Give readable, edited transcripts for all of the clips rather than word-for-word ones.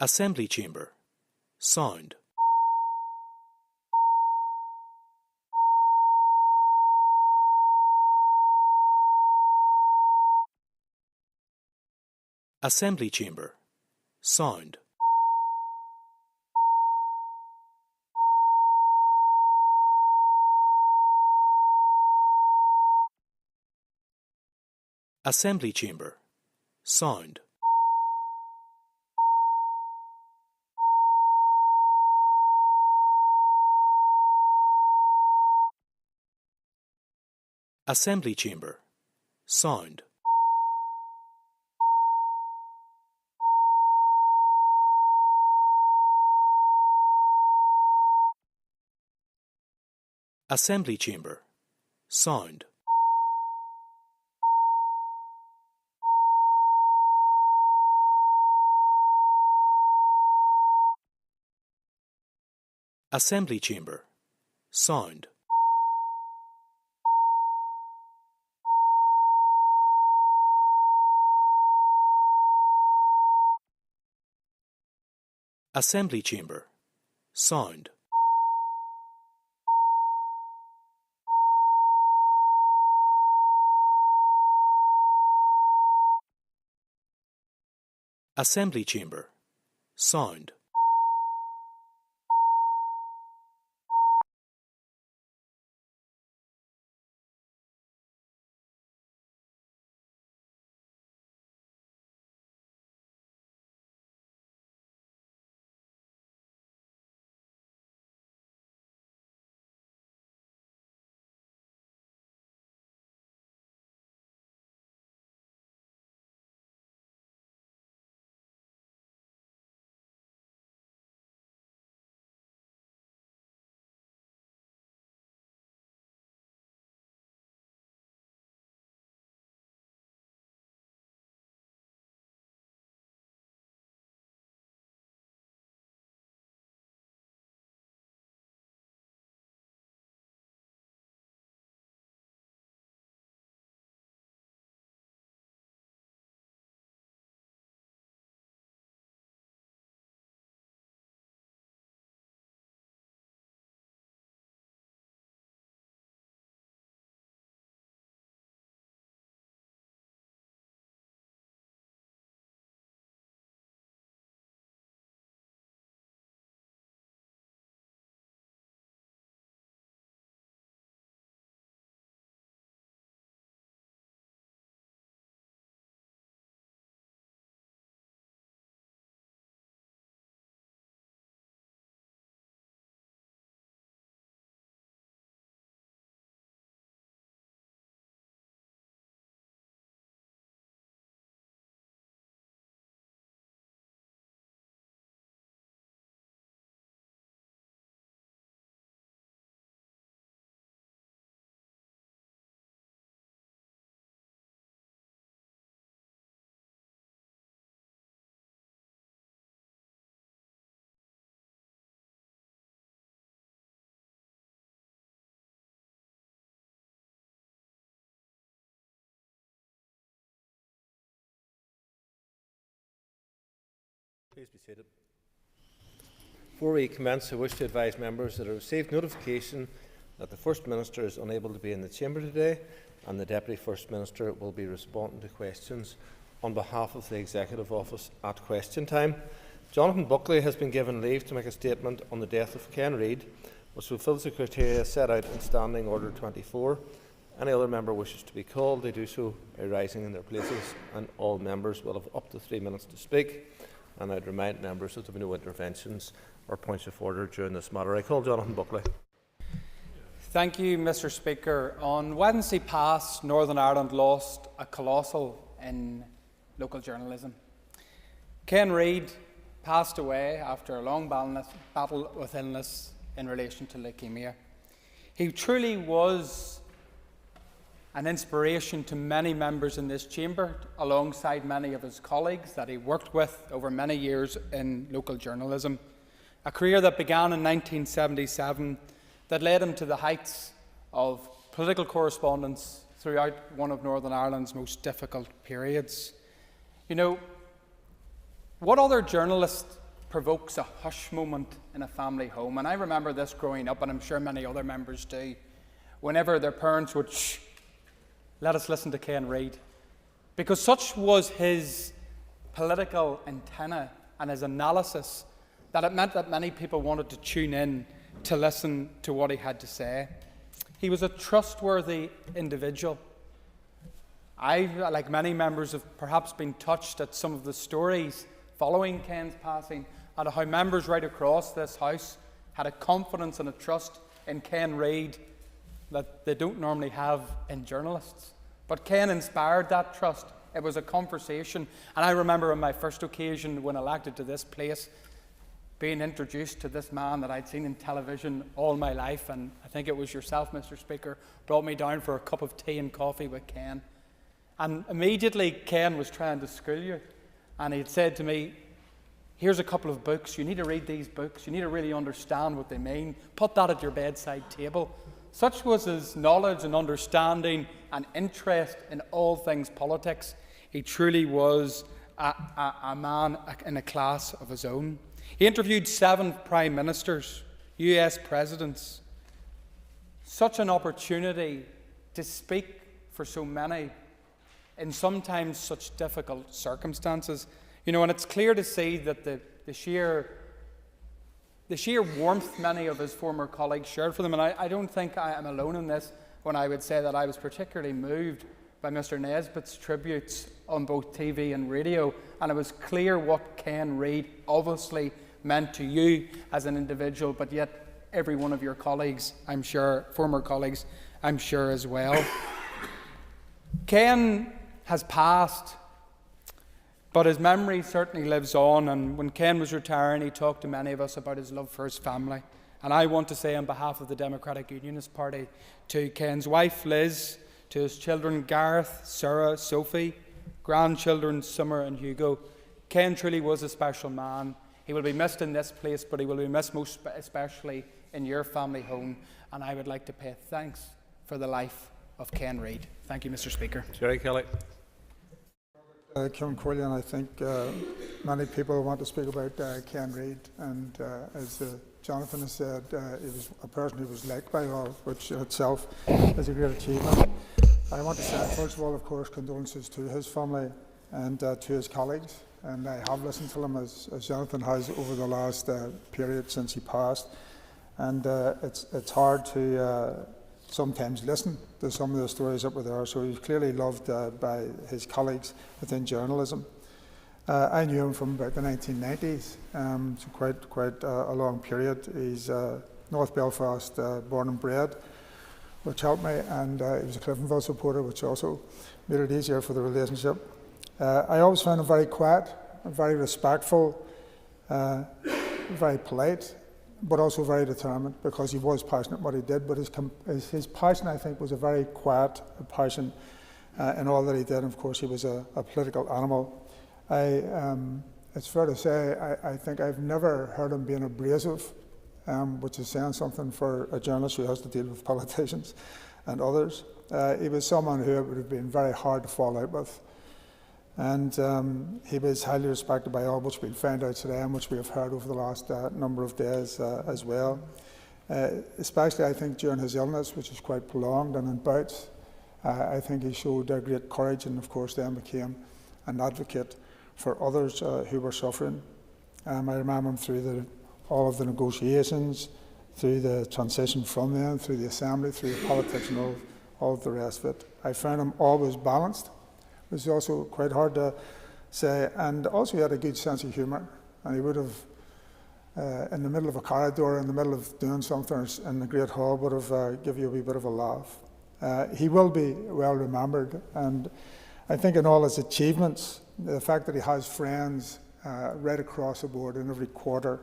Assembly chamber. Sound. Assembly chamber. Sound. Assembly chamber. Sound. Assembly chamber. Sound. Assembly chamber. Sound. Assembly chamber. Sound. Assembly chamber. Sound. Assembly chamber. Sound. Please be seated. Before we commence, I wish to advise members that I received notification that the First Minister is unable to be in the chamber today, and the Deputy First Minister will be responding to questions on behalf of the Executive Office at question time. Jonathan Buckley has been given leave to make a statement on the death of Ken Reid, which fulfils the criteria set out in Standing Order 24. Any other member wishes to be called, they do so by rising in their places, and all members will have up to 3 minutes to speak. And I'd remind members that there will be no interventions or points of order during this matter. I call Jonathan Buckley. Thank you, Mr. Speaker. On Wednesday past, Northern Ireland lost a colossal in local journalism. Ken Reid passed away after a long battle with illness in relation to leukemia. He truly was an inspiration to many members in this chamber, alongside many of his colleagues that he worked with over many years in local journalism. A career that began in 1977 that led him to the heights of political correspondence throughout one of Northern Ireland's most difficult periods. You know, what other journalist provokes a hush moment in a family home. And I remember this growing up, and I'm sure many other members do, whenever their parents would, shh, let us listen to Ken Reid. Because such was his political antenna and his analysis that it meant that many people wanted to tune in to listen to what he had to say. He was a trustworthy individual. I, like many members, have perhaps been touched at some of the stories following Ken's passing, and how members right across this House had a confidence and a trust in Ken Reid that they don't normally have in journalists. But Ken inspired that trust. It was a conversation. And I remember on my first occasion when elected to this place, being introduced to this man that I'd seen in television all my life, and I think it was yourself, Mr. Speaker, brought me down for a cup of tea and coffee with Ken. And immediately Ken was trying to school you, and he had said to me, here's a couple of books, you need to read these books, you need to really understand what they mean, put that at your bedside table. Such was his knowledge and understanding and interest in all things politics. He truly was a man in a class of his own. He interviewed 7 prime ministers, US presidents. Such an opportunity to speak for so many in sometimes such difficult circumstances. You know, and it's clear to see that the sheer warmth many of his former colleagues shared for them. And I don't think I am alone in this when I would say that I was particularly moved by Mr. Nesbitt's tributes on both TV and radio. And it was clear what Ken Reid obviously meant to you as an individual, but yet every one of your colleagues, I'm sure, former colleagues, I'm sure as well. Ken has passed, but his memory certainly lives on, and when Ken was retiring, he talked to many of us about his love for his family. And I want to say on behalf of the Democratic Unionist Party to Ken's wife, Liz, to his children, Gareth, Sarah, Sophie, grandchildren, Summer and Hugo, Ken truly was a special man. He will be missed in this place, but he will be missed most especially in your family home. And I would like to pay thanks for the life of Ken Reid. Thank you, Mr. Speaker. Jerry Kelly. Kieran Corley, and I think many people want to speak about Ken Reid, and as Jonathan has said, he was a person who was liked by all, which in itself is a great achievement. I want to say, first of all, of course, condolences to his family and to his colleagues, and I have listened to him as Jonathan has over the last period since he passed, and it's hard to sometimes listen to some of the stories that were there. So he was clearly loved by his colleagues within journalism. I knew him from about the 1990s, so quite a long period. He's North Belfast born and bred, which helped me, and he was a Cliftonville supporter, which also made it easier for the relationship. I always found him very quiet, very respectful, very polite, but also very determined, because he was passionate what he did. But his passion, I think, was a very quiet passion in all that he did. And of course, he was a political animal. It's fair to say, I think I've never heard him being abrasive, which is saying something for a journalist who has to deal with politicians and others. He was someone who it would have been very hard to fall out with. And he was highly respected by all, which we'll find out today and which we have heard over the last number of days as well. Especially, I think, during his illness, which was quite prolonged and in bouts, I think he showed great courage, and of course then became an advocate for others who were suffering. I remember him through all of the negotiations, through the transition from them, through the assembly, through the politics and all of the rest of it. I found him always balanced. It was also quite hard to say, and also he had a good sense of humour, and he would have, in the middle of a corridor, in the middle of doing something in the Great Hall, would have given you a wee bit of a laugh. He will be well remembered, and I think in all his achievements, the fact that he has friends right across the board in every quarter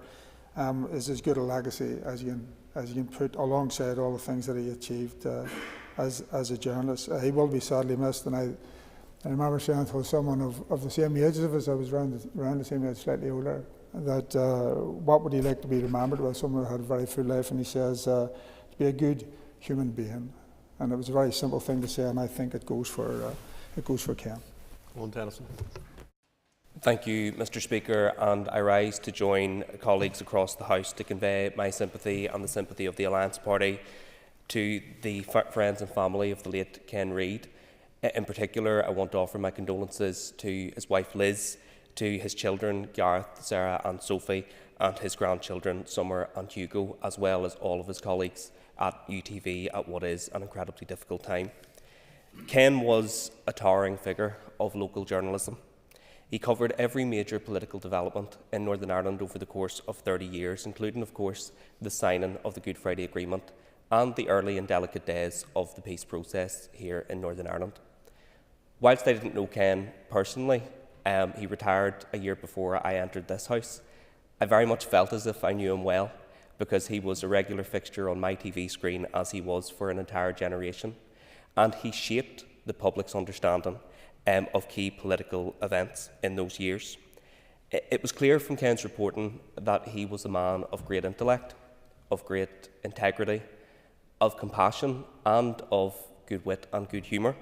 is as good a legacy as you can put alongside all the things that he achieved as a journalist. He will be sadly missed, and I remember saying to someone of the same age as us, I was around the same age, slightly older, that what would he like to be remembered with? Someone who had a very full life, and he says, to be a good human being. And it was a very simple thing to say, and I think it goes for Ken. Owen Tennyson. Thank you, Mr Speaker, and I rise to join colleagues across the House to convey my sympathy and the sympathy of the Alliance Party to the friends and family of the late Ken Reid. In particular, I want to offer my condolences to his wife Liz, to his children Gareth, Sarah and Sophie, and his grandchildren Summer and Hugo, as well as all of his colleagues at UTV at what is an incredibly difficult time. Ken was a towering figure of local journalism. He covered every major political development in Northern Ireland over the course of 30 years, including, of course, the signing of the Good Friday Agreement and the early and delicate days of the peace process here in Northern Ireland. Whilst I didn't know Ken personally, he retired a year before I entered this House, I very much felt as if I knew him well, because he was a regular fixture on my TV screen, as he was for an entire generation, and he shaped the public's understanding of key political events in those years. It was clear from Ken's reporting that he was a man of great intellect, of great integrity, of compassion and of good wit and good humour.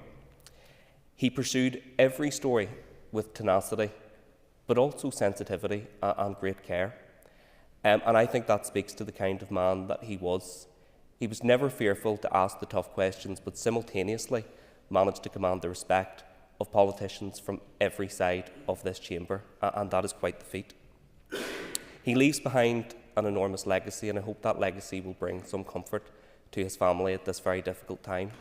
He pursued every story with tenacity, but also sensitivity and great care. And I think that speaks to the kind of man that he was. He was never fearful to ask the tough questions, but simultaneously managed to command the respect of politicians from every side of this chamber, and that is quite the feat. He leaves behind an enormous legacy, and I hope that legacy will bring some comfort to his family at this very difficult time.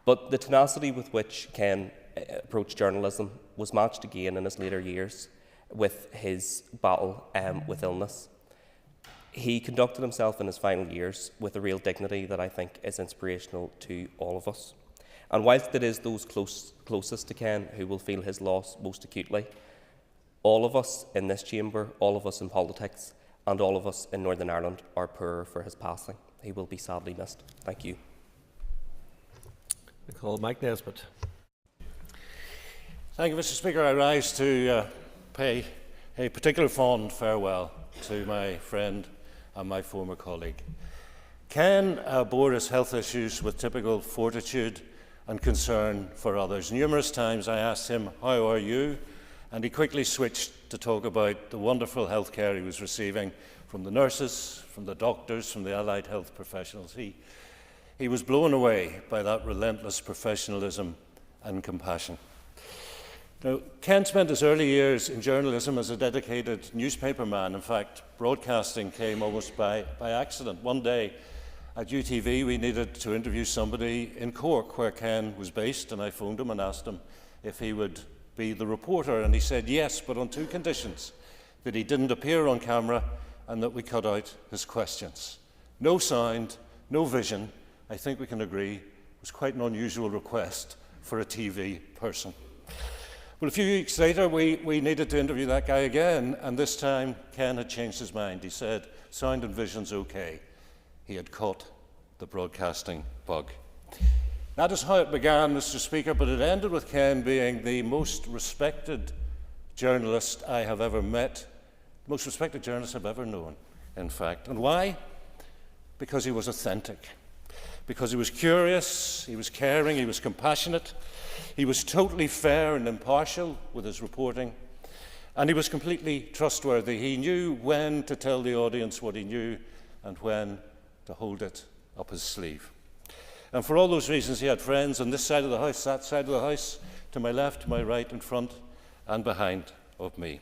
But the tenacity with which Ken approached journalism was matched again in his later years with his battle with illness. He conducted himself in his final years with a real dignity that I think is inspirational to all of us. And whilst it is those closest to Ken who will feel his loss most acutely, all of us in this chamber, all of us in politics, and all of us in Northern Ireland are poorer for his passing. He will be sadly missed. Thank you. I call Mike Nesbitt. Thank you, Mr Speaker. I rise to pay a particular fond farewell to my friend and my former colleague. Ken bore his health issues with typical fortitude and concern for others. Numerous times I asked him, "How are you?" And he quickly switched to talk about the wonderful health care he was receiving from the nurses, from the doctors, from the allied health professionals. He was blown away by that relentless professionalism and compassion. Now, Ken spent his early years in journalism as a dedicated newspaper man. In fact, broadcasting came almost by accident. One day at UTV, we needed to interview somebody in Cork, where Ken was based, and I phoned him and asked him if he would be the reporter, and he said yes, but on two conditions: that he didn't appear on camera and that we cut out his questions. No sound, no vision. I think we can agree it was quite an unusual request for a TV person. Well, a few weeks later, we needed to interview that guy again, and this time Ken had changed his mind. He said, "Sound and vision's okay." He had caught the broadcasting bug. That is how it began, Mr Speaker, but it ended with Ken being the most respected journalist I have ever met, the most respected journalist I've ever known, in fact. And why? Because he was authentic. Because he was curious, he was caring, he was compassionate, he was totally fair and impartial with his reporting, and he was completely trustworthy. He knew when to tell the audience what he knew and when to hold it up his sleeve. And for all those reasons, he had friends on this side of the House, that side of the House, to my left, to my right, in front and behind of me.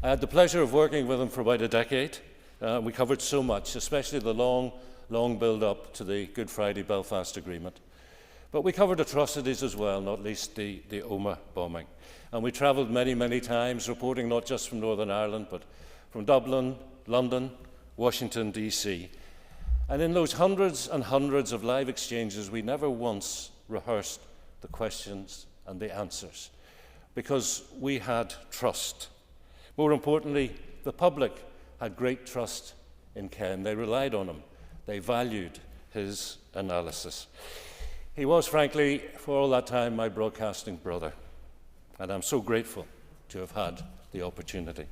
I had the pleasure of working with him for about a decade. We covered so much, especially the long build-up to the Good Friday Belfast Agreement. But we covered atrocities as well, not least the Omagh bombing. And we travelled many, many times, reporting not just from Northern Ireland, but from Dublin, London, Washington, DC. And in those hundreds and hundreds of live exchanges, we never once rehearsed the questions and the answers, because we had trust. More importantly, the public had great trust in Ken. They relied on him. They valued his analysis. He was, frankly, for all that time, my broadcasting brother, and I'm so grateful to have had the opportunity.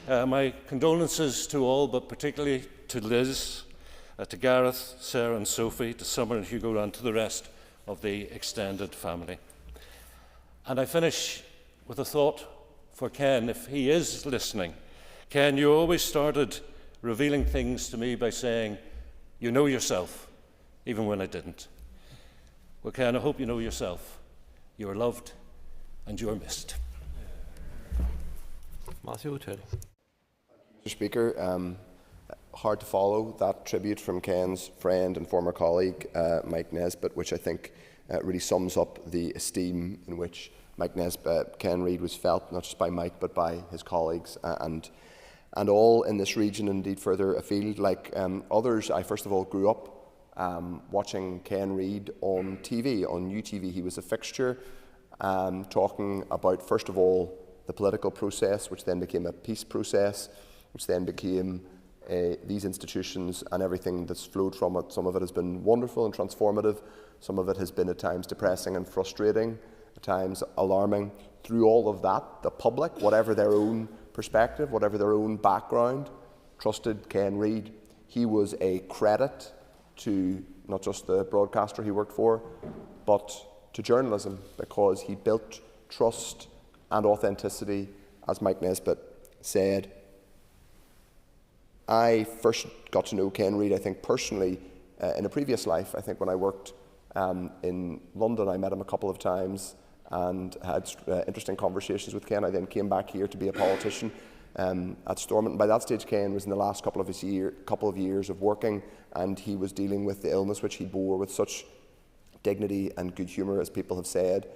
My condolences to all, but particularly to Liz, to Gareth, Sarah and Sophie, to Summer and Hugo, and to the rest of the extended family. And I finish with a thought for Ken, if he is listening. Ken, you always started revealing things to me by saying, "You know yourself," even when I didn't. Well, Ken, I hope you know yourself. You are loved and you are missed. Matthew O'Toole. Mr. Speaker, hard to follow that tribute from Ken's friend and former colleague, Mike Nesbitt, which I think really sums up the esteem in which Ken Reid was felt, not just by Mike, but by his colleagues and all in this region, indeed further afield. Like others, I first of all grew up watching Ken Reid on TV, on UTV. He was a fixture, talking about, first of all, the political process, which then became a peace process, which then became these institutions and everything that's flowed from it. Some of it has been wonderful and transformative. Some of it has been at times depressing and frustrating, at times alarming. Through all of that, the public, whatever their own perspective, whatever their own background, trusted Ken Reid. He was a credit to not just the broadcaster he worked for, but to journalism, because he built trust and authenticity, as Mike Nesbitt said. I first got to know Ken Reid, I think, personally in a previous life. I think when I worked in London, I met him a couple of times and had interesting conversations with Ken. I then came back here to be a politician at Stormont. And by that stage, Ken was in the last couple of years of working, and he was dealing with the illness which he bore with such dignity and good humour, as people have said.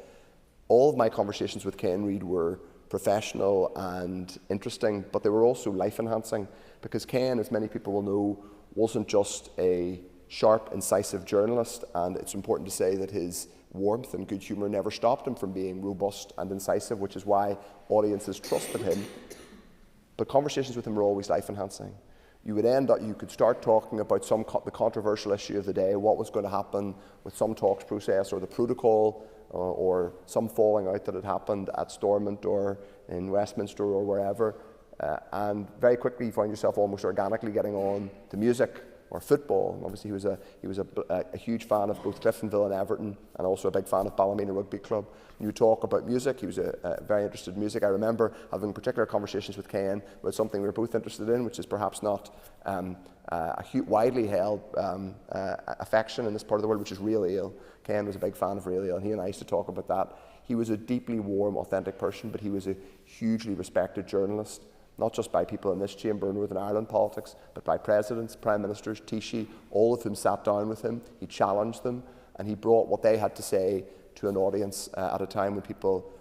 All of my conversations with Ken Reid were professional and interesting, but they were also life-enhancing, because Ken, as many people will know, wasn't just a sharp, incisive journalist, and it's important to say that his warmth and good humour never stopped him from being robust and incisive, which is why audiences trusted him. But conversations with him were always life-enhancing. You could start talking about the controversial issue of the day, what was going to happen with some talks process or the protocol, or some falling out that had happened at Stormont or in Westminster or wherever, and very quickly you find yourself almost organically getting on to music or football. And obviously he was a huge fan of both Cliftonville and Everton, and also a big fan of Ballymena Rugby Club. You talk about music, he was very interested in music. I remember having particular conversations with Ken about something we were both interested in, which is perhaps not a widely held affection in this part of the world, which is Real Ale. Ken was a big fan of Real Ale, and he and I used to talk about that. He was a deeply warm, authentic person, but he was a hugely respected journalist, not just by people in this chamber in Northern Ireland politics, but by presidents, prime ministers, Taoiseach, all of whom sat down with him. He challenged them, and he brought what they had to say to an audience at a time when people,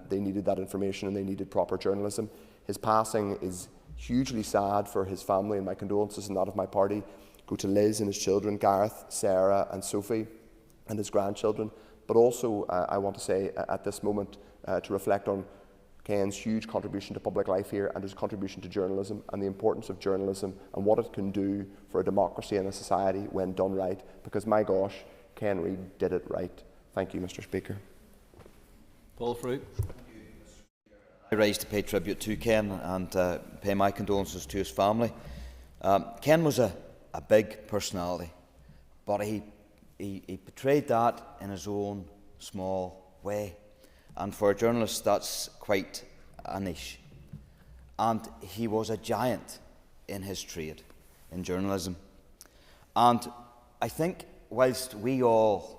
they needed that information and they needed proper journalism. His passing is hugely sad for his family, and my condolences and that of my party go to Liz and his children, Gareth, Sarah and Sophie, and his grandchildren. But also, I want to say at this moment to reflect on Ken's huge contribution to public life here and his contribution to journalism, and the importance of journalism and what it can do for a democracy and a society when done right. Because my gosh, Ken Reid did it right. Thank you, Mr. Speaker. Paul Fruit. I rise to pay tribute to Ken and pay my condolences to his family. Ken was a big personality, but he portrayed that in his own small way. And for a journalist, that's quite a niche. And he was a giant in his trade, in journalism. And I think whilst we all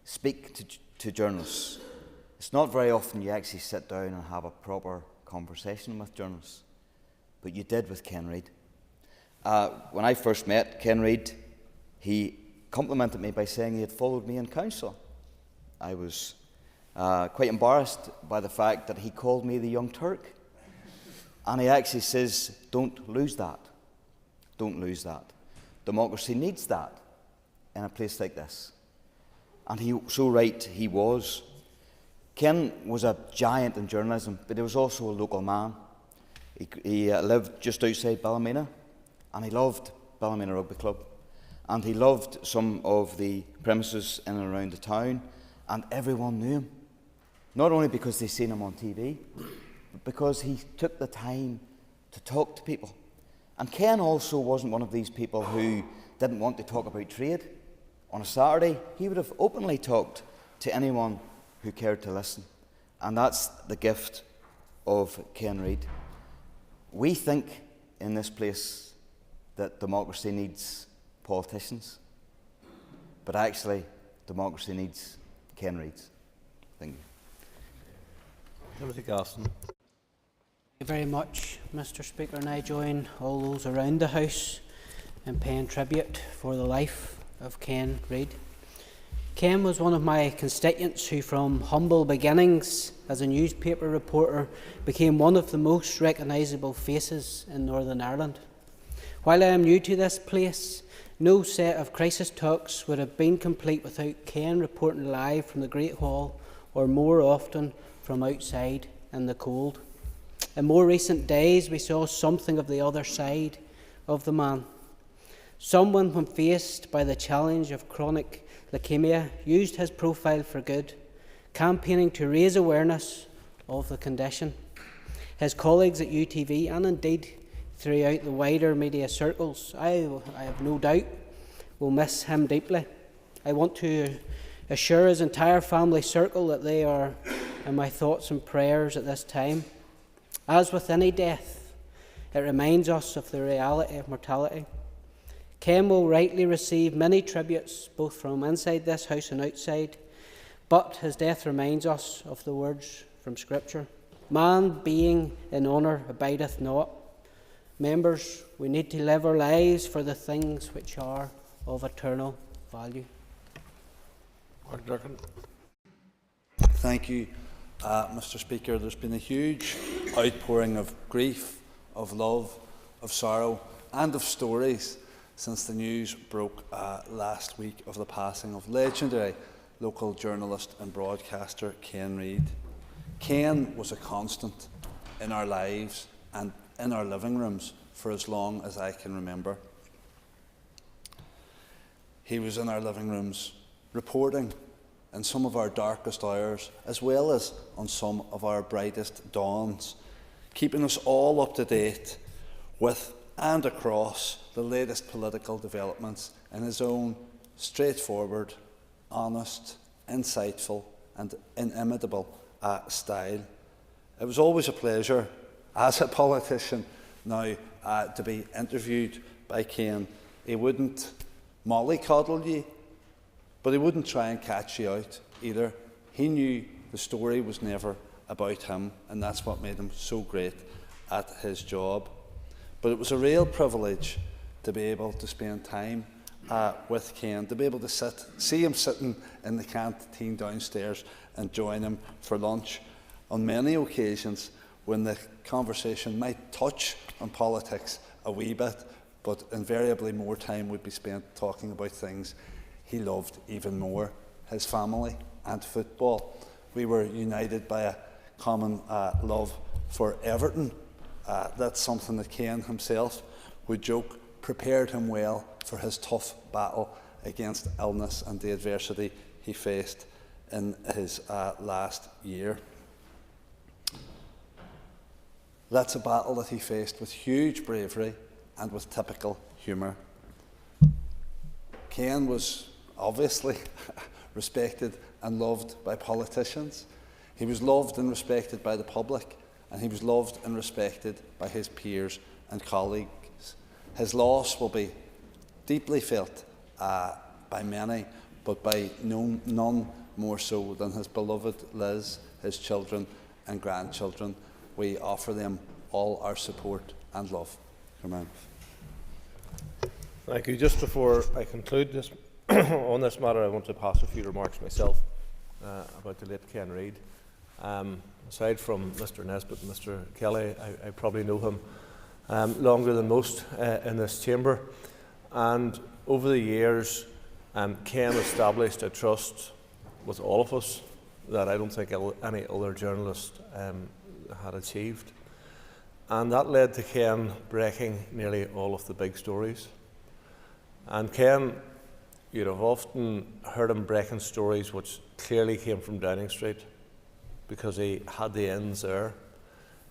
speak to journalists, it's not very often you actually sit down and have a proper conversation with journalists. But you did with Ken Reid. When I first met Ken Reid, he complimented me by saying he had followed me in council. I was quite embarrassed by the fact that he called me the Young Turk. And he actually says, don't lose that. Don't lose that. Democracy needs that in a place like this. And so right he was. Ken was a giant in journalism, but he was also a local man. He lived just outside Ballymena, and he loved Ballymena Rugby Club. And he loved some of the premises in and around the town, and everyone knew him. Not only because they'd seen him on TV, but because he took the time to talk to people. And Ken also wasn't one of these people who didn't want to talk about trade. On a Saturday, he would have openly talked to anyone who cared to listen. and that's the gift of Ken Reid. We think in this place that democracy needs politicians, but actually democracy needs Ken Reids. Thank you. Timothy Gaston. Thank you very much, Mr. Speaker, and I join all those around the House in paying tribute for the life of Ken Reid. Ken was one of my constituents who, from humble beginnings as a newspaper reporter, became one of the most recognisable faces in Northern Ireland. While I am new to this place, no set of crisis talks would have been complete without Ken reporting live from the Great Hall, or more often from outside in the cold. In more recent days, we saw something of the other side of the man. Someone, when faced by the challenge of chronic leukemia, used his profile for good, campaigning to raise awareness of the condition. His colleagues at UTV, and indeed throughout the wider media circles, I have no doubt, will miss him deeply. I want to assure his entire family circle that they are in my thoughts and prayers at this time. As with any death, it reminds us of the reality of mortality. Ken will rightly receive many tributes, both from inside this House and outside, but his death reminds us of the words from Scripture. Man being in honour abideth not. Members, we need to live our lives for the things which are of eternal value. Mark Durkin. Thank you, Mr. Speaker. There's been a huge outpouring of grief, of love, of sorrow and of stories since the news broke last week of the passing of legendary local journalist and broadcaster Ken Reid. Ken was a constant in our lives and in our living rooms for as long as I can remember. He was in our living rooms reporting in some of our darkest hours, as well as on some of our brightest dawns, keeping us all up to date with and across the latest political developments in his own straightforward, honest, insightful and inimitable style. It was always a pleasure, as a politician now, to be interviewed by Ken. He wouldn't mollycoddle you, but he wouldn't try and catch you out either. He knew the story was never about him, and that's what made him so great at his job. But it was a real privilege to be able to spend time with Ken, to be able to see him sitting in the canteen downstairs and join him for lunch on many occasions when the conversation might touch on politics a wee bit, but invariably more time would be spent talking about things he loved even more, his family and football. We were united by a common love for Everton. That's something that Ken himself would joke prepared him well for his tough battle against illness and the adversity he faced in his last year. That's a battle that he faced with huge bravery and with typical humour. Ken was obviously respected and loved by politicians. He was loved and respected by the public, and he was loved and respected by his peers and colleagues. His loss will be deeply felt by many, but by none more so than his beloved Liz, his children and grandchildren. We offer them all our support and love. Come on. Thank you. Just before I conclude this on this matter, I want to pass a few remarks myself about the late Ken Reid. Aside from Mr. Nesbitt and Mr. Kelly, I probably know him longer than most in this chamber. And over the years, Ken established a trust with all of us that I don't think any other journalist had achieved. And that led to Ken breaking nearly all of the big stories. And Ken, you'd have often heard him breaking stories which clearly came from Downing Street, because he had the ends there.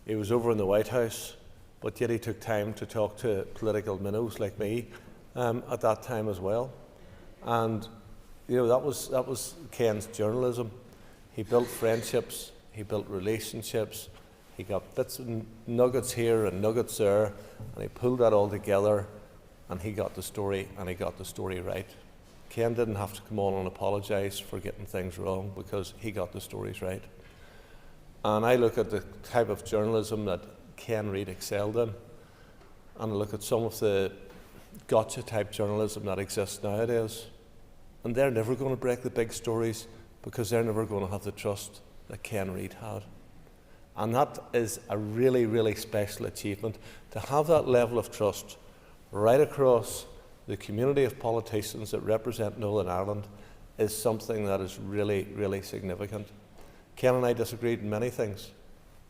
He was over in the White House, but yet he took time to talk to political minnows like me at that time as well. And you know, that was Ken's journalism. He built friendships, he built relationships, he got bits and nuggets here and nuggets there, and he pulled that all together, and he got the story, and he got the story right. Ken didn't have to come on and apologise for getting things wrong, because he got the stories right. And I look at the type of journalism that Ken Reid excelled in, and I look at some of the gotcha type journalism that exists nowadays, and they're never going to break the big stories, because they're never going to have the trust that Ken Reid had. And that is a really, really special achievement, to have that level of trust right across the community of politicians that represent Northern Ireland is something that is really, really significant. Ken and I disagreed in many things.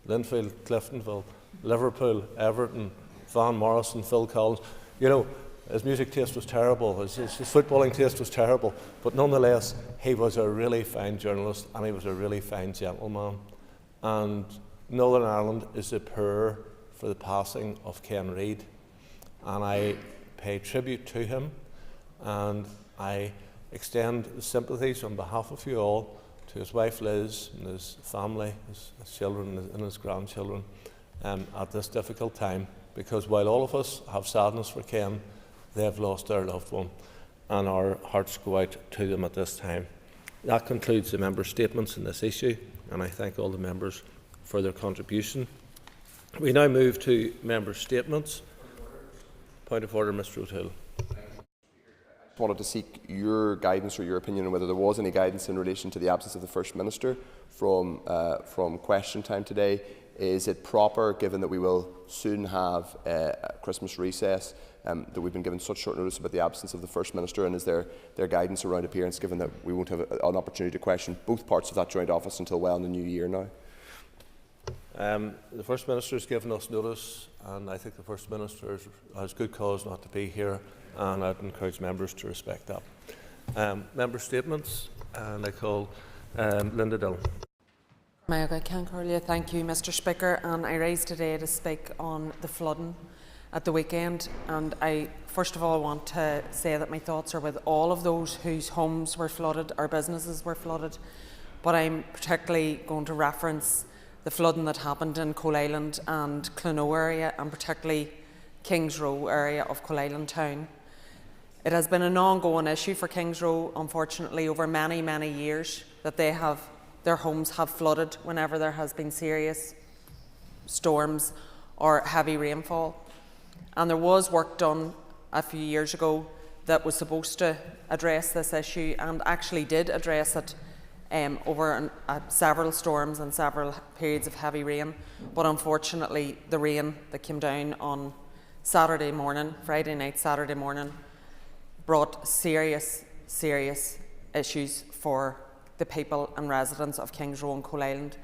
Linfield, Cliftonville, Liverpool, Everton, Van Morrison, Phil Collins. You know, his music taste was terrible, his footballing taste was terrible, but nonetheless, he was a really fine journalist, and he was a really fine gentleman. And Northern Ireland is a poor for the passing of Ken Reid, and I pay tribute to him, and I extend sympathies on behalf of you all to his wife Liz and his family, his children and his grandchildren at this difficult time, because while all of us have sadness for Ken, they have lost their loved one, and our hearts go out to them at this time. That concludes the member statements in this issue, and I thank all the members for their contribution. We now move to member statements. Point of order, Mr. O'Toole. I wanted to seek your guidance or your opinion on whether there was any guidance in relation to the absence of the First Minister from question time today. Is it proper, given that we will soon have a Christmas recess, that we've been given such short notice about the absence of the First Minister, and is there guidance around appearance, given that we won't have an opportunity to question both parts of that joint office until well in the new year now? The First Minister has given us notice, and I think the First Minister has good cause not to be here, and I'd encourage members to respect that. Member statements, and I call Linda Dillon. Thank you, Mr. Speaker. And I rise today to speak on the flooding at the weekend. And I first of all want to say that my thoughts are with all of those whose homes were flooded, or businesses were flooded. But I'm particularly going to reference the flooding that happened in Coal Island and Cluno area, and particularly Kings Row area of Coal Island town. It has been an ongoing issue for Kings Row, unfortunately, over many, many years, that their homes have flooded whenever there has been serious storms or heavy rainfall. And there was work done a few years ago that was supposed to address this issue, and actually did address it over several storms and several periods of heavy rain. But unfortunately, the rain that came down on Saturday morning, Friday night, Saturday morning, brought serious, serious issues for the people and residents of Kings Row and Coal Island.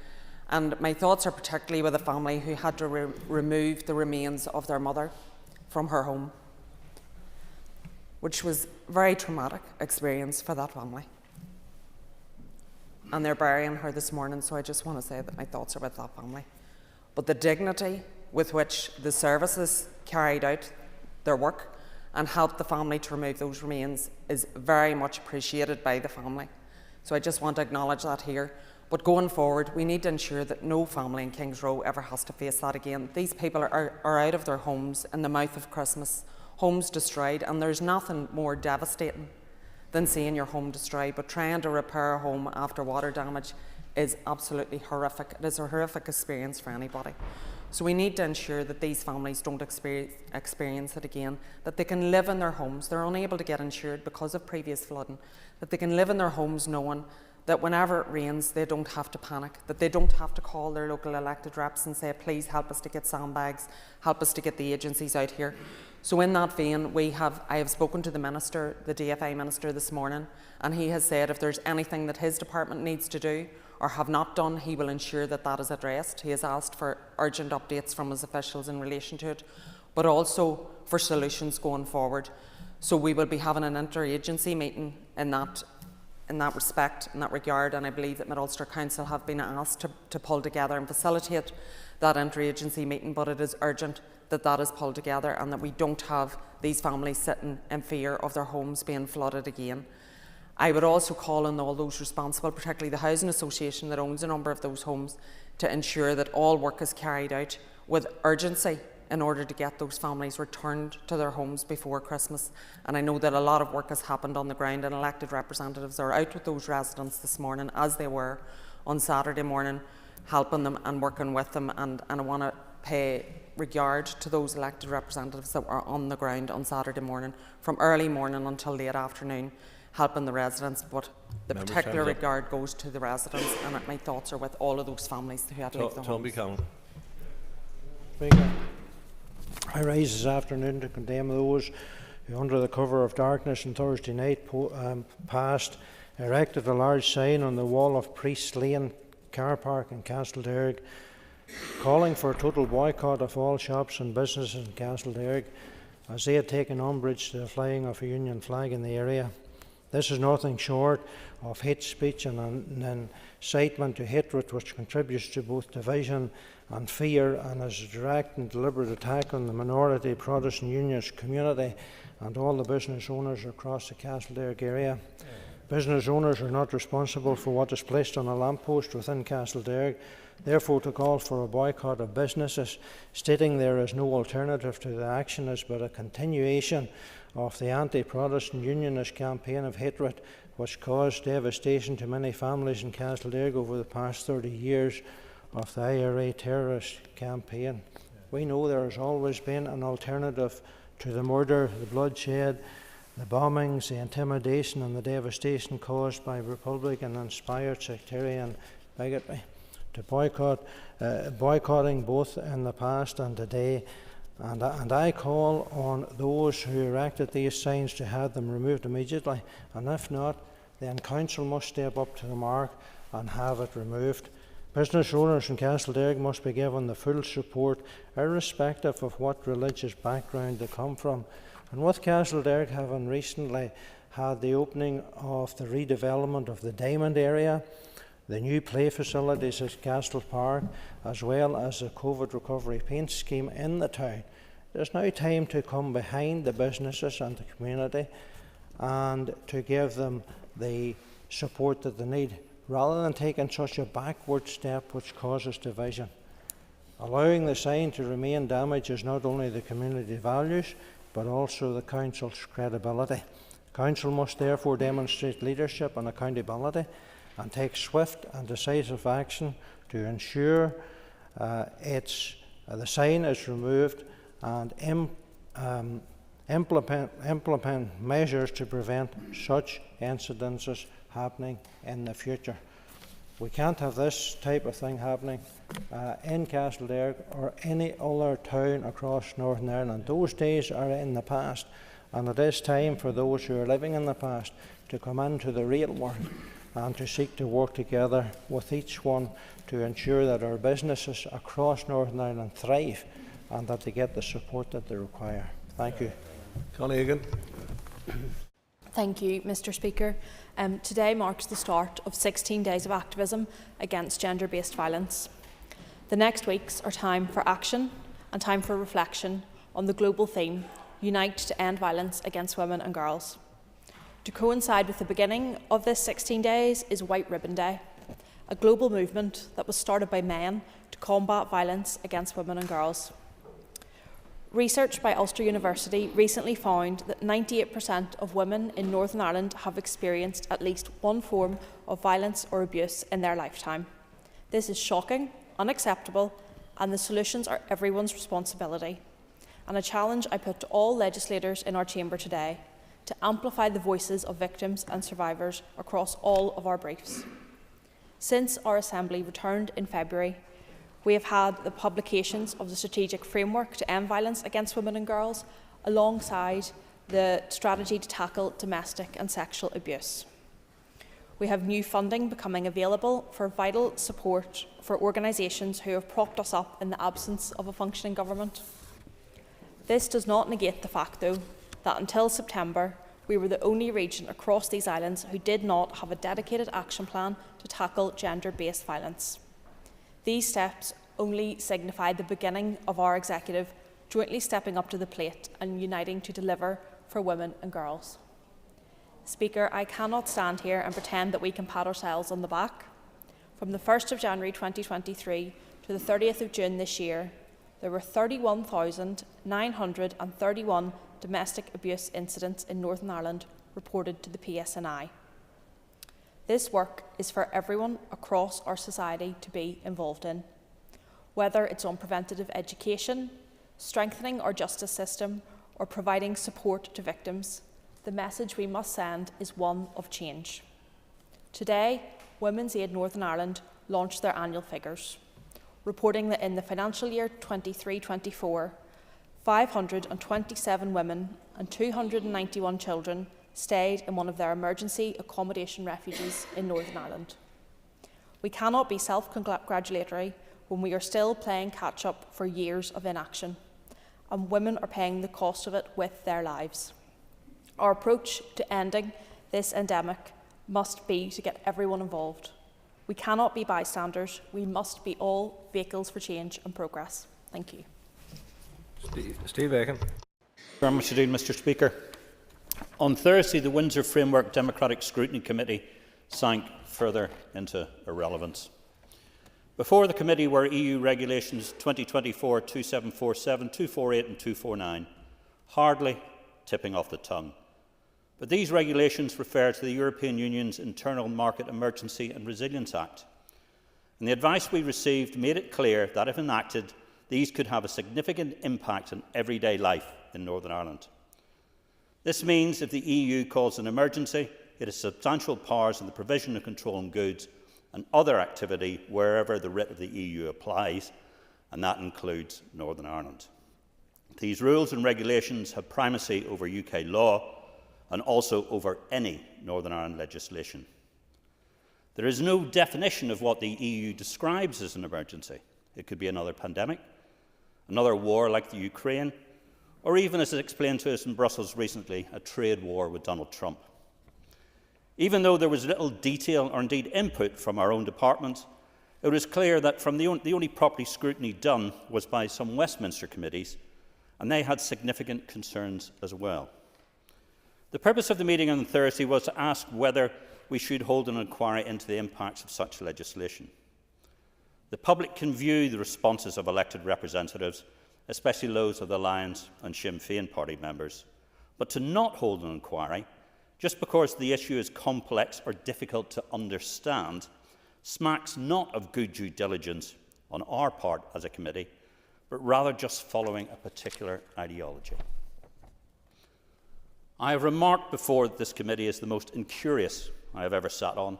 And my thoughts are particularly with a family who had to remove the remains of their mother from her home, which was a very traumatic experience for that family. And they're burying her this morning, so I just want to say that my thoughts are with that family. But the dignity with which the services carried out their work and helped the family to remove those remains is very much appreciated by the family. So I just want to acknowledge that here. But going forward, we need to ensure that no family in Kings Row ever has to face that again. These people are out of their homes in the mouth of Christmas, homes destroyed, and there's nothing more devastating than seeing your home destroyed. But trying to repair a home after water damage is absolutely horrific. It is a horrific experience for anybody. So we need to ensure that these families don't experience it again, that they can live in their homes. They're unable to get insured because of previous flooding, that they can live in their homes knowing that whenever it rains, they don't have to panic, that they don't have to call their local elected reps and say, please help us to get sandbags, help us to get the agencies out here. So in that vein, I have spoken to the Minister, the DFI Minister this morning, and he has said if there's anything that his department needs to do or have not done, he will ensure that that is addressed. He has asked for urgent updates from his officials in relation to it, but also for solutions going forward. So we will be having an interagency meeting in that respect, in that regard, and I believe that Mid-Ulster Council have been asked to pull together and facilitate that interagency meeting, but it is urgent that that is pulled together and that we don't have these families sitting in fear of their homes being flooded again. I would also call on all those responsible, particularly the housing association that owns a number of those homes, to ensure that all work is carried out with urgency in order to get those families returned to their homes before Christmas. And I know that a lot of work has happened on the ground, and elected representatives are out with those residents this morning, as they were on Saturday morning, helping them and working with them. And I want to pay regard to those elected representatives that were on the ground on Saturday morning, from early morning until late afternoon, helping the residents. But the particular regard goes to the residents, and my thoughts are with all of those families who had to leave their homes. I rise this afternoon to condemn those who, under the cover of darkness on Thursday night past, erected a large sign on the wall of Priest Lane car park in Castlederg, calling for a total boycott of all shops and businesses in Castlederg, as they had taken umbrage to the flying of a Union flag in the area. This is nothing short of hate speech and an incitement to hatred, which contributes to both division and fear, and is a direct and deliberate attack on the minority Protestant Unionist community and all the business owners across the Castlederg area. Business owners are not responsible for what is placed on a lamppost within Castlederg. Therefore, to call for a boycott of businesses, stating there is no alternative to the action, is but a continuation of the anti-Protestant Unionist campaign of hatred, which caused devastation to many families in Castlederg over the past 30 years of the IRA terrorist campaign. We know there has always been an alternative to the murder, the bloodshed, the bombings, the intimidation and the devastation caused by Republican-inspired sectarian bigotry. To boycotting both in the past and today, and I call on those who erected these signs to have them removed immediately, and if not, then Council must step up to the mark and have it removed. Business owners in Castlederg must be given the full support, irrespective of what religious background they come from. And with Castlederg having recently had the opening of the redevelopment of the Diamond area, the new play facilities at Castle Park, as well as the COVID recovery paint scheme in the town, there's now time to come behind the businesses and the community and to give them the support that they need, rather than taking such a backward step which causes division. Allowing the sign to remain damages not only the community values, but also the Council's credibility. The Council must therefore demonstrate leadership and accountability and take swift and decisive action to ensure the sign is removed and implement measures to prevent such incidences happening in the future. We can't have this type of thing happening in Castlederg or any other town across Northern Ireland. Those days are in the past, and it is time for those who are living in the past to come into the real world and to seek to work together with each one to ensure that our businesses across Northern Ireland thrive and that they get the support that they require. Thank you. Connie Egan. Thank you, Mr. Speaker. Today marks the start of 16 days of activism against gender-based violence. The next weeks are time for action and time for reflection on the global theme, Unite to End Violence Against Women and Girls. To coincide with the beginning of this 16 days is White Ribbon Day, a global movement that was started by men to combat violence against women and girls. Research by Ulster University recently found that 98% of women in Northern Ireland have experienced at least one form of violence or abuse in their lifetime. This is shocking, unacceptable, and the solutions are everyone's responsibility, and a challenge I put to all legislators in our chamber today to amplify the voices of victims and survivors across all of our briefs. Since our Assembly returned in February, we have had the publications of the Strategic Framework to End Violence Against Women and Girls, alongside the Strategy to Tackle Domestic and Sexual Abuse. We have new funding becoming available for vital support for organisations who have propped us up in the absence of a functioning government. This does not negate the fact, though, that until September, we were the only region across these islands who did not have a dedicated action plan to tackle gender-based violence. These steps only signify the beginning of our executive jointly stepping up to the plate and uniting to deliver for women and girls. Speaker, I cannot stand here and pretend that we can pat ourselves on the back. From the 1st of January 2023 to the 30th of June this year, there were 31,931 domestic abuse incidents in Northern Ireland reported to the PSNI. This work is for everyone across our society to be involved in, whether it's on preventative education, strengthening our justice system, or providing support to victims. The message we must send is one of change. Today, Women's Aid Northern Ireland launched their annual figures, reporting that in the financial year 23-24, 527 women and 291 children stayed in one of their emergency accommodation refuges in Northern Ireland. We cannot be self-congratulatory when we are still playing catch-up for years of inaction, and women are paying the cost of it with their lives. Our approach to ending this endemic must be to get everyone involved. We cannot be bystanders. We must be all vehicles for change and progress. Thank you. Steve Aiken. Very much indeed, Mr. Speaker. On Thursday, the Windsor Framework Democratic Scrutiny Committee sank further into irrelevance. Before the committee were EU Regulations 2024-2747, 248 and 249, hardly tipping off the tongue. But these regulations refer to the European Union's Internal Market Emergency and Resilience Act. And the advice we received made it clear that if enacted, these could have a significant impact on everyday life in Northern Ireland. This means if the EU calls an emergency, it has substantial powers in the provision of controlling goods and other activity wherever the writ of the EU applies, and that includes Northern Ireland. These rules and regulations have primacy over UK law and also over any Northern Ireland legislation. There is no definition of what the EU describes as an emergency. It could be another pandemic, another war like the Ukraine, or even, as explained to us in Brussels recently, a trade war with Donald Trump. Even though there was little detail or indeed input from our own department, it was clear that from the only property scrutiny done was by some Westminster committees, and they had significant concerns as well. The purpose of the meeting on Thursday was to ask whether we should hold an inquiry into the impacts of such legislation. The public can view the responses of elected representatives, especially those of the Alliance and Sinn Féin party members, but to not hold an inquiry, just because the issue is complex or difficult to understand, smacks not of good due diligence on our part as a committee, but rather just following a particular ideology. I have remarked before that this committee is the most incurious I have ever sat on,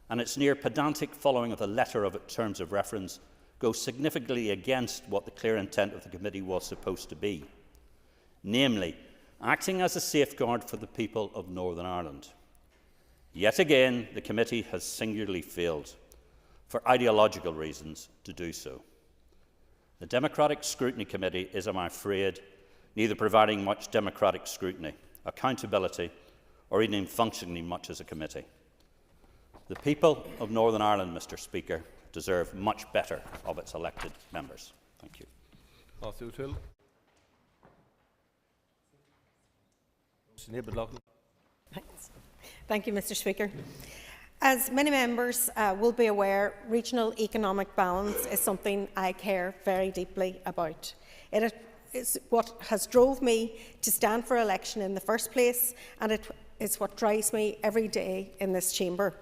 and its near pedantic following of the letter of its terms of reference goes significantly against what the clear intent of the committee was supposed to be, namely, acting as a safeguard for the people of Northern Ireland. Yet again, the committee has singularly failed, for ideological reasons, to do so. The Democratic Scrutiny Committee is, I'm afraid, neither providing much democratic scrutiny, accountability, or even functioning much as a committee. The people of Northern Ireland, Mr. Speaker, deserve much better of its elected members. Thank you. Thank you, Mr. Speaker. As many members will be aware, regional economic balance is something I care very deeply about. It is what has drove me to stand for election in the first place, and it is what drives me every day in this chamber.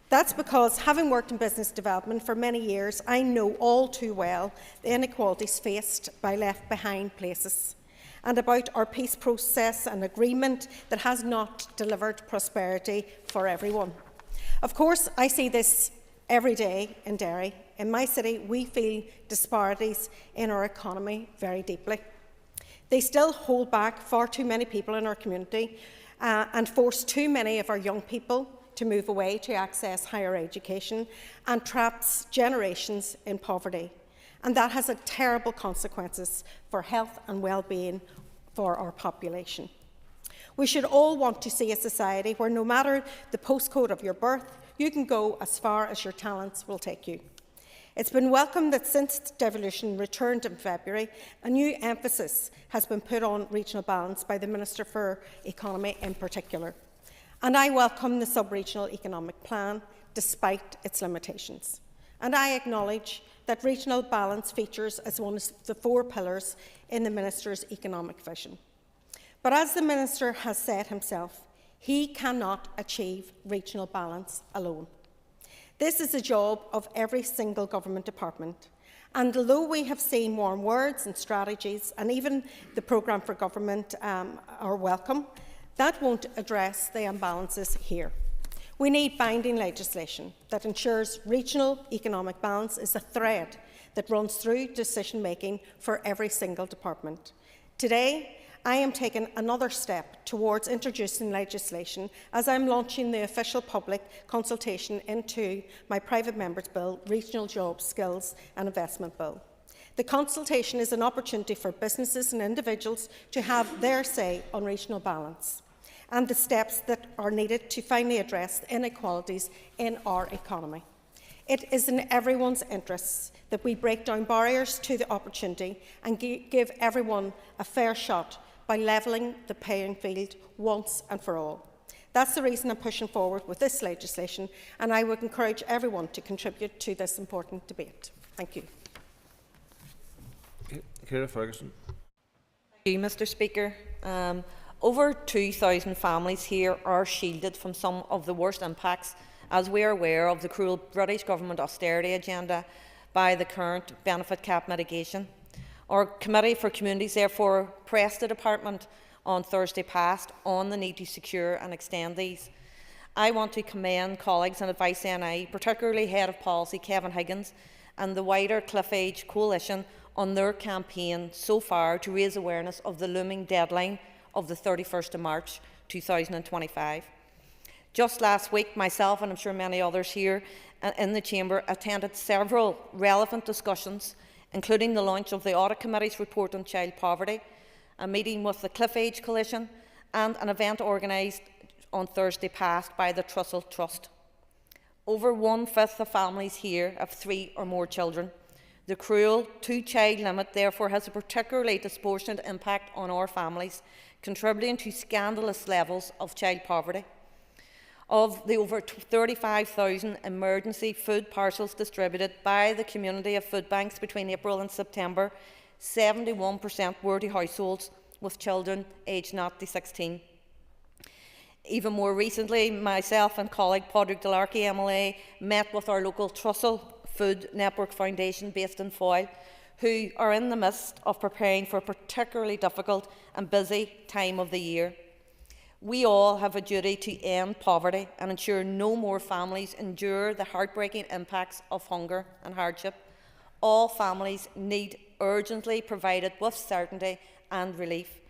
That's because, having worked in business development for many years, I know all too well the inequalities faced by left-behind places, and about our peace process and agreement that has not delivered prosperity for everyone. Of course, I see this every day in Derry. In my city, we feel disparities in our economy very deeply. They still hold back far too many people in our community and force too many of our young people to move away to access higher education, and traps generations in poverty. And that has terrible consequences for health and well-being for our population. We should all want to see a society where, no matter the postcode of your birth, you can go as far as your talents will take you. It's been welcomed that since devolution returned in February, a new emphasis has been put on regional balance by the Minister for Economy in particular. And I welcome the sub-regional economic plan, despite its limitations. And I acknowledge that regional balance features as one of the 4 pillars in the Minister's economic vision. But as the Minister has said himself, he cannot achieve regional balance alone. This is a job of every single government department. And although we have seen warm words and strategies, and even the programme for government are welcome, that won't address the imbalances here. We need binding legislation that ensures regional economic balance is a thread that runs through decision-making for every single department. Today, I am taking another step towards introducing legislation as I am launching the official public consultation into my private member's bill, Regional Jobs, Skills and Investment Bill. The consultation is an opportunity for businesses and individuals to have their say on regional balance and the steps that are needed to finally address inequalities in our economy. It is in everyone's interests that we break down barriers to the opportunity and give everyone a fair shot by levelling the playing field once and for all. That's the reason I'm pushing forward with this legislation, and I would encourage everyone to contribute to this important debate. Thank you. Ciara Ferguson. Thank you, Mr. Speaker. Over 2,000 families here are shielded from some of the worst impacts, as we are aware of the cruel British government austerity agenda by the current benefit cap mitigation. Our Committee for Communities therefore pressed the Department on Thursday past on the need to secure and extend these. I want to commend colleagues in Advice NI, particularly Head of Policy Kevin Higgins and the wider Cliff Age Coalition on their campaign so far to raise awareness of the looming deadline of the 31st of March 2025. Just last week, myself and I'm sure many others here in the Chamber attended several relevant discussions, including the launch of the Audit Committee's report on child poverty, a meeting with the Cliff Age Coalition and an event organised on Thursday past by the Trussell Trust. Over 1/5 of families here have 3 or more children. The cruel 2-child limit therefore has a particularly disproportionate impact on our families, contributing to scandalous levels of child poverty. Of the over 35,000 emergency food parcels distributed by the community of food banks between April and September, 71% were to households with children aged not to 16. Even more recently, myself and colleague Padraig Delarky MLA met with our local Trussell Food Network Foundation based in Foyle, who are in the midst of preparing for a particularly difficult and busy time of the year. We all have a duty to end poverty and ensure no more families endure the heartbreaking impacts of hunger and hardship. All families need urgently provided with certainty and relief.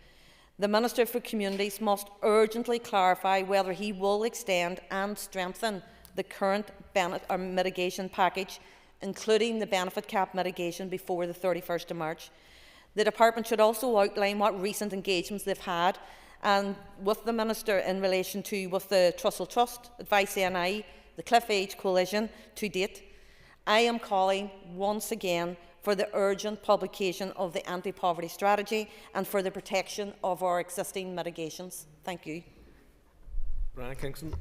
The Minister for Communities must urgently clarify whether he will extend and strengthen the current mitigation package, including the benefit cap mitigation, before the 31st of March. The Department should also outline what recent engagements they've had and with the Minister in relation to with the Trussell Trust, Advice NI, the Cliff Age Coalition to date. I am calling once again for the urgent publication of the anti-poverty strategy and for the protection of our existing mitigations. Thank you. Brian Kingston.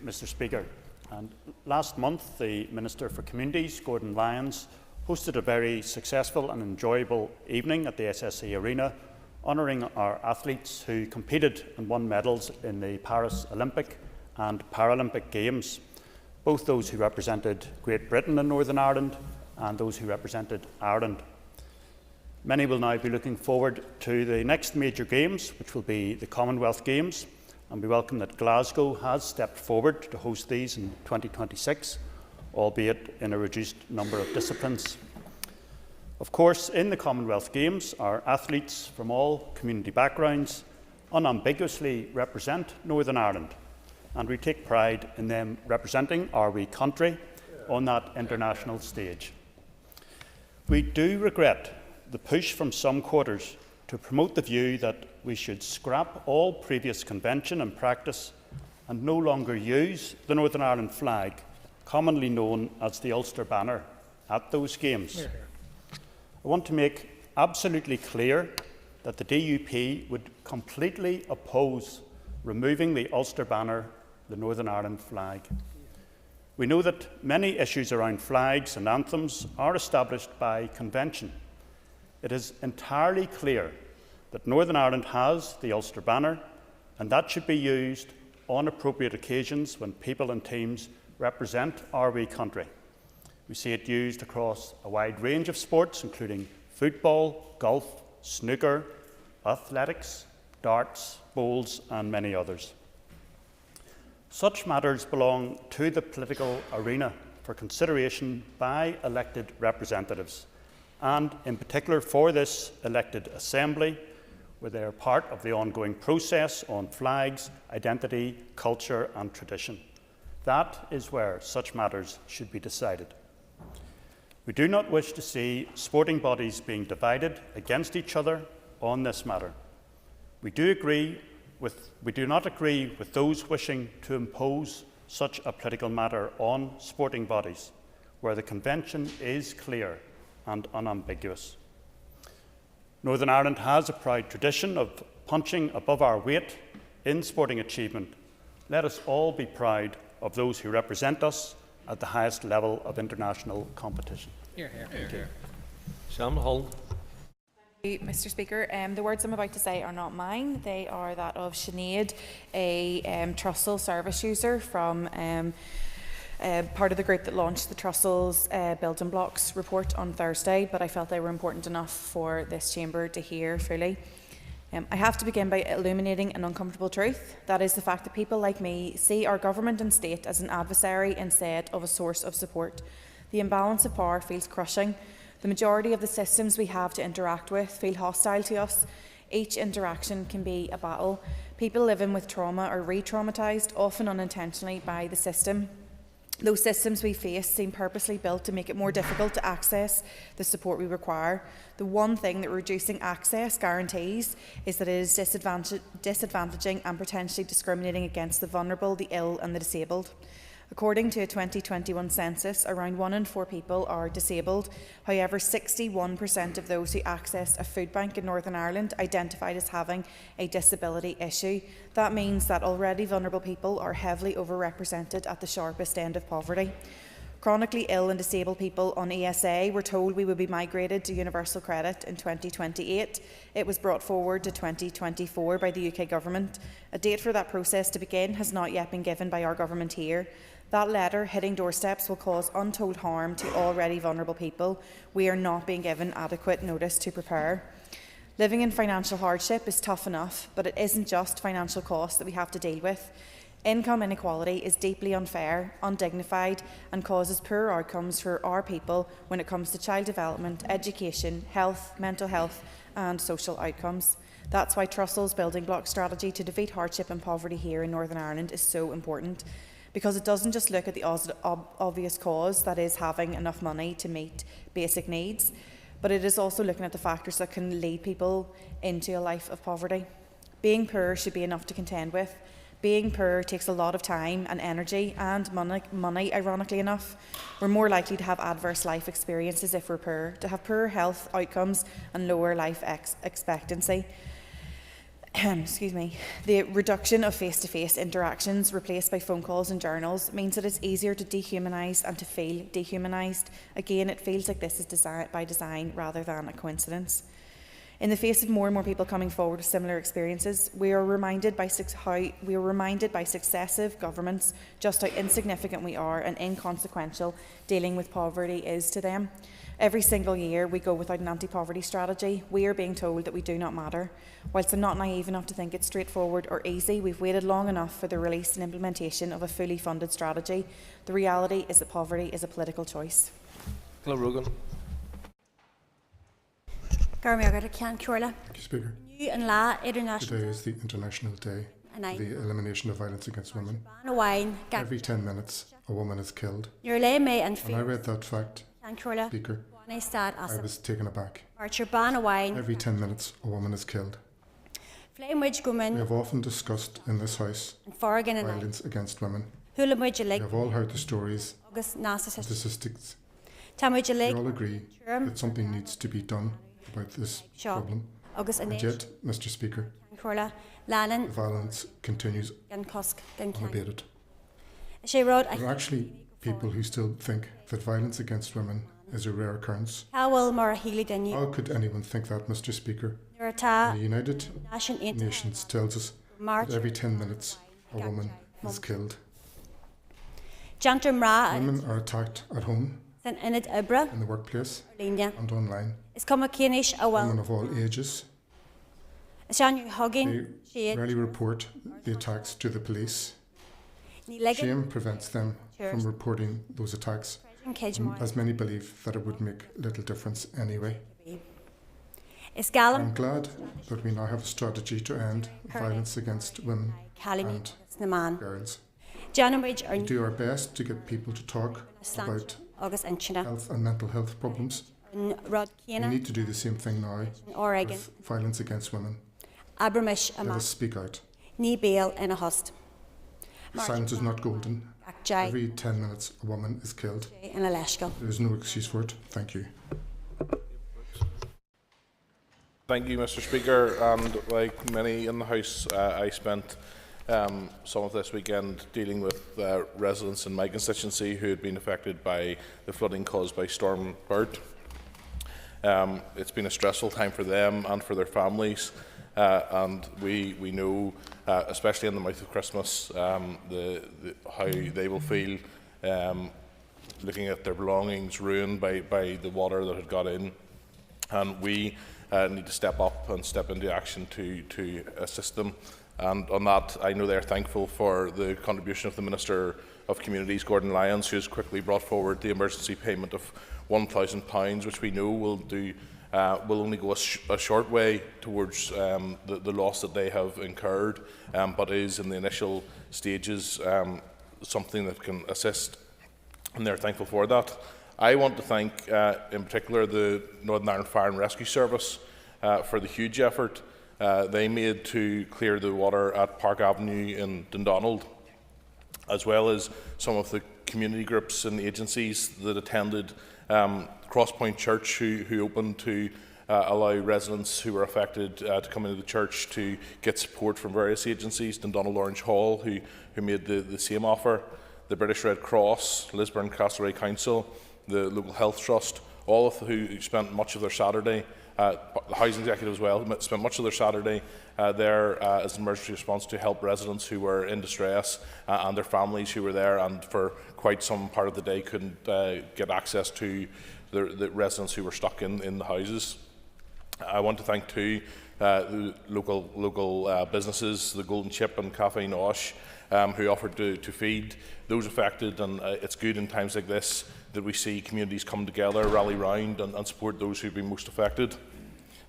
Mr. Speaker, and last month the Minister for Communities, Gordon Lyons, hosted a very successful and enjoyable evening at the SSE Arena, honouring our athletes who competed and won medals in the Paris Olympic and Paralympic Games, both those who represented Great Britain and Northern Ireland and those who represented Ireland. Many will now be looking forward to the next major games, which will be the Commonwealth Games, and we welcome that Glasgow has stepped forward to host these in 2026, albeit in a reduced number of disciplines. Of course, in the Commonwealth Games, our athletes from all community backgrounds unambiguously represent Northern Ireland, and we take pride in them representing our wee country on that international stage. We do regret the push from some quarters to promote the view that we should scrap all previous convention and practice and no longer use the Northern Ireland flag, commonly known as the Ulster banner, at those games. I want to make absolutely clear that the DUP would completely oppose removing the Ulster banner, the Northern Ireland flag. We know that many issues around flags and anthems are established by convention. It is entirely clear that Northern Ireland has the Ulster banner, and that should be used on appropriate occasions when people and teams represent our wee country. We see it used across a wide range of sports, including football, golf, snooker, athletics, darts, bowls, and many others. Such matters belong to the political arena for consideration by elected representatives, and in particular for this elected assembly, where they are part of the ongoing process on flags, identity, culture and tradition. That is where such matters should be decided. We do not wish to see sporting bodies being divided against each other on this matter. We do not agree with those wishing to impose such a political matter on sporting bodies, where the convention is clear and unambiguous. Northern Ireland has a proud tradition of punching above our weight in sporting achievement. Let us all be proud of those who represent us at the highest level of international competition. Here. Sam Hull. Thank you, Mr. Speaker. The words I'm about to say are not mine. They are that of Sinead, a Trussell service user from part of the group that launched the Trussell's Building Blocks report on Thursday, but I felt they were important enough for this chamber to hear fully. I have to begin by illuminating an uncomfortable truth. That is the fact that people like me see our government and state as an adversary instead of a source of support. The imbalance of power feels crushing. The majority of the systems we have to interact with feel hostile to us. Each interaction can be a battle. People living with trauma are re-traumatised, often unintentionally, by the system. Those systems we face seem purposely built to make it more difficult to access the support we require. The one thing that reducing access guarantees is that it is disadvantaging and potentially discriminating against the vulnerable, the ill and the disabled. According to a 2021 census, around 1 in 4 people are disabled. However, 61% of those who accessed a food bank in Northern Ireland identified as having a disability issue. That means that already vulnerable people are heavily overrepresented at the sharpest end of poverty. Chronically ill and disabled people on ESA were told we would be migrated to universal credit in 2028. It was brought forward to 2024 by the UK Government. A date for that process to begin has not yet been given by our government here. That letter hitting doorsteps will cause untold harm to already vulnerable people. We are not being given adequate notice to prepare. Living in financial hardship is tough enough, but it isn't just financial costs that we have to deal with. Income inequality is deeply unfair, undignified, and causes poor outcomes for our people when it comes to child development, education, health, mental health, and social outcomes. That's why Trussell's building block strategy to defeat hardship and poverty here in Northern Ireland is so important, because it doesn't just look at the obvious cause, that is having enough money to meet basic needs, but it is also looking at the factors that can lead people into a life of poverty. Being poor should be enough to contend with. Being poor takes a lot of time and energy and money, ironically enough. We're more likely to have adverse life experiences if we're poor, to have poor health outcomes and lower life expectancy. Excuse me. The reduction of face-to-face interactions replaced by phone calls and journals means that it's easier to dehumanise and to feel dehumanised. Again, it feels like this is by design rather than a coincidence. In the face of more and more people coming forward with similar experiences, we are reminded by successive governments just how insignificant we are and inconsequential dealing with poverty is to them. Every single year we go without an anti-poverty strategy. We are being told that we do not matter. Whilst I'm not naive enough to think it's straightforward or easy, we've waited long enough for the release and implementation of a fully funded strategy. The reality is that poverty is a political choice. Rogan. Thank you, Speaker. Today is the International Day for the Elimination of Violence Against Women. Every 10 minutes, a woman is killed. When I read that fact, Speaker, I was taken aback. Every 10 minutes, a woman is killed. We have often discussed in this House violence against women. We have all heard the stories, the statistics. We all agree that something needs to be done about this problem. And yet, Mr. Speaker, The violence continues unabated. There are actually people who still think that violence against women is a rare occurrence. How could anyone think that, Mr. Speaker? The United Nations tells us that every 10 minutes a woman is killed. Women are attacked at home, in the workplace and online. Women of all ages. They rarely report the attacks to the police. Shame prevents them from reporting those attacks, as many believe that it would make little difference anyway. I'm glad that we now have a strategy to end violence against women and girls. We do our best to get people to talk about health and mental health problems. We need to do the same thing now with violence against women. Let us speak out. Silence is not golden. Every 10 minutes a woman is killed. There is no excuse for it. Thank you. Thank you, Mr. Speaker. And like many in the House, I spent some of this weekend dealing with residents in my constituency who had been affected by the flooding caused by Storm Bert. It's been a stressful time for them and for their families, and we know, especially in the mouth of Christmas, how they will feel looking at their belongings ruined by the water that had got in. And we need to step up and step into action to assist them. And on that, I know they are thankful for the contribution of the Minister of Communities, Gordon Lyons, who has quickly brought forward the emergency payment of £1,000, which we know will only go a short way towards the loss that they have incurred, but is in the initial stages something that can assist, and they're thankful for that. I want to thank, in particular, the Northern Ireland Fire and Rescue Service for the huge effort they made to clear the water at Park Avenue in Dundonald, as well as some of the community groups and agencies that attended Crosspoint Church, who opened to allow residents who were affected to come into the church to get support from various agencies. Dundonald Orange Hall, who made the same offer, the British Red Cross, Lisburn Castlereagh Council, the local health trust, all of who spent much of their Saturday, the housing executive as well, spent much of their Saturday there as an emergency response to help residents who were in distress and their families who were there, and for quite some part of the day couldn't get access to the residents who were stuck in the houses. I want to thank too the local businesses, the Golden Chip and Cafe Nosh, who offered to feed those affected, and it's good in times like this that we see communities come together, rally round and support those who've been most affected.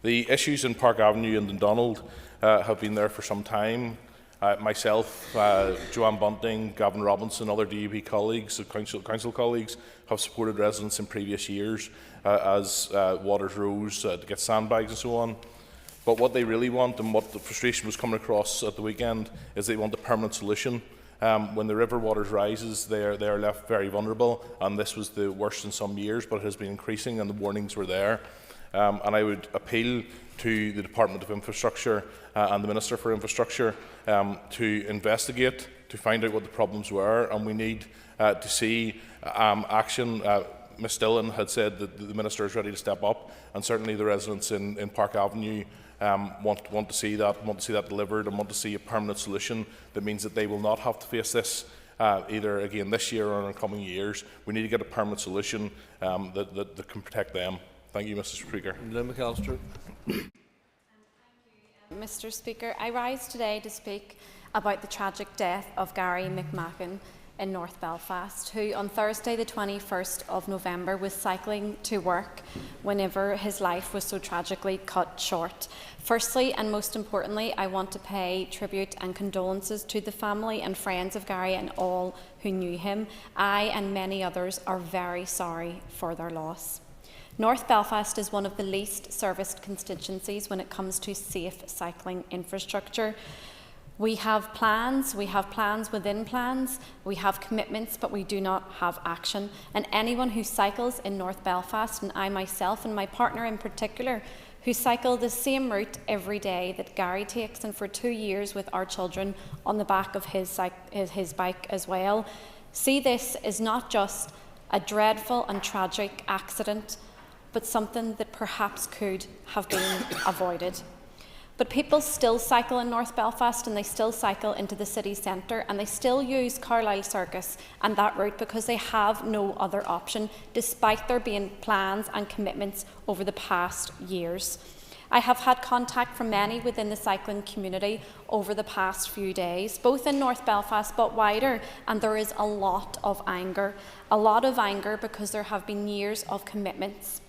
The issues in Park Avenue and Dundonald have been there for some time. Myself, Joanne Bunting, Gavin Robinson, other DUP colleagues, council colleagues, have supported residents in previous years as waters rose to get sandbags and so on. But what they really want, and what the frustration was coming across at the weekend, is they want a permanent solution. When the river waters rises, they are left very vulnerable, and this was the worst in some years, but it has been increasing, and the warnings were there. And I would appeal to the Department of Infrastructure and the Minister for Infrastructure to investigate, to find out what the problems were, and we need to see action. Ms Dillon had said that the Minister is ready to step up, and certainly the residents in Park Avenue want to see that delivered, and want to see a permanent solution that means that they will not have to face this either again this year or in the coming years. We need to get a permanent solution that can protect them. Thank you, Mr. Speaker. Mr. Speaker, I rise today to speak about the tragic death of Gary McMacken in North Belfast, who on Thursday the 21st of November was cycling to work whenever his life was so tragically cut short. Firstly, and most importantly, I want to pay tribute and condolences to the family and friends of Gary and all who knew him. I and many others are very sorry for their loss. North Belfast is one of the least serviced constituencies when it comes to safe cycling infrastructure. We have plans within plans, we have commitments, but we do not have action. And anyone who cycles in North Belfast, and I myself and my partner in particular, who cycle the same route every day that Gary takes, and for 2 years with our children on the back of his bike as well, see this as not just a dreadful and tragic accident, but something that perhaps could have been avoided. But people still cycle in North Belfast, and they still cycle into the city centre, and they still use Carlisle Circus and that route because they have no other option, despite there being plans and commitments over the past years. I have had contact from many within the cycling community over the past few days, both in North Belfast but wider, and there is a lot of anger because there have been years of commitments.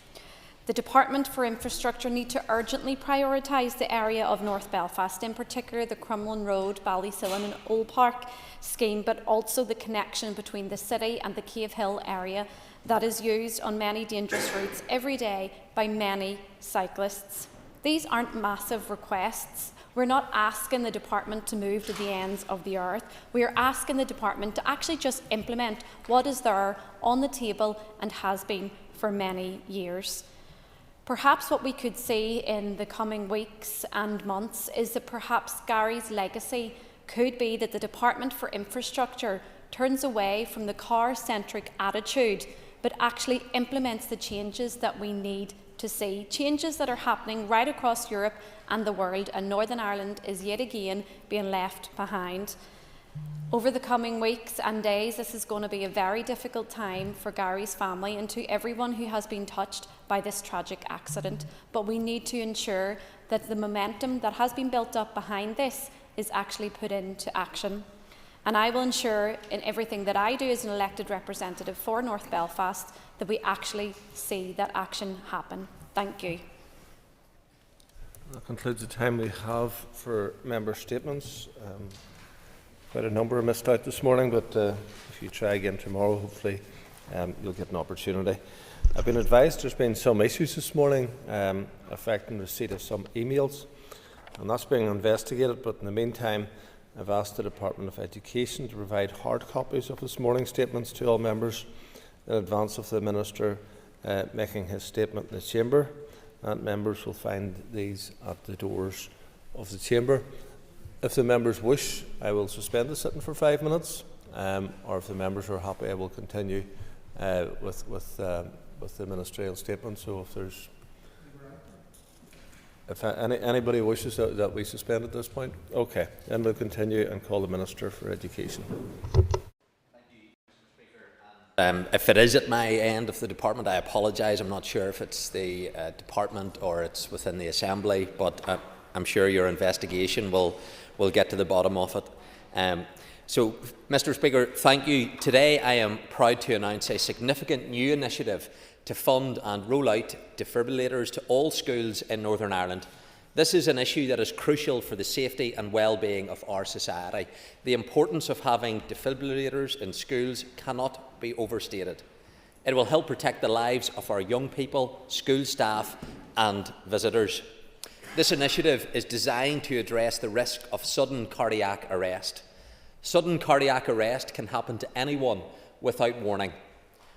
The Department for Infrastructure need to urgently prioritise the area of North Belfast, in particular the Crumlin Road, Ballysillin and Old Park scheme, but also the connection between the city and the Cave Hill area that is used on many dangerous routes every day by many cyclists. These aren't massive requests. We're not asking the department to move to the ends of the earth. We are asking the department to actually just implement what is there on the table and has been for many years. Perhaps what we could see in the coming weeks and months is that perhaps Gary's legacy could be that the Department for Infrastructure turns away from the car-centric attitude, but actually implements the changes that we need to see, changes that are happening right across Europe and the world, and Northern Ireland is yet again being left behind. Over the coming weeks and days, this is going to be a very difficult time for Gary's family and to everyone who has been touched by this tragic accident. But we need to ensure that the momentum that has been built up behind this is actually put into action. And I will ensure in everything that I do as an elected representative for North Belfast that we actually see that action happen. Thank you. That concludes the time we have for member statements. Quite a number are missed out this morning, but if you try again tomorrow, hopefully you'll get an opportunity. I've been advised there's been some issues this morning affecting receipt of some emails, and that's being investigated, but in the meantime I've asked the Department of Education to provide hard copies of this morning's statements to all members in advance of the Minister making his statement in the Chamber, and members will find these at the doors of the Chamber. If the members wish, I will suspend the sitting for 5 minutes, or if the members are happy, I will continue with the ministerial statement. So if anybody wishes that we suspend at this point, okay, then we'll continue and call the Minister for Education. If it is at my end of the department, I apologise. I'm not sure if it's the department or it's within the Assembly, but I'm sure your investigation will get to the bottom of it. So, Mr. Speaker, thank you. Today I am proud to announce a significant new initiative to fund and roll out defibrillators to all schools in Northern Ireland. This is an issue that is crucial for the safety and well-being of our society. The importance of having defibrillators in schools cannot be overstated. It will help protect the lives of our young people, school staff and visitors. This initiative is designed to address the risk of sudden cardiac arrest. Sudden cardiac arrest can happen to anyone without warning.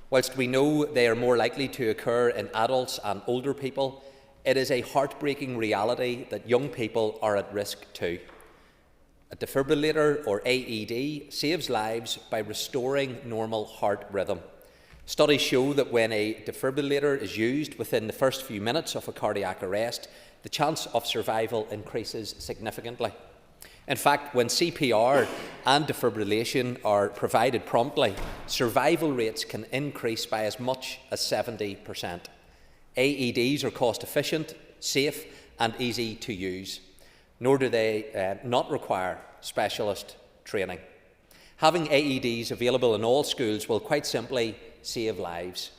Whilst we know they are more likely to occur in adults and older people, it is a heartbreaking reality that young people are at risk too. A defibrillator, or AED, saves lives by restoring normal heart rhythm. Studies show that when a defibrillator is used within the first few minutes of a cardiac arrest, the chance of survival increases significantly. In fact, when CPR and defibrillation are provided promptly, survival rates can increase by as much as 70%. AEDs are cost-efficient, safe and easy to use, nor do they not require specialist training. Having AEDs available in all schools will quite simply save lives.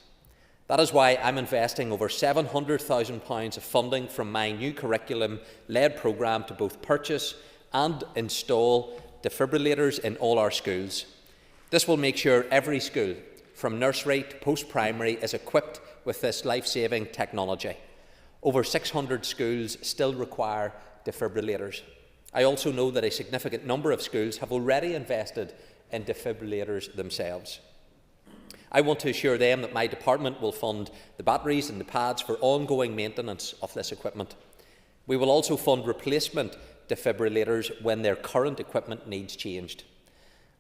That is why I'm investing over £700,000 of funding from my new curriculum-led programme to both purchase and install defibrillators in all our schools. This will make sure every school, from nursery to post-primary, is equipped with this life-saving technology. Over 600 schools still require defibrillators. I also know that a significant number of schools have already invested in defibrillators themselves. I want to assure them that my department will fund the batteries and the pads for ongoing maintenance of this equipment. We will also fund replacement defibrillators when their current equipment needs changed.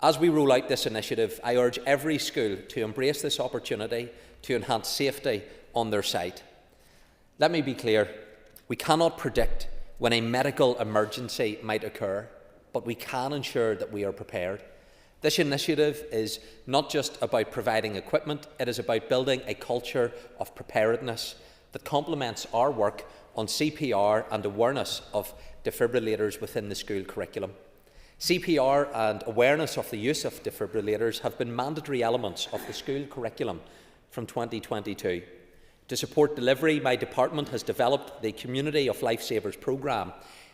As we roll out this initiative, I urge every school to embrace this opportunity to enhance safety on their site. Let me be clear, we cannot predict when a medical emergency might occur, but we can ensure that we are prepared. This initiative is not just about providing equipment, it is about building a culture of preparedness that complements our work on CPR and awareness of defibrillators within the school curriculum. CPR and awareness of the use of defibrillators have been mandatory elements of the school curriculum from 2022. To support delivery, my department has developed the Community of Lifesavers programme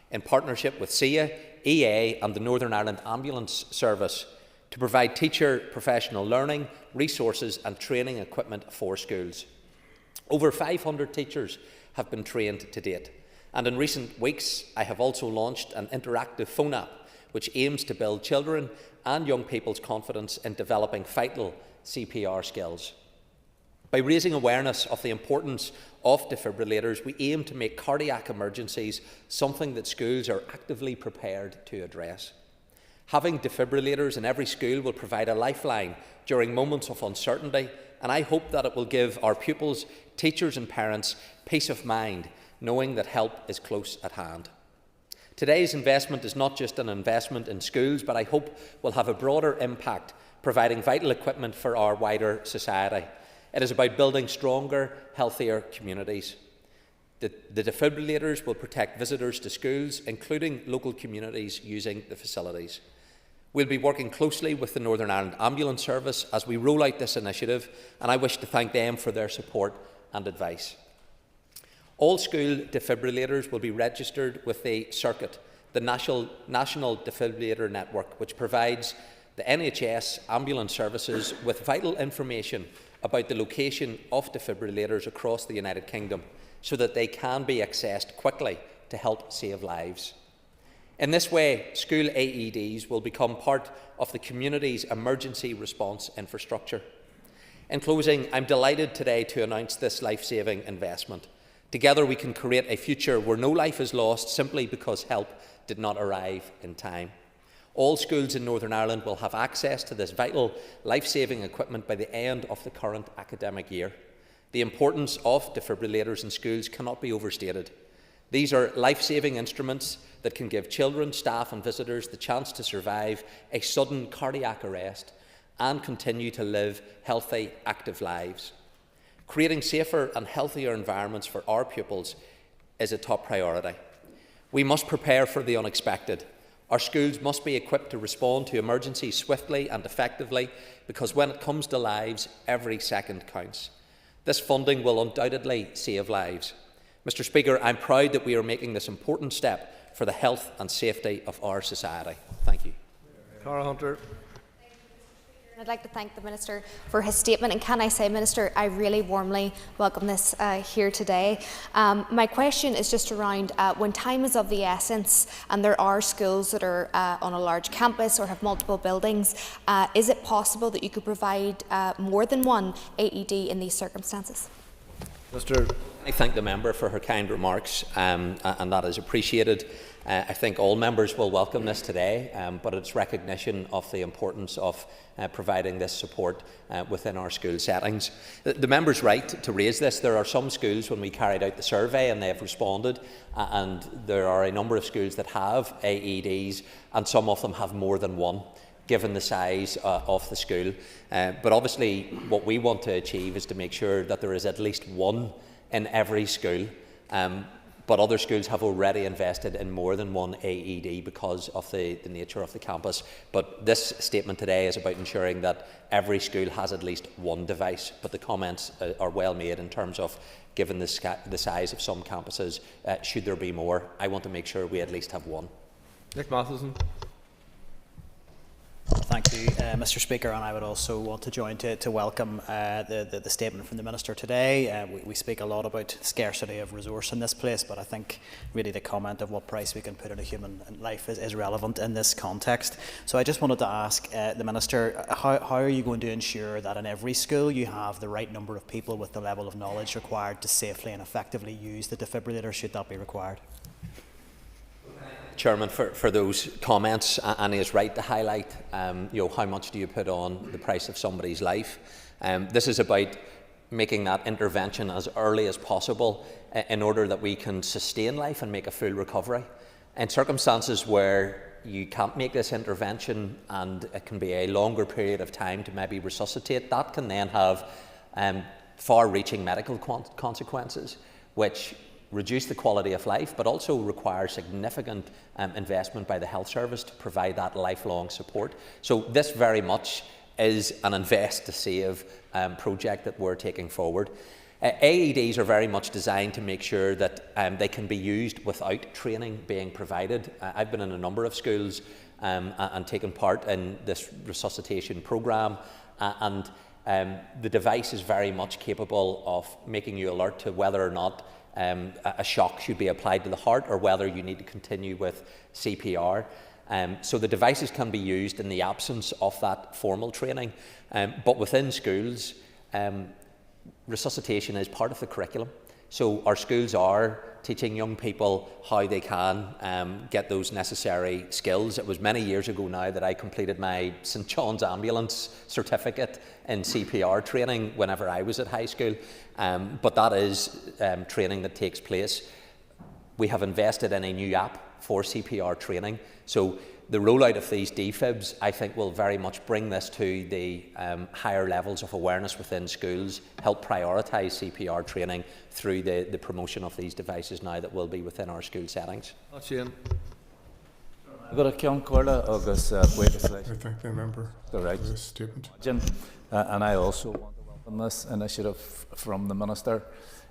in partnership with SIA, EA and the Northern Ireland Ambulance Service to provide teacher professional learning, resources and training equipment for schools. Over 500 teachers have been trained to date, and in recent weeks I have also launched an interactive phone app which aims to build children and young people's confidence in developing vital CPR skills. By raising awareness of the importance of defibrillators, we aim to make cardiac emergencies something that schools are actively prepared to address. Having defibrillators in every school will provide a lifeline during moments of uncertainty, and I hope that it will give our pupils, teachers and parents peace of mind, knowing that help is close at hand. Today's investment is not just an investment in schools, but I hope will have a broader impact, providing vital equipment for our wider society. It is about building stronger, healthier communities. The defibrillators will protect visitors to schools, including local communities using the facilities. We'll be working closely with the Northern Ireland Ambulance Service as we roll out this initiative, and I wish to thank them for their support and advice. All school defibrillators will be registered with the Circuit, the National Defibrillator Network, which provides the NHS ambulance services with vital information about the location of defibrillators across the United Kingdom so that they can be accessed quickly to help save lives. In this way, school AEDs will become part of the community's emergency response infrastructure. In closing, I'm delighted today to announce this life-saving investment. Together we can create a future where no life is lost simply because help did not arrive in time. All schools in Northern Ireland will have access to this vital life-saving equipment by the end of the current academic year. The importance of defibrillators in schools cannot be overstated. These are life-saving instruments that can give children, staff and visitors the chance to survive a sudden cardiac arrest and continue to live healthy, active lives. Creating safer and healthier environments for our pupils is a top priority. We must prepare for the unexpected. Our schools must be equipped to respond to emergencies swiftly and effectively, because when it comes to lives, every second counts. This funding will undoubtedly save lives. Mr. Speaker, I'm proud that we are making this important step for the health and safety of our society. Thank you. Cara Hunter. I'd like to thank the Minister for his statement, and can I say, Minister, I really warmly welcome this here today. My question is just around when time is of the essence and there are schools that are on a large campus or have multiple buildings, is it possible that you could provide more than one AED in these circumstances? I thank the member for her kind remarks, and that is appreciated. I think all members will welcome this today, but it's recognition of the importance of providing this support within our school settings. The member's right to raise this. There are some schools, when we carried out the survey and they have responded, and there are a number of schools that have AEDs, and some of them have more than one, given the size of the school. But obviously what we want to achieve is to make sure that there is at least one in every school. But other schools have already invested in more than one AED because of the nature of the campus. But this statement today is about ensuring that every school has at least one device. But the comments are well made in terms of, given the size of some campuses, should there be more, I want to make sure we at least have one. Nick Matheson. Thank you, Mr Speaker, and I would also want to join to welcome the statement from the Minister today. We speak a lot about scarcity of resource in this place, but I think really the comment of what price we can put on a human life is relevant in this context. So I just wanted to ask the Minister, how are you going to ensure that in every school you have the right number of people with the level of knowledge required to safely and effectively use the defibrillator should that be required? Chairman, for those comments, and he is right to highlight how much do you put on the price of somebody's life. This is about making that intervention as early as possible in order that we can sustain life and make a full recovery. In circumstances where you can't make this intervention and it can be a longer period of time to maybe resuscitate, that can then have far-reaching medical consequences, which reduce the quality of life, but also require significant investment by the health service to provide that lifelong support. So this very much is an invest to save project that we're taking forward. AEDs are very much designed to make sure that they can be used without training being provided. I've been in a number of schools and taken part in this resuscitation programme, and the device is very much capable of making you alert to whether or not a shock should be applied to the heart or whether you need to continue with CPR. So the devices can be used in the absence of that formal training, but within schools, resuscitation is part of the curriculum. So our schools are teaching young people how they can get those necessary skills. It was many years ago now that I completed my St John's Ambulance certificate in CPR training whenever I was at high school, but that is training that takes place. We have invested in a new app for CPR training, so the rollout of these defibs, I think, will very much bring this to the higher levels of awareness within schools, help prioritise CPR training through the promotion of these devices now that will be within our school settings. I thank the member for this statement. And I also want to welcome this initiative from the Minister.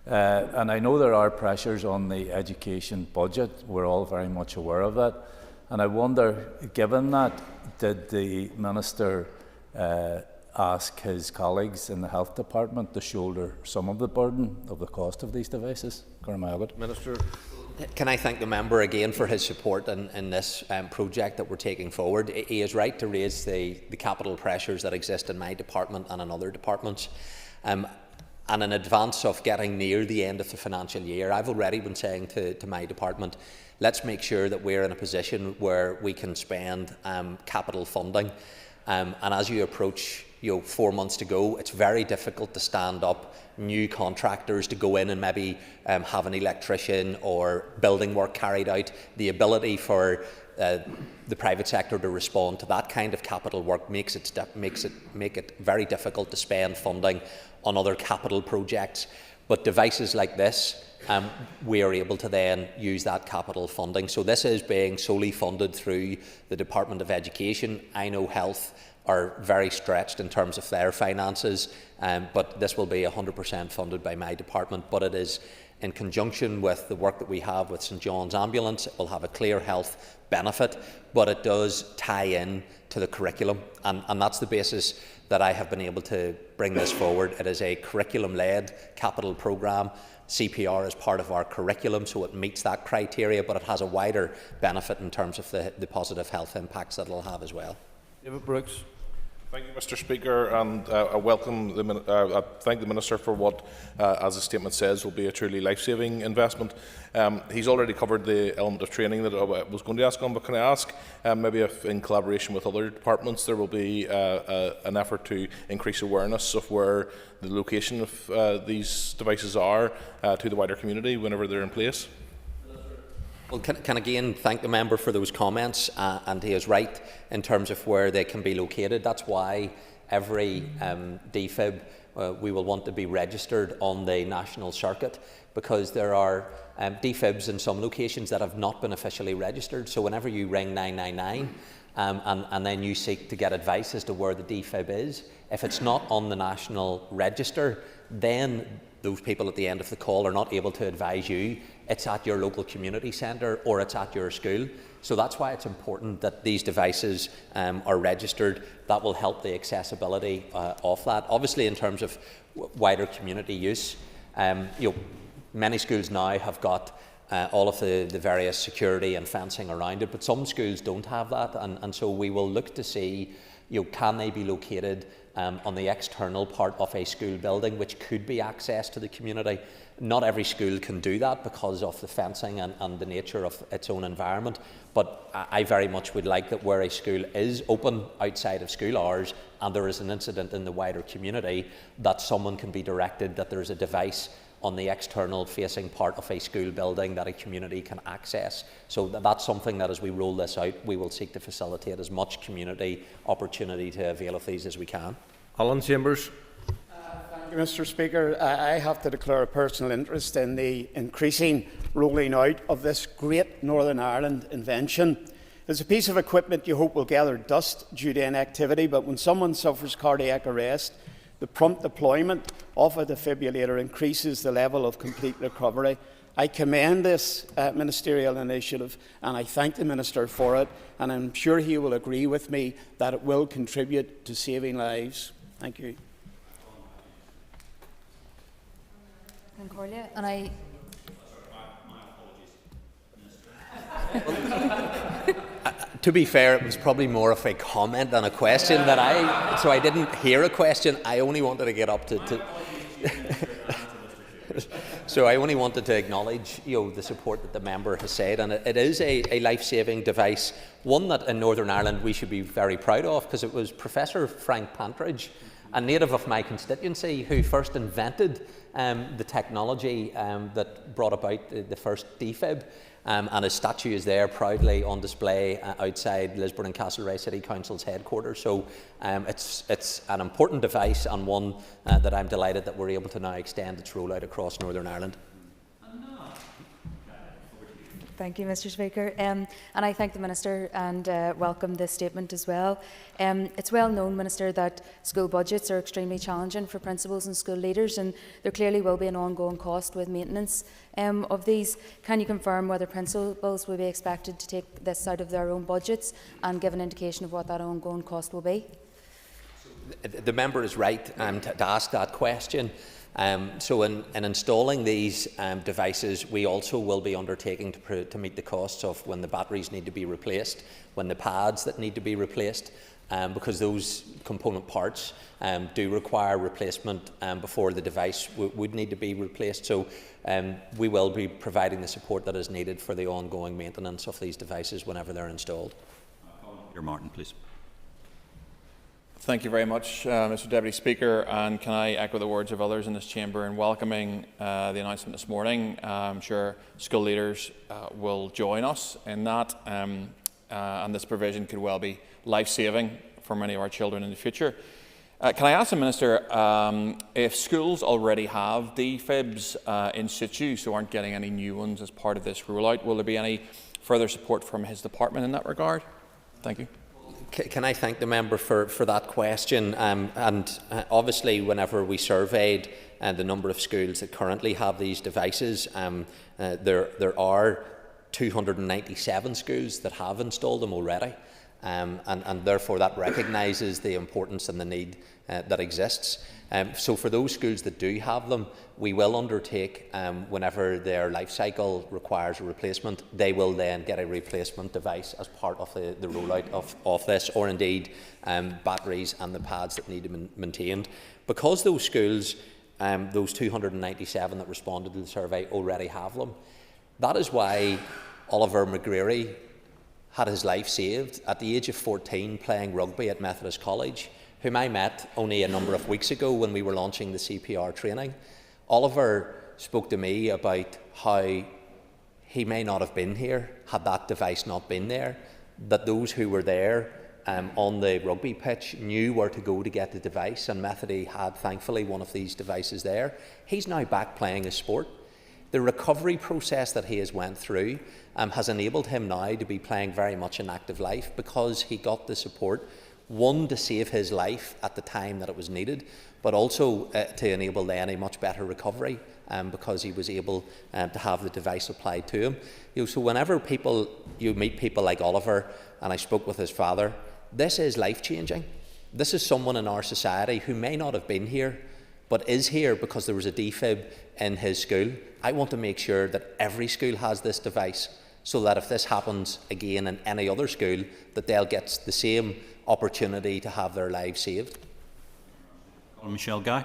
And I know there are pressures on the education budget. We're all very much aware of that. And I wonder, given that, did the Minister ask his colleagues in the Health Department to shoulder some of the burden of the cost of these devices? Minister. Can I thank the member again for his support in this project that we're taking forward? He is right to raise the capital pressures that exist in my department and in other departments. And in advance of getting near the end of the financial year, I've already been saying to my department, let's make sure that we're in a position where we can spend capital funding. And as you approach 4 months to go, it's very difficult to stand up new contractors to go in and maybe have an electrician or building work carried out. The ability for the private sector to respond to that kind of capital work make it very difficult to spend funding on other capital projects. But devices like this, we are able to then use that capital funding. So this is being solely funded through the Department of Education. I know Health are very stretched in terms of their finances, but this will be 100% funded by my department. But it is in conjunction with the work that we have with St John's Ambulance. It will have a clear health benefit, but it does tie in to the curriculum, and that's the basis that I have been able to bring this forward. It is a curriculum-led capital programme. CPR is part of our curriculum, so it meets that criteria, but it has a wider benefit in terms of the positive health impacts that it will have as well. David Brooks. Thank you, Mr Speaker, and I thank the Minister for what, as the statement says, will be a truly life-saving investment. He's already covered the element of training that I was going to ask on, but can I ask, maybe if in collaboration with other departments there will be an effort to increase awareness of where the location of these devices are to the wider community whenever they're in place? Well, can again thank the member for those comments, and he is right in terms of where they can be located. That's why every defib we will want to be registered on the national circuit, because there are defibs in some locations that have not been officially registered. So whenever you ring 999 and then you seek to get advice as to where the defib is, if it's not on the national register, then those people at the end of the call are not able to advise you, it's at your local community centre or it's at your school. So that's why it's important that these devices are registered. That will help the accessibility of that. Obviously, in terms of wider community use, many schools now have got all of the various security and fencing around it, but some schools don't have that, and so we will look to see, can they be located on the external part of a school building, which could be access to the community. Not every school can do that because of the fencing and the nature of its own environment, but I very much would like that where a school is open outside of school hours and there is an incident in the wider community, that someone can be directed that there is a device on the external facing part of a school building that a community can access. So that's something that as we roll this out, we will seek to facilitate as much community opportunity to avail of these as we can. Alan Chambers. Thank you, Mr. Speaker. I have to declare a personal interest in the increasing rolling out of this great Northern Ireland invention. It's a piece of equipment you hope will gather dust due to inactivity, but when someone suffers cardiac arrest, the prompt deployment of a defibrillator increases the level of complete recovery. I commend this ministerial initiative and I thank the Minister for it, and I'm sure he will agree with me that it will contribute to saving lives. Thank you. Concordia, and I... To be fair, it was probably more of a comment than a question so I didn't hear a question. I only wanted to get up to so I only wanted to acknowledge, the support that the member has said, and it is a life-saving device, one that in Northern Ireland we should be very proud of, because it was Professor Frank Pantridge, a native of my constituency, who first invented the technology that brought about the first defib. And his statue is there proudly on display outside Lisburn and Castlereagh City Council's headquarters. So it's an important device, and one that I'm delighted that we're able to now extend its rollout across Northern Ireland. Thank you, Mr. Speaker. And I thank the Minister and welcome this statement as well. It's well known, Minister, that school budgets are extremely challenging for principals and school leaders, and there clearly will be an ongoing cost with maintenance of these. Can you confirm whether principals will be expected to take this out of their own budgets and give an indication of what that ongoing cost will be? The member is right to ask that question. So in installing these devices, we also will be undertaking to meet the costs of when the batteries need to be replaced, when the pads that need to be replaced, because those component parts do require replacement before the device would need to be replaced. So we will be providing the support that is needed for the ongoing maintenance of these devices whenever they're installed. Martin, please. Thank you very much, Mr. Deputy Speaker, and can I echo the words of others in this chamber in welcoming the announcement this morning. I'm sure school leaders will join us in that, and this provision could well be life-saving for many of our children in the future. Can I ask the Minister if schools already have defibs in situ, so aren't getting any new ones as part of this rollout? Will there be any further support from his department in that regard? Thank you. Can I thank the member for that question? And obviously, whenever we surveyed the number of schools that currently have these devices, there are 297 schools that have installed them already, and therefore that recognises the importance and the need that exists. So for those schools that do have them, we will undertake, whenever their life cycle requires a replacement, they will then get a replacement device as part of the rollout of this, or indeed batteries and the pads that need to be maintained. Because those schools, those 297 that responded to the survey, already have them, that is why Oliver McGreary had his life saved at the age of 14 playing rugby at Methodist College, whom I met only a number of weeks ago when we were launching the CPR training. Oliver spoke to me about how he may not have been here had that device not been there, that those who were there on the rugby pitch knew where to go to get the device, and Methody had thankfully one of these devices there. He's now back playing his sport. The recovery process that he has went through has enabled him now to be playing very much an active life, because he got the support One, to save his life at the time that it was needed, but also to enable then a much better recovery because he was able to have the device applied to him. So whenever you meet people like Oliver, and I spoke with his father, this is life-changing. This is someone in our society who may not have been here, but is here because there was a defib in his school. I want to make sure that every school has this device, so that if this happens again in any other school, that they'll get the same opportunity to have their lives saved. Michelle Guy.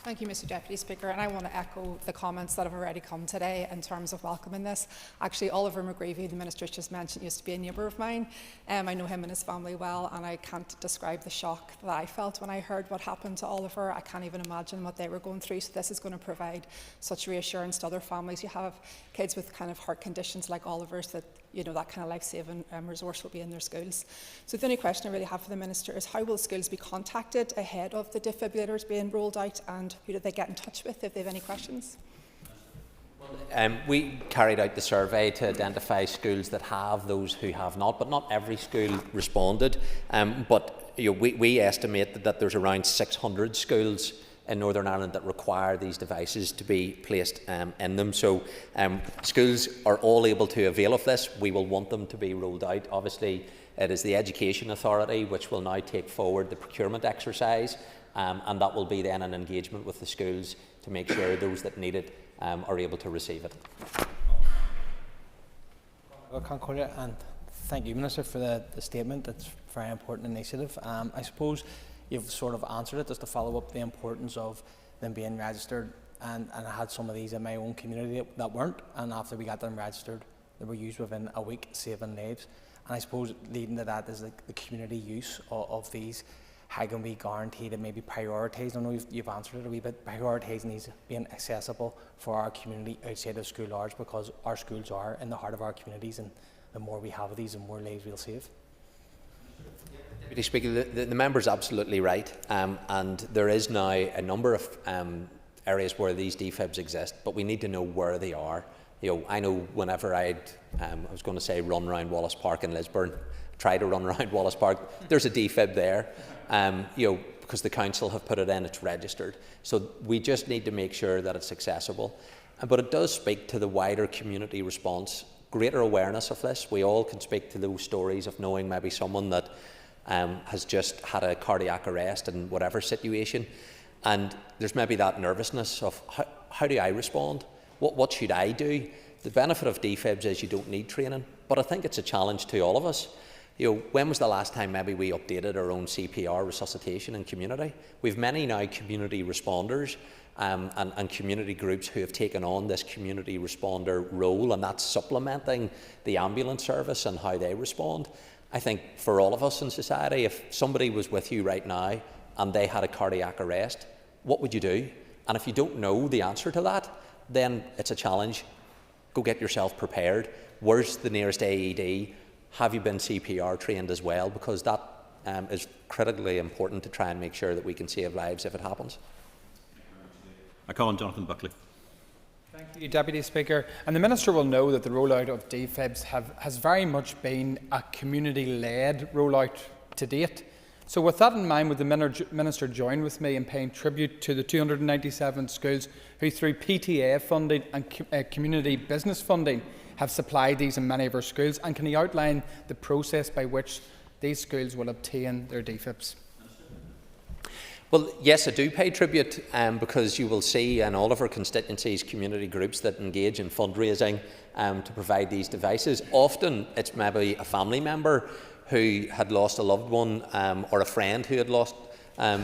Thank you, Mr Deputy Speaker, and I want to echo the comments that have already come today in terms of welcoming this. Actually, Oliver McGreevy, the Minister just mentioned, used to be a neighbour of mine. I know him and his family well, and I can't describe the shock that I felt when I heard what happened to Oliver. I can't even imagine what they were going through, so this is going to provide such reassurance to other families. You have kids with kind of heart conditions like Oliver's, that that kind of life-saving resource will be in their schools. So the only question I really have for the Minister is, how will schools be contacted ahead of the defibrillators being rolled out, and who do they get in touch with if they have any questions? We carried out the survey to identify schools that have those who have not, but not every school responded. But we estimate that there's around 600 schools in Northern Ireland that require these devices to be placed in them. So schools are all able to avail of this. We will want them to be rolled out. Obviously, it is the Education Authority which will now take forward the procurement exercise, and that will be then an engagement with the schools to make sure those that need it are able to receive it. And thank you, Minister, for the statement. It's a very important initiative. I suppose you've sort of answered it, just to follow up the importance of them being registered, and I had some of these in my own community that weren't, and after we got them registered, they were used within a week, saving lives. And I suppose leading to that is the community use of these. How can we guarantee that maybe prioritise? I know you've answered it a wee bit. Prioritising these being accessible for our community outside of school hours, because our schools are in the heart of our communities, and the more we have of these, the more lives we'll save. Deputy Speaker, the member's absolutely right, and there is now a number of areas where these defibs exist, but we need to know where they are. I know whenever I was going to say run around Wallace Park in Lisburn, try to run around Wallace Park, there's a defib there, because the council have put it in, it's registered. So we just need to make sure that it's accessible. But it does speak to the wider community response, greater awareness of this. We all can speak to those stories of knowing maybe someone that has just had a cardiac arrest in whatever situation, and there's maybe that nervousness of how do I respond? What should I do? The benefit of defibs is you don't need training, but I think it's a challenge to all of us. When was the last time maybe we updated our own CPR resuscitation in community? We've many now community responders and community groups who have taken on this community responder role, and that's supplementing the ambulance service and how they respond. I think for all of us in society, if somebody was with you right now and they had a cardiac arrest, what would you do? And if you don't know the answer to that, then it's a challenge. Go get yourself prepared. Where's the nearest AED? Have you been CPR trained as well? Because that is critically important to try and make sure that we can save lives if it happens. I call on Jonathan Buckley. Thank you, Deputy Speaker. And the Minister will know that the rollout of defibs has very much been a community-led rollout to date. So with that in mind, would the Minister join with me in paying tribute to the 297 schools who, through PTA funding and community business funding, have supplied these in many of our schools? And can he outline the process by which these schools will obtain their defibs? Well, yes, I do pay tribute because you will see in all of our constituencies community groups that engage in fundraising to provide these devices. Often it's maybe a family member who had lost a loved one or a friend who had lost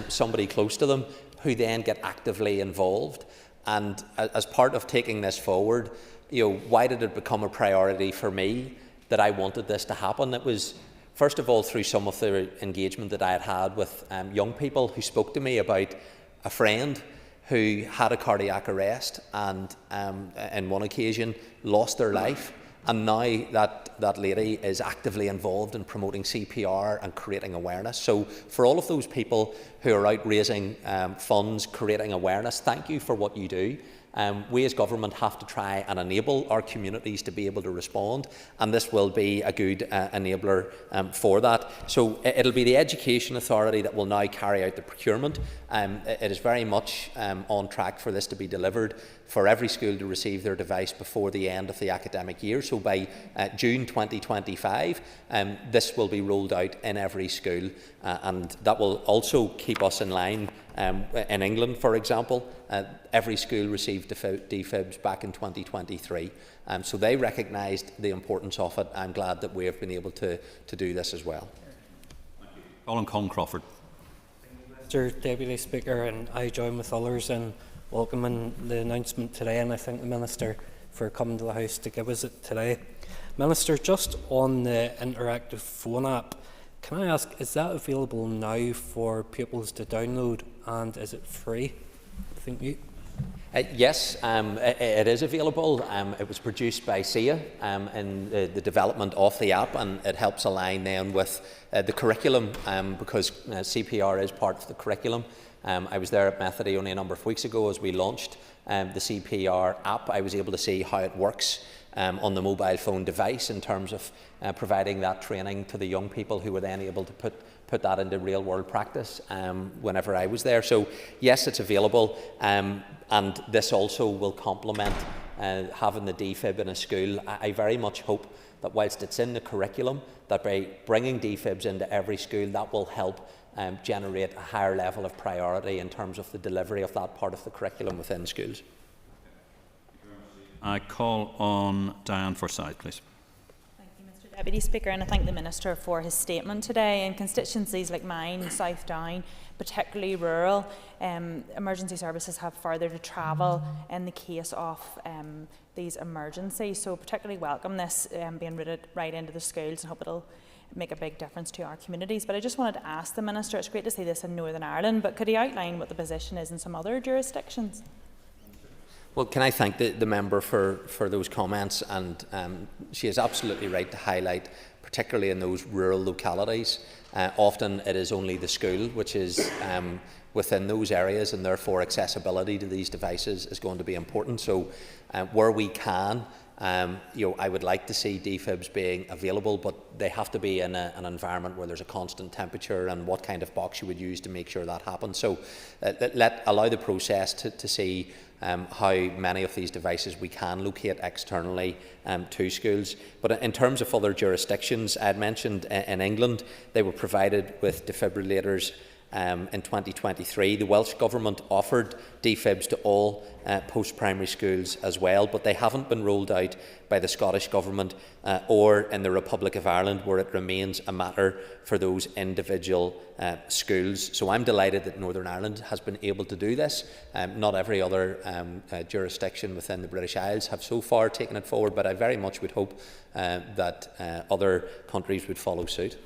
somebody close to them, who then get actively involved. And as part of taking this forward, why did it become a priority for me that I wanted this to happen? It was first of all through some of the engagement that I had had with young people who spoke to me about a friend who had a cardiac arrest and on one occasion lost their life, and now that lady is actively involved in promoting CPR and creating awareness. So for all of those people who are out raising funds, creating awareness, thank you for what you do. we as government have to try and enable our communities to be able to respond, and this will be a good enabler for that. So it'll be the Education Authority that will now carry out the procurement. It is very much on track for this to be delivered for every school to receive their device before the end of the academic year. So by June 2025, this will be rolled out in every school, and that will also keep us in line. In England, for example, every school received defibs back in 2023. So they recognised the importance of it. I'm glad that we have been able to do this as well. Colin Crawford. Mr Deputy Speaker, and I join with others in welcoming the announcement today, and I thank the Minister for coming to the House to give us it today. Minister, just on the interactive phone app, can I ask, is that available now for pupils to download, and is it free? Thank you. Yes, it is available. It was produced by SIA in the development of the app, and it helps align then with the curriculum because CPR is part of the curriculum. I was there at Methody only a number of weeks ago as we launched the CPR app. I was able to see how it works on the mobile phone device in terms of providing that training to the young people who were then able to put that into real world practice whenever I was there. So yes, it's available, and this also will complement having the defib in a school. I very much hope that whilst it's in the curriculum, that by bringing defibs into every school, that will help generate a higher level of priority in terms of the delivery of that part of the curriculum within schools. I call on Diane Forsyth, please. Thank you, Mr Deputy Speaker, and I thank the Minister for his statement today. In constituencies like mine, South Down, particularly rural, emergency services have further to travel in the case of these emergencies. So particularly welcome this being rooted right into the schools, and hope it'll make a big difference to our communities. But I just wanted to ask the Minister, it's great to see this in Northern Ireland, but could he outline what the position is in some other jurisdictions? Well, can I thank the member for those comments, and she is absolutely right to highlight, particularly in those rural localities, often it is only the school which is within those areas, and therefore accessibility to these devices is going to be important. So where we can, I would like to see defibs being available, but they have to be in an environment where there's a constant temperature, and what kind of box you would use to make sure that happens. So allow the process to see how many of these devices we can locate externally to schools. But in terms of other jurisdictions, I had mentioned in England they were provided with defibrillators in 2023. The Welsh Government offered defibs to all post-primary schools as well, but they haven't been rolled out by the Scottish Government or in the Republic of Ireland, where it remains a matter for those individual schools. So I'm delighted that Northern Ireland has been able to do this. Not every other jurisdiction within the British Isles have so far taken it forward, but I very much would hope that other countries would follow suit.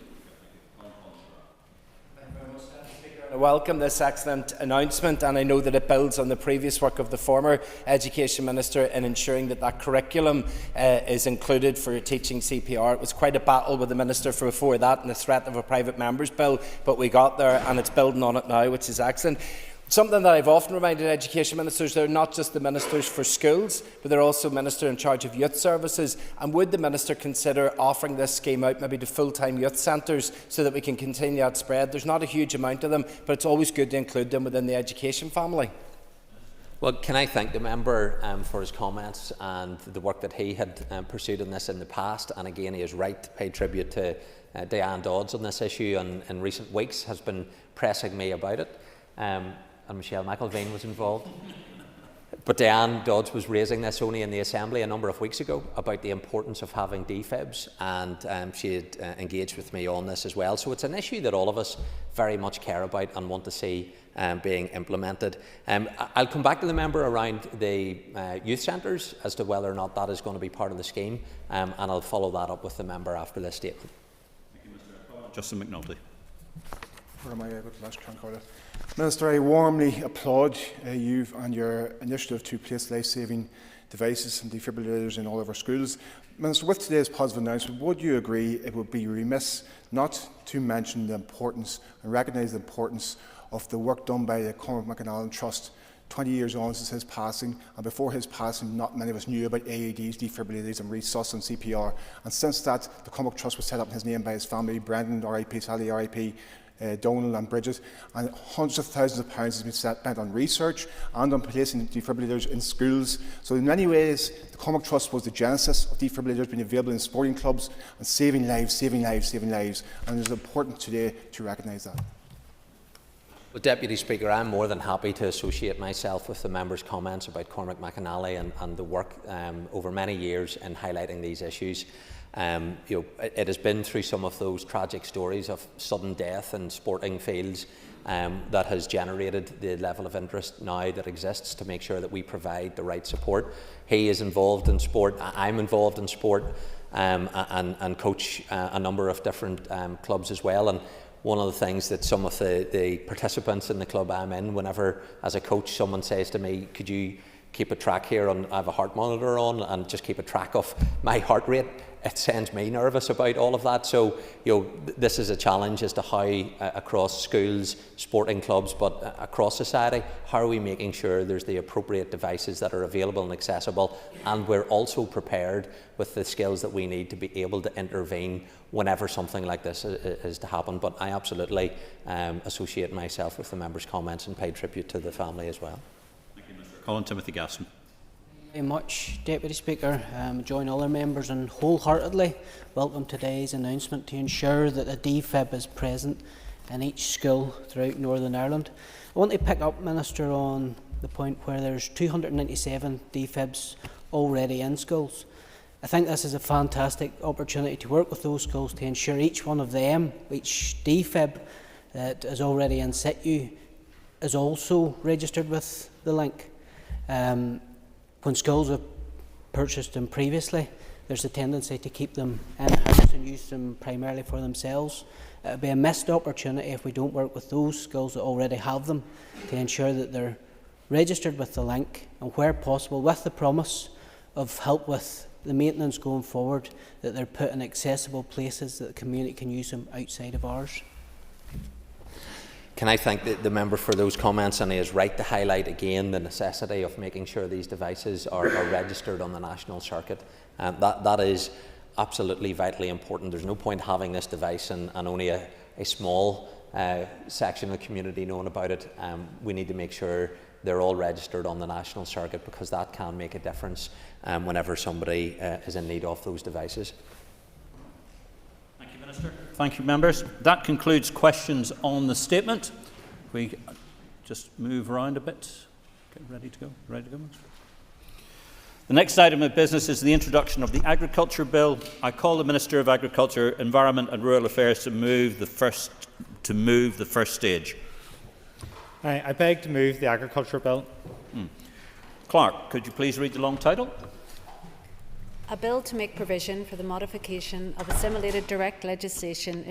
I welcome this excellent announcement, and I know that it builds on the previous work of the former Education Minister in ensuring that that curriculum is included for teaching CPR. It was quite a battle with the Minister before that and the threat of a private member's bill, but we got there, and it's building on it now, which is excellent. Something that I've often reminded Education Ministers, they're not just the Ministers for schools, but they're also Minister in charge of youth services. And would the Minister consider offering this scheme out maybe to full-time youth centres so that we can continue that spread? There's not a huge amount of them, but it's always good to include them within the education family. Well, can I thank the member for his comments and the work that he had pursued on this in the past. And again, he is right to pay tribute to Diane Dodds on this issue, and in recent weeks has been pressing me about it. And Michelle McIlvaine was involved. But Diane Dodds was raising this only in the Assembly a number of weeks ago about the importance of having defibs, and she had engaged with me on this as well. So it's an issue that all of us very much care about and want to see being implemented. I'll come back to the member around the youth centres as to whether or not that is going to be part of the scheme, and I'll follow that up with the member after this statement. Thank you, Mr. Justin McNulty. Where am I able to last Concord? Minister, I warmly applaud you and your initiative to place life-saving devices and defibrillators in all of our schools. Minister, with today's positive announcement, would you agree it would be remiss not to mention the importance and recognise the importance of the work done by the Cormac McAnallen Trust 20 years on since his passing, and before his passing, not many of us knew about AEDs, defibrillators, and resus and CPR. And since that, the Comic Trust was set up in his name by his family, Brendan, RIP, Sally, RIP, Donald and Bridget, and hundreds of thousands of pounds has been spent on research and on placing defibrillators in schools. So in many ways, the Comic Trust was the genesis of defibrillators being available in sporting clubs and saving lives, saving lives, saving lives. And it is important today to recognise that. Well, Deputy Speaker, I'm more than happy to associate myself with the member's comments about Cormac McAnally and the work over many years in highlighting these issues. It has been through some of those tragic stories of sudden death in sporting fields that has generated the level of interest now that exists to make sure that we provide the right support. He is involved in sport, I'm involved in sport, and coach a number of different clubs as well. And one of the things that some of the participants in the club I'm in, whenever as a coach someone says to me, could you keep a track here on, I have a heart monitor on, and just keep a track of my heart rate, it sends me nervous about all of that. So, this is a challenge as to how across schools, sporting clubs, but across society, how are we making sure there's the appropriate devices that are available and accessible, and we're also prepared with the skills that we need to be able to intervene whenever something like this is to happen. But I absolutely associate myself with the member's comments and pay tribute to the family as well. Thank you, Mr. Colin Timothy Gasson. Very much, Deputy Speaker. Join other members and wholeheartedly welcome today's announcement to ensure that a defib is present in each school throughout Northern Ireland. I want to pick up, Minister, on the point where there's 297 defibs already in schools. I think this is a fantastic opportunity to work with those schools to ensure each one of them, each defib that is already in situ, is also registered with the link. When schools have purchased them previously, there's a tendency to keep them in-house and use them primarily for themselves. It would be a missed opportunity if we don't work with those schools that already have them to ensure that they're registered with the link, and where possible, with the promise of help with the maintenance going forward, that they're put in accessible places that the community can use them outside of ours. Can I thank the member for those comments, and he is right to highlight again the necessity of making sure these devices are registered on the national circuit. That is absolutely vitally important. There's no point having this device and only a small section of the community knowing about it. We need to make sure they're all registered on the national circuit, because that can make a difference whenever somebody is in need of those devices. Thank you, Minister. Thank you, members. That concludes questions on the statement. We just move around a bit. Get ready to go. Ready to go, Minister? The next item of business is the introduction of the Agriculture Bill. I call the Minister of Agriculture, Environment and Rural Affairs to move the first stage. I beg to move the Agriculture Bill. Clerk, could you please read the long title? A bill to make provision for the modification of assimilated direct legislation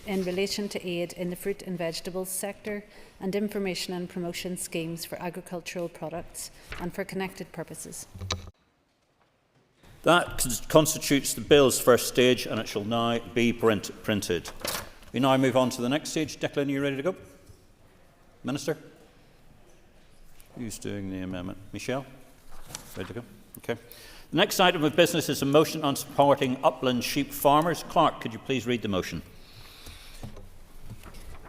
in relation to aid in the fruit and vegetables sector and information and promotion schemes for agricultural products and for connected purposes. That constitutes the bill's first stage, and it shall now be printed. We now move on to the next stage. Declan, are you ready to go? Minister? Who's doing the amendment? Michelle? Ready to go? Okay. The next item of business is a motion on supporting upland sheep farmers. Clerk, could you please read the motion?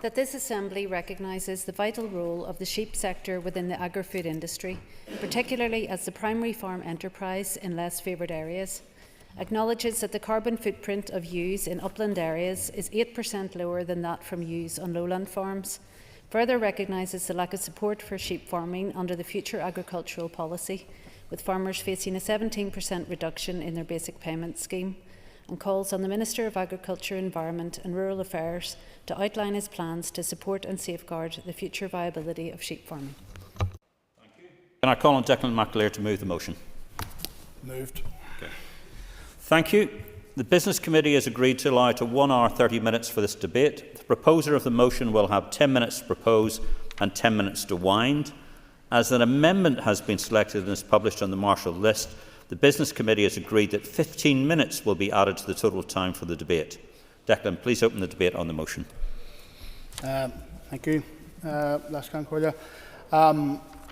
That this Assembly recognises the vital role of the sheep sector within the agri-food industry, particularly as the primary farm enterprise in less favoured areas, acknowledges that the carbon footprint of ewes in upland areas is 8% lower than that from ewes on lowland farms, further recognises the lack of support for sheep farming under the future agricultural policy, with farmers facing a 17% reduction in their basic payment scheme, and calls on the Minister of Agriculture, Environment and Rural Affairs to outline his plans to support and safeguard the future viability of sheep farming. Thank you. Can I call on Declan McAleer to move the motion? Moved. Okay. Thank you. The Business Committee has agreed to allow to 1 hour 30 minutes for this debate. The proposer of the motion will have 10 minutes to propose and 10 minutes to wind. As an amendment has been selected and is published on the Marshall list, the Business Committee has agreed that 15 minutes will be added to the total time for the debate. Declan, please open the debate on the motion. Thank you, Lascan Cordia.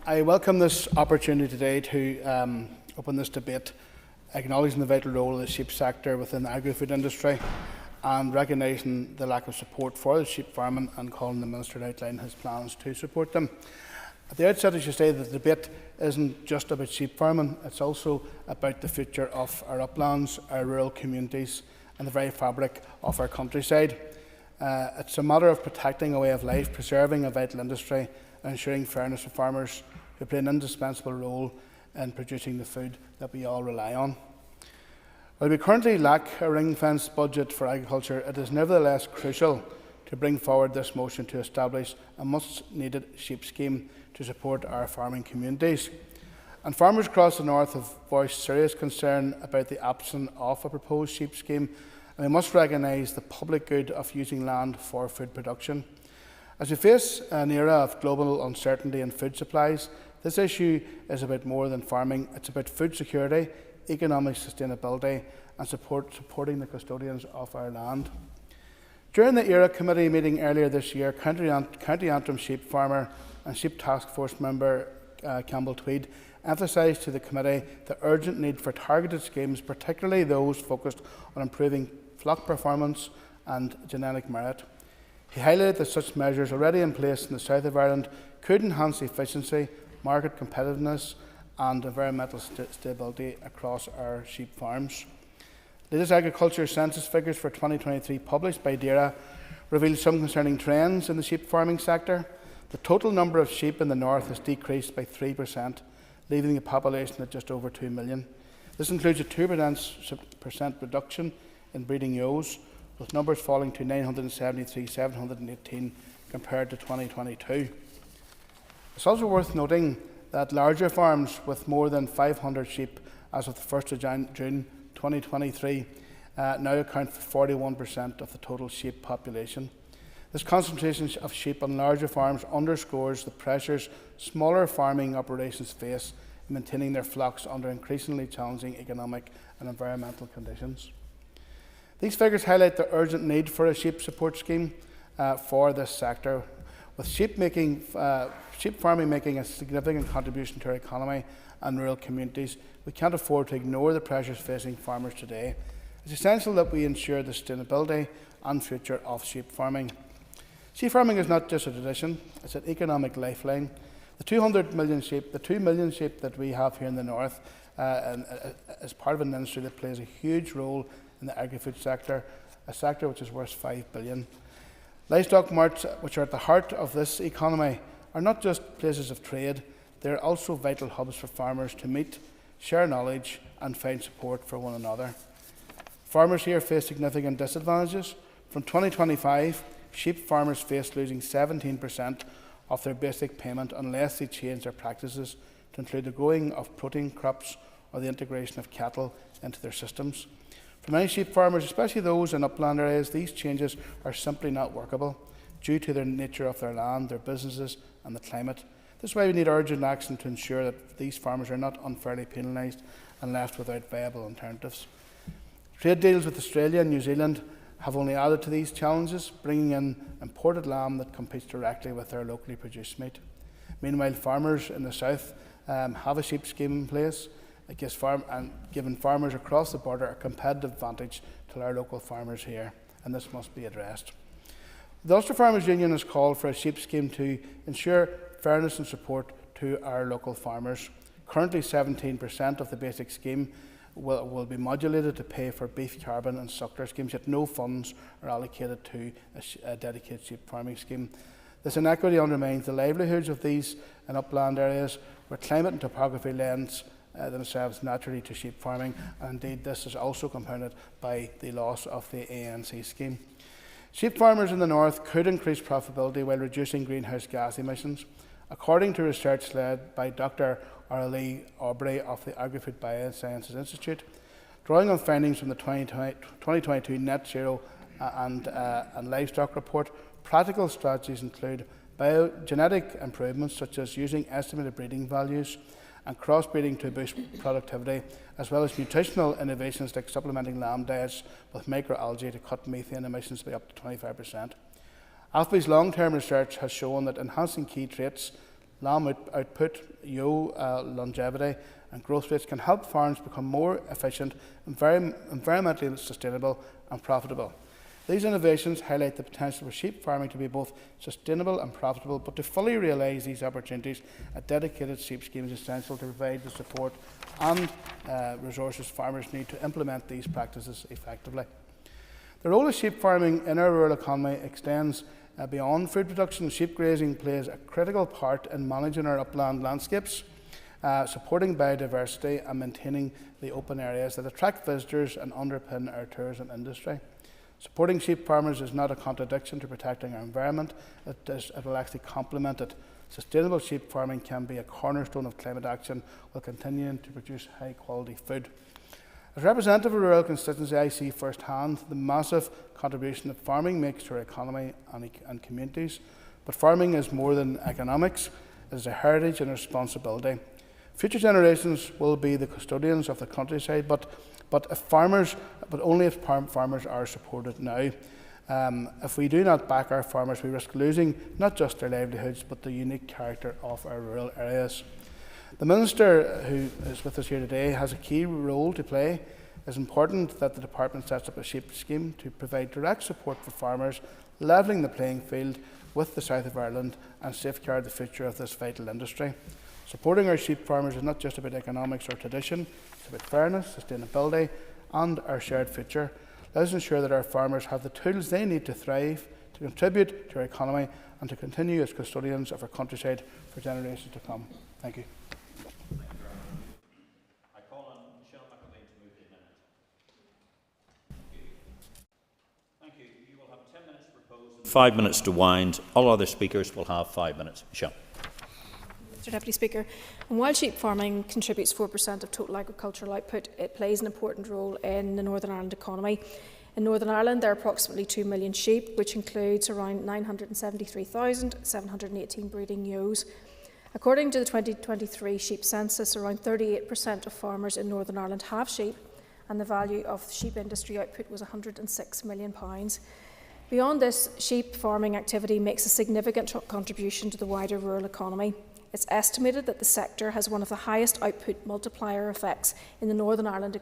I welcome this opportunity today to open this debate, acknowledging the vital role of the sheep sector within the agri-food industry and recognising the lack of support for the sheep farming and calling the Minister to outline his plans to support them. At the outset, I should say that the debate isn't just about sheep farming, it's also about the future of our uplands, our rural communities and the very fabric of our countryside. It's a matter of protecting a way of life, preserving a vital industry and ensuring fairness for farmers who play an indispensable role in producing the food that we all rely on. While we currently lack a ring-fenced budget for agriculture, it is nevertheless crucial to bring forward this motion to establish a much-needed sheep scheme to support our farming communities. And farmers across the north have voiced serious concern about the absence of a proposed sheep scheme, and we must recognise the public good of using land for food production. As we face an era of global uncertainty in food supplies, this issue is about more than farming. It's about food security, economic sustainability and supporting the custodians of our land. During the ERA Committee meeting earlier this year, County Antrim sheep farmer and sheep task force member Campbell Tweed emphasised to the committee the urgent need for targeted schemes, particularly those focused on improving flock performance and genetic merit. He highlighted that such measures already in place in the south of Ireland could enhance efficiency, market competitiveness and environmental stability across our sheep farms. Latest agriculture census figures for 2023 published by DERA reveal some concerning trends in the sheep farming sector. The total number of sheep in the north has decreased by 3%, leaving the population at just over 2 million. This includes a 2% reduction in breeding ewes, with numbers falling to 973,718 compared to 2022. It's also worth noting that larger farms with more than 500 sheep as of the 1st of June 2023 now account for 41% of the total sheep population. This concentration of sheep on larger farms underscores the pressures smaller farming operations face in maintaining their flocks under increasingly challenging economic and environmental conditions. These figures highlight the urgent need for a sheep support scheme for this sector. With sheep farming making a significant contribution to our economy and rural communities, we can't afford to ignore the pressures facing farmers today. It's essential that we ensure the sustainability and future of sheep farming. Sheep farming is not just a tradition, it's an economic lifeline. The 2 million sheep that we have here in the north is part of an industry that plays a huge role in the agri-food sector, a sector which is worth $5 billion. Livestock marts, which are at the heart of this economy, are not just places of trade, they are also vital hubs for farmers to meet, share knowledge and find support for one another. Farmers here face significant disadvantages. From 2025, sheep farmers face losing 17% of their basic payment unless they change their practices to include the growing of protein crops or the integration of cattle into their systems. For many sheep farmers, especially those in upland areas, these changes are simply not workable due to the nature of their land, their businesses and the climate. This is why we need urgent action to ensure that these farmers are not unfairly penalised and left without viable alternatives. Trade deals with Australia and New Zealand have only added to these challenges, bringing in imported lamb that competes directly with their locally produced meat. Meanwhile, farmers in the south have a sheep scheme in place. It gives giving farmers across the border a competitive advantage to our local farmers here, and this must be addressed. The Ulster Farmers Union has called for a sheep scheme to ensure fairness and support to our local farmers. Currently, 17% of the basic scheme will be modulated to pay for beef, carbon and suckler schemes, yet no funds are allocated to a dedicated sheep farming scheme. This inequity undermines the livelihoods of these in upland areas where climate and topography lends themselves naturally to sheep farming, and indeed this is also compounded by the loss of the ANC scheme. Sheep farmers in the north could increase profitability while reducing greenhouse gas emissions. According to research led by Dr. Arlie Aubrey of the Agri-Food Biosciences Institute, drawing on findings from the 2022 Net Zero and Livestock Report, practical strategies include genetic improvements such as using estimated breeding values and crossbreeding to boost productivity, as well as nutritional innovations like supplementing lamb diets with microalgae to cut methane emissions by up to 25%. AFBI's long-term research has shown that enhancing key traits lamb output, longevity and growth rates can help farms become more efficient, environmentally sustainable and profitable. These innovations highlight the potential for sheep farming to be both sustainable and profitable, but to fully realise these opportunities, a dedicated sheep scheme is essential to provide the support and resources farmers need to implement these practices effectively. The role of sheep farming in our rural economy extends beyond food production. Sheep grazing plays a critical part in managing our upland landscapes, supporting biodiversity and maintaining the open areas that attract visitors and underpin our tourism industry. Supporting sheep farmers is not a contradiction to protecting our environment, it will actually complement it. Sustainable sheep farming can be a cornerstone of climate action while continuing to produce high quality food. As representative of a rural constituency, I see firsthand the massive contribution that farming makes to our economy and communities. But farming is more than economics, it is a heritage and a responsibility. Future generations will be the custodians of the countryside, but only if farmers are supported now. If we do not back our farmers, we risk losing not just their livelihoods, but the unique character of our rural areas. The Minister who is with us here today has a key role to play. It is important that the Department sets up a sheep scheme to provide direct support for farmers, levelling the playing field with the South of Ireland and safeguard the future of this vital industry. Supporting our sheep farmers is not just about economics or tradition, it's about fairness, sustainability and our shared future. Let us ensure that our farmers have the tools they need to thrive, to contribute to our economy and to continue as custodians of our countryside for generations to come. Thank you. I call on Michelle McAlean to move the amendment. Thank you. You will have 10 minutes to propose, 5 minutes to wind. All other speakers will have 5 minutes. Michelle. Mr Deputy Speaker, and while sheep farming contributes 4% of total agricultural output, it plays an important role in the Northern Ireland economy. In Northern Ireland, there are approximately 2 million sheep, which includes around 973,718 breeding ewes. According to the 2023 sheep census, around 38% of farmers in Northern Ireland have sheep, and the value of sheep industry output was £106 million. Beyond this, sheep farming activity makes a significant contribution to the wider rural economy. It's estimated that the sector has one of the highest output multiplier effects in the Northern Ireland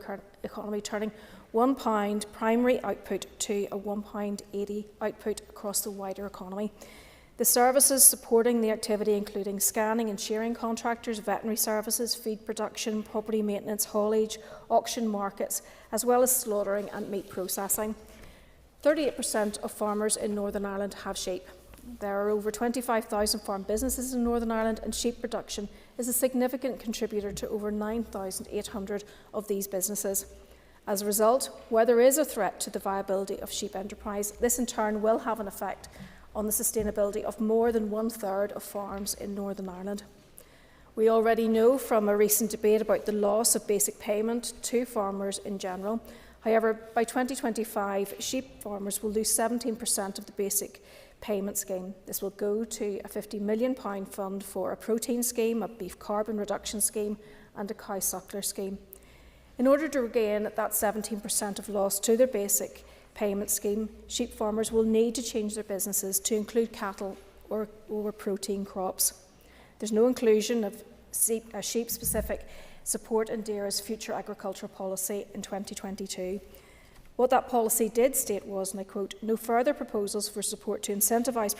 economy, turning £1 primary output to a £1.80 output across the wider economy. The services supporting the activity including scanning and shearing contractors, veterinary services, feed production, property maintenance, haulage, auction markets, as well as slaughtering and meat processing. 38% of farmers in Northern Ireland have sheep. There are over 25,000 farm businesses in Northern Ireland, and sheep production is a significant contributor to over 9,800 of these businesses. As a result, where there is a threat to the viability of sheep enterprise, this in turn will have an effect on the sustainability of more than 1/3 of farms in Northern Ireland. We already know from a recent debate about the loss of basic payment to farmers in general. However, by 2025, sheep farmers will lose 17% of the basic payment scheme. This will go to a £50 million fund for a protein scheme, a beef carbon reduction scheme and a cow suckler scheme. In order to regain that 17% of loss to their basic payment scheme, sheep farmers will need to change their businesses to include cattle or protein crops. There's no inclusion of sheep-specific support in DAERA's future agricultural policy in 2022. What that policy did state was, and I quote, "No further proposals for support to incentivise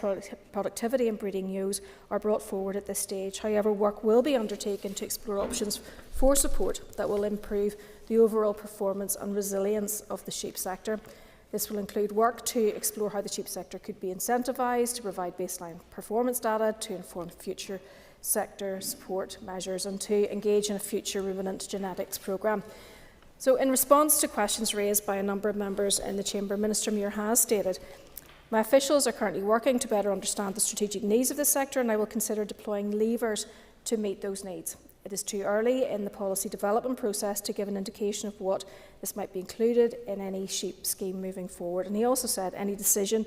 productivity in breeding ewes are brought forward at this stage. However, work will be undertaken to explore options for support that will improve the overall performance and resilience of the sheep sector. This will include work to explore how the sheep sector could be incentivised, to provide baseline performance data, to inform future sector support measures and to engage in a future ruminant genetics programme." So in response to questions raised by a number of members in the Chamber, Minister Muir has stated, "My officials are currently working to better understand the strategic needs of this sector and I will consider deploying levers to meet those needs. It is too early in the policy development process to give an indication of what this might be included in any sheep scheme moving forward." And he also said any decision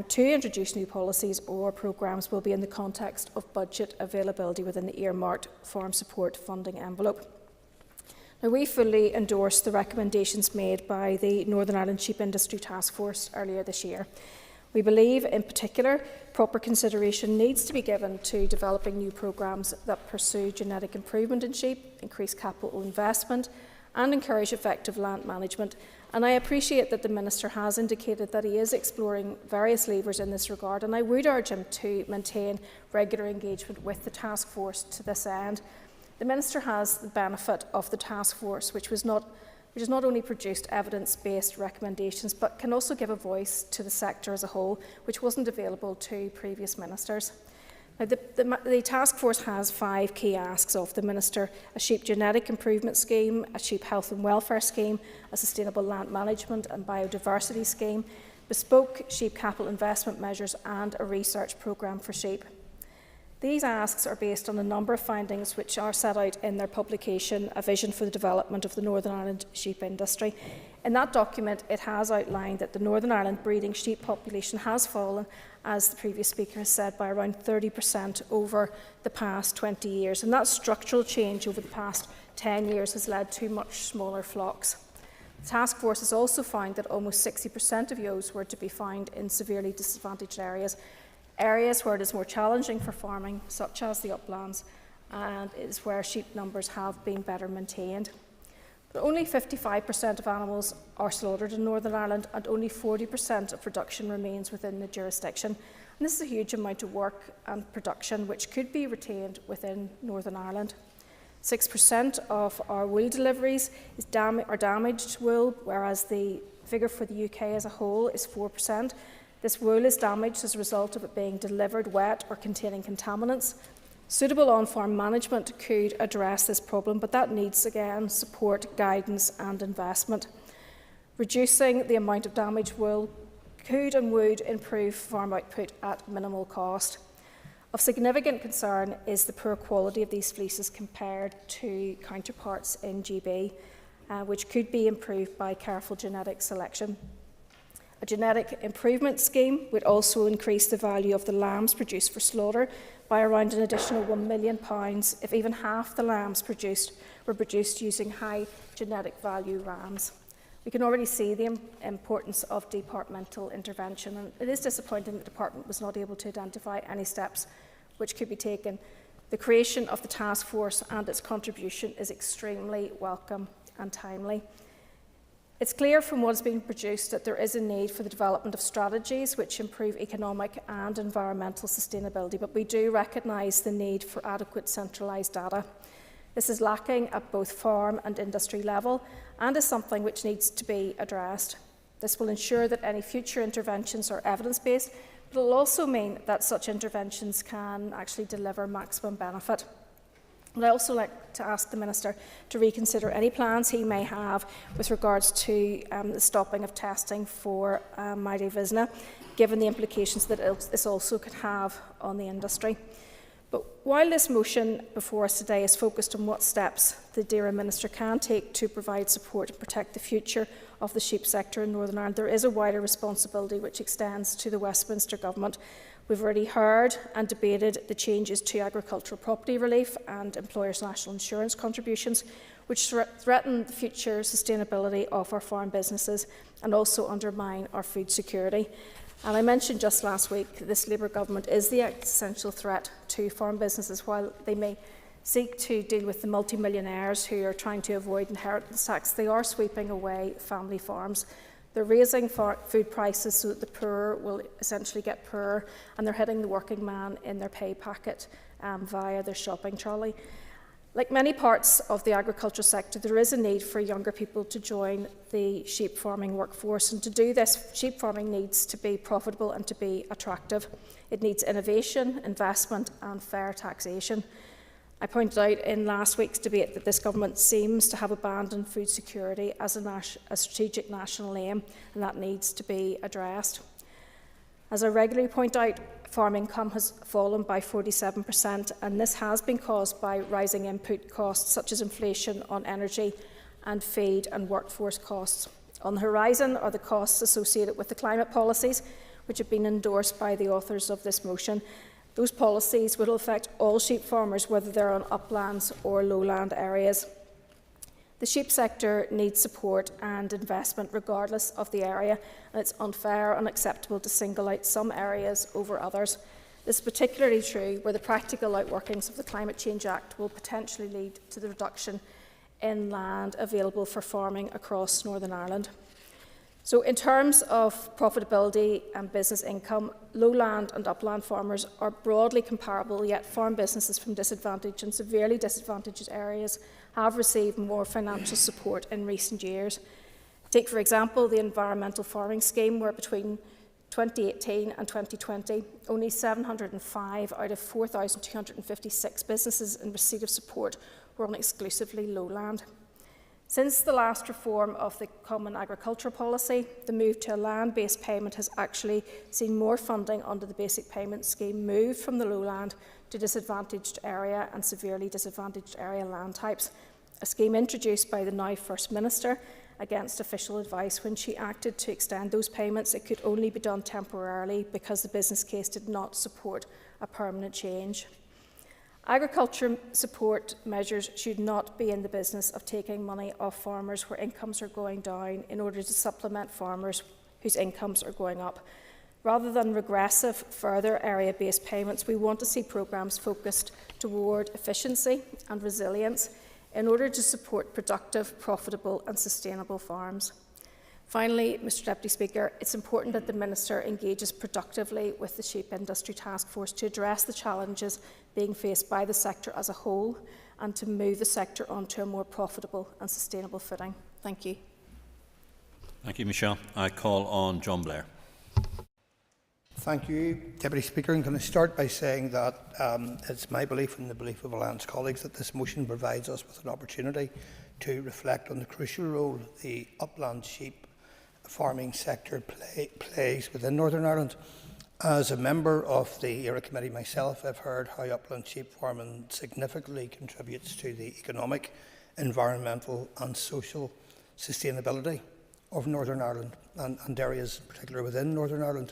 to introduce new policies or programmes will be in the context of budget availability within the earmarked farm support funding envelope. Now, we fully endorse the recommendations made by the Northern Ireland Sheep Industry Task Force earlier this year. We believe, in particular, proper consideration needs to be given to developing new programmes that pursue genetic improvement in sheep, increase capital investment and encourage effective land management. And I appreciate that the Minister has indicated that he is exploring various levers in this regard, and I would urge him to maintain regular engagement with the task force to this end. The Minister has the benefit of the task force, which has not only produced evidence-based recommendations, but can also give a voice to the sector as a whole, which wasn't available to previous ministers. Now, the task force has 5 key asks of the Minister: a sheep genetic improvement scheme, a sheep health and welfare scheme, a sustainable land management and biodiversity scheme, bespoke sheep capital investment measures and a research programme for sheep. These asks are based on a number of findings which are set out in their publication, A Vision for the Development of the Northern Ireland Sheep Industry. In that document, it has outlined that the Northern Ireland breeding sheep population has fallen, as the previous speaker has said, by around 30% over the past 20 years. And that structural change over the past 10 years has led to much smaller flocks. The task force has also found that almost 60% of ewes were to be found in severely disadvantaged areas where it is more challenging for farming, such as the uplands, and is where sheep numbers have been better maintained. But only 55% of animals are slaughtered in Northern Ireland, and only 40% of production remains within the jurisdiction. And this is a huge amount of work and production which could be retained within Northern Ireland. 6% of our wool deliveries are damaged wool, whereas the figure for the UK as a whole is 4%. This wool is damaged as a result of it being delivered wet or containing contaminants. Suitable on-farm management could address this problem, but that needs, again, support, guidance and investment. Reducing the amount of damaged wool could and would improve farm output at minimal cost. Of significant concern is the poor quality of these fleeces compared to counterparts in GB, which could be improved by careful genetic selection. A genetic improvement scheme would also increase the value of the lambs produced for slaughter by around an additional £1 million if even half the lambs were produced using high genetic value rams. We can already see the importance of departmental intervention, and it is disappointing that the Department was not able to identify any steps which could be taken. The creation of the task force and its contribution is extremely welcome and timely. It's clear from what has been produced that there is a need for the development of strategies which improve economic and environmental sustainability, but we do recognise the need for adequate centralised data. This is lacking at both farm and industry level and is something which needs to be addressed. This will ensure that any future interventions are evidence-based, but it will also mean that such interventions can actually deliver maximum benefit. I'd also like to ask the Minister to reconsider any plans he may have with regards to the stopping of testing for myelofibrosis, given the implications that this also could have on the industry. But while this motion before us today is focused on what steps the DAERA Minister can take to provide support and protect the future of the sheep sector in Northern Ireland, there is a wider responsibility which extends to the Westminster Government. We've already heard and debated the changes to agricultural property relief and employers' national insurance contributions, which threaten the future sustainability of our farm businesses and also undermine our food security. And I mentioned just last week that this Labour government is the existential threat to farm businesses. While they may seek to deal with the multimillionaires who are trying to avoid inheritance tax, they are sweeping away family farms. They're raising food prices so that the poor will essentially get poorer, and they're hitting the working man in their pay packet via their shopping trolley. Like many parts of the agricultural sector, there is a need for younger people to join the sheep farming workforce, and to do this, sheep farming needs to be profitable and to be attractive. It needs innovation, investment and fair taxation. I pointed out in last week's debate that this government seems to have abandoned food security as a strategic national aim, and that needs to be addressed. As I regularly point out, farm income has fallen by 47%, and this has been caused by rising input costs such as inflation on energy and feed and workforce costs. On the horizon are the costs associated with the climate policies which have been endorsed by the authors of this motion. Those policies will affect all sheep farmers, whether they're on uplands or lowland areas. The sheep sector needs support and investment regardless of the area, and it's unfair and unacceptable to single out some areas over others. This is particularly true where the practical outworkings of the Climate Change Act will potentially lead to the reduction in land available for farming across Northern Ireland. So in terms of profitability and business income, lowland and upland farmers are broadly comparable, yet farm businesses from disadvantaged and severely disadvantaged areas have received more financial support in recent years. Take, for example, the Environmental Farming Scheme, where between 2018 and 2020, only 705 out of 4,256 businesses in receipt of support were on exclusively lowland. Since the last reform of the Common Agricultural Policy, the move to a land-based payment has actually seen more funding under the Basic Payment Scheme move from the lowland to disadvantaged area and severely disadvantaged area land types, a scheme introduced by the now First Minister against official advice when she acted to extend those payments. It could only be done temporarily because the business case did not support a permanent change. Agriculture support measures should not be in the business of taking money off farmers where incomes are going down in order to supplement farmers whose incomes are going up. Rather than regressive further area-based payments, we want to see programmes focused toward efficiency and resilience in order to support productive, profitable and sustainable farms. Finally, Mr Deputy Speaker, it's important that the Minister engages productively with the Sheep Industry Task Force to address the challenges being faced by the sector as a whole and to move the sector onto a more profitable and sustainable footing. Thank you. Thank you, Michelle. I call on John Blair. Thank you, Deputy Speaker. I'm going to start by saying that it's my belief and the belief of Alliance colleagues that this motion provides us with an opportunity to reflect on the crucial role the upland sheep farming sector plays within Northern Ireland. As a member of the ERA Committee myself, I've heard how upland sheep farming significantly contributes to the economic, environmental and social sustainability of Northern Ireland and areas in particular within Northern Ireland.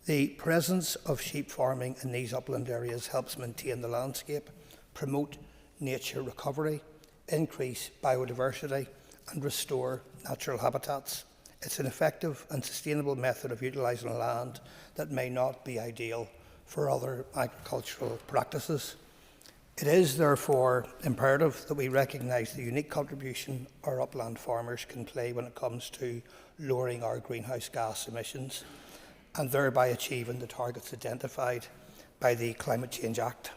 The presence of sheep farming in these upland areas helps maintain the landscape, promote nature recovery, increase biodiversity and restore natural habitats. It's an effective and sustainable method of utilising land that may not be ideal for other agricultural practices. It is therefore imperative that we recognise the unique contribution our upland farmers can play when it comes to lowering our greenhouse gas emissions and thereby achieving the targets identified by the Climate Change Act.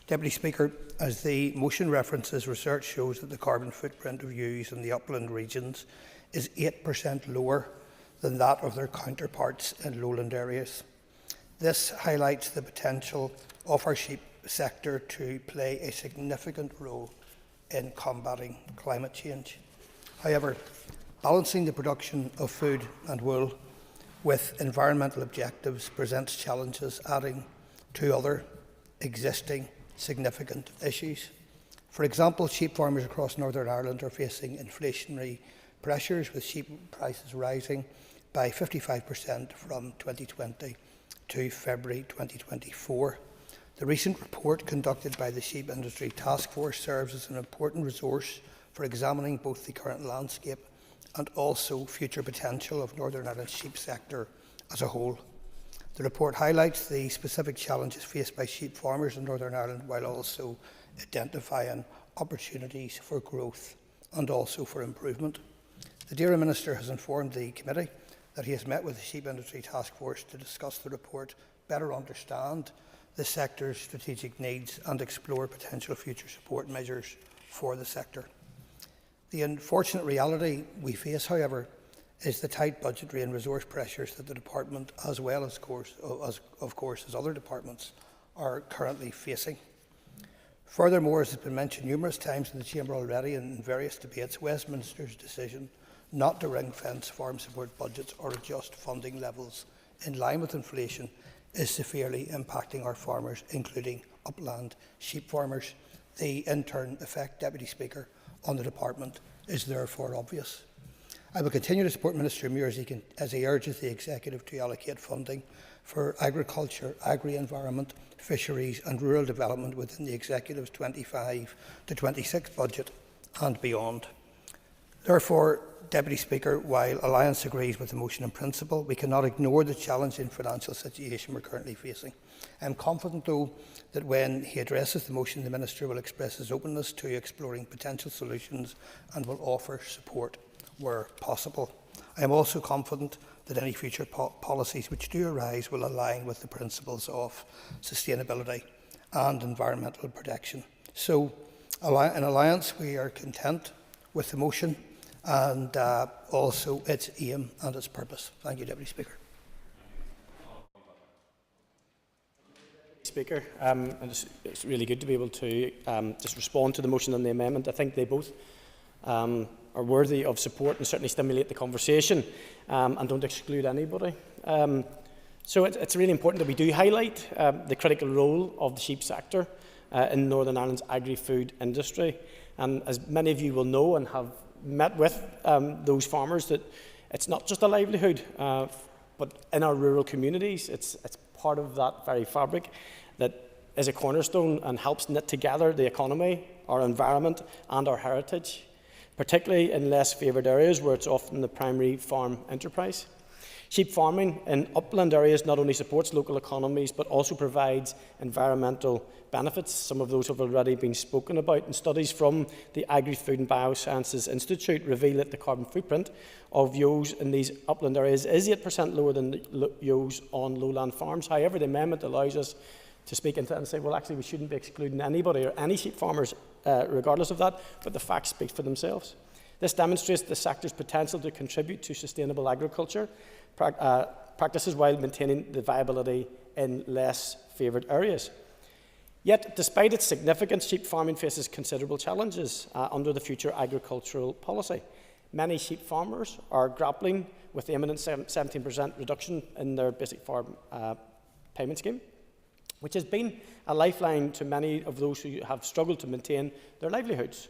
Deputy Speaker, as the motion references, research shows that the carbon footprint of ewes in the upland regions is 8% lower than that of their counterparts in lowland areas. This highlights the potential of our sheep sector to play a significant role in combating climate change. However, balancing the production of food and wool with environmental objectives presents challenges, adding to other existing significant issues. For example, sheep farmers across Northern Ireland are facing inflationary pressures, with sheep prices rising by 55% from 2020 to February 2024. The recent report conducted by the Sheep Industry Task Force serves as an important resource for examining both the current landscape and also future potential of Northern Ireland's sheep sector as a whole. The report highlights the specific challenges faced by sheep farmers in Northern Ireland while also identifying opportunities for growth and also for improvement. The DAERA Minister has informed the committee that he has met with the Sheep Industry Task Force to discuss the report, better understand the sector's strategic needs and explore potential future support measures for the sector. The unfortunate reality we face, however, is the tight budgetary and resource pressures that the department, as well as as other departments, are currently facing. Furthermore, as has been mentioned numerous times in the Chamber already and in various debates, Westminster's decision not to ring-fence farm support budgets or adjust funding levels in line with inflation is severely impacting our farmers, including upland sheep farmers. The in-turn effect, Deputy Speaker, on the department is therefore obvious. I will continue to support Minister Muir as he urges the Executive to allocate funding for agriculture, agri-environment, fisheries and rural development within the Executive's 25 to 26 budget and beyond. Therefore, Deputy Speaker, while Alliance agrees with the motion in principle, we cannot ignore the challenging financial situation we're currently facing. I am confident, though, that when he addresses the motion, the Minister will express his openness to exploring potential solutions and will offer support where possible. I am also confident that any future policies which do arise will align with the principles of sustainability and environmental protection. So, in Alliance, we are content with the motion and also its aim and its purpose. Thank you, Deputy Speaker. Speaker, it's really good to be able to just respond to the motion and the amendment. I think they both are worthy of support and certainly stimulate the conversation and don't exclude anybody. So it's really important that we do highlight the critical role of the sheep sector in Northern Ireland's agri-food industry. And as many of you will know and have met with those farmers, that it's not just a livelihood, but in our rural communities, it's part of that very fabric that is a cornerstone and helps knit together the economy, our environment and our heritage, particularly in less favoured areas where it's often the primary farm enterprise. Sheep farming in upland areas not only supports local economies but also provides environmental benefits. Some of those have already been spoken about, and studies from the Agri-Food and Biosciences Institute reveal that the carbon footprint of ewes in these upland areas is 8% lower than the ewes on lowland farms. However, the amendment allows us to speak into it and say, well, actually, we shouldn't be excluding anybody or any sheep farmers regardless of that, but the facts speak for themselves. This demonstrates the sector's potential to contribute to sustainable agriculture practices while maintaining the viability in less favoured areas. Yet, despite its significance, sheep farming faces considerable challenges under the future agricultural policy. Many sheep farmers are grappling with the imminent 17% reduction in their basic farm payment scheme, which has been a lifeline to many of those who have struggled to maintain their livelihoods.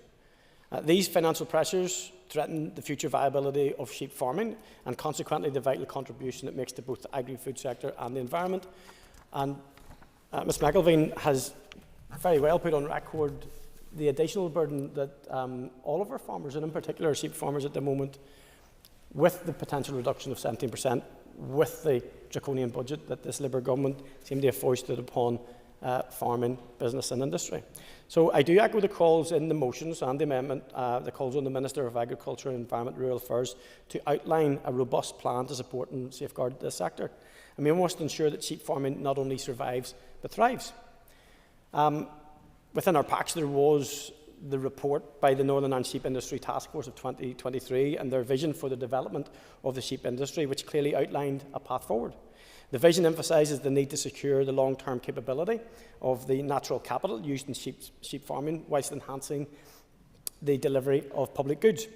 These financial pressures threaten the future viability of sheep farming and consequently the vital contribution it makes to both the agri-food sector and the environment. And Ms McElveen has very well put on record the additional burden that all of our farmers, and in particular sheep farmers at the moment, with the potential reduction of 17%, with the draconian budget that this Labour government seemed to have foisted upon farming, business and industry. So I do echo the calls in the motions and the amendment, the calls on the Minister of Agriculture, Environment and Rural Affairs to outline a robust plan to support and safeguard this sector. And we must ensure that sheep farming not only survives but thrives. Within our packs there was the report by the Northern Ireland Sheep Industry Task Force of 2023 and their vision for the development of the sheep industry, which clearly outlined a path forward. The vision emphasises the need to secure the long-term capability of the natural capital used in sheep farming whilst enhancing the delivery of public goods.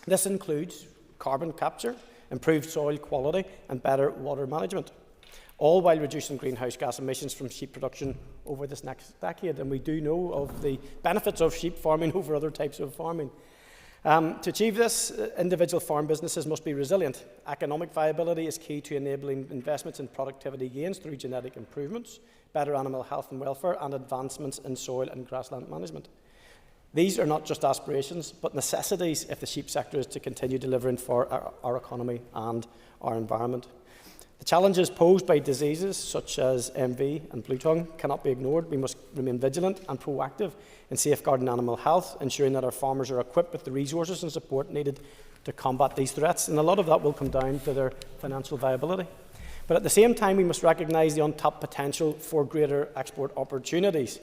This includes carbon capture, improved soil quality and better water management, all while reducing greenhouse gas emissions from sheep production over this next decade. And we do know of the benefits of sheep farming over other types of farming. To achieve this, individual farm businesses must be resilient. Economic viability is key to enabling investments in productivity gains through genetic improvements, better animal health and welfare, and advancements in soil and grassland management. These are not just aspirations, but necessities if the sheep sector is to continue delivering for our economy and our environment. The challenges posed by diseases such as MV and blue tongue cannot be ignored. We must remain vigilant and proactive in safeguarding animal health, ensuring that our farmers are equipped with the resources and support needed to combat these threats. And a lot of that will come down to their financial viability. But at the same time, we must recognise the untapped potential for greater export opportunities.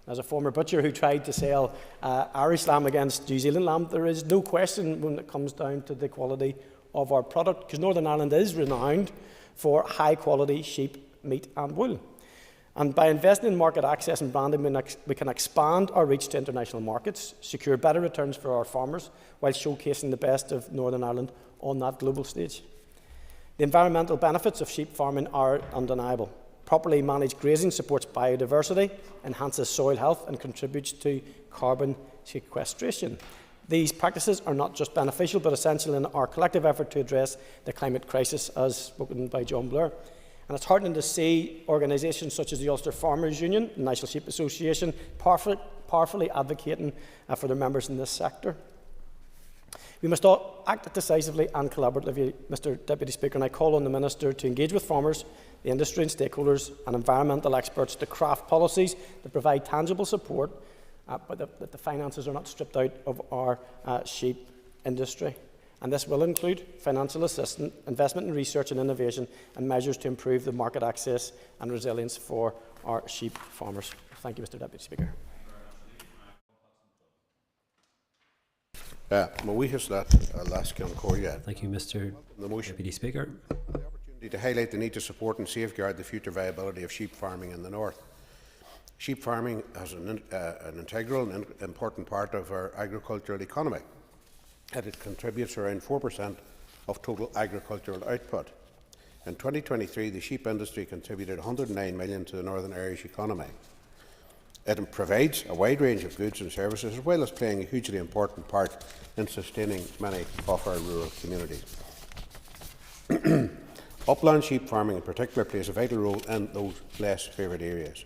As a former butcher who tried to sell Irish lamb against New Zealand lamb, there is no question when it comes down to the quality of our product, because Northern Ireland is renowned for high-quality sheep, meat and wool. And by investing in market access and branding, we can expand our reach to international markets, secure better returns for our farmers, while showcasing the best of Northern Ireland on that global stage. The environmental benefits of sheep farming are undeniable. Properly managed grazing supports biodiversity, enhances soil health and contributes to carbon sequestration. These practices are not just beneficial but essential in our collective effort to address the climate crisis, as spoken by John Blair. And it's heartening to see organisations such as the Ulster Farmers Union and National Sheep Association powerfully advocating for their members in this sector. We must all act decisively and collaboratively, Mr Deputy Speaker, and I call on the Minister to engage with farmers, the industry and stakeholders and environmental experts to craft policies that provide tangible support, but that the finances are not stripped out of our sheep industry. And this will include financial assistance, investment in research and innovation, and measures to improve the market access and resilience for our sheep farmers. Thank you, Mr Deputy Speaker. Thank you, Mr Deputy Speaker. The opportunity to highlight the need to support and safeguard the future viability of sheep farming in the north. Sheep farming is an integral and important part of our agricultural economy, and it contributes around 4% of total agricultural output. In 2023, the sheep industry contributed $109 million to the Northern Irish economy. It provides a wide range of goods and services, as well as playing a hugely important part in sustaining many of our rural communities. Upland sheep farming in particular plays a vital role in those less favoured areas.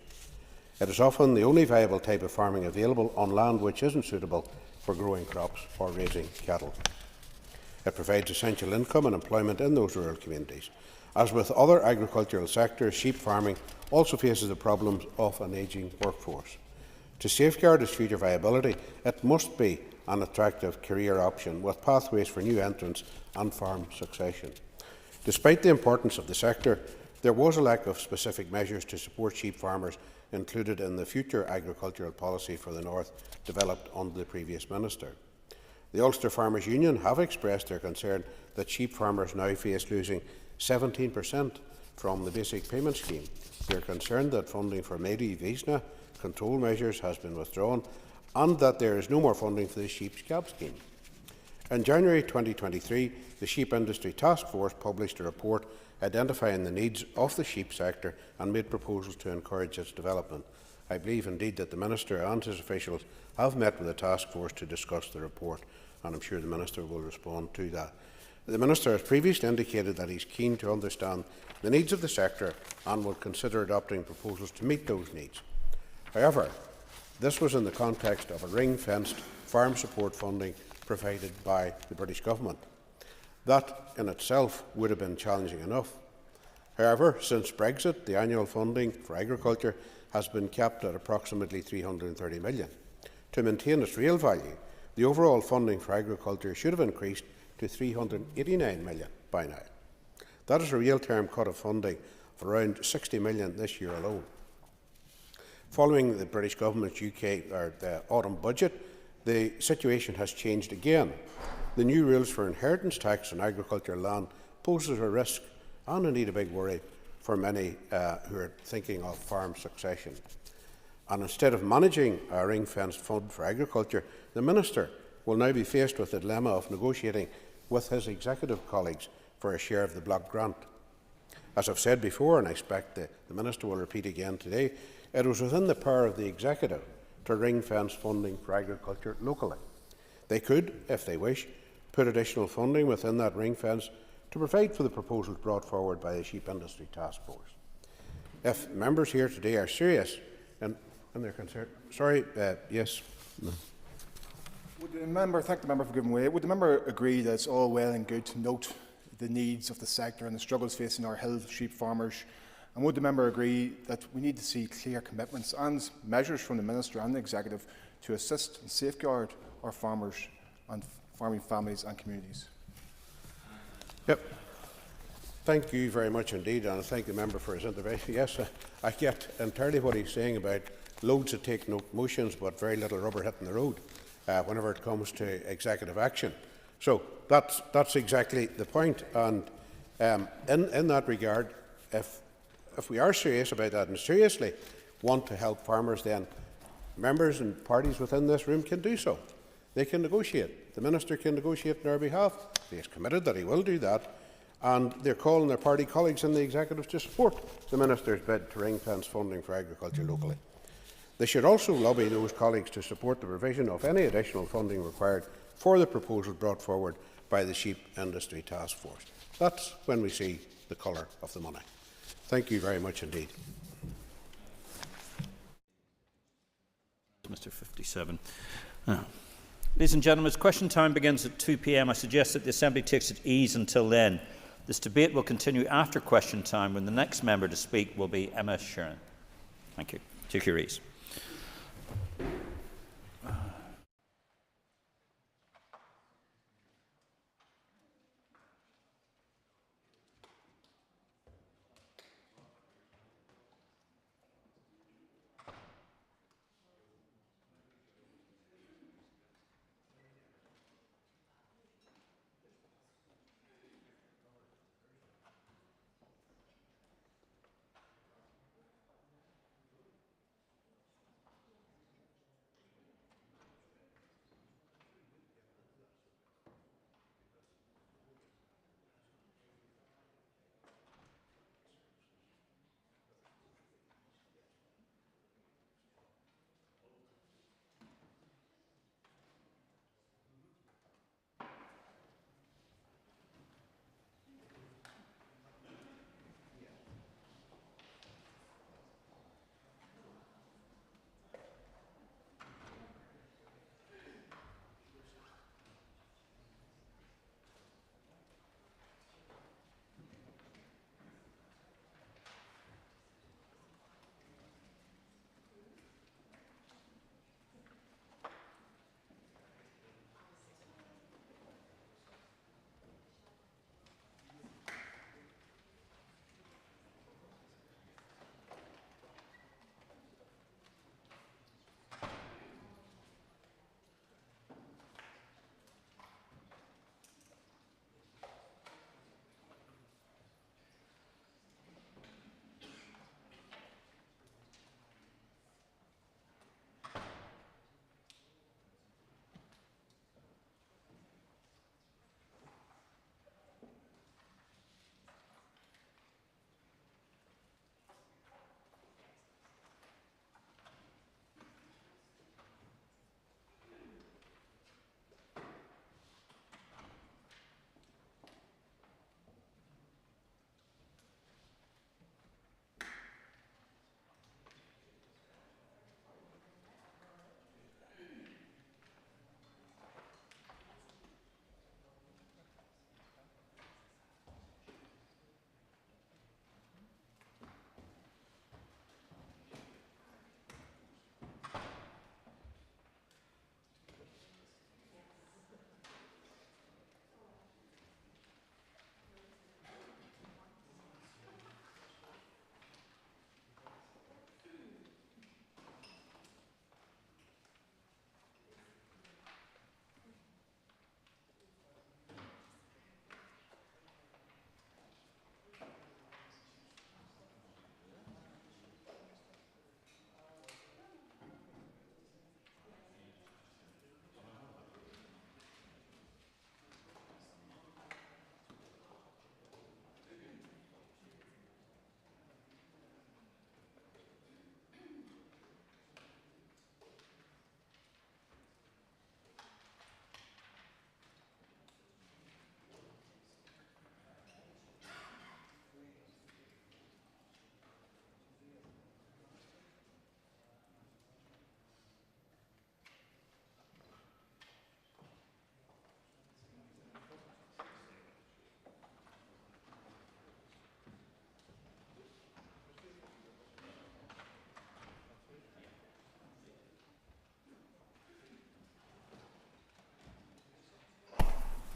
It is often the only viable type of farming available on land which isn't suitable for growing crops or raising cattle. It provides essential income and employment in those rural communities. As with other agricultural sectors, sheep farming also faces the problems of an ageing workforce. To safeguard its future viability, it must be an attractive career option with pathways for new entrants and farm succession. Despite the importance of the sector, there was a lack of specific measures to support sheep farmers included in the future agricultural policy for the North developed under the previous minister. The Ulster Farmers Union have expressed their concern that sheep farmers now face losing 17% from the basic payment scheme. They are concerned that funding for Méidi Vísna control measures has been withdrawn and that there is no more funding for the sheep scab scheme. In January 2023, the Sheep Industry Task Force published a report identifying the needs of the sheep sector and made proposals to encourage its development. I believe indeed that the Minister and his officials have met with the task force to discuss the report, and I'm sure the Minister will respond to that. The Minister has previously indicated that he is keen to understand the needs of the sector and will consider adopting proposals to meet those needs. However, this was in the context of a ring-fenced farm support funding provided by the British Government. That in itself would have been challenging enough. However, since Brexit, the annual funding for agriculture has been capped at approximately $330 million. To maintain its real value, the overall funding for agriculture should have increased to $389 million by now. That is a real-term cut of funding of around $60 million this year alone. Following the British Government's the autumn budget, the situation has changed again. The new rules for inheritance tax on agricultural land poses a risk and indeed a big worry for many who are thinking of farm succession. And instead of managing a ring-fenced fund for agriculture, the Minister will now be faced with the dilemma of negotiating with his executive colleagues for a share of the block grant. As I've said before, and I expect the Minister will repeat again today, it was within the power of the executive to ring-fence funding for agriculture locally. They could, if they wish, put additional funding within that ring fence to provide for the proposals brought forward by the Sheep Industry Task Force. If members here today are serious and they're concerned, yes. No. Would the member, thank the member for giving way. Would the member agree that it's all well and good to note the needs of the sector and the struggles facing our hill sheep farmers? And would the member agree that we need to see clear commitments and measures from the Minister and the Executive to assist and safeguard our farmers and farming families and communities? Yep. Thank you very much indeed, and I thank the member for his intervention. Yes, I get entirely what he's saying about loads of take note motions, but very little rubber hitting the road whenever it comes to executive action. So that's exactly the point. And in that regard, if we are serious about that and seriously want to help farmers, then members and parties within this room can do so. They can negotiate. The Minister can negotiate on our behalf. He has committed that he will do that. And they're calling their party colleagues in the Executive to support the Minister's bid to ring-fence funding for agriculture locally. They should also lobby those colleagues to support the provision of any additional funding required for the proposal brought forward by the Sheep Industry Task Force. That's when we see the colour of the money. Thank you very much indeed. Mr. 57. Ladies and gentlemen, as question time begins at 2 p.m, I suggest that the Assembly takes its ease until then. This debate will continue after question time, when the next member to speak will be Emma Sheeran. Thank you. Take your ease.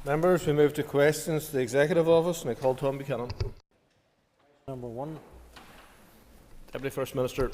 Members, we move to questions to the Executive Office, and I call Tom Buchanan. Number 1. Deputy First Minister.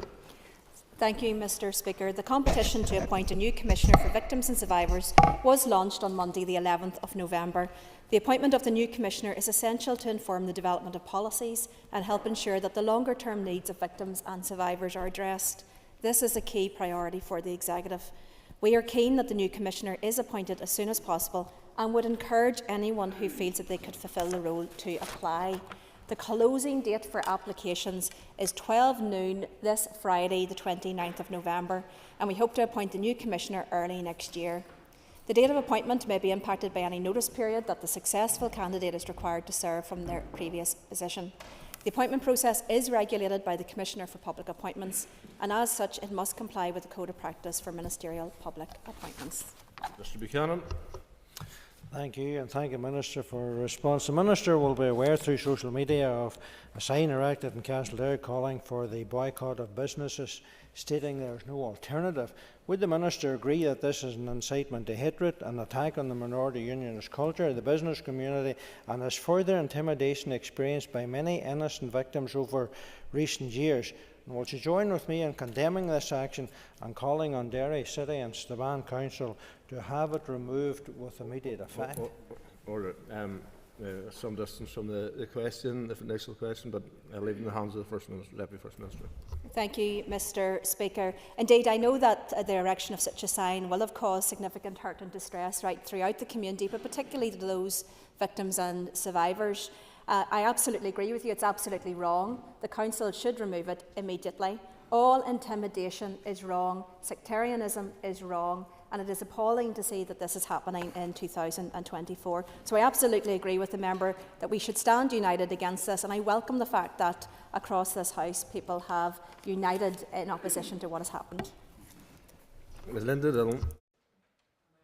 Thank you, Mr Speaker. The competition to appoint a new Commissioner for Victims and Survivors was launched on Monday the 11th of November. The appointment of the new Commissioner is essential to inform the development of policies and help ensure that the longer-term needs of victims and survivors are addressed. This is a key priority for the Executive. We are keen that the new Commissioner is appointed as soon as possible and would encourage anyone who feels that they could fulfil the role to apply. The closing date for applications is 12 noon this Friday, the 29th of November, and we hope to appoint the new Commissioner early next year. The date of appointment may be impacted by any notice period that the successful candidate is required to serve from their previous position. The appointment process is regulated by the Commissioner for Public Appointments, and as such it must comply with the Code of Practice for Ministerial Public Appointments. Mr Buchanan. Thank you, and thank you, Minister, for a response. The Minister will be aware through social media of a sign erected in Castledare calling for the boycott of businesses, stating there is no alternative. Would the Minister agree that this is an incitement to hatred, an attack on the minority unionist culture, the business community, and is further intimidation experienced by many innocent victims over recent years? And will she join with me in condemning this action and calling on Derry City and Strabane Council to have it removed with immediate effect? Order. Some distance from the question, the initial question, but I'll leave it in the hands of the First Minister, Deputy First Minister. Thank you, Mr Speaker. Indeed, I know that the erection of such a sign will have caused significant hurt and distress right throughout the community, but particularly to those victims and survivors. I absolutely agree with you. It's absolutely wrong. The Council should remove it immediately. All intimidation is wrong. Sectarianism is wrong. And it is appalling to see that this is happening in 2024. So I absolutely agree with the member that we should stand united against this, and I welcome the fact that across this House people have united in opposition to what has happened. Ms Linda Dillon.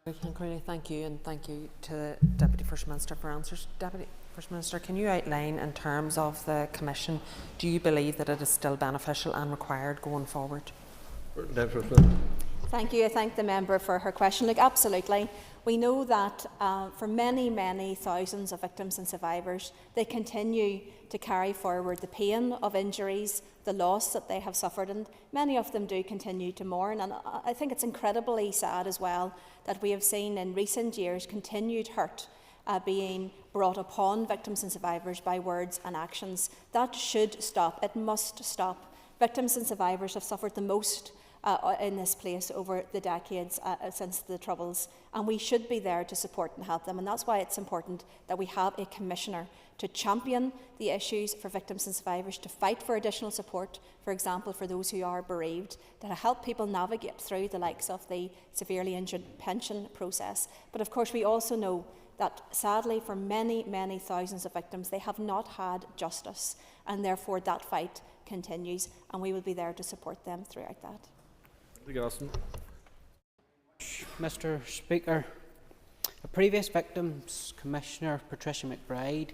Thank you, and thank you to the Deputy First Minister for answers. Deputy First Minister, can you outline in terms of the Commission, do you believe that it is still beneficial and required going forward? Thank you. I thank the member for her question. Look, absolutely. We know that for many, many thousands of victims and survivors, they continue to carry forward the pain of injuries, the loss that they have suffered, and many of them do continue to mourn. And I think it's incredibly sad as well that we have seen in recent years continued hurt being brought upon victims and survivors by words and actions. That should stop. It must stop. Victims and survivors have suffered the most in this place over the decades since the Troubles, and we should be there to support and help them, and that's why it's important that we have a Commissioner to champion the issues for victims and survivors, to fight for additional support, for example, for those who are bereaved, to help people navigate through the likes of the severely injured pension process. But of course we also know that sadly for many, many thousands of victims, they have not had justice, and therefore that fight continues, and we will be there to support them throughout that. Mr Speaker, a previous Victims Commissioner, Patricia McBride,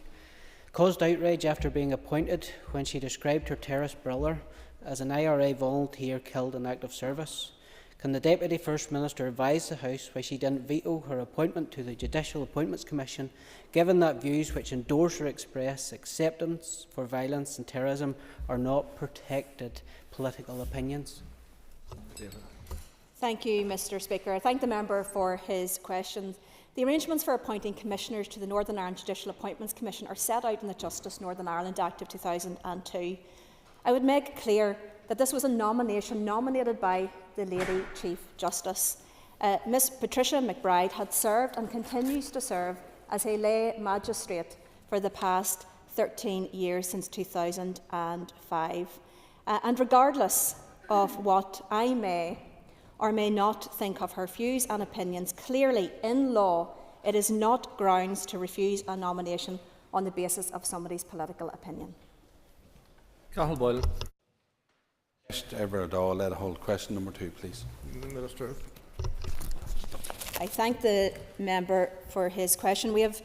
caused outrage after being appointed when she described her terrorist brother as an IRA volunteer killed in active service. Can the Deputy First Minister advise the House why she didn't veto her appointment to the Judicial Appointments Commission, given that views which endorse or express acceptance for violence and terrorism are not protected political opinions? Thank you, Mr Speaker. I thank the member for his question. The arrangements for appointing commissioners to the Northern Ireland Judicial Appointments Commission are set out in the Justice Northern Ireland Act of 2002. I would make clear that this was a nomination nominated by the Lady Chief Justice. Ms Patricia McBride had served and continues to serve as a lay magistrate for the past 13 years since 2005. And regardless of what I may or may not think of her views and opinions, clearly in law it is not grounds to refuse a nomination on the basis of somebody's political opinion. Cathal Boyle. Just let hold question number 2, please. Minister. I thank the member for his question. We have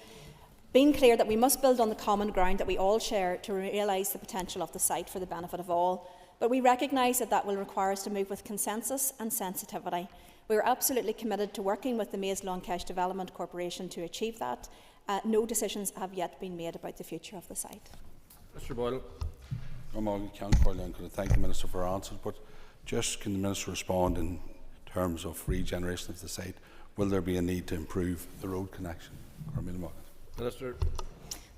been clear that we must build on the common ground that we all share to realise the potential of the site for the benefit of all. But we recognise that that will require us to move with consensus and sensitivity. We are absolutely committed to working with the Maze Lawn Cash Development Corporation to achieve that. No decisions have yet been made about the future of the site. Mr Boyle. I'm going to thank the Minister for her answers, but just can the Minister respond in terms of regeneration of the site? Will there be a need to improve the road connection? Minister.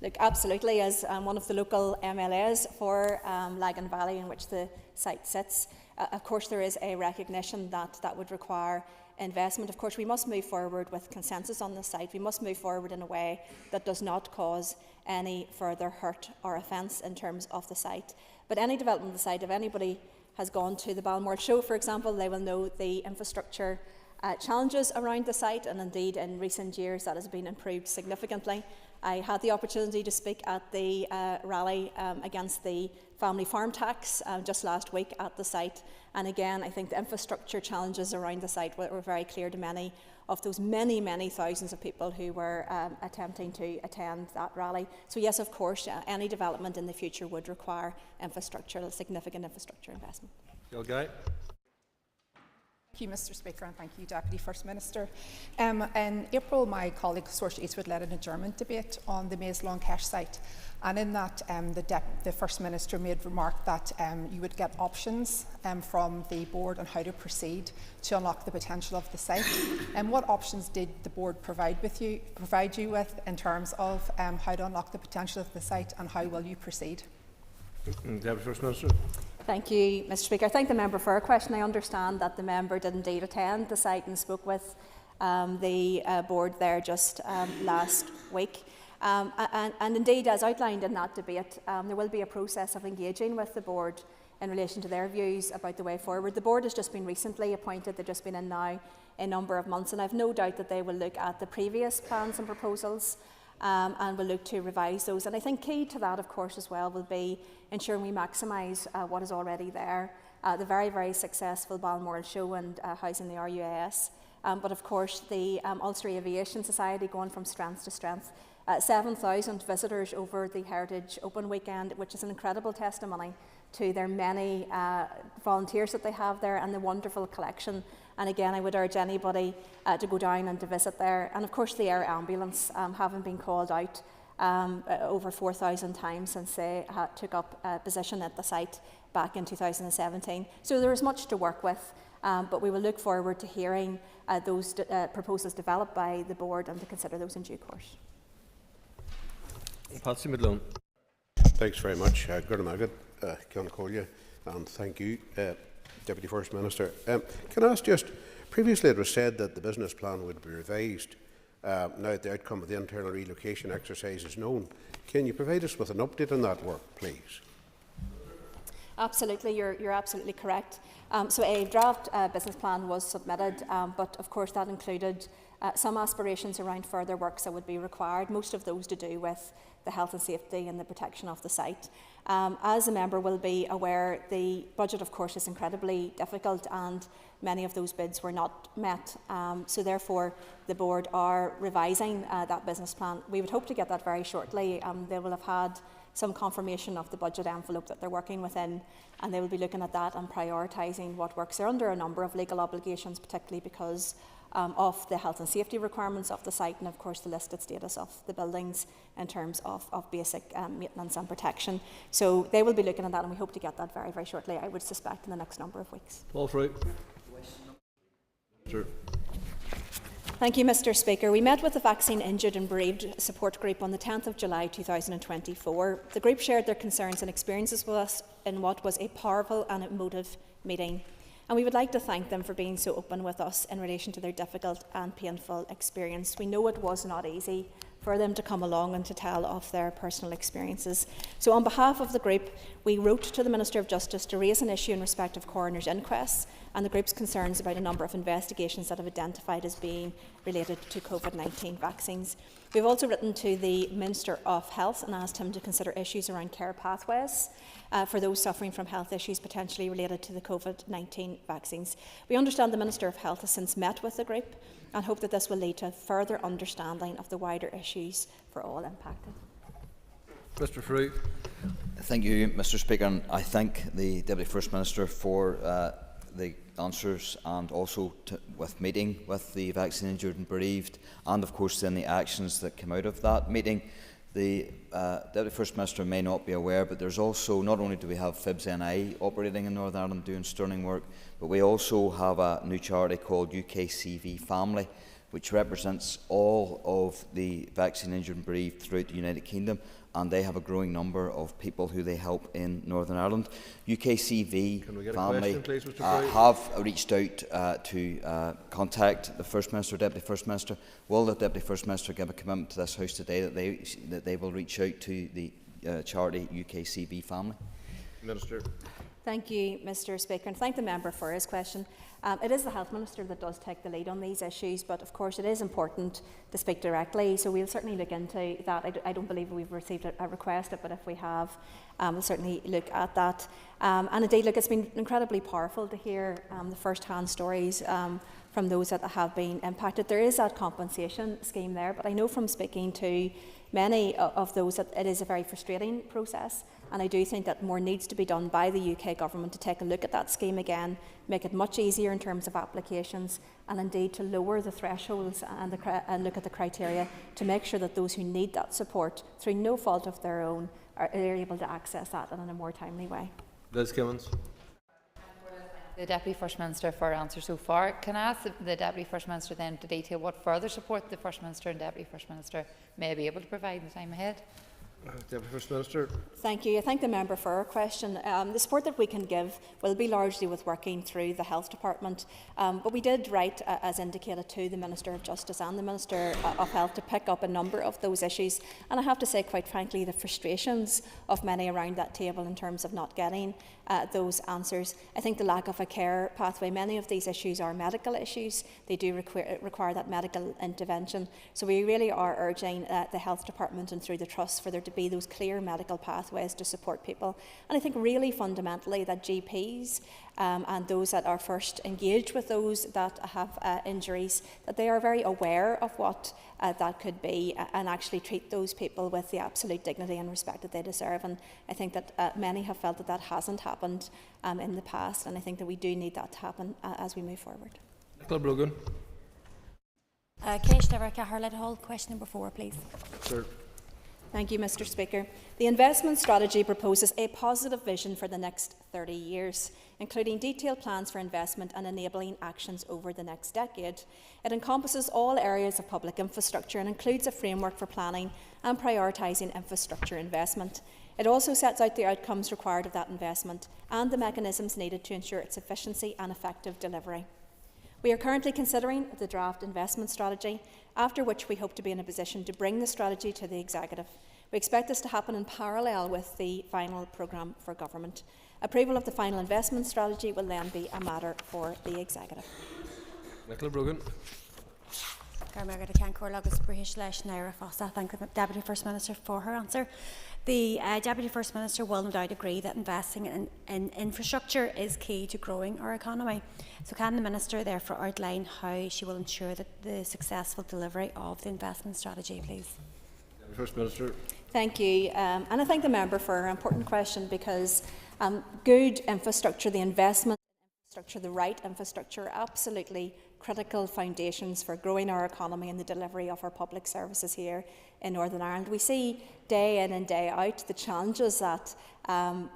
Look, absolutely, as one of the local MLAs for Lagan Valley in which the site sits, of course there is a recognition that that would require investment. Of course we must move forward with consensus on the site. We must move forward in a way that does not cause any further hurt or offence in terms of the site. But any development of the site, if anybody has gone to the Balmoral show, for example, they will know the infrastructure challenges around the site, and indeed in recent years that has been improved significantly. I had the opportunity to speak at the rally against the family farm tax just last week at the site, and again I think the infrastructure challenges around the site were very clear to many of those many thousands of people who were attempting to attend that rally. So yes, of course, any development in the future would require infrastructure, a significant infrastructure investment. Gilgay. Thank you, Mr. Speaker, and thank you, Deputy First Minister. In April, my colleague Saoirse Eastwood led an adjournment debate on the Maze Lawn Cache site, and in that the First Minister made remark that you would get options from the board on how to proceed to unlock the potential of the site. And what options did the board provide you with in terms of how to unlock the potential of the site, and how will you proceed? Deputy First Minister. Thank you, Mr. Speaker. I thank the member for her question. I understand that the member did indeed attend the site and spoke with the board there just last week. And indeed, as outlined in that debate, there will be a process of engaging with the board in relation to their views about the way forward. The board has just been recently appointed. They've just been in now a number of months, and I've no doubt that they will look at the previous plans and proposals and will look to revise those. And I think key to that, of course, as well, will be ensuring we maximise what is already there. The very successful Balmoral show and housing the RUAS. But of course, the Ulster Aviation Society going from strength to strength. 7,000 visitors over the Heritage Open Weekend, which is an incredible testimony to their many volunteers that they have there and the wonderful collection. And again, I would urge anybody to go down and to visit there. And of course, the air ambulance, having been called out over 4,000 times since they took up a position at the site back in 2017. So there is much to work with, but we will look forward to hearing those proposals developed by the board and to consider those in due course. Patsy Midlone. Thanks very much, Gurmagad, Concollia, and thank you, Deputy First Minister. Can I ask just, previously it was said that the business plan would be revised now that the outcome of the internal relocation exercise is known. Can you provide us with an update on that work, please? Absolutely, you're absolutely correct. So a draft business plan was submitted, but of course that included some aspirations around further works that would be required, most of those to do with the health and safety and the protection of the site. As a member will be aware, the budget of course is incredibly difficult and many of those bids were not met. So therefore the board are revising that business plan. We would hope to get that very shortly. They will have had some confirmation of the budget envelope that they're working within, and they will be looking at that and prioritising what works. They're under a number of legal obligations, particularly because of the health and safety requirements of the site and of course the listed status of the buildings in terms of basic maintenance and protection. So they will be looking at that and we hope to get that very, very shortly, I would suspect in the next number of weeks. Paul Fruit. Sure. Thank you, Mr. Speaker. We met with the Vaccine Injured and Bereaved Support Group on the 10th of July 2024. The group shared their concerns and experiences with us in what was a powerful and emotive meeting. And we would like to thank them for being so open with us in relation to their difficult and painful experience. We know it was not easy for them to come along and to tell of their personal experiences. So on behalf of the group, we wrote to the Minister of Justice to raise an issue in respect of coroner's inquests and the group's concerns about a number of investigations that have identified as being related to COVID-19 vaccines. We've also written to the Minister of Health and asked him to consider issues around care pathways for those suffering from health issues potentially related to the COVID-19 vaccines. We understand the Minister of Health has since met with the group and hope that this will lead to further understanding of the wider issues for all impacted. Mr. Fruit. Thank you, Mr. Speaker, and I thank the Deputy First Minister for the answers and also with meeting with the vaccine injured and bereaved and of course then the actions that came out of that meeting. The Deputy First Minister may not be aware, but there's also, not only do we have FIBS NI operating in Northern Ireland doing sterling work, but we also have a new charity called UKCV Family, which represents all of the vaccine injured and bereaved throughout the United Kingdom, and they have a growing number of people who they help in Northern Ireland. UKCV Family have reached out to contact the First Minister, Deputy First Minister. Will the Deputy First Minister give a commitment to this House today that they will reach out to the charity UKCV Family? Minister. Thank you, Mr. Speaker, and thank the member for his question. It is the Health Minister that does take the lead on these issues, but of course it is important to speak directly, so we'll certainly look into that. I don't believe we've received a request, but if we have, we'll certainly look at that. And indeed, look, it's been incredibly powerful to hear the first-hand stories from those that have been impacted. There is that compensation scheme there, but I know from speaking to many of those that it is a very frustrating process, and I do think that more needs to be done by the UK Government to take a look at that scheme again, make it much easier in terms of applications, and indeed to lower the thresholds and look at the criteria to make sure that those who need that support through no fault of their own are able to access that in a more timely way. Liz Kimmins. The Deputy First Minister for answer so far. Can I ask the Deputy First Minister then to detail what further support the First Minister and Deputy First Minister may be able to provide in the time ahead? Deputy First Minister. Thank you. I thank the member for her question. The support that we can give will be largely with working through the Health Department, but we did write, as indicated, to the Minister of Justice and the Minister of Health to pick up a number of those issues, and I have to say, quite frankly, the frustrations of many around that table in terms of not getting those answers. I think the lack of a care pathway, many of these issues are medical issues. They do require that medical intervention, so we really are urging the Health Department and through the Trust for there to be those clear medical pathways to support people. And I think really fundamentally that GPs and those that are first engaged with those that have injuries, that they are very aware of what that could be and actually treat those people with the absolute dignity and respect that they deserve. And I think that many have felt that that hasn't happened in the past, and I think that we do need that to happen as we move forward. Nicola Brogan. Question number 4, please. Sir. Thank you, Mr. Speaker. The investment strategy proposes a positive vision for the next 30 years, including detailed plans for investment and enabling actions over the next decade. It encompasses all areas of public infrastructure and includes a framework for planning and prioritising infrastructure investment. It also sets out the outcomes required of that investment and the mechanisms needed to ensure its efficiency and effective delivery. We are currently considering the draft investment strategy, after which we hope to be in a position to bring the strategy to the Executive. We expect this to happen in parallel with the final programme for government. Approval of the final investment strategy will then be a matter for the Executive. Nicola Brogan. Thank the Deputy First Minister for her answer. The Deputy First Minister will no doubt agree that investing in infrastructure is key to growing our economy. So can the Minister therefore outline how she will ensure that the successful delivery of the investment strategy, please? Deputy First Minister. Thank you, and I thank the member for an important question, because good infrastructure, the investment in infrastructure, the right infrastructure, are absolutely critical foundations for growing our economy and the delivery of our public services here in Northern Ireland. We see day in and day out the challenges that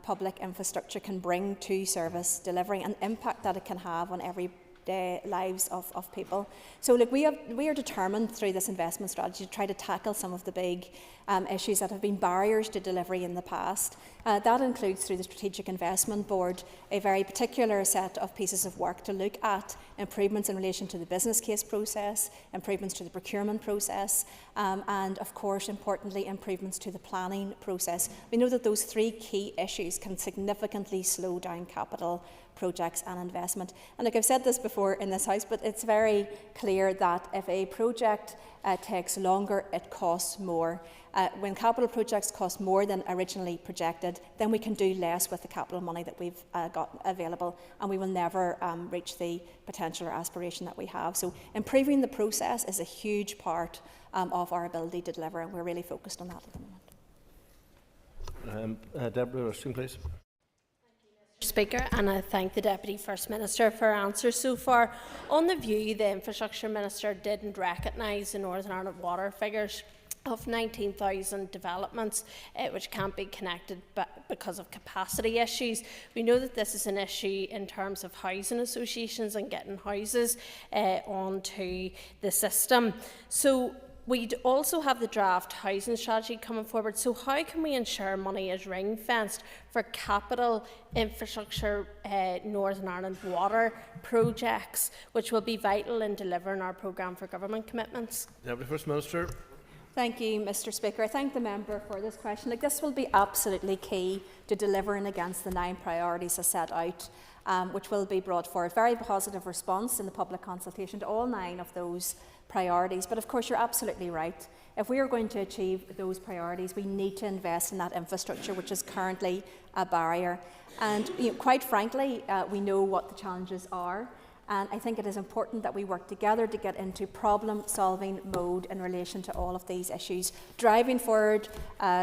public infrastructure can bring to service delivery and impact that it can have on everyday lives of people. So look, we are determined through this investment strategy to try to tackle some of the big issues that have been barriers to delivery in the past. That includes, through the Strategic Investment Board, a very particular set of pieces of work to look at improvements in relation to the business case process, improvements to the procurement process, and of course, importantly, improvements to the planning process. We know that those 3 key issues can significantly slow down capital projects and investment. And look, I've said this before in this House, but it's very clear that if a project takes longer, it costs more. When capital projects cost more than originally projected, then we can do less with the capital money that we've got available, and we will never reach the potential or aspiration that we have. So improving the process is a huge part of our ability to deliver, and we're really focused on that at the moment. Deborah Ruskin, please. Speaker, and I thank the Deputy First Minister for her answers so far. On the view, the Infrastructure Minister didn't recognise the Northern Ireland water figures of 19,000 developments which can't be connected because of capacity issues. We know that this is an issue in terms of housing associations and getting houses onto the system. So we also have the draft housing strategy coming forward. So how can we ensure money is ring-fenced for capital infrastructure Northern Ireland water projects, which will be vital in delivering our programme for government commitments? Deputy First Minister. Thank you, Mr. Speaker. I thank the member for this question. This will be absolutely key to delivering against the 9 priorities I set out which will be brought forward. Very positive response in the public consultation to all 9 of those priorities. But of course, you're absolutely right. If we are going to achieve those priorities, we need to invest in that infrastructure, which is currently a barrier. And quite frankly, we know what the challenges are. And I think it is important that we work together to get into problem-solving mode in relation to all of these issues, driving forward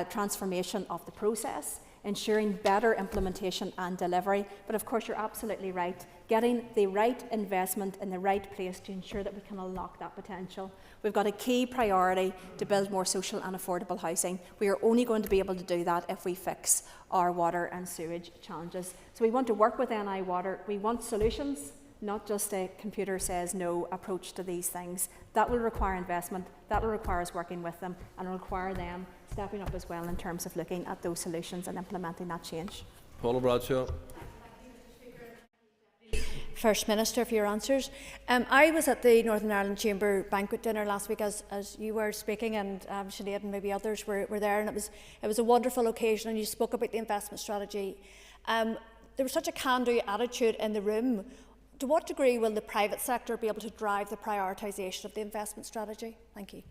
transformation of the process, ensuring better implementation and delivery. But of course, you're absolutely right, getting the right investment in the right place to ensure that we can unlock that potential. We've got a key priority to build more social and affordable housing. We are only going to be able to do that if we fix our water and sewage challenges. So we want to work with NI Water. We want solutions, not just a computer says no approach to these things. That will require investment, that will require us working with them, and will require them stepping up as well in terms of looking at those solutions and implementing that change. Paula Bradshaw. First Minister, for your answers. I was at the Northern Ireland Chamber banquet dinner last week as you were speaking, and Sinead and maybe others were there, and it was a wonderful occasion, and you spoke about the investment strategy. There was such a can-do attitude in the room. To what degree will the private sector be able to drive the prioritisation of the investment strategy? Thank you.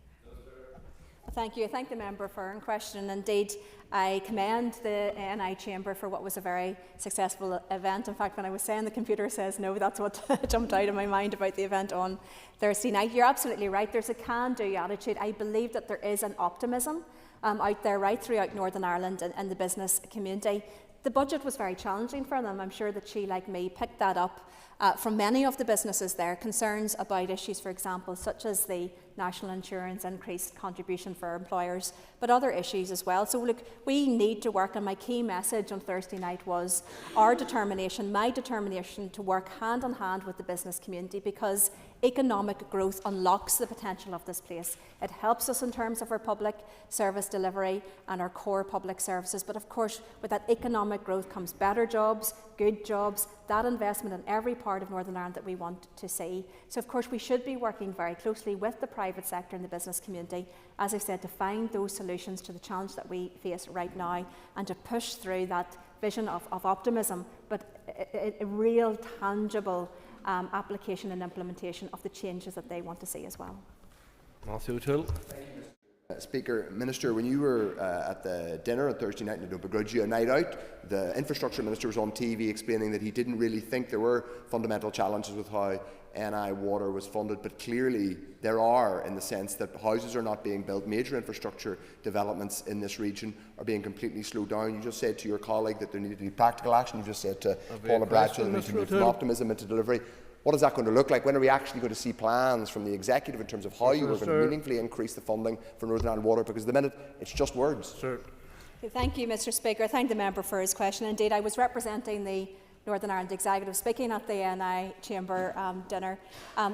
Thank you. I thank the member for her question. Indeed, I commend the NI Chamber for what was a very successful event. In fact, when I was saying the computer says no, that's what jumped out of my mind about the event on Thursday night. You're absolutely right. There's a can-do attitude. I believe that there is an optimism out there right throughout Northern Ireland and the business community. The budget was very challenging for them. I'm sure that she, like me, picked that up from many of the businesses there. Concerns about issues, for example, such as the national insurance increased contribution for employers, but other issues as well. So look, we need to work, and my key message on Thursday night was our determination, my determination to work hand in hand with the business community, because economic growth unlocks the potential of this place. It helps us in terms of our public service delivery and our core public services, but of course with that economic growth comes better jobs, good jobs, that investment in every part of Northern Ireland that we want to see. So of course we should be working very closely with the private sector and the business community, as I said, to find those solutions to the challenge that we face right now and to push through that vision of optimism, but a real tangible application and implementation of the changes that they want to see as well. Matthew O'Toole. Speaker, Minister, when you were at the dinner on Thursday night, and I don't begrudge you a night out, the Infrastructure Minister was on TV explaining that he didn't really think there were fundamental challenges with how NI Water was funded, but clearly there are, in the sense that houses are not being built. Major infrastructure developments in this region are being completely slowed down. You just said to your colleague that there needed to be practical action. You just said to Paula Bradshaw that there needs to move from optimism into delivery. What is that going to look like? When are we actually going to see plans from the executive in terms of how you are going to meaningfully increase the funding for Northern Ireland Water? Because at the minute, it's just words. Sure. Thank you, Mr. Speaker. I thank the member for his question. Indeed, I was representing the Northern Ireland Executive speaking at the NI Chamber dinner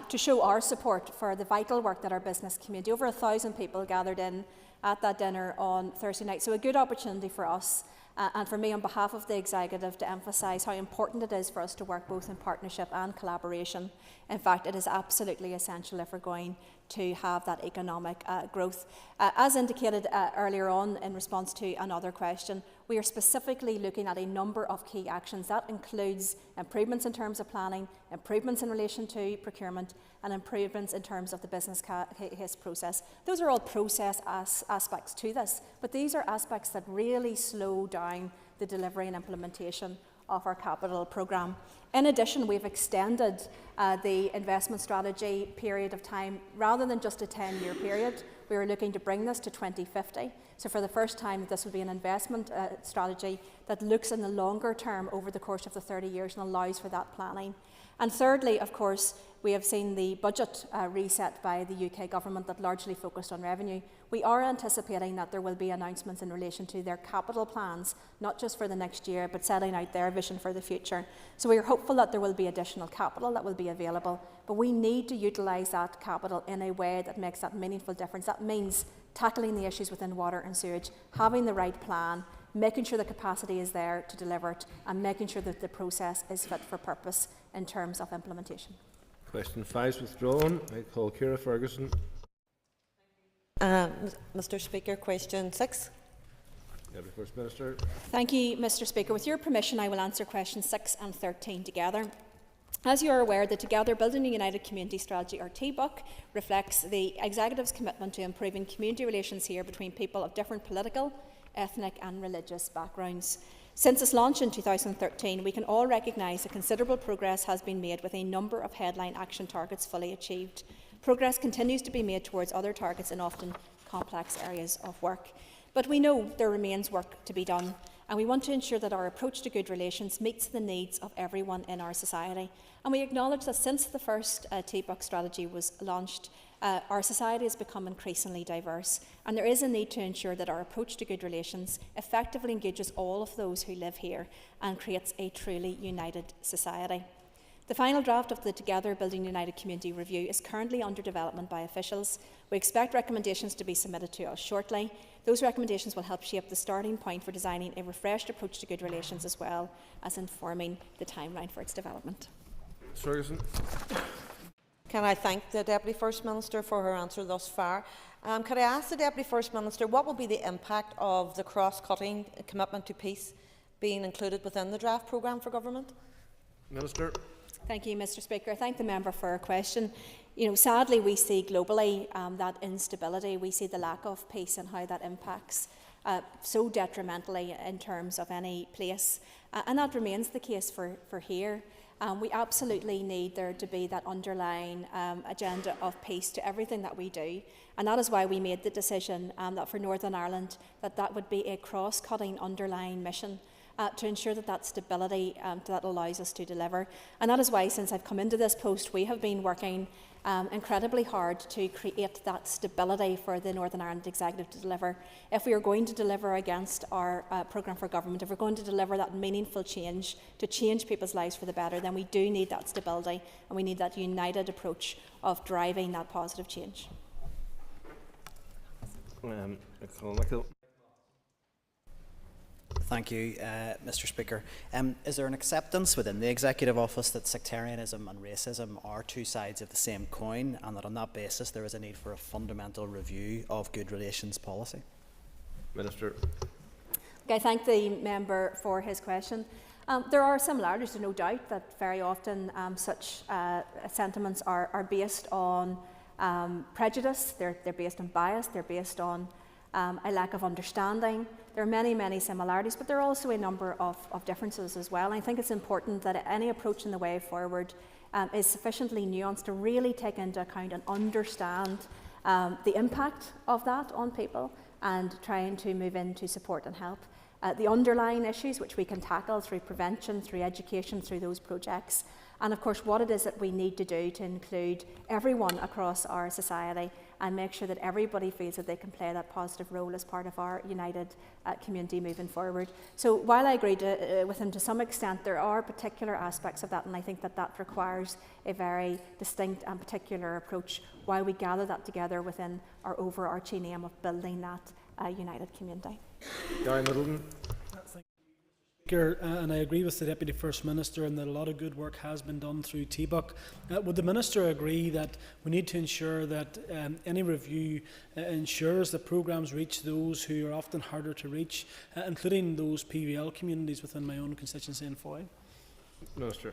to show our support for the vital work that our business community, over 1,000 people gathered in at that dinner on Thursday night. So a good opportunity for us and for me on behalf of the Executive to emphasise how important it is for us to work both in partnership and collaboration. In fact, it is absolutely essential if we're going to have that economic growth. As indicated earlier on in response to another question, we are specifically looking at a number of key actions. That includes improvements in terms of planning, improvements in relation to procurement, and improvements in terms of the business case process. Those are all process aspects to this, but these are aspects that really slow down the delivery and implementation of our capital programme. In addition, we've extended the investment strategy period of time. Rather than just a 10-year period, we are looking to bring this to 2050. So for the first time, this will be an investment strategy that looks in the longer term over the course of the 30 years and allows for that planning. And thirdly, of course, we have seen the budget reset by the UK Government that largely focused on revenue. We are anticipating that there will be announcements in relation to their capital plans, not just for the next year, but setting out their vision for the future. So we are hopeful that there will be additional capital that will be available, but we need to utilise that capital in a way that makes that meaningful difference. That means tackling the issues within water and sewage, having the right plan, making sure the capacity is there to deliver it, and making sure that the process is fit for purpose in terms of implementation. Question 5 is withdrawn. I call Ciara Ferguson. Mr. Speaker, question 6. Deputy First Minister. Thank you, Mr Speaker. With your permission, I will answer questions 6 and 13 together. As you are aware, the Together Building a United Community Strategy, or TBUC, reflects the Executive's commitment to improving community relations here between people of different political, ethnic and religious backgrounds. Since its launch in 2013, we can all recognise that considerable progress has been made with a number of headline action targets fully achieved. Progress continues to be made towards other targets in often complex areas of work. But we know there remains work to be done, and we want to ensure that our approach to good relations meets the needs of everyone in our society. And we acknowledge that since the first TBUC strategy was launched, our society has become increasingly diverse, and there is a need to ensure that our approach to good relations effectively engages all of those who live here and creates a truly united society. The final draft of the Together Building United Community Review is currently under development by officials. We expect recommendations to be submitted to us shortly. Those recommendations will help shape the starting point for designing a refreshed approach to good relations, as well as informing the timeline for its development. Ferguson. Can I thank the Deputy First Minister for her answer thus far? Could I ask the Deputy First Minister what will be the impact of the cross-cutting commitment to peace being included within the draft programme for government? Minister. Thank you, Mr Speaker. I thank the member for her question. Sadly, we see globally that instability, we see the lack of peace and how that impacts so detrimentally in terms of any place. And that remains the case for here. We absolutely need there to be that underlying agenda of peace to everything that we do. And that is why we made the decision that for Northern Ireland, that would be a cross-cutting underlying mission to ensure that stability that allows us to deliver. And that is why, since I've come into this post, we have been working incredibly hard to create that stability for the Northern Ireland Executive to deliver. If we are going to deliver against our programme for government, if we're going to deliver that meaningful change, to change people's lives for the better, then we do need that stability, and we need that united approach of driving that positive change. Thank you, Mr Speaker. Is there an acceptance within the Executive Office that sectarianism and racism are two sides of the same coin, and that on that basis there is a need for a fundamental review of good relations policy? Minister. I thank the member for his question. There are similarities, there's no doubt that very often such sentiments are based on prejudice, they're based on bias, they're based on a lack of understanding. There are many, many similarities, but there are also a number of differences as well. And I think it's important that any approach in the way forward is sufficiently nuanced to really take into account and understand the impact of that on people, and trying to move in to support and help. The underlying issues which we can tackle through prevention, through education, through those projects, and of course what it is that we need to do to include everyone across our society and make sure that everybody feels that they can play that positive role as part of our united community moving forward. So while I agree with him to some extent, there are particular aspects of that, and I think that requires a very distinct and particular approach while we gather that together within our overarching aim of building that united community. Gary Middleton. And I agree with the Deputy First Minister in that a lot of good work has been done through TBUC. Would the Minister agree that we need to ensure that any review ensures that programmes reach those who are often harder to reach, including those PVL communities within my own constituency in Foy? Minister.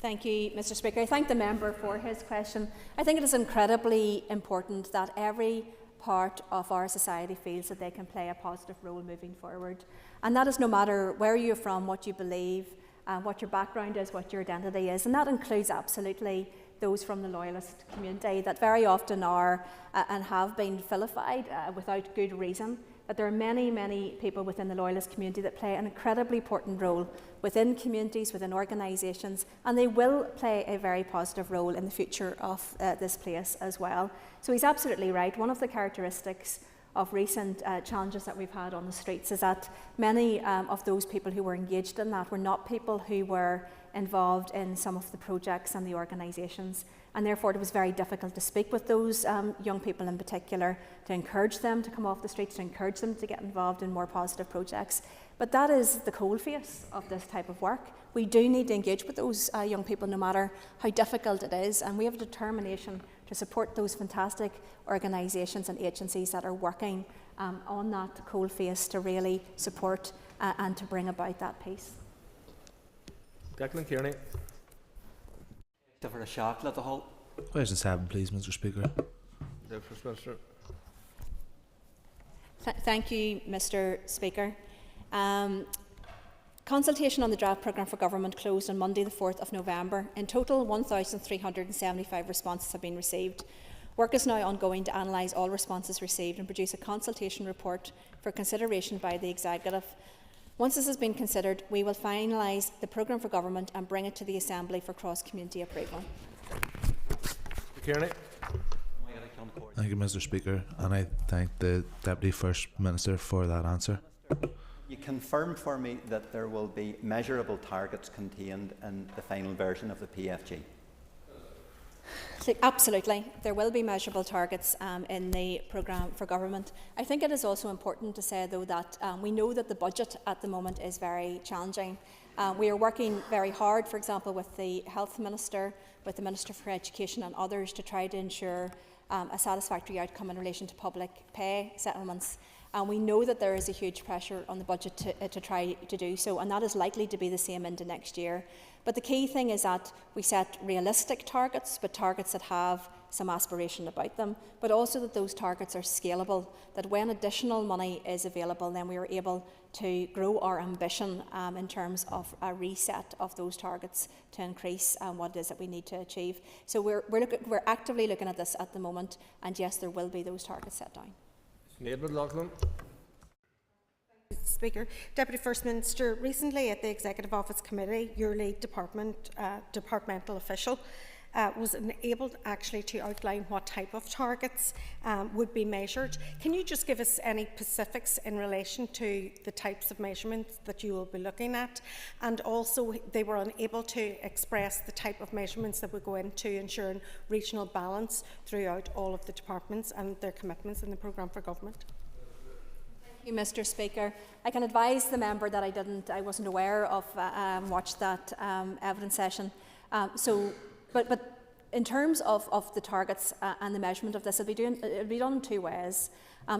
Thank you, Mr Speaker. I thank the member for his question. I think it is incredibly important that every part of our society feels that they can play a positive role moving forward. And that is no matter where you're from, what you believe, what your background is, what your identity is. And that includes absolutely those from the loyalist community that very often are and have been vilified without good reason. But there are many, many people within the loyalist community that play an incredibly important role within communities, within organisations, and they will play a very positive role in the future of this place as well. So he's absolutely right. One of the characteristics of recent challenges that we've had on the streets is that many of those people who were engaged in that were not people who were involved in some of the projects and the organisations, and therefore it was very difficult to speak with those young people in particular, to encourage them to come off the streets, to encourage them to get involved in more positive projects. But that is the coalface of this type of work. We do need to engage with those young people no matter how difficult it is, and we have a determination to to support those fantastic organisations and agencies that are working on that coalface to really support and to bring about that peace. Declan Kearney. For a shock at the whole. Question 7, please, Mr. Speaker. The First Minister. Thank you, Mr. Speaker. Consultation on the draft programme for government closed on Monday the 4th of November. In total, 1,375 responses have been received. Work is now ongoing to analyse all responses received and produce a consultation report for consideration by the Executive. Once this has been considered, we will finalise the programme for government and bring it to the Assembly for cross-community approval. Kearney. Thank you, Mr. Speaker, and I thank the Deputy First Minister for that answer. You confirm for me that there will be measurable targets contained in the final version of the PFG? Absolutely. There will be measurable targets in the programme for government. I think it is also important to say, though, that we know that the budget at the moment is very challenging. We are working very hard, for example, with the Health Minister, with the Minister for Education and others to try to ensure a satisfactory outcome in relation to public pay settlements. And we know that there is a huge pressure on the budget to try to do so, and that is likely to be the same into next year. But the key thing is that we set realistic targets, but targets that have some aspiration about them, but also that those targets are scalable, that when additional money is available, then we are able to grow our ambition in terms of a reset of those targets to increase what it is that we need to achieve. So we're actively looking at this at the moment, and yes, there will be those targets set down. Speaker, Deputy First Minister, recently at the Executive Office Committee, your lead departmental official was enabled actually to outline what type of targets would be measured. Can you just give us any specifics in relation to the types of measurements that you will be looking at? And also, they were unable to express the type of measurements that would go into ensuring regional balance throughout all of the departments and their commitments in the programme for government. Thank you, Mr. Speaker. I can advise the member that I wasn't aware of watched that evidence session. But in terms of the targets and the measurement of this, it'll be done in two ways.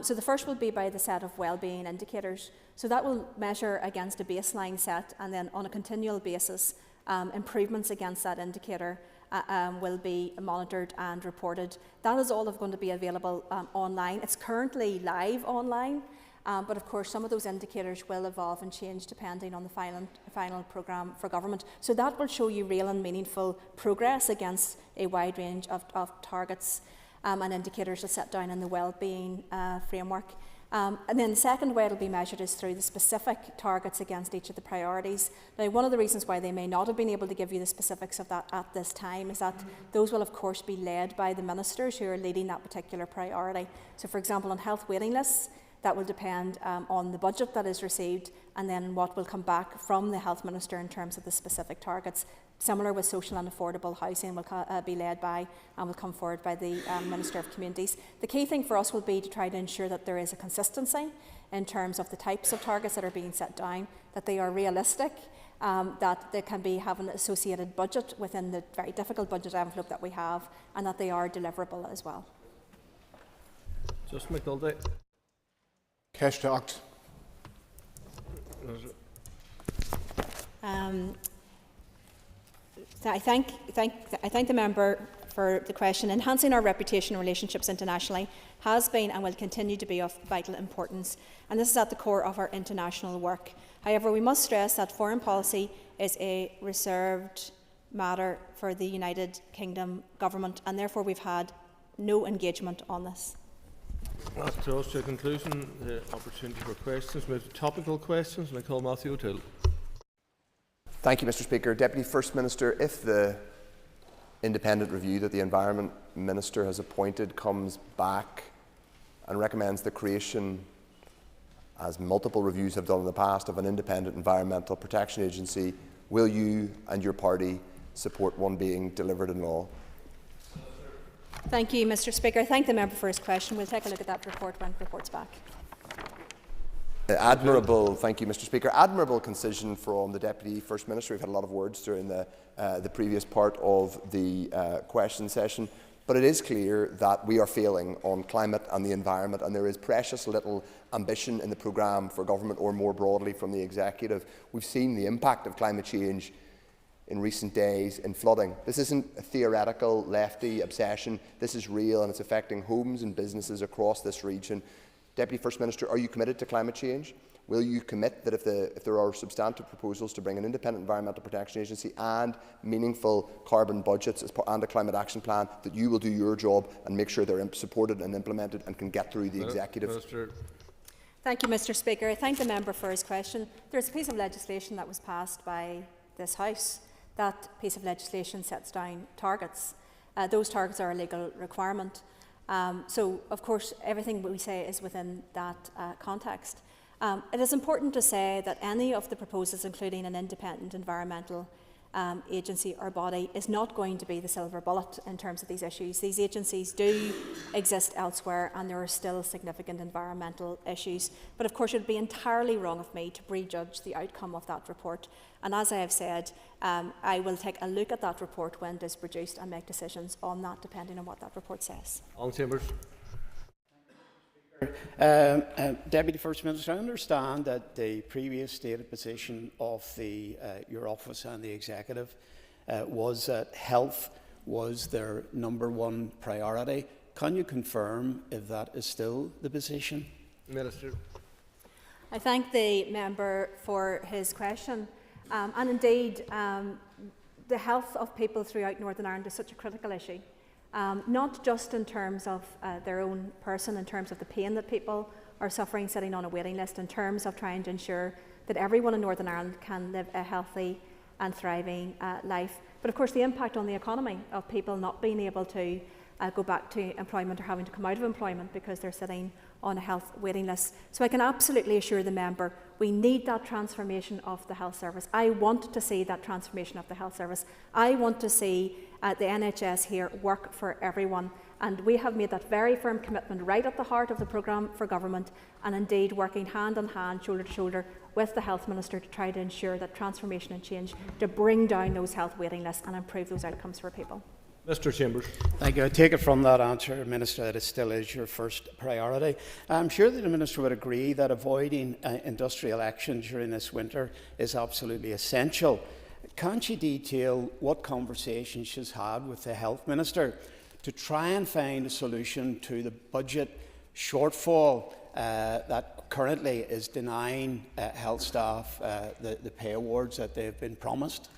So the first will be by the set of wellbeing indicators. So that will measure against a baseline set, and then on a continual basis, improvements against that indicator will be monitored and reported. That is all going to be available online. It's currently live online. But of course, some of those indicators will evolve and change depending on the final programme for government. So that will show you real and meaningful progress against a wide range of targets and indicators that set down in the wellbeing framework. And then the second way it will be measured is through the specific targets against each of the priorities. Now, one of the reasons why they may not have been able to give you the specifics of that at this time is that those will of course be led by the ministers who are leading that particular priority. So for example, on health waiting lists, that will depend on the budget that is received and then what will come back from the Health Minister in terms of the specific targets. Similar with social and affordable housing will be led by and will come forward by the Minister of Communities. The key thing for us will be to try to ensure that there is a consistency in terms of the types of targets that are being set down, that they are realistic, that they can have an associated budget within the very difficult budget envelope that we have, and that they are deliverable as well. Just McNulty. cont'd. I thank the member for the question. Enhancing our reputation and relationships internationally has been and will continue to be of vital importance, and this is at the core of our international work. However, we must stress that foreign policy is a reserved matter for the United Kingdom government, and therefore we've had no engagement on this. That draws to a conclusion the opportunity for questions. Move to topical questions, and I call Matthew O'Toole. Thank you, Mr. Speaker. Deputy First Minister, if the independent review that the Environment Minister has appointed comes back and recommends the creation, as multiple reviews have done in the past, of an independent environmental protection agency, will you and your party support one being delivered in law? Thank you, Mr. Speaker. I thank the member for his question. We'll take a look at that report when it reports back. Admirable, thank you, Mr. Speaker. Admirable concision from the Deputy First Minister. We've had a lot of words during the previous part of the question session. But it is clear that we are failing on climate and the environment, and there is precious little ambition in the programme for government or more broadly from the executive. We've seen the impact of climate change in recent days in flooding. This isn't a theoretical lefty obsession. This is real, and it's affecting homes and businesses across this region. Deputy First Minister, are you committed to climate change? Will you commit that if there are substantive proposals to bring an independent environmental protection agency and meaningful carbon budgets and a climate action plan, that you will do your job and make sure they're supported and implemented and can get through the executive? Minister. Thank you, Mr. Speaker. I thank the member for his question. There is a piece of legislation that was passed by this House. That piece of legislation sets down targets. Those targets are a legal requirement. So, of course, everything we say is within that context. It is important to say that any of the proposals, including an independent environmental agency or body, is not going to be the silver bullet in terms of these issues. These agencies do exist elsewhere, and there are still significant environmental issues. But of course, it would be entirely wrong of me to prejudge the outcome of that report. And as I have said, I will take a look at that report when it is produced and make decisions on that, depending on what that report says. Alan Chambers. Deputy First Minister, I understand that the previous stated position of your office and the executive was that health was their #1 priority. Can you confirm if that is still the position? Minister. I thank the member for his question. And indeed, the health of people throughout Northern Ireland is such a critical issue. Not just in terms of their own person, in terms of the pain that people are suffering sitting on a waiting list, in terms of trying to ensure that everyone in Northern Ireland can live a healthy and thriving life. But of course the impact on the economy of people not being able to go back to employment or having to come out of employment because they're sitting on a health waiting list. So I can absolutely assure the member we need that transformation of the health service. I want to see that transformation of the health service. I want to see the NHS here work for everyone, and we have made that very firm commitment right at the heart of the programme for government, and indeed working hand in hand, shoulder to shoulder with the Health Minister to try to ensure that transformation and change to bring down those health waiting lists and improve those outcomes for people. Mr. Chambers. Thank you. I take it from that answer, Minister, that it still is your first priority. I'm sure that the Minister would agree that avoiding industrial action during this winter is absolutely essential. Can she detail what conversations she's had with the Health Minister to try and find a solution to the budget shortfall that currently is denying health staff the pay awards that they've been promised?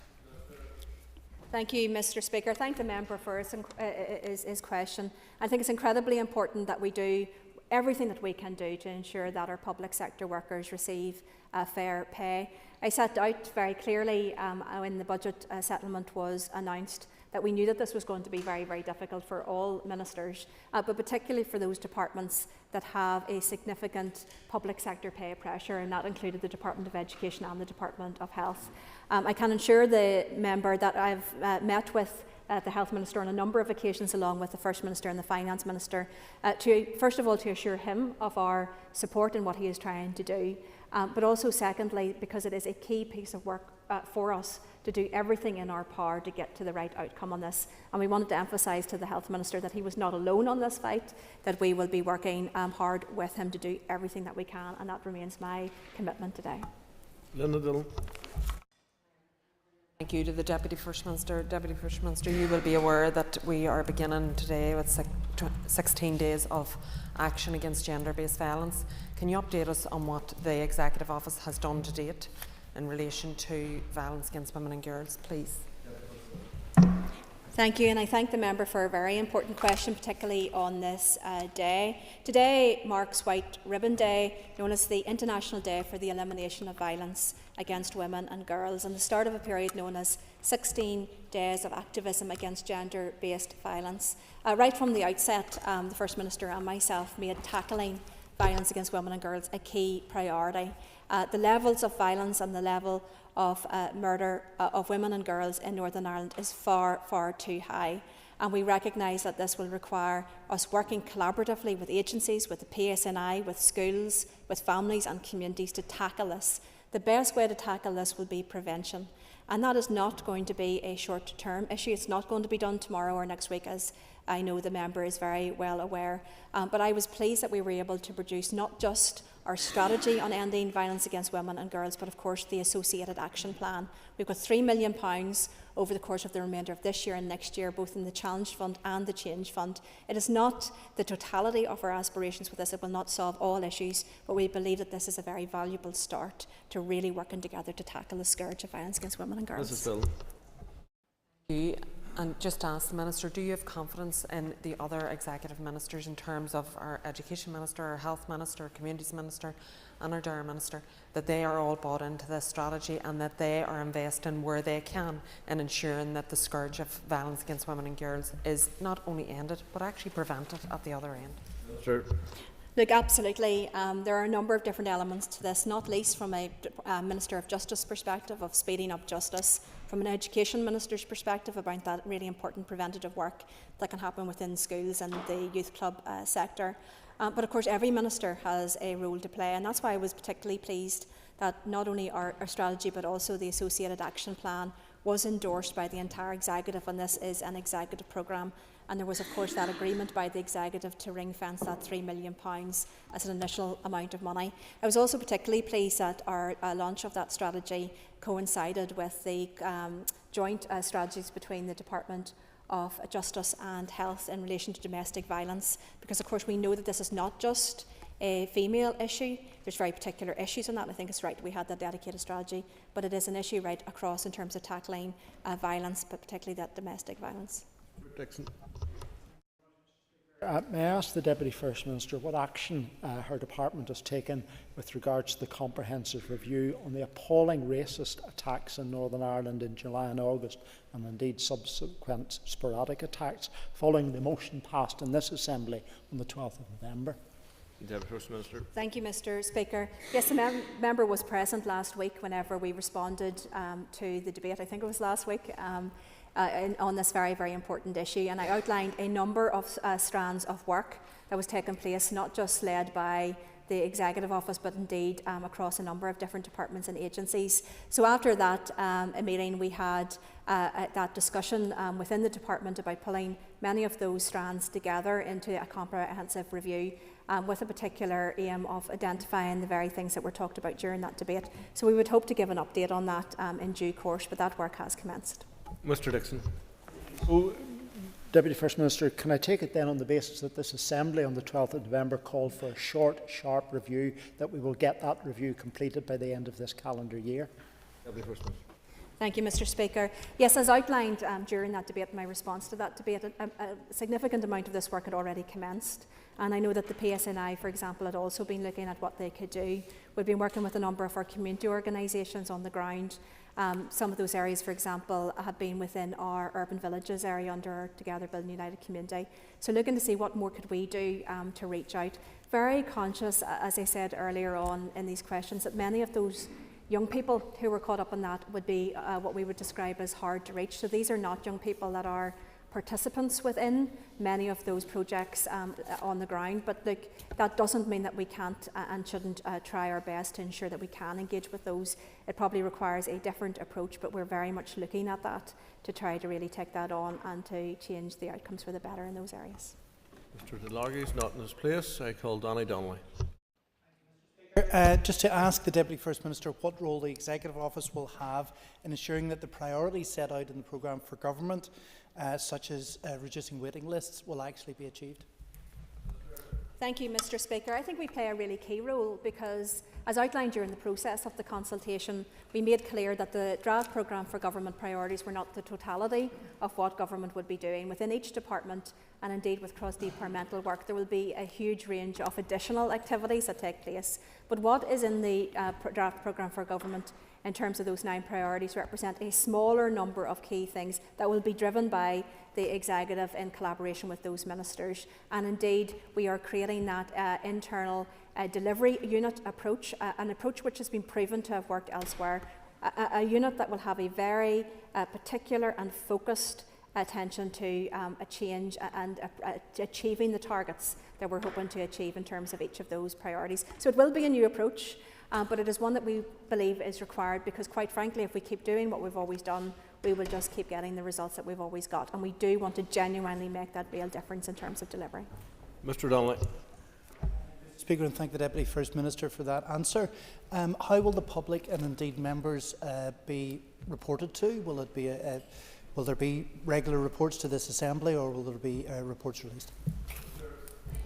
Thank you, Mr. Speaker. Thank the member for his question. I think it's incredibly important that we do everything that we can do to ensure that our public sector workers receive fair pay. I set out very clearly when the budget settlement was announced that we knew that this was going to be very, very difficult for all ministers, but particularly for those departments that have a significant public sector pay pressure, and that included the Department of Education and the Department of Health. I can assure the member that I've met with the Health Minister on a number of occasions, along with the First Minister and the Finance Minister, first of all to assure him of our support in what he is trying to do, but also secondly because it is a key piece of work for us to do everything in our power to get to the right outcome on this. And we wanted to emphasise to the Health Minister that he was not alone on this fight, that we will be working hard with him to do everything that we can, and that remains my commitment today. Linda Dillon. Thank you to the Deputy First Minister. Deputy First Minister, you will be aware that we are beginning today with 16 days of action against gender-based violence. Can you update us on what the Executive Office has done to date in relation to violence against women and girls, please? Thank you, and I thank the member for a very important question, particularly on this day. Today marks White Ribbon Day, known as the International Day for the Elimination of Violence Against Women and Girls, and the start of a period known as 16 Days of Activism Against Gender-Based Violence. Right from the outset, the First Minister and myself made tackling violence against women and girls a key priority. The levels of violence and the level of murder of women and girls in Northern Ireland is far, far too high. And we recognise that this will require us working collaboratively with agencies, with the PSNI, with schools, with families and communities to tackle this. The best way to tackle this will be prevention. And that is not going to be a short-term issue. It's not going to be done tomorrow or next week, as I know the member is very well aware. But I was pleased that we were able to produce not just our strategy on ending violence against women and girls, but of course the associated action plan. We've got £3 million over the course of the remainder of this year and next year, both in the Challenge Fund and the Change Fund. It is not the totality of our aspirations with this. It will not solve all issues, but we believe that this is a very valuable start to really working together to tackle the scourge of violence against women and girls. Mrs. Bill. And just to ask the Minister, do you have confidence in the other executive ministers in terms of our Education Minister, our Health Minister, our Communities Minister and our Dairy Minister, that they are all bought into this strategy and that they are investing where they can in ensuring that the scourge of violence against women and girls is not only ended but actually prevented at the other end? Sure. Look, absolutely. There are a number of different elements to this, not least from a Minister of Justice perspective of speeding up justice, from an Education Minister's perspective about that really important preventative work that can happen within schools and the youth club sector. But of course every minister has a role to play, and that's why I was particularly pleased that not only our strategy but also the associated action plan was endorsed by the entire executive, and this is an executive programme. And there was, of course, that agreement by the executive to ring-fence that £3 million as an initial amount of money. I was also particularly pleased that our launch of that strategy coincided with the joint strategies between the Department of Justice and Health in relation to domestic violence, because, of course, we know that this is not just a female issue. There's very particular issues on that, and I think it's right we had that dedicated strategy, but it is an issue right across in terms of tackling violence, but particularly that domestic violence. Dixon. May I ask the Deputy First Minister what action her department has taken with regards to the comprehensive review on the appalling racist attacks in Northern Ireland in July and August, and indeed subsequent sporadic attacks following the motion passed in this Assembly on the 12th of November? Deputy First Minister. Thank you, Mr. Speaker. Yes, the member was present last week whenever we responded to the debate. I think it was last week. On this very, very important issue, and I outlined a number of strands of work that was taking place, not just led by the Executive Office, but indeed across a number of different departments and agencies. So after that meeting, we had that discussion within the department about pulling many of those strands together into a comprehensive review with a particular aim of identifying the very things that were talked about during that debate. So we would hope to give an update on that in due course, but that work has commenced. Mr. Dixon. So, Deputy First Minister, can I take it then on the basis that this Assembly on the 12th of November called for a short, sharp review, that we will get that review completed by the end of this calendar year? Deputy First Minister. Thank you, Mr. Speaker. Yes, as outlined during that debate, my response to that debate, a significant amount of this work had already commenced. And I know that the PSNI, for example, had also been looking at what they could do. We've been working with a number of our community organisations on the ground. Some of those areas, for example, have been within our urban villages area under our Together Building United community. So looking to see what more could we do to reach out. Very conscious, as I said earlier on in these questions, that many of those young people who were caught up in that would be what we would describe as hard to reach. So these are not young people that are participants within many of those projects on the ground, but that doesn't mean that we can't and shouldn't try our best to ensure that we can engage with those. It probably requires a different approach, but we're very much looking at that to try to really take that on and to change the outcomes for the better in those areas. Mr. DeLargy is not in his place. I call Danny Donnelly. Just to ask the Deputy First Minister what role the Executive Office will have in ensuring that the priorities set out in the programme for government, such as reducing waiting lists, will actually be achieved. Thank you, Mr. Speaker. I think we play a really key role because, as outlined during the process of the consultation, we made clear that the draft programme for government priorities were not the totality of what government would be doing. Within each department, and indeed with cross-departmental work, there will be a huge range of additional activities that take place. But what is in the draft programme for government in terms of those 9 priorities represent a smaller number of key things that will be driven by the executive in collaboration with those ministers. And indeed, we are creating that internal delivery unit approach, an approach which has been proven to have worked elsewhere, a unit that will have a very particular and focused attention to a change and achieving the targets that we're hoping to achieve in terms of each of those priorities. So it will be a new approach, but it is one that we believe is required because, quite frankly, if we keep doing what we've always done, we will just keep getting the results that we've always got. And we do want to genuinely make that real difference in terms of delivery. Mr Donnelly. Speaker, and thank the Deputy First Minister for that answer. How will the public and indeed members be reported to? Will there be regular reports to this Assembly, or will there be reports released?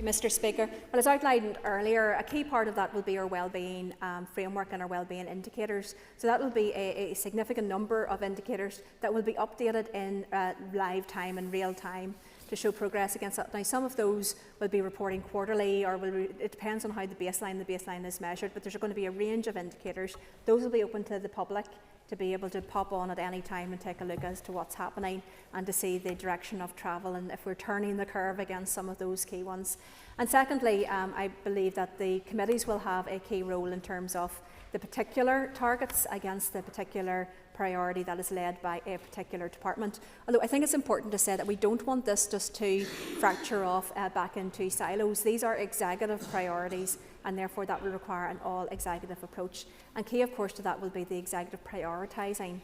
Mr Speaker, well, as outlined earlier, a key part of that will be our wellbeing framework and our wellbeing indicators. So that will be a significant number of indicators that will be updated in live time and real time to show progress against that. Now, some of those will be reporting quarterly, or it depends on how the baseline is measured, but there's going to be a range of indicators. Those will be open to the public to be able to pop on at any time and take a look as to what's happening and to see the direction of travel and if we're turning the curve against some of those key ones. And secondly, I believe that the committees will have a key role in terms of the particular targets against the particular priority that is led by a particular department. Although I think it's important to say that we don't want this just to fracture off back into silos. These are executive priorities, and therefore that will require an all-executive approach. And key, of course, to that will be the executive prioritising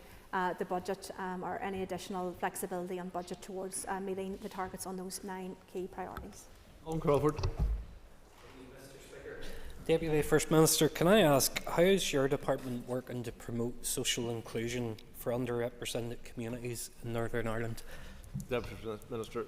the budget or any additional flexibility on budget towards meeting the targets on those 9 key priorities. Owen Crawford. Deputy First Minister, can I ask, how is your department working to promote social inclusion for underrepresented communities in Northern Ireland? Deputy Minister.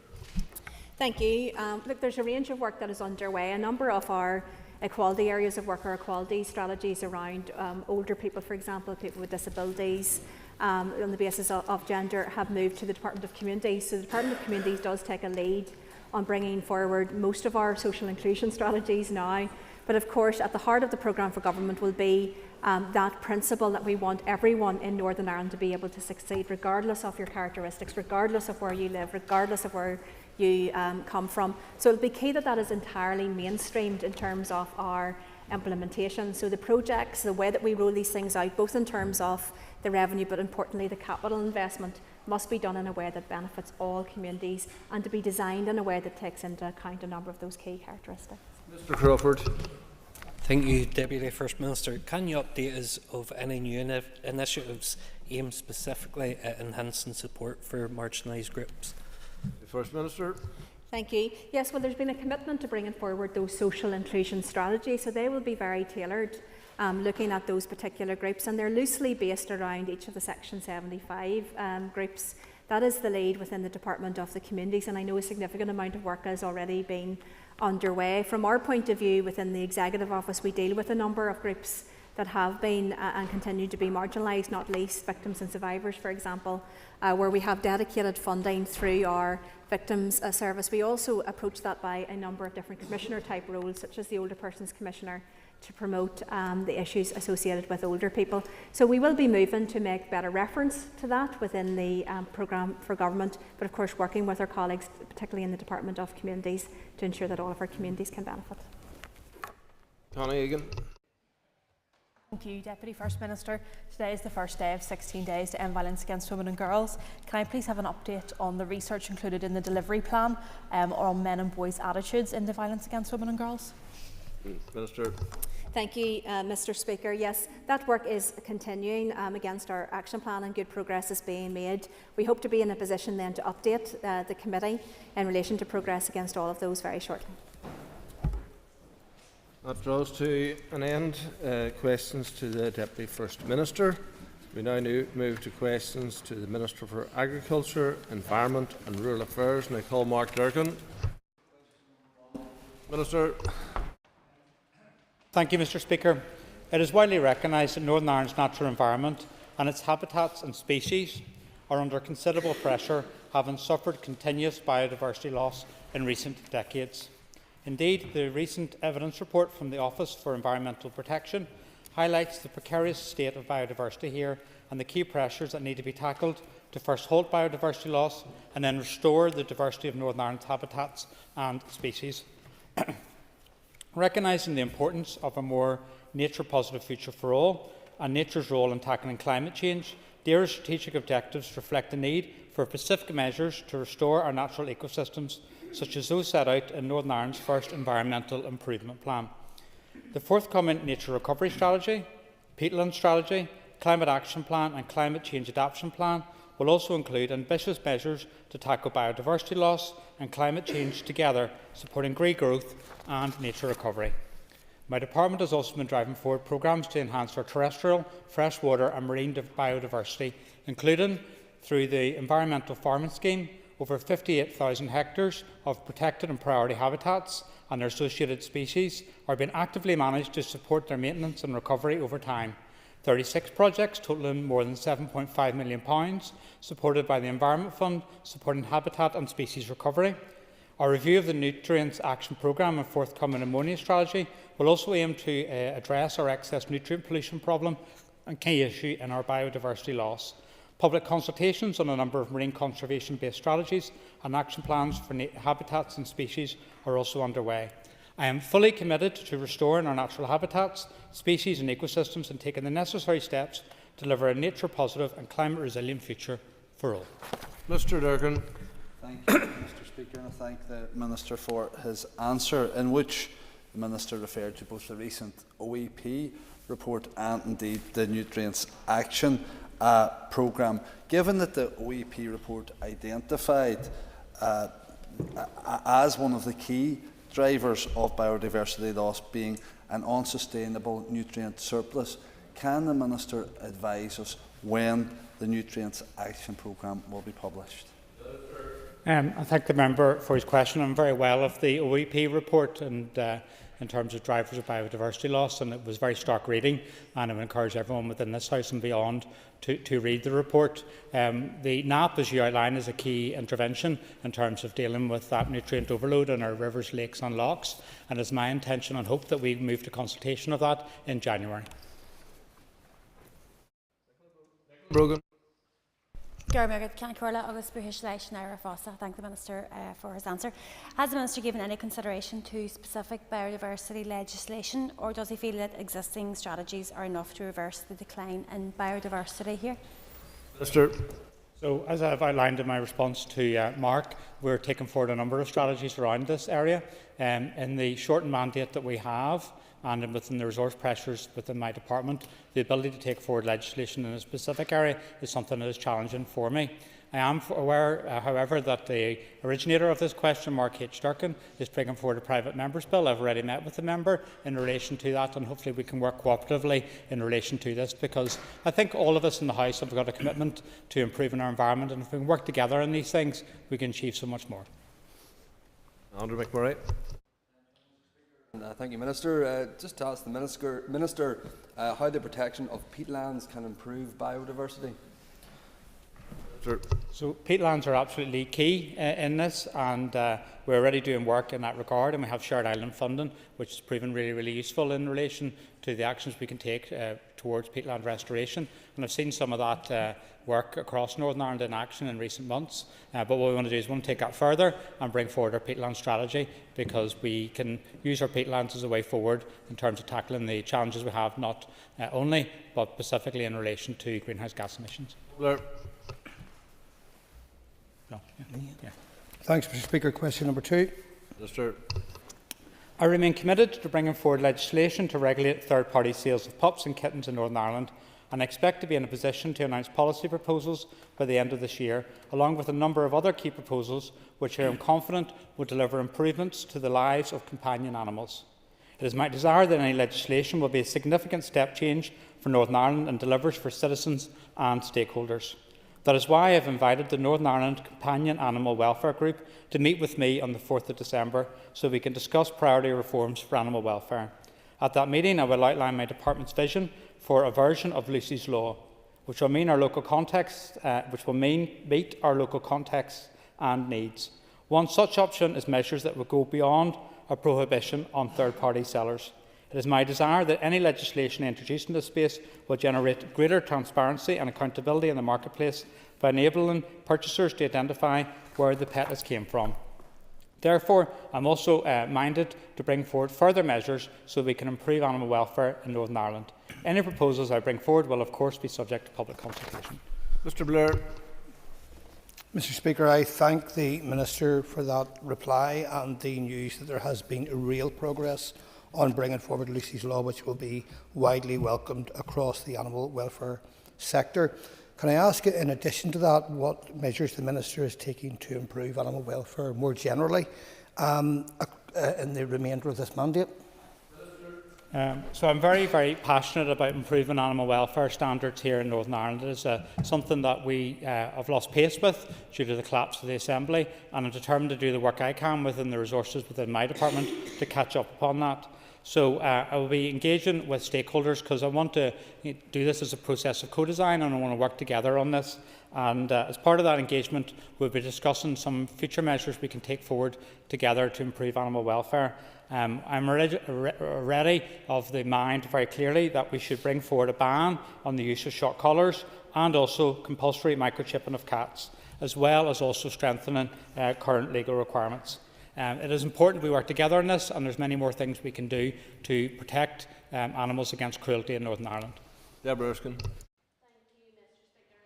Thank you. Look, there's a range of work that is underway. A number of our equality areas of work are equality strategies around older people, for example, people with disabilities, on the basis of gender, have moved to the Department of Communities. So the Department of Communities does take a lead on bringing forward most of our social inclusion strategies now. But of course, at the heart of the programme for government will be that principle that we want everyone in Northern Ireland to be able to succeed, regardless of your characteristics, regardless of where you live, regardless of where you come from. So it'll be key that that is entirely mainstreamed in terms of our implementation. So the projects, the way that we roll these things out, both in terms of the revenue, but importantly the capital investment, must be done in a way that benefits all communities and to be designed in a way that takes into account a number of those key characteristics. Mr Crawford. Thank you, Deputy First Minister. Can you update us of any new initiatives aimed specifically at enhancing support for marginalised groups? First Minister. Thank you. Yes, well, there's been a commitment to bringing forward those social inclusion strategies, so they will be very tailored, looking at those particular groups, and they're loosely based around each of the Section 75 groups. That is the lead within the Department of the Communities, and I know a significant amount of work has already been underway. From our point of view within the Executive Office, we deal with a number of groups that have been and continue to be marginalised, not least victims and survivors, for example, where we have dedicated funding through our Victims Service. We also approach that by a number of different commissioner-type roles, such as the Older Persons Commissioner, to promote the issues associated with older people. So we will be moving to make better reference to that within the programme for government, but of course working with our colleagues, particularly in the Department of Communities, to ensure that all of our communities can benefit. Connie Egan. Thank you, Deputy First Minister. Today is the first day of 16 days to end violence against women and girls. Can I please have an update on the research included in the delivery plan on men and boys' attitudes into violence against women and girls? Minister. Thank you, Mr Speaker. Yes, that work is continuing against our action plan, and good progress is being made. We hope to be in a position then to update the committee in relation to progress against all of those very shortly. That draws to an end questions to the Deputy First Minister. We now move to questions to the Minister for Agriculture, Environment and Rural Affairs, and I call Mark Durkin. Minister. Thank you, Mr Speaker. It is widely recognised that Northern Ireland's natural environment and its habitats and species are under considerable pressure, having suffered continuous biodiversity loss in recent decades. Indeed, the recent evidence report from the Office for Environmental Protection highlights the precarious state of biodiversity here and the key pressures that need to be tackled to first halt biodiversity loss and then restore the diversity of Northern Ireland's habitats and species. Recognising the importance of a more nature-positive future for all and nature's role in tackling climate change, DAERA's strategic objectives reflect the need for specific measures to restore our natural ecosystems, such as those set out in Northern Ireland's first Environmental Improvement Plan. The forthcoming Nature Recovery Strategy, Peatland Strategy, Climate Action Plan and Climate Change Adaptation Plan will also include ambitious measures to tackle biodiversity loss and climate change together, supporting green growth and nature recovery. My department has also been driving forward programmes to enhance our terrestrial, freshwater and marine biodiversity, including through the Environmental Farming Scheme, over 58,000 hectares of protected and priority habitats and their associated species are being actively managed to support their maintenance and recovery over time. 36 projects totalling more than £7.5 million, supported by the Environment Fund, supporting habitat and species recovery. Our review of the Nutrients Action Programme and forthcoming ammonia strategy will also aim to address our excess nutrient pollution problem and key issue in our biodiversity loss. Public consultations on a number of marine conservation-based strategies and action plans for habitats and species are also underway. I am fully committed to restoring our natural habitats, species and ecosystems and taking the necessary steps to deliver a nature-positive and climate-resilient future for all. Mr Durgan. Thank you, Mr Speaker, and I thank the Minister for his answer, in which the Minister referred to both the recent OEP report and indeed the Nutrients Action Programme. Given that the OEP report identified as one of the key drivers of biodiversity loss being an unsustainable nutrient surplus, can the Minister advise us when the Nutrients Action Programme will be published? I thank the member for his question. I'm very well of the OEP report and in terms of drivers of biodiversity loss, and it was very stark reading, and I would encourage everyone within this House and beyond to read the report. The NAP, as you outline, is a key intervention in terms of dealing with that nutrient overload in our rivers, lakes and lochs, and it's my intention and hope that we move to consultation of that in January. Brogan. Thank the Minister for his answer. Has the Minister given any consideration to specific biodiversity legislation, or does he feel that existing strategies are enough to reverse the decline in biodiversity here? Minister. So, as I've outlined in my response to Mark, we're taking forward a number of strategies around this area. In the shortened mandate that we have, and within the resource pressures within my department, the ability to take forward legislation in a specific area is something that is challenging for me. I am aware, however, that the originator of this question, Mark H. Durkin, is bringing forward a private member's bill. I've already met with the member in relation to that, and hopefully we can work cooperatively in relation to this, because I think all of us in the House have got a commitment to improving our environment, and if we can work together on these things, we can achieve so much more. Andrew McMurray. Thank you, Minister. Just to ask the Minister how the protection of peatlands can improve biodiversity. So peatlands are absolutely key in this, and we're already doing work in that regard, and we have shared island funding, which has proven really useful in relation to the actions we can take towards peatland restoration. And I've seen some of that work across Northern Ireland in action in recent months. But what we want to do is we want to take that further and bring forward our peatland strategy, because we can use our peatlands as a way forward in terms of tackling the challenges we have, not only, but specifically in relation to greenhouse gas emissions. Thanks, Mr Speaker. Question number 2. Minister. I remain committed to bringing forward legislation to regulate third-party sales of pups and kittens in Northern Ireland, and I expect to be in a position to announce policy proposals by the end of this year, along with a number of other key proposals which I am confident will deliver improvements to the lives of companion animals. It is my desire that any legislation will be a significant step change for Northern Ireland and delivers for citizens and stakeholders. That is why I have invited the Northern Ireland Companion Animal Welfare Group to meet with me on the 4th of December so we can discuss priority reforms for animal welfare. At that meeting, I will outline my department's vision for a version of Lucy's Law, which will meet our local context and needs. One such option is measures that will go beyond a prohibition on third-party sellers. It is my desire that any legislation introduced in this space will generate greater transparency and accountability in the marketplace by enabling purchasers to identify where the pet has came from. Therefore, I am also minded to bring forward further measures so we can improve animal welfare in Northern Ireland. Any proposals I bring forward will, of course, be subject to public consultation. Mr Blair. Mr Speaker, I thank the Minister for that reply and the news that there has been real progress on bringing forward Lucy's Law, which will be widely welcomed across the animal welfare sector. Can I ask, in addition to that, what measures the Minister is taking to improve animal welfare more generally in the remainder of this mandate? So I'm very, very passionate about improving animal welfare standards here in Northern Ireland. It is something that we have lost pace with due to the collapse of the Assembly, and I'm determined to do the work I can within the resources within my department to catch up upon that. So I will be engaging with stakeholders because I want to do this as a process of co-design, and I want to work together on this. And as part of that engagement, we'll be discussing some future measures we can take forward together to improve animal welfare. I'm already of the mind very clearly that we should bring forward a ban on the use of shock collars and also compulsory microchipping of cats, as well as also strengthening current legal requirements. It is important we work together on this, and there's many more things we can do to protect animals against cruelty in Northern Ireland. Deborah Erskine.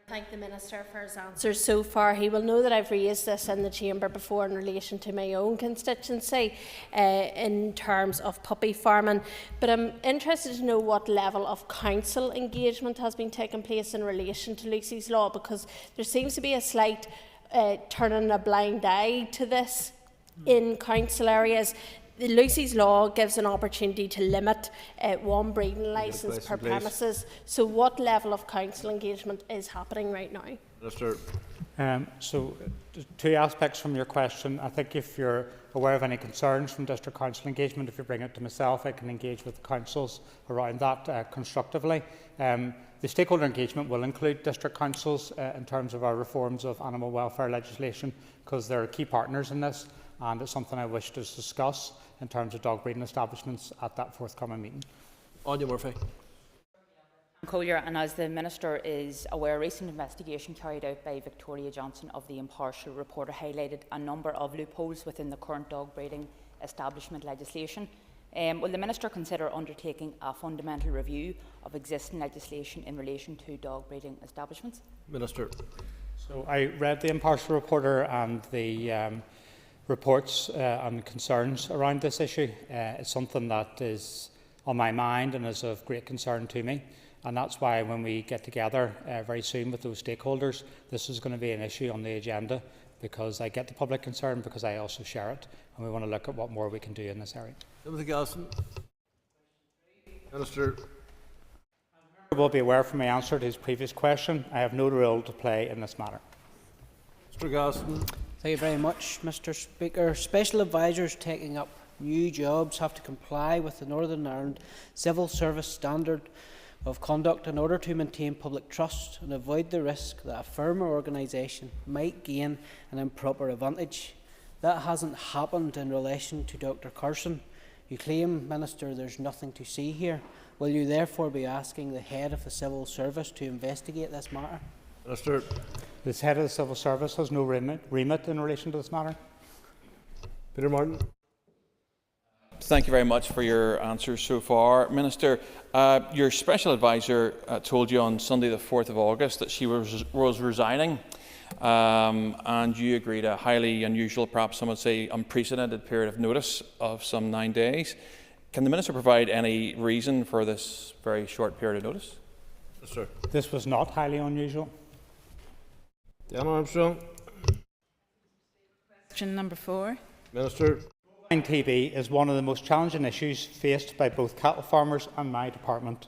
Thank the Minister for his answers so far. He will know that I've raised this in the Chamber before in relation to my own constituency in terms of puppy farming, but I'm interested to know what level of council engagement has been taking place in relation to Lucy's Law, because there seems to be a slight turning a blind eye to this in council areas. Lucy's Law gives an opportunity to limit one breeding licence per premises. So what level of council engagement is happening right now? Minister. So, two aspects from your question. I think if you're aware of any concerns from district council engagement, if you bring it to myself, I can engage with the councils around that constructively. The stakeholder engagement will include district councils in terms of our reforms of animal welfare legislation, because they're key partners in this, and it's something I wish to discuss in terms of dog breeding establishments at that forthcoming meeting. Anya Murphy. Collier, and as the Minister is aware, a recent investigation carried out by Victoria Johnson of the Impartial Reporter highlighted a number of loopholes within the current dog breeding establishment legislation. Will the Minister consider undertaking a fundamental review of existing legislation in relation to dog breeding establishments? Minister. So I read the Impartial Reporter and the reports and concerns around this issue. It's something that is on my mind and is of great concern to me, and that's why when we get together very soon with those stakeholders, this is going to be an issue on the agenda, because I get the public concern, because I also share it, and we want to look at what more we can do in this area. Timothy Gallison. Minister. You will be aware from my answer to his previous question, I have no role to play in this matter. Mr. Gallison. Thank you very much, Mr. Speaker. Special advisors taking up new jobs have to comply with the Northern Ireland Civil Service Standard of Conduct in order to maintain public trust and avoid the risk that a firm or organisation might gain an improper advantage. That hasn't happened in relation to Dr. Carson. You claim, Minister, there's nothing to see here. Will you therefore be asking the head of the Civil Service to investigate this matter? Minister. The head of the Civil Service has no remit in relation to this matter. Peter Martin. Thank you very much for your answers so far. Minister, your special advisor told you on Sunday the 4th of August that she was resigning, and you agreed a highly unusual, perhaps some would say unprecedented period of notice of some 9 days. Can the Minister provide any reason for this very short period of notice? Minister. This was not highly unusual. Dan Armstrong. Question number 4. Minister. Bovine TB is one of the most challenging issues faced by both cattle farmers and my department.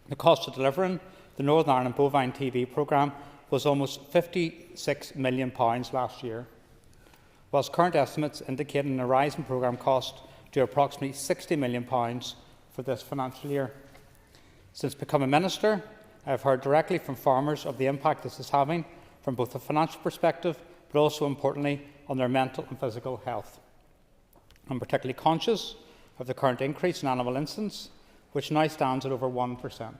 The cost of delivering the Northern Ireland Bovine TB programme was almost £56 million last year, whilst current estimates indicate a rise in programme cost to approximately £60 million for this financial year. Since becoming Minister, I have heard directly from farmers of the impact this is having from both a financial perspective, but also importantly on their mental and physical health. I'm particularly conscious of the current increase in animal incidence, which now stands at over 1%,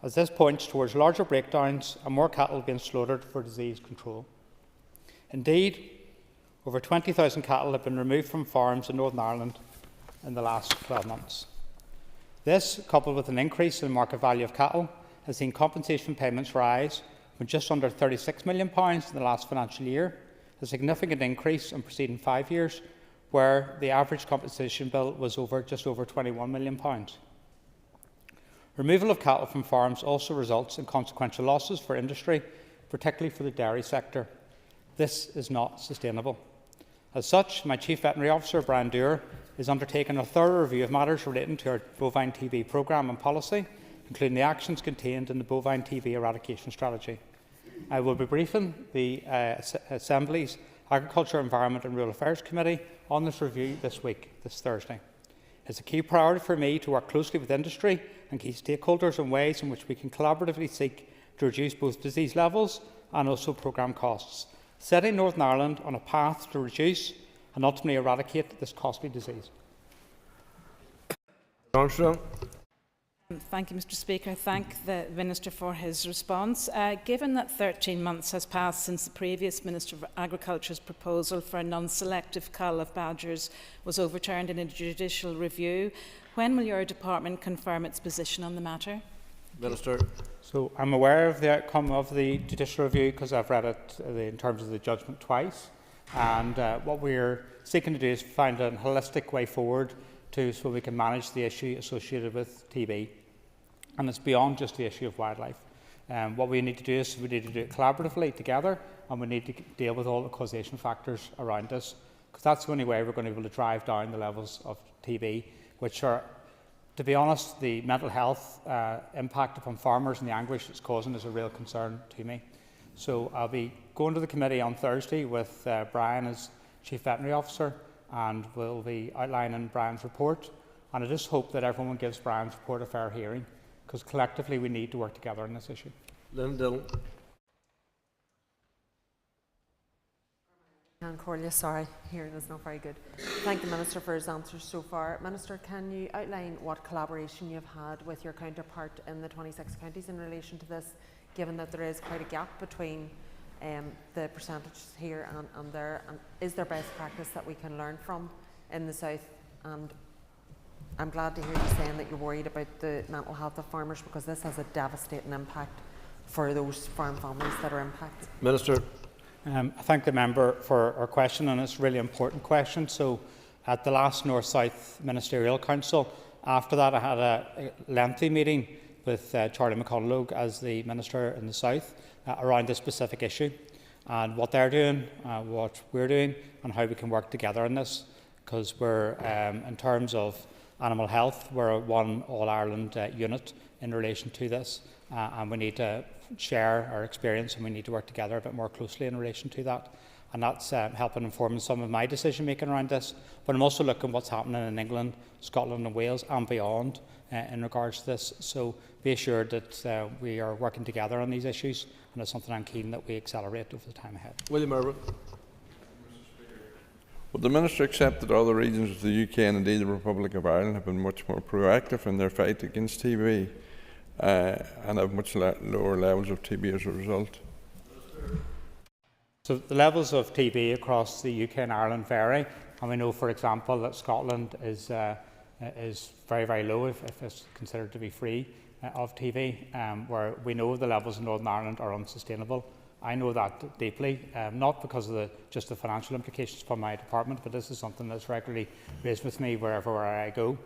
as this points towards larger breakdowns and more cattle being slaughtered for disease control. Indeed, over 20,000 cattle have been removed from farms in Northern Ireland in the last 12 months. This, coupled with an increase in the market value of cattle, has seen compensation payments rise from just under £36 million in the last financial year, a significant increase in preceding 5 years, where the average compensation bill was just over £21 million. Removal of cattle from farms also results in consequential losses for industry, particularly for the dairy sector. This is not sustainable. As such, my Chief Veterinary Officer, Brian Dewar, is undertaking a thorough review of matters relating to our bovine TB programme and policy, including the actions contained in the bovine TB eradication strategy. I will be briefing the Assembly's Agriculture, Environment and Rural Affairs Committee on this review this week, this Thursday. It is a key priority for me to work closely with industry and key stakeholders on ways in which we can collaboratively seek to reduce both disease levels and also programme costs, setting Northern Ireland on a path to reduce and ultimately eradicate this costly disease. Armstrong. Thank you, Mr. Speaker. I thank the Minister for his response. Given that 13 months has passed since the previous Minister for Agriculture's proposal for a non-selective cull of badgers was overturned in a judicial review, when will your department confirm its position on the matter? Minister. So I'm aware of the outcome of the judicial review because I've read it in terms of the judgment twice. And what we're seeking to do is find a holistic way forward so we can manage the issue associated with TB. And it's beyond just the issue of wildlife. What we need to do is we need to do it collaboratively together, and we need to deal with all the causation factors around this, because that's the only way we're going to be able to drive down the levels of TB, which are, to be honest, the mental health impact upon farmers and the anguish it's causing is a real concern to me. So I'll be going to the committee on Thursday with Brian as Chief Veterinary Officer, and we'll be outlining Brian's report. And I just hope that everyone gives Brian's report a fair hearing, because collectively we need to work together on this issue. Lynn Dillon. Sorry, hearing is not very good. Thank the Minister for his answers so far. Minister, can you outline what collaboration you have had with your counterpart in the 26 counties in relation to this, given that there is quite a gap between the percentages here and there? And is there best practice that we can learn from in the South? And I'm glad to hear you saying that you're worried about the mental health of farmers, because this has a devastating impact for those farm families that are impacted. Minister. I thank the member for her question, and it's a really important question. So at the last North-South Ministerial Council, after that I had a lengthy meeting with Charlie McConalogue as the Minister in the South around this specific issue, and what they're doing, what we're doing, and how we can work together on this, because we're, in terms of animal health, we're a one All-Ireland unit in relation to this, and we need to share our experience, and we need to work together a bit more closely in relation to that. And that's helping inform some of my decision making around this. But I'm also looking at what's happening in England, Scotland and Wales and beyond in regards to this. So be assured that we are working together on these issues, and it's something I'm keen that we accelerate over the time ahead. William Irwin. Will the Minister accept that other regions of the UK and indeed the Republic of Ireland have been much more proactive in their fight against TB and have much lower levels of TB as a result? So the levels of TB across the UK and Ireland vary, and we know, for example, that Scotland is very, very low if it's considered to be free of TB, where we know the levels in Northern Ireland are unsustainable. I know that deeply, not because of just the financial implications for my department, but this is something that's regularly raised with me wherever I go.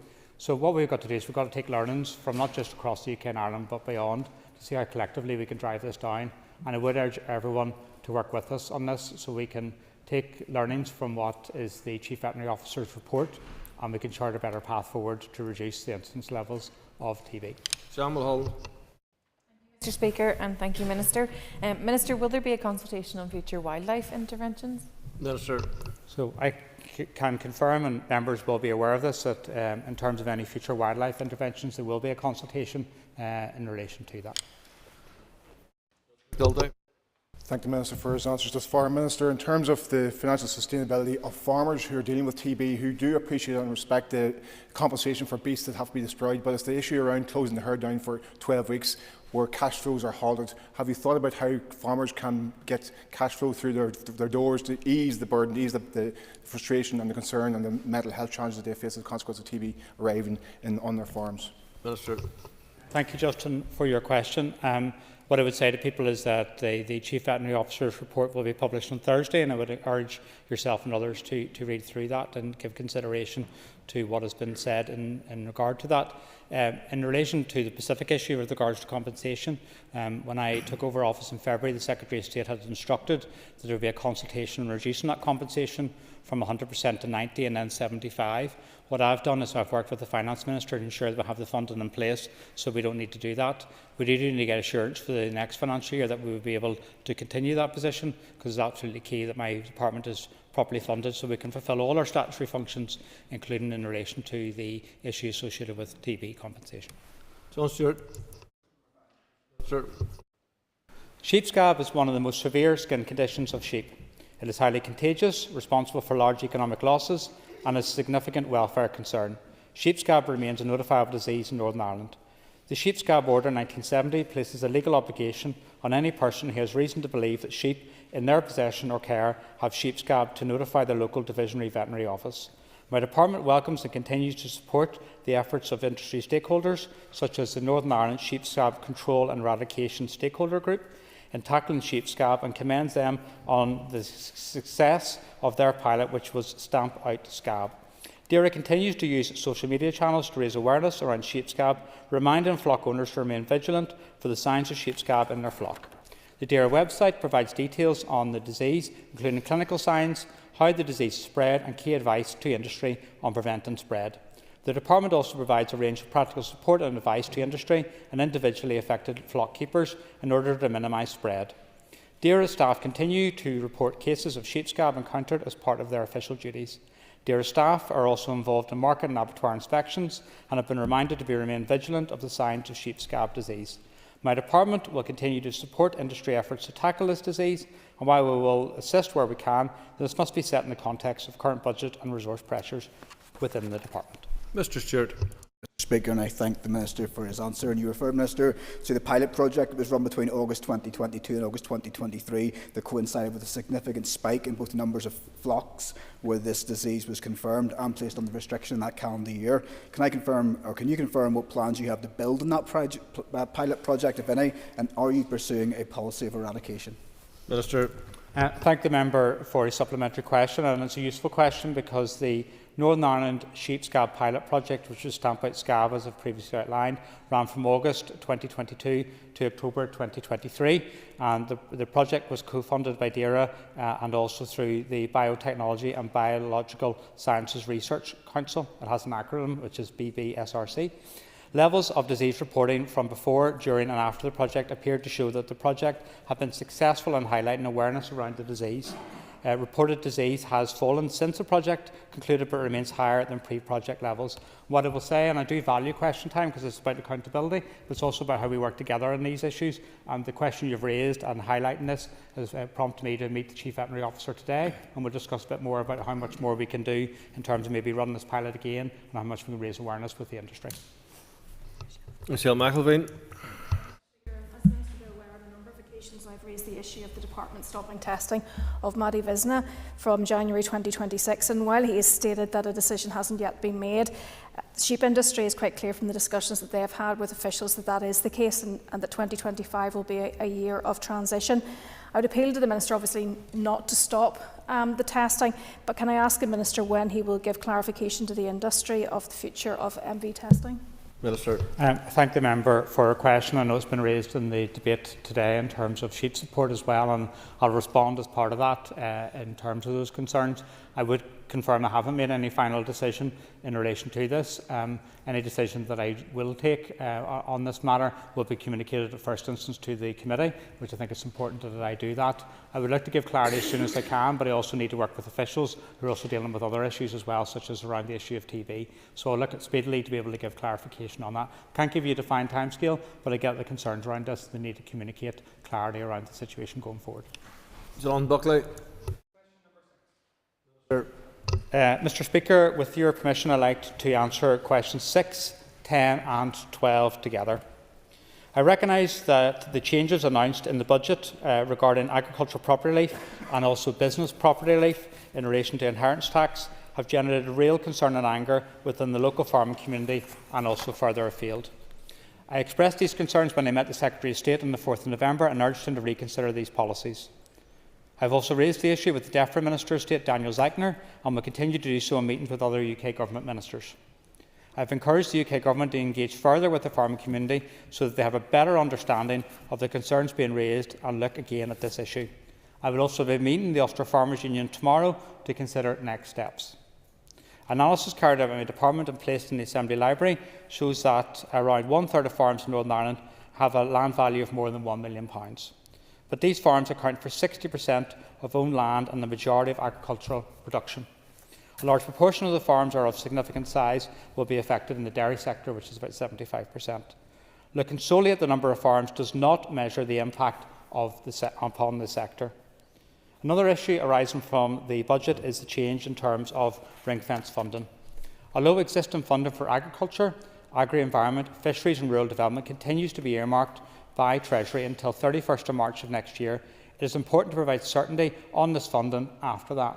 So what we've got to do is we've got to take learnings from not just across the UK and Ireland, but beyond, to see how collectively we can drive this down. And I would urge everyone to work with us on this, so we can take learnings from what is the Chief Veterinary Officer's report, and we can chart a better path forward to reduce the incidence levels of TB. John Mulholland. Mr. Speaker, and thank you, Minister. Minister, will there be a consultation on future wildlife interventions? Minister. So I can confirm, and members will be aware of this, that in terms of any future wildlife interventions, there will be a consultation in relation to that. Thank the Minister for his answers thus far. Minister, in terms of the financial sustainability of farmers who are dealing with TB, who do appreciate and respect the compensation for beasts that have to be destroyed, but it's the issue around closing the herd down for 12 weeks where cash flows are halted. Have you thought about how farmers can get cash flow through their doors to ease the burden, ease the frustration and the concern and the mental health challenges that they face as a consequence of TB arriving on their farms? Minister. Thank you, Justin, for your question. What I would say to people is that the Chief Veterinary Officer's report will be published on Thursday, and I would encourage yourself and others to read through that and give consideration to what has been said in regard to that. In relation to the specific issue with regards to compensation, when I took over office in February, the Secretary of State had instructed that there would be a consultation on reducing that compensation from 100% to 90 and then 75. What I've done is I've worked with the Finance Minister to ensure that we have the funding in place, so we don't need to do that. We do need to get assurance for the next financial year that we will be able to continue that position, because it's absolutely key that my department is properly funded so we can fulfil all our statutory functions, including in relation to the issue associated with TB compensation. John Stewart. Sir. Sheep scab is one of the most severe skin conditions of sheep. It is highly contagious, responsible for large economic losses, and is a significant welfare concern. Sheep scab remains a notifiable disease in Northern Ireland. The Sheep Scab Order 1970 places a legal obligation on any person who has reason to believe that sheep in their possession or care have sheep scab to notify their local divisionary veterinary office. My department welcomes and continues to support the efforts of industry stakeholders, such as the Northern Ireland Sheep Scab Control and Eradication Stakeholder Group, in tackling sheep scab, and commends them on the success of their pilot, which was Stamp Out Scab. DAERA continues to use social media channels to raise awareness around sheep scab, reminding flock owners to remain vigilant for the signs of sheep scab in their flock. The DAERA website provides details on the disease, including clinical signs, how the disease is spread, and key advice to industry on preventing spread. The department also provides a range of practical support and advice to industry and individually affected flock keepers in order to minimise spread. DAERA staff continue to report cases of sheep scab encountered as part of their official duties. DAERA staff are also involved in market and abattoir inspections and have been reminded to remain vigilant of the signs of sheep scab disease. My department will continue to support industry efforts to tackle this disease, and while we will assist where we can, this must be set in the context of current budget and resource pressures within the department. Mr. Stewart. Mr. Speaker, and I thank the Minister for his answer. And you referred, Minister, to the pilot project that was run between August 2022 and August 2023 that coincided with a significant spike in both numbers of flocks where this disease was confirmed and placed under restriction in that calendar year. Can I confirm, or can you confirm what plans you have to build on that pilot project, if any, and are you pursuing a policy of eradication? Minister. Thank the member for his supplementary question, and it's a useful question because the Northern Ireland Sheep Scab Pilot Project, which was Stamp Out Scab as I've previously outlined, ran from August 2022 to October 2023, and the project was co-funded by DAERA and also through the Biotechnology and Biological Sciences Research Council. It has an acronym which is BBSRC. Levels of disease reporting from before, during and after the project appeared to show that the project had been successful in highlighting awareness around the disease. Reported disease has fallen since the project concluded, but remains higher than pre-project levels. What I will say, and I do value question time because it's about accountability, but it's also about how we work together on these issues. And the question you've raised and highlighting this has prompted me to meet the Chief Veterinary Officer today, and we'll discuss a bit more about how much more we can do in terms of maybe running this pilot again and how much we can raise awareness with the industry. Michelle McElveen. I've raised the issue of the department stopping testing of Maddie Visna from January 2026, and while he has stated that a decision hasn't yet been made, the sheep industry is quite clear from the discussions that they have had with officials that that is the case, and that 2025 will be a year of transition. I would appeal to the Minister obviously not to stop the testing, but can I ask the Minister when he will give clarification to the industry of the future of MV testing? Minister. Thank the member for her question. I know it's been raised in the debate today in terms of sheep support as well, and I'll respond as part of that in terms of those concerns. I would confirm I haven't made any final decision in relation to this. Any decision that I will take on this matter will be communicated at first instance to the committee, which I think it's important that I do that. I would like to give clarity as soon as I can, but I also need to work with officials who are also dealing with other issues as well, such as around the issue of TB. So I'll look at speedily to be able to give clarification on that. Can't give you a defined timescale, but I get the concerns around this. The need to communicate clarity around the situation going forward. John Buckley. Mr. Speaker, with your permission, I'd like to answer questions 6, 10 and 12 together. I recognise that the changes announced in the budget regarding agricultural property relief and also business property relief in relation to inheritance tax have generated real concern and anger within the local farming community and also further afield. I expressed these concerns when I met the Secretary of State on the 4th of November and urged him to reconsider these policies. I have also raised the issue with the Deputy Minister of State, Daniel Zeichner, and will continue to do so in meetings with other UK Government ministers. I have encouraged the UK Government to engage further with the farming community so that they have a better understanding of the concerns being raised and look again at this issue. I will also be meeting the Ulster Farmers Union tomorrow to consider next steps. Analysis carried out by my department and placed in the Assembly Library shows that around one-third of farms in Northern Ireland have a land value of more than £1 million. But these farms account for 60% of owned land and the majority of agricultural production. A large proportion of the farms are of significant size will be affected in the dairy sector, which is about 75%. Looking solely at the number of farms does not measure the impact upon the sector. Another issue arising from the budget is the change in terms of ring-fence funding. Although existing funding for agriculture, agri-environment, fisheries and rural development continues to be earmarked by Treasury until 31st of March of next year, it is important to provide certainty on this funding after that.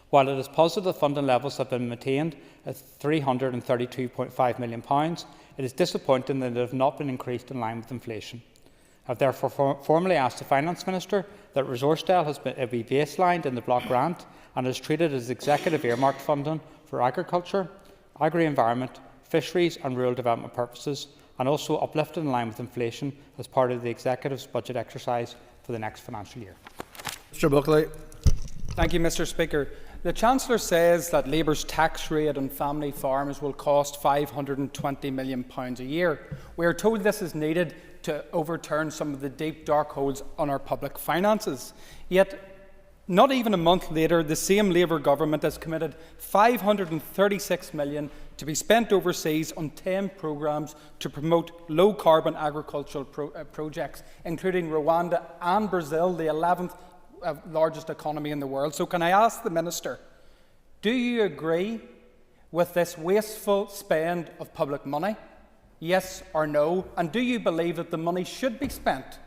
While it is positive that funding levels have been maintained at £332.5 million, it is disappointing that they have not been increased in line with inflation. I have therefore formally asked the Finance Minister that Resourcedale has been baselined in the block grant and is treated as executive earmarked funding for agriculture, agri-environment, fisheries and rural development purposes, and also uplifted in line with inflation as part of the Executive's budget exercise for the next financial year. Mr Buckley. Thank you, Mr Speaker. The Chancellor says that Labour's tax rate on family farms will cost £520 million a year. We are told this is needed to overturn some of the deep dark holes on our public finances. Yet, not even a month later, the same Labour government has committed £536 million to be spent overseas on 10 programmes to promote low-carbon agricultural projects, including Rwanda and Brazil, the 11th largest economy in the world. So can I ask the Minister, do you agree with this wasteful spend of public money? Yes or no? And do you believe that the money should be spent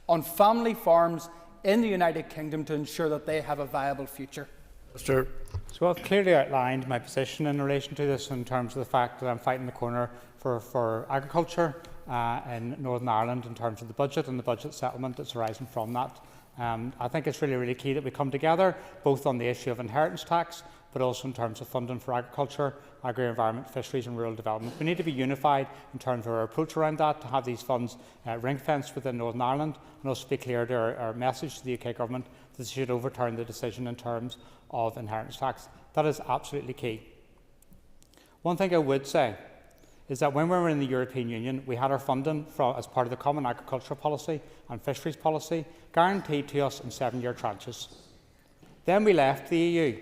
on family farms in the United Kingdom to ensure that they have a viable future? Mr. So I've clearly outlined my position in relation to this in terms of the fact that I'm fighting the corner for agriculture in Northern Ireland in terms of the budget and the budget settlement that's arising from that. I think it's really key that we come together both on the issue of inheritance tax but also in terms of funding for agriculture, agri-environment, fisheries and rural development. We need to be unified in terms of our approach around that, to have these funds ring-fenced within Northern Ireland, and also be clear to our message to the UK Government that they should overturn the decision in terms of inheritance tax. That is absolutely key. One thing I would say is that when we were in the European Union, we had our funding as part of the Common Agricultural Policy and Fisheries Policy guaranteed to us in 7-year tranches. Then we left the EU,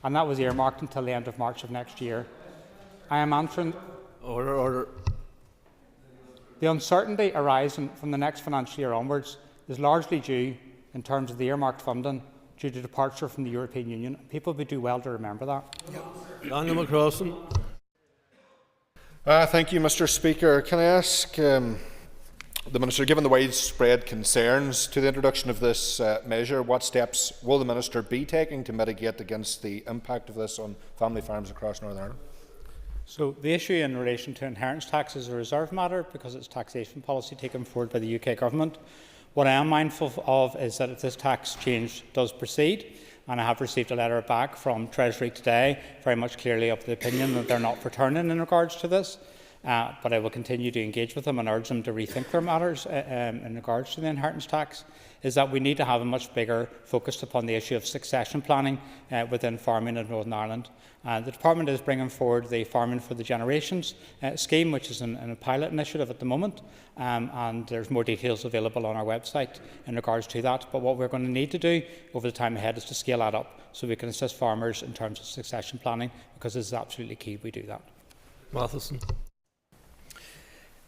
and that was earmarked until the end of March of next year. I am answering... Order. The uncertainty arising from the next financial year onwards is largely due, in terms of the earmarked funding, due to departure from the European Union. People would do well to remember that. Daniel McCrossan. Thank you, Mr Speaker. Can I ask the Minister, given the widespread concerns to the introduction of this measure, what steps will the Minister be taking to mitigate against the impact of this on family farms across Northern Ireland? So the issue in relation to inheritance tax is a reserved matter because it's taxation policy taken forward by the UK Government. What I am mindful of is that if this tax change does proceed, and I have received a letter back from Treasury today, very much clearly of the opinion that they're not for turning in regards to this, but I will continue to engage with them and urge them to rethink their matters in regards to the inheritance tax, is that we need to have a much bigger focus upon the issue of succession planning within farming in Northern Ireland. The Department is bringing forward the Farming for the Generations scheme, which is in a pilot initiative at the moment, and there's more details available on our website in regards to that. But what we're going to need to do over the time ahead is to scale that up so we can assist farmers in terms of succession planning, because this is absolutely key we do that. Matheson.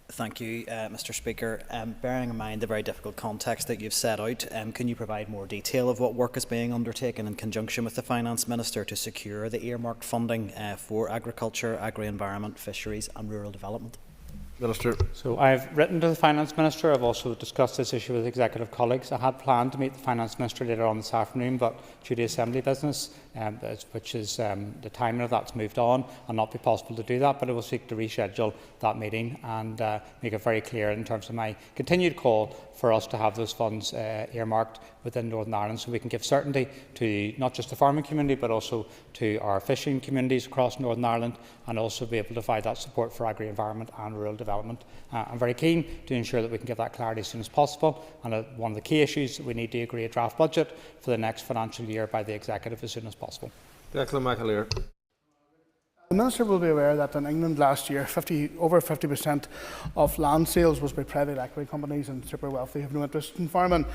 Thank you, Mr Speaker. Bearing in mind the very difficult context that you've set out, can you provide more detail of what work is being undertaken in conjunction with the Finance Minister to secure the earmarked funding for agriculture, agri-environment, fisheries and rural development? Minister. So I've written to the Finance Minister. I've also discussed this issue with executive colleagues. I had planned to meet the Finance Minister later on this afternoon, but due to Assembly business, which is the timing of that's moved on and not be possible to do that, but I will seek to reschedule that meeting and make it very clear in terms of my continued call for us to have those funds earmarked within Northern Ireland, so we can give certainty to not just the farming community but also to our fishing communities across Northern Ireland, and also be able to provide that support for agri-environment and rural development. I'm very keen to ensure that we can give that clarity as soon as possible, and one of the key issues that we need to agree a draft budget for the next financial year by the Executive as soon as possible. Declan McAleer. The Minister will be aware that in England last year, over 50% of land sales was by private equity companies, and super wealthy have no interest in farming.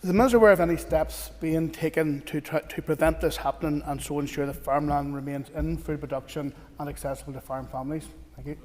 Is the Minister aware of any steps being taken to prevent this happening and so ensure that farmland remains in food production and accessible to farm families? Thank you.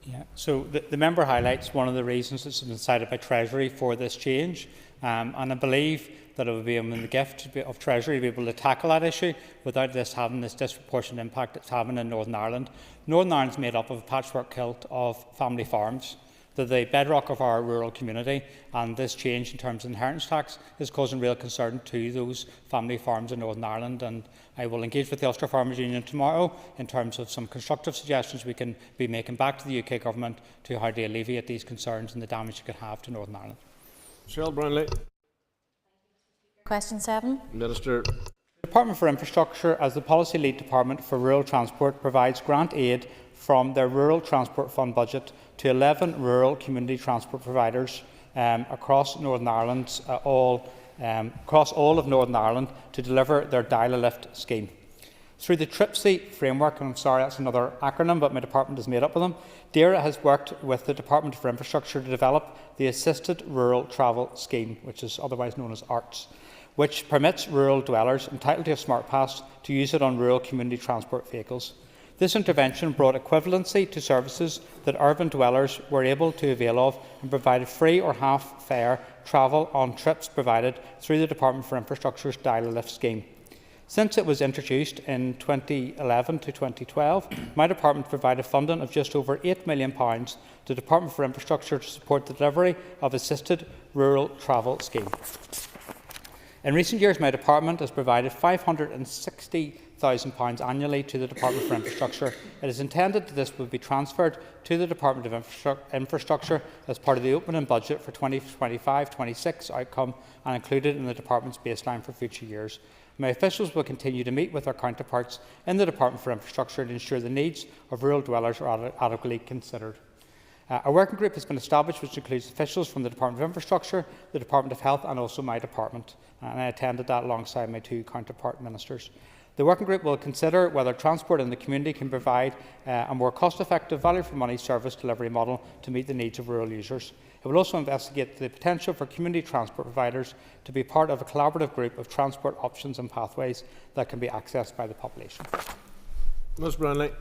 Yeah. So the member highlights one of the reasons that's been cited by Treasury for this change, and I believe that it would be in the gift of Treasury to be able to tackle that issue without this having this disproportionate impact it's having in Northern Ireland. Northern Ireland is made up of a patchwork quilt of family farms. They're the bedrock of our rural community, and this change in terms of inheritance tax is causing real concern to those family farms in Northern Ireland. And I will engage with the Ulster Farmers Union tomorrow in terms of some constructive suggestions we can be making back to the UK Government to how to alleviate these concerns and the damage it could have to Northern Ireland. Cheryl Brownlee. Question 7. Minister. The Department for Infrastructure, as the Policy Lead Department for Rural Transport, provides grant aid from their Rural Transport Fund budget to 11 rural community transport providers across Northern Ireland, across all of Northern Ireland, to deliver their Dial-a-Lift scheme. Through the TRIPSI framework, and I'm sorry that's another acronym, but my department is made up of them, DAERA has worked with the Department for Infrastructure to develop the Assisted Rural Travel Scheme, which is otherwise known as ARTS, which permits rural dwellers entitled to a smart pass to use it on rural community transport vehicles. This intervention brought equivalency to services that urban dwellers were able to avail of and provided free or half fare travel on trips provided through the Department for Infrastructure's Dial-a-Lift scheme. Since it was introduced in 2011 to 2012, my department provided funding of just over £8 million to the Department for Infrastructure to support the delivery of Assisted Rural Travel Scheme. In recent years, my department has provided £560,000 annually to the Department for Infrastructure. It is intended that this will be transferred to the Department of Infrastructure as part of the opening budget for 2025-26 outcome and included in the department's baseline for future years. My officials will continue to meet with our counterparts in the Department for Infrastructure to ensure the needs of rural dwellers are adequately considered. A working group has been established which includes officials from the Department of Infrastructure, the Department of Health and also my department, and I attended that alongside my two counterpart ministers. The working group will consider whether transport in the community can provide a more cost-effective value-for-money service delivery model to meet the needs of rural users. It will also investigate the potential for community transport providers to be part of a collaborative group of transport options and pathways that can be accessed by the population. Ms Brownlee.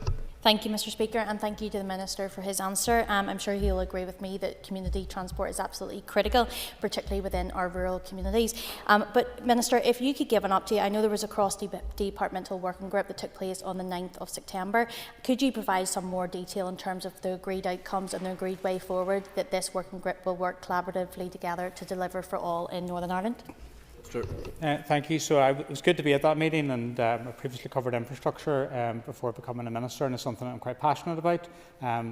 Thank you, Mr Speaker, and thank you to the Minister for his answer. I'm sure he'll agree with me that community transport is absolutely critical, particularly within our rural communities. But Minister, if you could give an update, I know there was a cross-departmental working group that took place on the 9th of September. Could you provide some more detail in terms of the agreed outcomes and the agreed way forward that this working group will work collaboratively together to deliver for all in Northern Ireland? Thank you. So it was good to be at that meeting, and I previously covered infrastructure before becoming a minister, and it's something that I'm quite passionate about.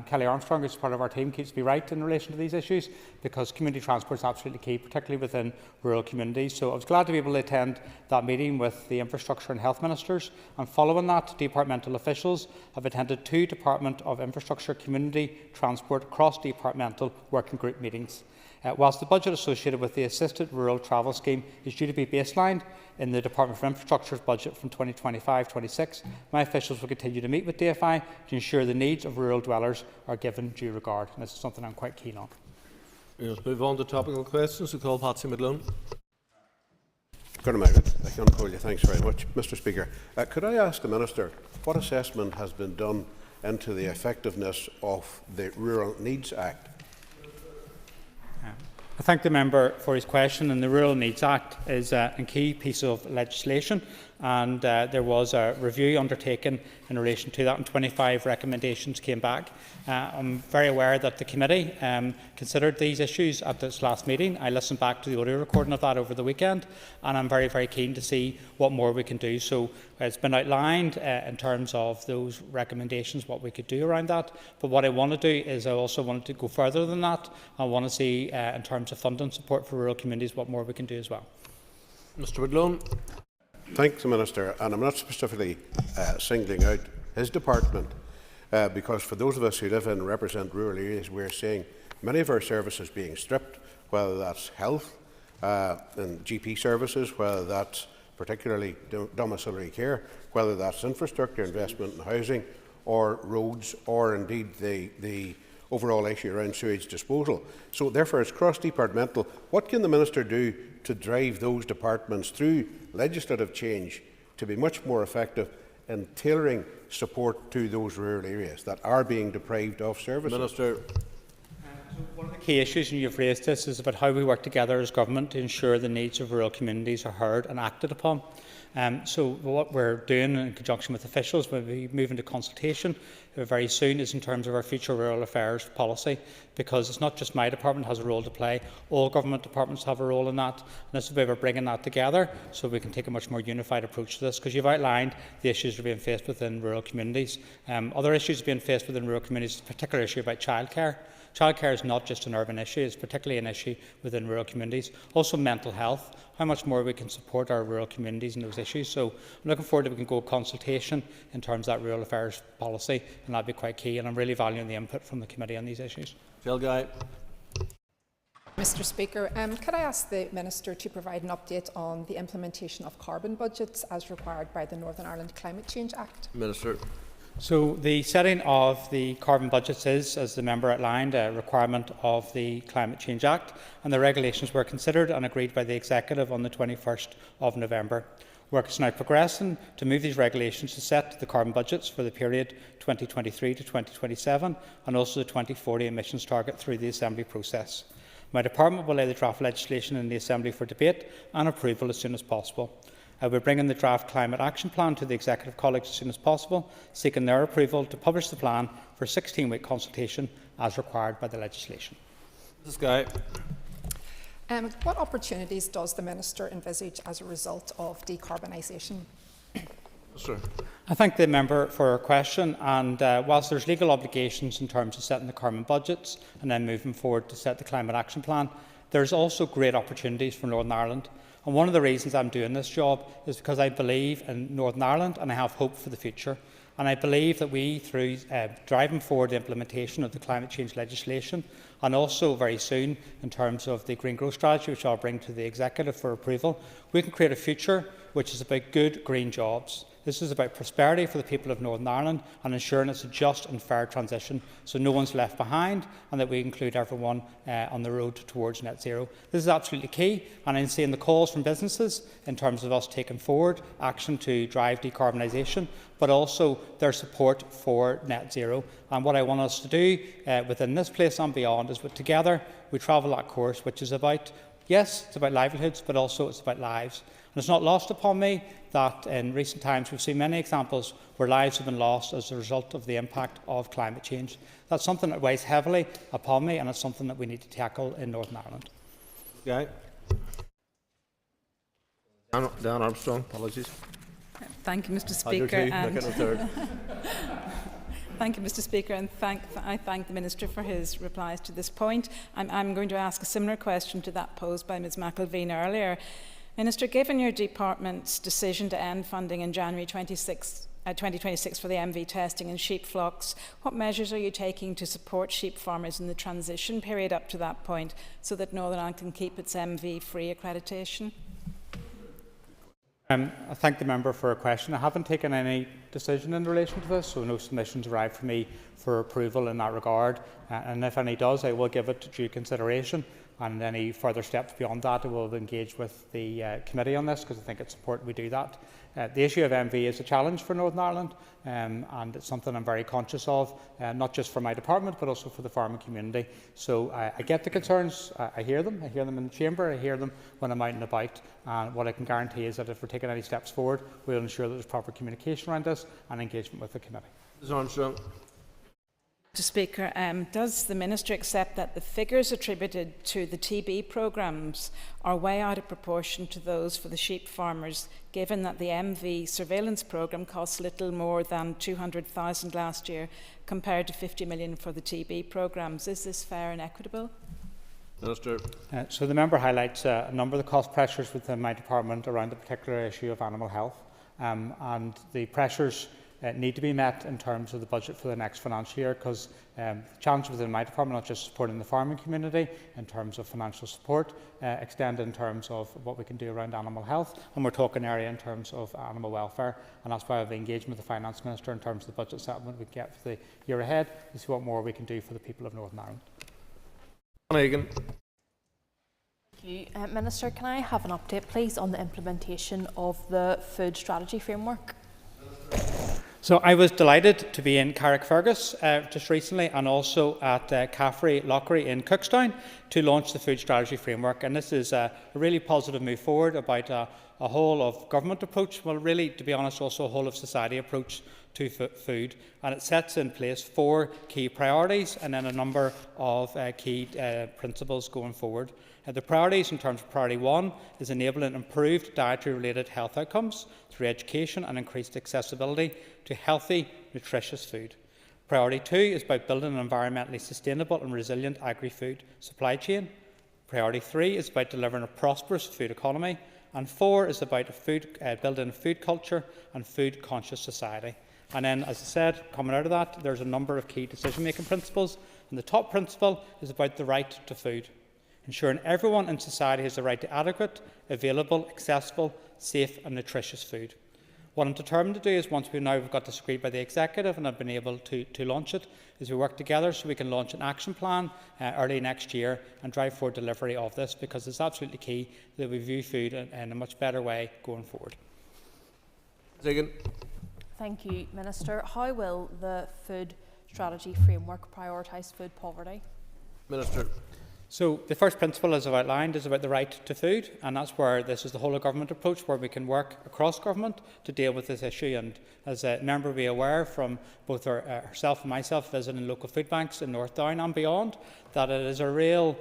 Kelly Armstrong, who's part of our team, keeps me right in relation to these issues because community transport is absolutely key, particularly within rural communities. So I was glad to be able to attend that meeting with the infrastructure and health ministers, and following that, departmental officials have attended 2 Department of Infrastructure community transport cross-departmental working group meetings. Whilst the budget associated with the Assisted Rural Travel Scheme is due to be baselined in the Department for Infrastructure's budget from 2025-26, my officials will continue to meet with DFI to ensure the needs of rural dwellers are given due regard. And this is something I'm quite keen on. We'll move on to topical questions. We call Patsy Midlone. Thanks very much, Mr Speaker. Could I ask the Minister what assessment has been done into the effectiveness of the Rural Needs Act? I thank the member for his question, and the Rural Needs Act is a key piece of legislation and there was a review undertaken in relation to that, and 25 recommendations came back. I'm very aware that the committee considered these issues at this last meeting. I listened back to the audio recording of that over the weekend, and I'm very, very keen to see what more we can do. So it's been outlined in terms of those recommendations, what we could do around that. But what I want to do is I also want to go further than that. I want to see, in terms of funding support for rural communities, what more we can do as well. Mr Woodlone. Thanks, Minister. And I'm not specifically singling out his department, because for those of us who live and represent rural areas, we're seeing many of our services being stripped, whether that's health and GP services, whether that's particularly domiciliary care, whether that's infrastructure investment in housing or roads, or indeed the overall issue around sewage disposal. So therefore it's cross-departmental. What can the Minister do to drive those departments through legislative change to be much more effective in tailoring support to those rural areas that are being deprived of services? Minister. One of the key issues, and you've raised this, is about how we work together as government to ensure the needs of rural communities are heard and acted upon. So what we're doing in conjunction with officials, when we move into consultation very soon, is in terms of our future rural affairs policy, because it's not just my department has a role to play, all government departments have a role in that, and this is why we're bringing that together so we can take a much more unified approach to this, because you've outlined the issues that are being faced within rural communities. Other issues being faced within rural communities, a particular issue about childcare. Childcare is not just an urban issue, it's particularly an issue within rural communities. Also mental health, how much more we can support our rural communities in those issues. So I'm looking forward to we can go consultation in terms of that rural affairs policy, and that'd be quite key, and I'm really valuing the input from the committee on these issues. Phil Guy. Mr Speaker, could I ask the Minister to provide an update on the implementation of carbon budgets as required by the Northern Ireland Climate Change Act? Minister. So the setting of the carbon budgets is, as the member outlined, a requirement of the Climate Change Act, and the regulations were considered and agreed by the Executive on the 21st of November. Work is now progressing to move these regulations to set the carbon budgets for the period 2023 to 2027 and also the 2040 emissions target through the Assembly process. My department will lay the draft legislation in the Assembly for debate and approval as soon as possible. I will bring in the draft Climate Action Plan to the Executive College as soon as possible, seeking their approval to publish the plan for a 16-week consultation as required by the legislation. This guy. What opportunities does the Minister envisage as a result of decarbonisation? Sir. I thank the member for her question, and whilst there's legal obligations in terms of setting the carbon budgets and then moving forward to set the Climate Action Plan, there's also great opportunities for Northern Ireland. And one of the reasons I'm doing this job is because I believe in Northern Ireland and I have hope for the future. And I believe that we, through driving forward the implementation of the climate change legislation, and also very soon in terms of the Green Growth Strategy, which I'll bring to the Executive for approval, we can create a future which is about good green jobs. This is about prosperity for the people of Northern Ireland and ensuring it's a just and fair transition so no one's left behind and that we include everyone on the road towards net zero. This is absolutely key, and I'm seeing the calls from businesses in terms of us taking forward action to drive decarbonisation, but also their support for net zero. And what I want us to do within this place and beyond is that together we travel that course, which is about, yes, it's about livelihoods, but also it's about lives. And it's not lost upon me that in recent times we've seen many examples where lives have been lost as a result of the impact of climate change. That's something that weighs heavily upon me, and it's something that we need to tackle in Northern Ireland. Okay. Dan Armstrong, apologies. Thank you, Mr Speaker. And thank you, Mr Speaker, and I thank the Minister for his replies to this point. I'm going to ask a similar question to that posed by Ms McElveen earlier. Minister, given your department's decision to end funding in January 2026 for the MV testing in sheep flocks, what measures are you taking to support sheep farmers in the transition period up to that point so that Northern Ireland can keep its MV-free accreditation? I thank the member for a question. I haven't taken any decision in relation to this, so no submissions arrived for me for approval in that regard. And if any does, I will give it due consideration. and any further steps beyond that, we'll engage with the committee on this, because I think it's important we do that. The issue of MV is a challenge for Northern Ireland, and it's something I'm very conscious of, not just for my department but also for the farming community. So I get the concerns, I hear them in the chamber, I hear them when I'm out and about, and what I can guarantee is that if we're taking any steps forward, we'll ensure that there's proper communication around this and engagement with the committee. Ms. Armstrong. Mr. Speaker, does the Minister accept that the figures attributed to the TB programmes are way out of proportion to those for the sheep farmers, given that the MV surveillance programme cost little more than $200,000 last year compared to $50 million for the TB programmes? Is this fair and equitable? Minister. So the member highlights a number of the cost pressures within my department around the particular issue of animal health, and the pressures need to be met in terms of the budget for the next financial year, because the challenge within my department, not just supporting the farming community in terms of financial support, extend in terms of what we can do around animal health, and we're talking area in terms of animal welfare, and that's why I have the engagement with the Finance Minister in terms of the budget settlement we get for the year ahead to see what more we can do for the people of Northern Ireland. Thank you. Minister, can I have an update please on the implementation of the food strategy framework? So I was delighted to be in Carrickfergus just recently, and also at Caffrey Lockery in Cookstown to launch the food strategy framework. And this is a really positive move forward about a whole of government approach, well really, to be honest, also a whole of society approach to food. And it sets in place 4 key priorities and then a number of key principles going forward. The priorities in terms of priority 1 is enabling improved dietary related health outcomes through education and increased accessibility to healthy, nutritious food. Priority 2 is about building an environmentally sustainable and resilient agri-food supply chain. Priority 3 is about delivering a prosperous food economy. And 4 is about building a food culture and food conscious society. And then, as I said, coming out of that, there's a number of key decision-making principles. And the top principle is about the right to food, ensuring everyone in society has the right to adequate, available, accessible, safe and nutritious food. What I'm determined to do is, once we've got this agreed by the Executive and I've been able to launch it, is we work together so we can launch an action plan early next year and drive forward delivery of this, because it's absolutely key that we view food in a much better way going forward. Thank you, Minister. How will the food strategy framework prioritise food poverty? Minister. So the first principle, as I've outlined, is about the right to food, and that's where this is the whole of government approach, where we can work across government to deal with this issue. And as a member will be aware from both herself and myself visiting local food banks in North Down and beyond, that it is a real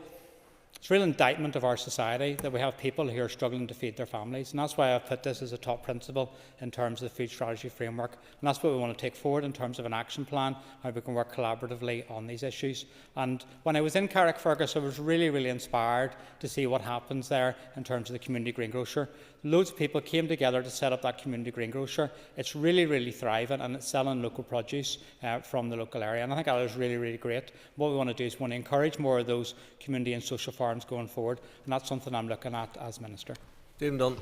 indictment of our society that we have people who are struggling to feed their families, and that's why I've put this as a top principle in terms of the food strategy framework, and that's what we want to take forward in terms of an action plan, how we can work collaboratively on these issues. And when I was in Carrickfergus, I was really inspired to see what happens there in terms of the community greengrocer. Loads of people came together to set up that community greengrocer. It's really thriving, and it's selling local produce from the local area, and I think that is really great. What we want to do is we want to encourage more of those community and social farms going forward, and that's something I'm looking at as Minister. Stephen Dunn.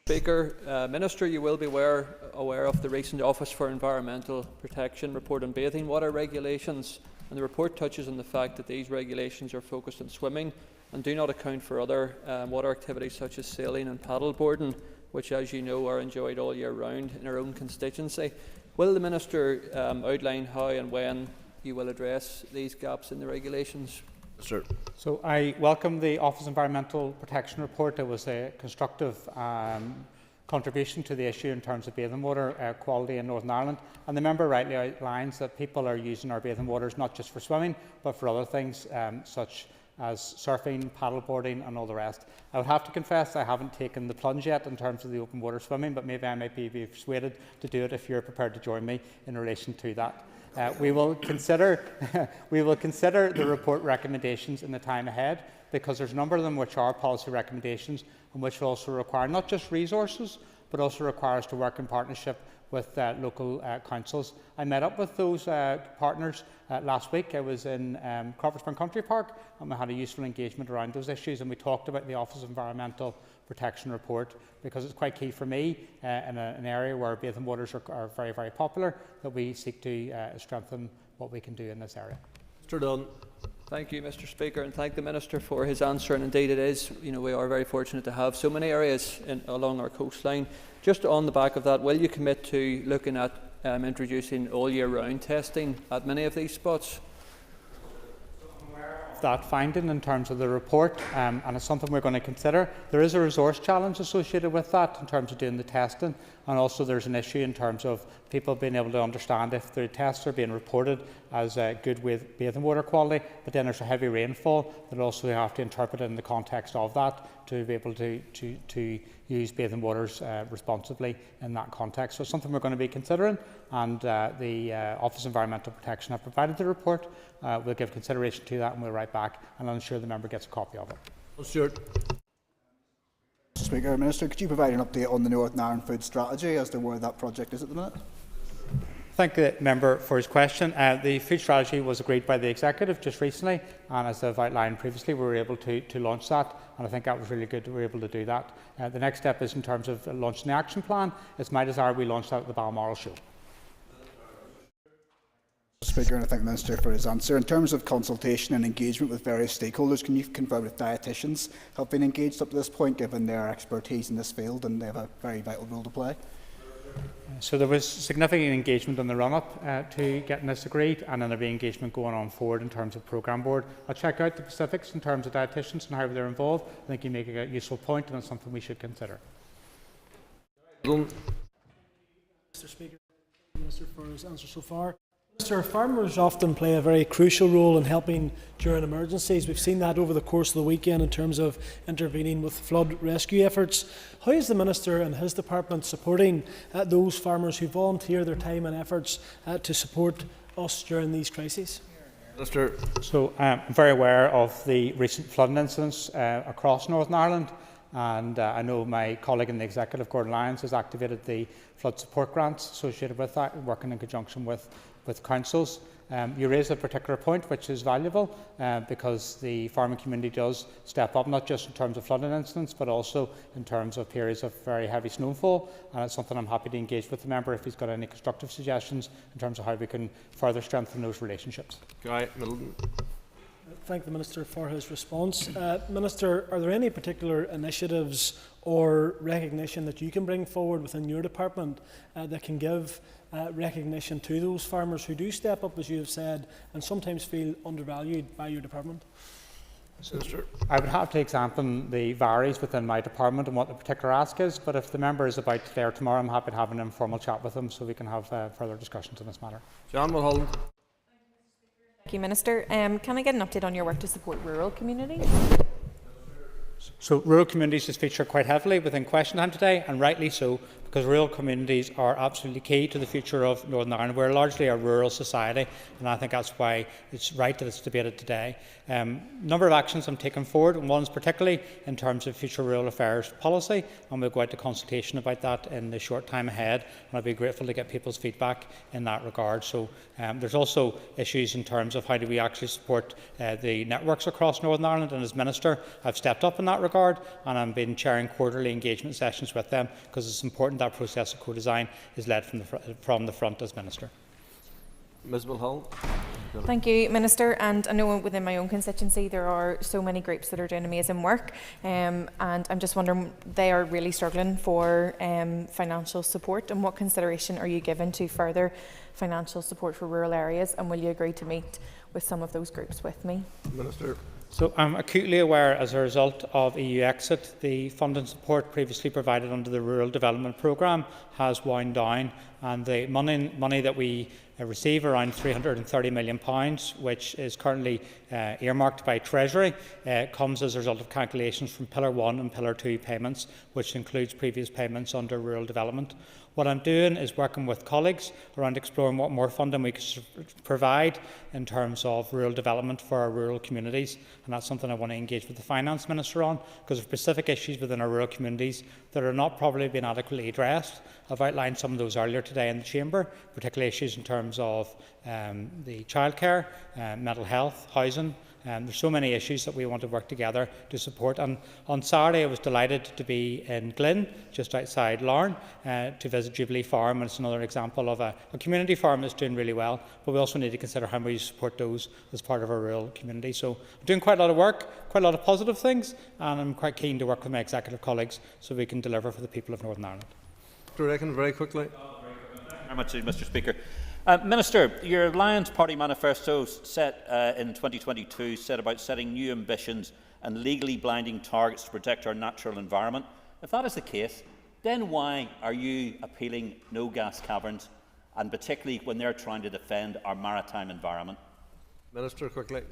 Speaker, Minister, you will be aware of the recent Office for Environmental Protection report on bathing water regulations, and the report touches on the fact that these regulations are focused on swimming and do not account for other water activities such as sailing and paddleboarding, which, as you know, are enjoyed all year round in our own constituency. Will the Minister outline how and when you will address these gaps in the regulations? Sir. So I welcome the Office Environmental Protection report. It was a constructive contribution to the issue in terms of bathing water quality in Northern Ireland, and the member rightly outlines that people are using our bathing waters not just for swimming but for other things such as surfing, paddleboarding and all the rest. I would have to confess I haven't taken the plunge yet in terms of the open water swimming, but maybe I might be persuaded to do it if you're prepared to join me in relation to that. We will consider the report recommendations in the time ahead, because there's a number of them which are policy recommendations and which will also require not just resources but also require us to work in partnership with local councils. I met up with those partners last week. I was in Croppersburn Country Park, and we had a useful engagement around those issues, and we talked about the Office of Environmental Protection report, because it's quite key for me in an area where bathing waters are very popular, that we seek to strengthen what we can do in this area. Mr. Dunn. Thank you, Mr. Speaker, and thank the Minister for his answer. And indeed, it is, we are very fortunate to have so many areas along our coastline. Just on the back of that, will you commit to looking at introducing all-year-round testing at many of these spots? That finding in terms of the report, and it's something we're going to consider. There is a resource challenge associated with that in terms of doing the testing, and also there's an issue in terms of people being able to understand if the tests are being reported as good with bathing water quality, but then there's a heavy rainfall that also we have to interpret in the context of that to be able to use bathing waters responsibly in that context. So it's something we're going to be considering, and the Office of Environmental Protection have provided the report. We'll give consideration to that and we'll write back, and I'll ensure the member gets a copy of it. Stuart. Mr. Speaker, Minister, could you provide an update on the Northern Ireland Food Strategy as to where that project is at the minute? Thank the member for his question. The food strategy was agreed by the Executive just recently, and as I've outlined previously, we were able to launch that, and I think that was really good that we were able to do that. The next step is in terms of launching the action plan. It's my desire we launch that at the Balmoral Show. Speaker, and I thank the Minister for his answer. In terms of consultation and engagement with various stakeholders, can you confirm if dietitians have been engaged up to this point, given their expertise in this field and they have a very vital role to play? So there was significant engagement in the run-up to getting this agreed, and then there'll be engagement going on forward in terms of programme board. I'll check out the specifics in terms of dietitians and how they're involved. I think you make a useful point, and it's something we should consider. Mr. Speaker, thank the Minister for his answer so far. Minister, farmers often play a very crucial role in helping during emergencies. We've seen that over the course of the weekend in terms of intervening with flood rescue efforts. How is the Minister and his department supporting those farmers who volunteer their time and efforts to support us during these crises? Minister. So I'm very aware of the recent flooding incidents across Northern Ireland, and I know my colleague in the Executive, Gordon Lyons, has activated the flood support grants associated with that, working in conjunction with councils. You raise a particular point which is valuable because the farming community does step up, not just in terms of flooding incidents but also in terms of periods of very heavy snowfall, and it's something I'm happy to engage with the member if he's got any constructive suggestions in terms of how we can further strengthen those relationships. Guy Middleton. Thank the Minister for his response. Minister, are there any particular initiatives or recognition that you can bring forward within your department that can give recognition to those farmers who do step up, as you have said, and sometimes feel undervalued by your department? I would have to examine the varies within my department and what the particular ask is, but if the member is about today or tomorrow, I'm happy to have an informal chat with them so we can have further discussions on this matter. John Mulholland. Thank you, Minister. Can I get an update on your work to support rural communities? So rural communities is featured quite heavily within question time today, and rightly so, because rural communities are absolutely key to the future of Northern Ireland. We're largely a rural society, and I think that's why it's right that it's debated today. Number of actions I'm taking forward, and one's particularly in terms of future rural affairs policy, and we'll go out to consultation about that in the short time ahead, and I'll be grateful to get people's feedback in that regard. So there's also issues in terms of how do we actually support the networks across Northern Ireland, and as Minister I've stepped up in that regard, and I've been chairing quarterly engagement sessions with them because it's important that process of co-design is led from the front as Minister. Ms Mulholland. Thank you, Minister. And I know within my own constituency there are so many groups that are doing amazing work, and I'm just wondering, they are really struggling for financial support, and what consideration are you given to further financial support for rural areas, and will you agree to meet with some of those groups with me? Minister. So I'm acutely aware, as a result of EU exit, the funding support previously provided under the Rural Development Programme has wound down, and the money that we receive, around £330 million, which is currently earmarked by Treasury, comes as a result of calculations from Pillar 1 and Pillar 2 payments, which includes previous payments under rural development. What I'm doing is working with colleagues around exploring what more funding we can provide in terms of rural development for our rural communities, and that's something I want to engage with the Finance Minister on, because of specific issues within our rural communities that are not probably being adequately addressed. I've outlined some of those earlier today in the Chamber, particularly issues in terms of the childcare, mental health, housing, There's so many issues that we want to work together to support. And on Saturday, I was delighted to be in Glynn, just outside Larne, to visit Jubilee Farm. And it's another example of a community farm that's doing really well. But we also need to consider how we support those as part of our rural community. So I'm doing quite a lot of work, quite a lot of positive things, and I'm quite keen to work with my executive colleagues so we can deliver for the people of Northern Ireland. Mr. Reckon, very quickly. Very much, Mr. Speaker. Minister, your Alliance Party manifesto set in 2022 set about setting new ambitions and legally blinding targets to protect our natural environment. If that is the case, then why are you appealing no gas caverns, and particularly when they're trying to defend our maritime environment? Minister, quickly.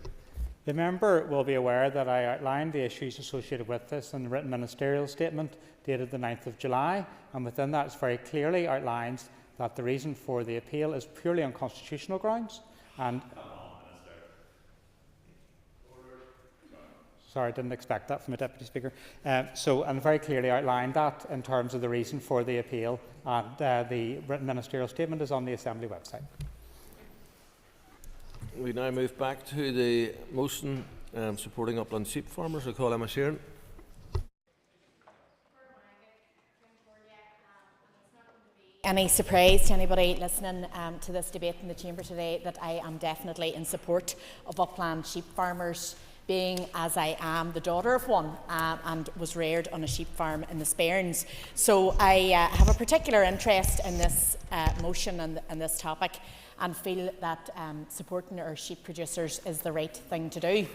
The member will be aware that I outlined the issues associated with this in the written ministerial statement dated the 9th of July, and within that it very clearly outlines that the reason for the appeal is purely on constitutional grounds. And sorry, I didn't expect that from a Deputy Speaker. And very clearly outlined that in terms of the reason for the appeal, and the written ministerial statement is on the Assembly website. We now move back to the motion supporting upland sheep farmers. I call Emma Sheeran. Any surprise to anybody listening to this debate in the Chamber today that I am definitely in support of upland sheep farmers, being as I am the daughter of one and was reared on a sheep farm in the Sperrins. So I have a particular interest in this motion and this topic, and feel that supporting our sheep producers is the right thing to do.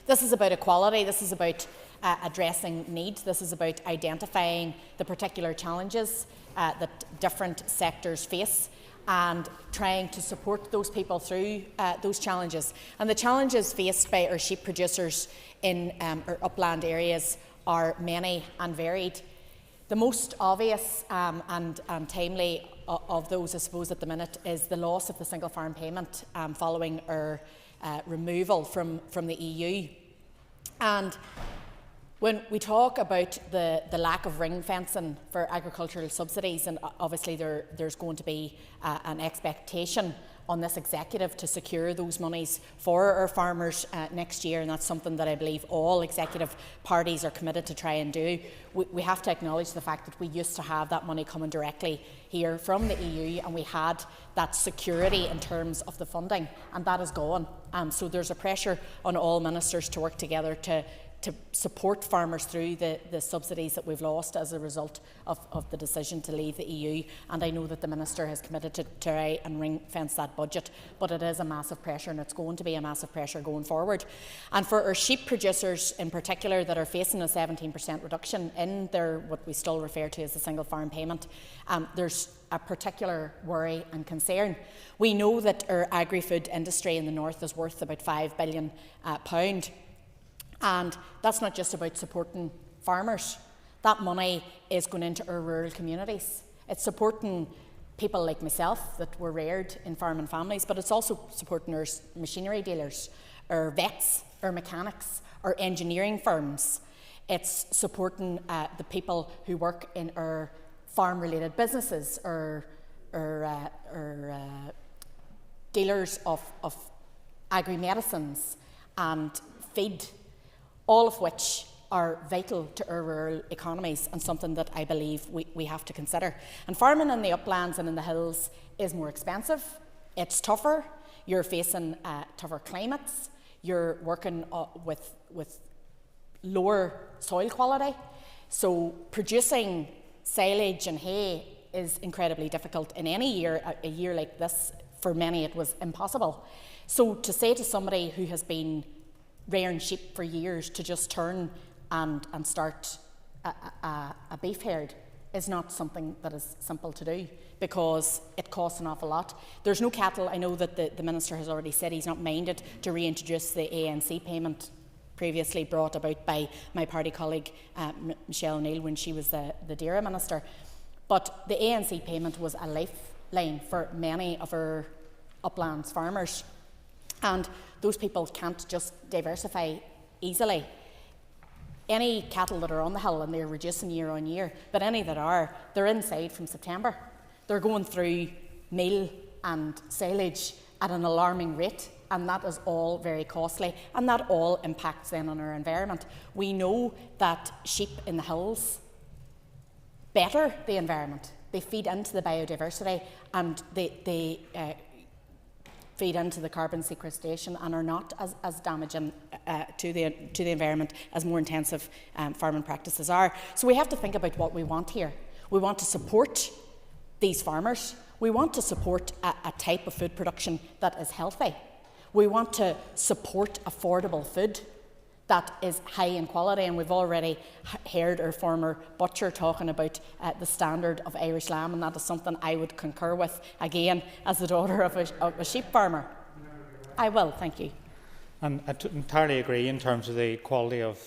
This is about equality, this is about addressing needs, this is about identifying the particular challenges that different sectors face and trying to support those people through those challenges. And the challenges faced by our sheep producers in our upland areas are many and varied. The most obvious and timely of those, I suppose, at the minute is the loss of the single farm payment following our removal from the EU. And when we talk about the lack of ring fencing for agricultural subsidies, and obviously there's going to be an expectation on this executive to secure those monies for our farmers next year, and that's something that I believe all executive parties are committed to try and do. We have to acknowledge the fact that we used to have that money coming directly here from the EU, and we had that security in terms of the funding, and that is gone. So there's a pressure on all ministers to work together to support farmers through the subsidies that we've lost as a result of the decision to leave the EU. And I know that the Minister has committed to try and ring fence that budget, but it is a massive pressure, and it's going to be a massive pressure going forward. And for our sheep producers in particular that are facing a 17% reduction in their, what we still refer to as the single farm payment, there's a particular worry and concern. We know that our agri-food industry in the north is worth about £5 billion. And that's not just about supporting farmers. That money is going into our rural communities. It's supporting people like myself that were reared in farming families, but it's also supporting our machinery dealers, our vets, our mechanics, our engineering firms. It's supporting the people who work in our farm-related businesses, our dealers of agri-medicines and feed, all of which are vital to our rural economies and something that I believe we have to consider. And farming in the uplands and in the hills is more expensive, it's tougher, you're facing tougher climates, you're working with lower soil quality, so producing silage and hay is incredibly difficult in any year. A year like this, for many it was impossible. So to say to somebody who has been rearing sheep for years to just turn and start a beef herd is not something that is simple to do, because it costs an awful lot. There's no cattle. I know that the Minister has already said he's not minded to reintroduce the ANC payment previously brought about by my party colleague Michelle O'Neill when she was the Dairy Minister. But the ANC payment was a lifeline for many of our uplands farmers. And those people can't just diversify easily. Any cattle that are on the hill, and they're reducing year on year, but any that are, they're inside from September. They're going through meal and silage at an alarming rate. and that is all very costly, and that all impacts then on our environment. We know that sheep in the hills better the environment. They feed into the biodiversity, and they feed into the carbon sequestration and are not as damaging to the environment as more intensive farming practices are. So we have to think about what we want here. We want to support these farmers. We want to support a type of food production that is healthy. We want to support affordable food that is high in quality, and we've already heard our former butcher talking about the standard of Irish lamb, and that is something I would concur with, again, as the daughter of a sheep farmer. I will, thank you. And I entirely agree in terms of the quality of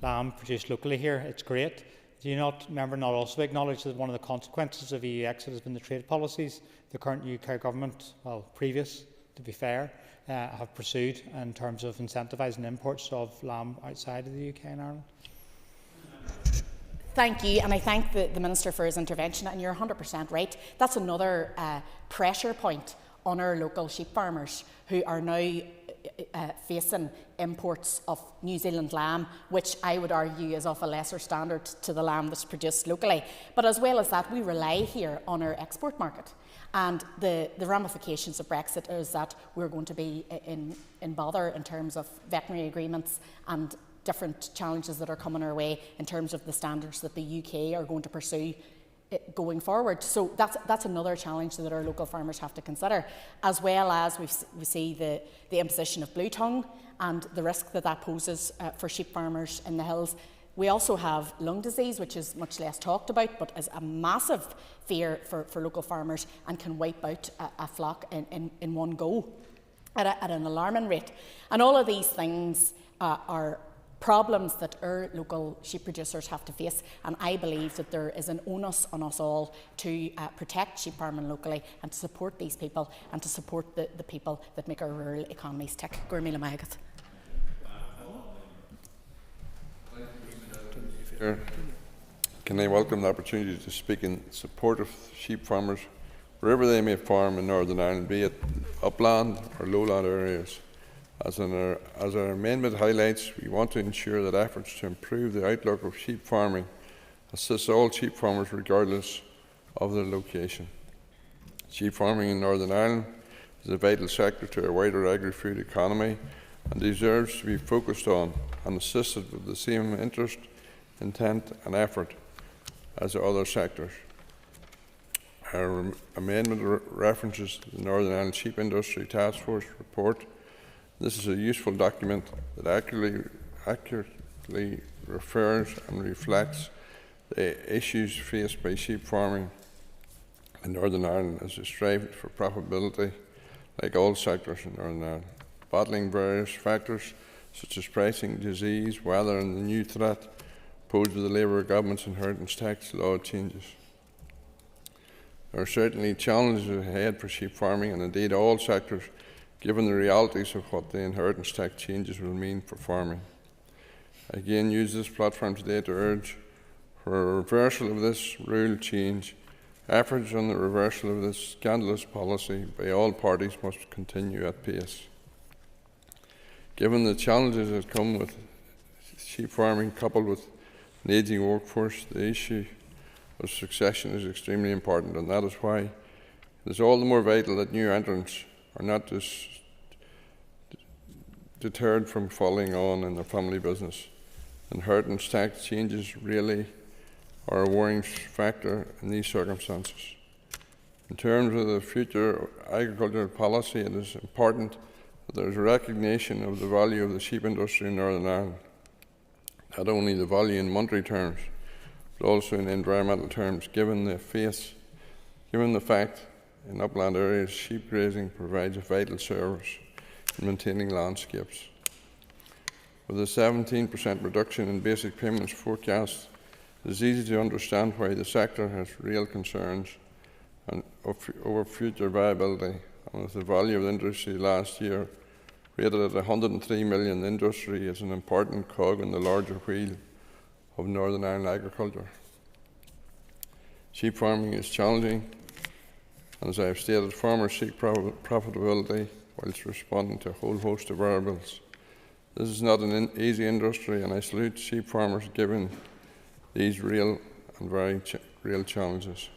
lamb produced locally here. It's great. Do you not also acknowledge that one of the consequences of EU exit has been the trade policies the current UK government, well, previous, to be fair, have pursued in terms of incentivising imports of lamb outside of the UK and Ireland? Thank you, and I thank the Minister for his intervention, and you're 100% right. That's another pressure point on our local sheep farmers who are now facing imports of New Zealand lamb, which I would argue is of a lesser standard to the lamb that's produced locally. But as well as that, we rely here on our export market. And the ramifications of Brexit is that we're going to be in bother in terms of veterinary agreements and different challenges that are coming our way in terms of the standards that the UK are going to pursue going forward. So that's another challenge that our local farmers have to consider, as well as we see the imposition of blue tongue and the risk that poses for sheep farmers in the hills. We also have lung disease, which is much less talked about, but is a massive fear for local farmers and can wipe out a flock in one go at an alarming rate. And all of these things are problems that our local sheep producers have to face, and I believe that there is an onus on us all to protect sheep farming locally and to support these people and to support the people that make our rural economies tick. Gurmila Mahagat. Can I welcome the opportunity to speak in support of sheep farmers wherever they may farm in Northern Ireland, be it upland or lowland areas. As our amendment highlights, we want to ensure that efforts to improve the outlook of sheep farming assist all sheep farmers regardless of their location. Sheep farming in Northern Ireland is a vital sector to a wider agri-food economy and deserves to be focused on and assisted with the same interest, intent and effort as the other sectors. Our amendment references the Northern Ireland Sheep Industry Task Force report. This is a useful document that accurately refers and reflects the issues faced by sheep farming in Northern Ireland as they strive for profitability, like all sectors in Northern Ireland, battling various factors such as pricing, disease, weather and the new threat posed with the Labour government's inheritance tax law changes. There are certainly challenges ahead for sheep farming and indeed all sectors, given the realities of what the inheritance tax changes will mean for farming. I again use this platform today to urge for a reversal of this rule change. Efforts on the reversal of this scandalous policy by all parties must continue at pace. Given the challenges that come with sheep farming coupled with an ageing workforce, the issue of succession is extremely important, and that is why it is all the more vital that new entrants are not deterred from following on in their family business. Inheritance tax changes really are a worrying factor in these circumstances. In terms of the future agricultural policy, it is important that there is a recognition of the value of the sheep industry in Northern Ireland. Not only the value in monetary terms, but also in environmental terms, given the fact in upland areas sheep grazing provides a vital service in maintaining landscapes. With a 17% reduction in basic payments forecast, it is easy to understand why the sector has real concerns over future viability, and with the value of the industry last year rated at 103 million, the industry is an important cog in the larger wheel of Northern Ireland agriculture. Sheep farming is challenging, and as I have stated, farmers seek profitability whilst responding to a whole host of variables. This is not an easy industry, and I salute sheep farmers given these real and very real challenges.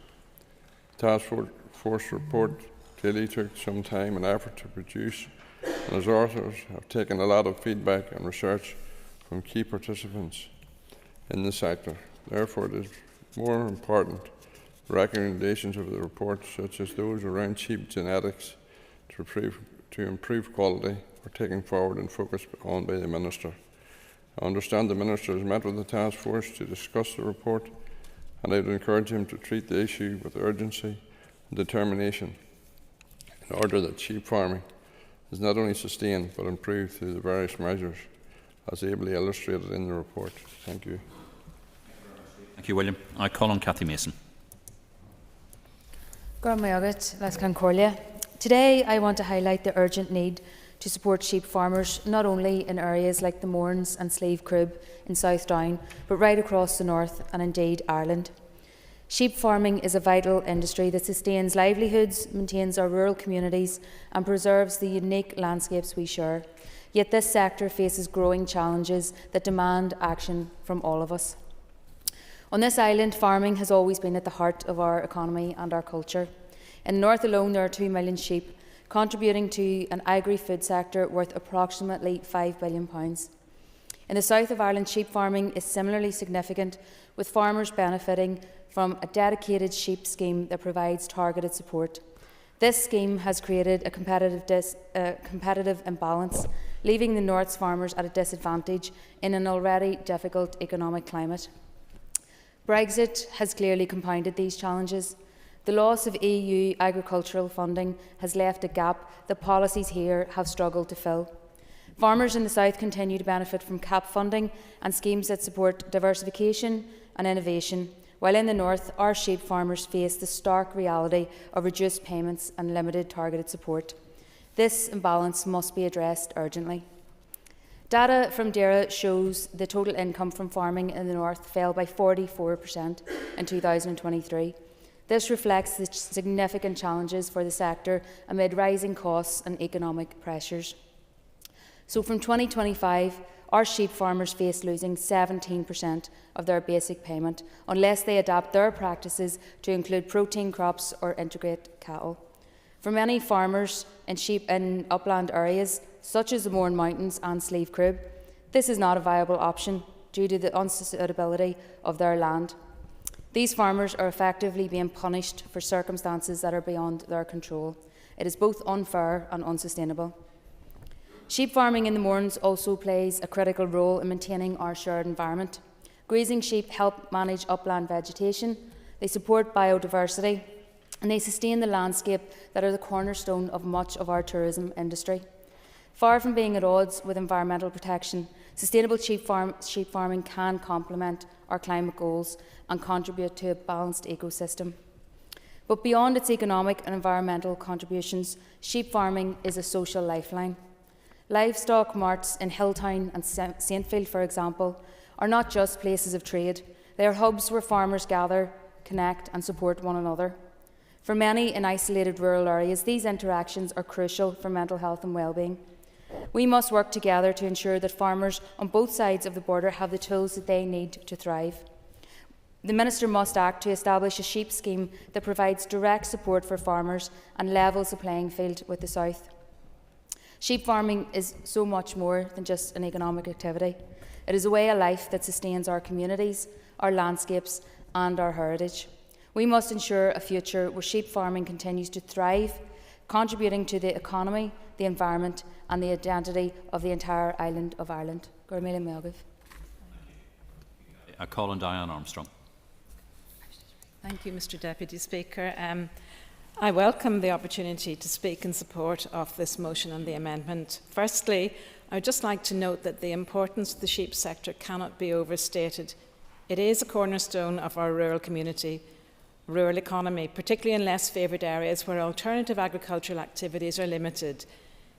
The task force report clearly took some time and effort to produce, and its authors have taken a lot of feedback and research from key participants in the sector. Therefore, it is more important recommendations of the report, such as those around sheep genetics, to improve quality, are taken forward and focused on by the Minister. I understand the Minister has met with the task force to discuss the report, and I would encourage him to treat the issue with urgency and determination in order that sheep farming is not only sustained but improved through the various measures as ably illustrated in the report. Thank you. Thank you, William. I call on Cathy Mason. Today I want to highlight the urgent need to support sheep farmers not only in areas like the Mournes and Slieve Crib in South Down, but right across the north and indeed Ireland. Sheep farming is a vital industry that sustains livelihoods, maintains our rural communities and preserves the unique landscapes we share. Yet this sector faces growing challenges that demand action from all of us. On this island, farming has always been at the heart of our economy and our culture. In the north alone, there are 2 million sheep, contributing to an agri-food sector worth approximately £5 billion. In the south of Ireland, sheep farming is similarly significant, with farmers benefiting from a dedicated sheep scheme that provides targeted support. This scheme has created a competitive imbalance, leaving the north's farmers at a disadvantage in an already difficult economic climate. Brexit has clearly compounded these challenges. The loss of EU agricultural funding has left a gap that policies here have struggled to fill. Farmers in the south continue to benefit from CAP funding and schemes that support diversification and innovation, while in the north, our sheep farmers face the stark reality of reduced payments and limited targeted support. This imbalance must be addressed urgently. Data from DAERA shows the total income from farming in the north fell by 44% in 2023. This reflects the significant challenges for the sector amid rising costs and economic pressures. So from 2025, our sheep farmers face losing 17% of their basic payment unless they adapt their practices to include protein crops or integrate cattle. For many farmers in upland areas, such as the Mourne Mountains and Slieve Crib, this is not a viable option due to the unsuitability of their land. These farmers are effectively being punished for circumstances that are beyond their control. It is both unfair and unsustainable. Sheep farming in the Mournes also plays a critical role in maintaining our shared environment. Grazing sheep help manage upland vegetation, they support biodiversity, and they sustain the landscape that are the cornerstone of much of our tourism industry. Far from being at odds with environmental protection, sustainable sheep farming can complement our climate goals and contribute to a balanced ecosystem. But beyond its economic and environmental contributions, sheep farming is a social lifeline. Livestock marts in Hilltown and Saintfield, for example, are not just places of trade. They are hubs where farmers gather, connect and support one another. For many in isolated rural areas, these interactions are crucial for mental health and well-being. We must work together to ensure that farmers on both sides of the border have the tools that they need to thrive. The Minister must act to establish a sheep scheme that provides direct support for farmers and levels the playing field with the South. Sheep farming is so much more than just an economic activity. It is a way of life that sustains our communities, our landscapes and our heritage. We must ensure a future where sheep farming continues to thrive, contributing to the economy, the environment and the identity of the entire island of Ireland. I call on Diane Armstrong. Thank you, Mr Deputy Speaker. I welcome the opportunity to speak in support of this motion and the amendment. Firstly, I would just like to note that the importance of the sheep sector cannot be overstated. It is a cornerstone of our rural community, rural economy, particularly in less favoured areas where alternative agricultural activities are limited.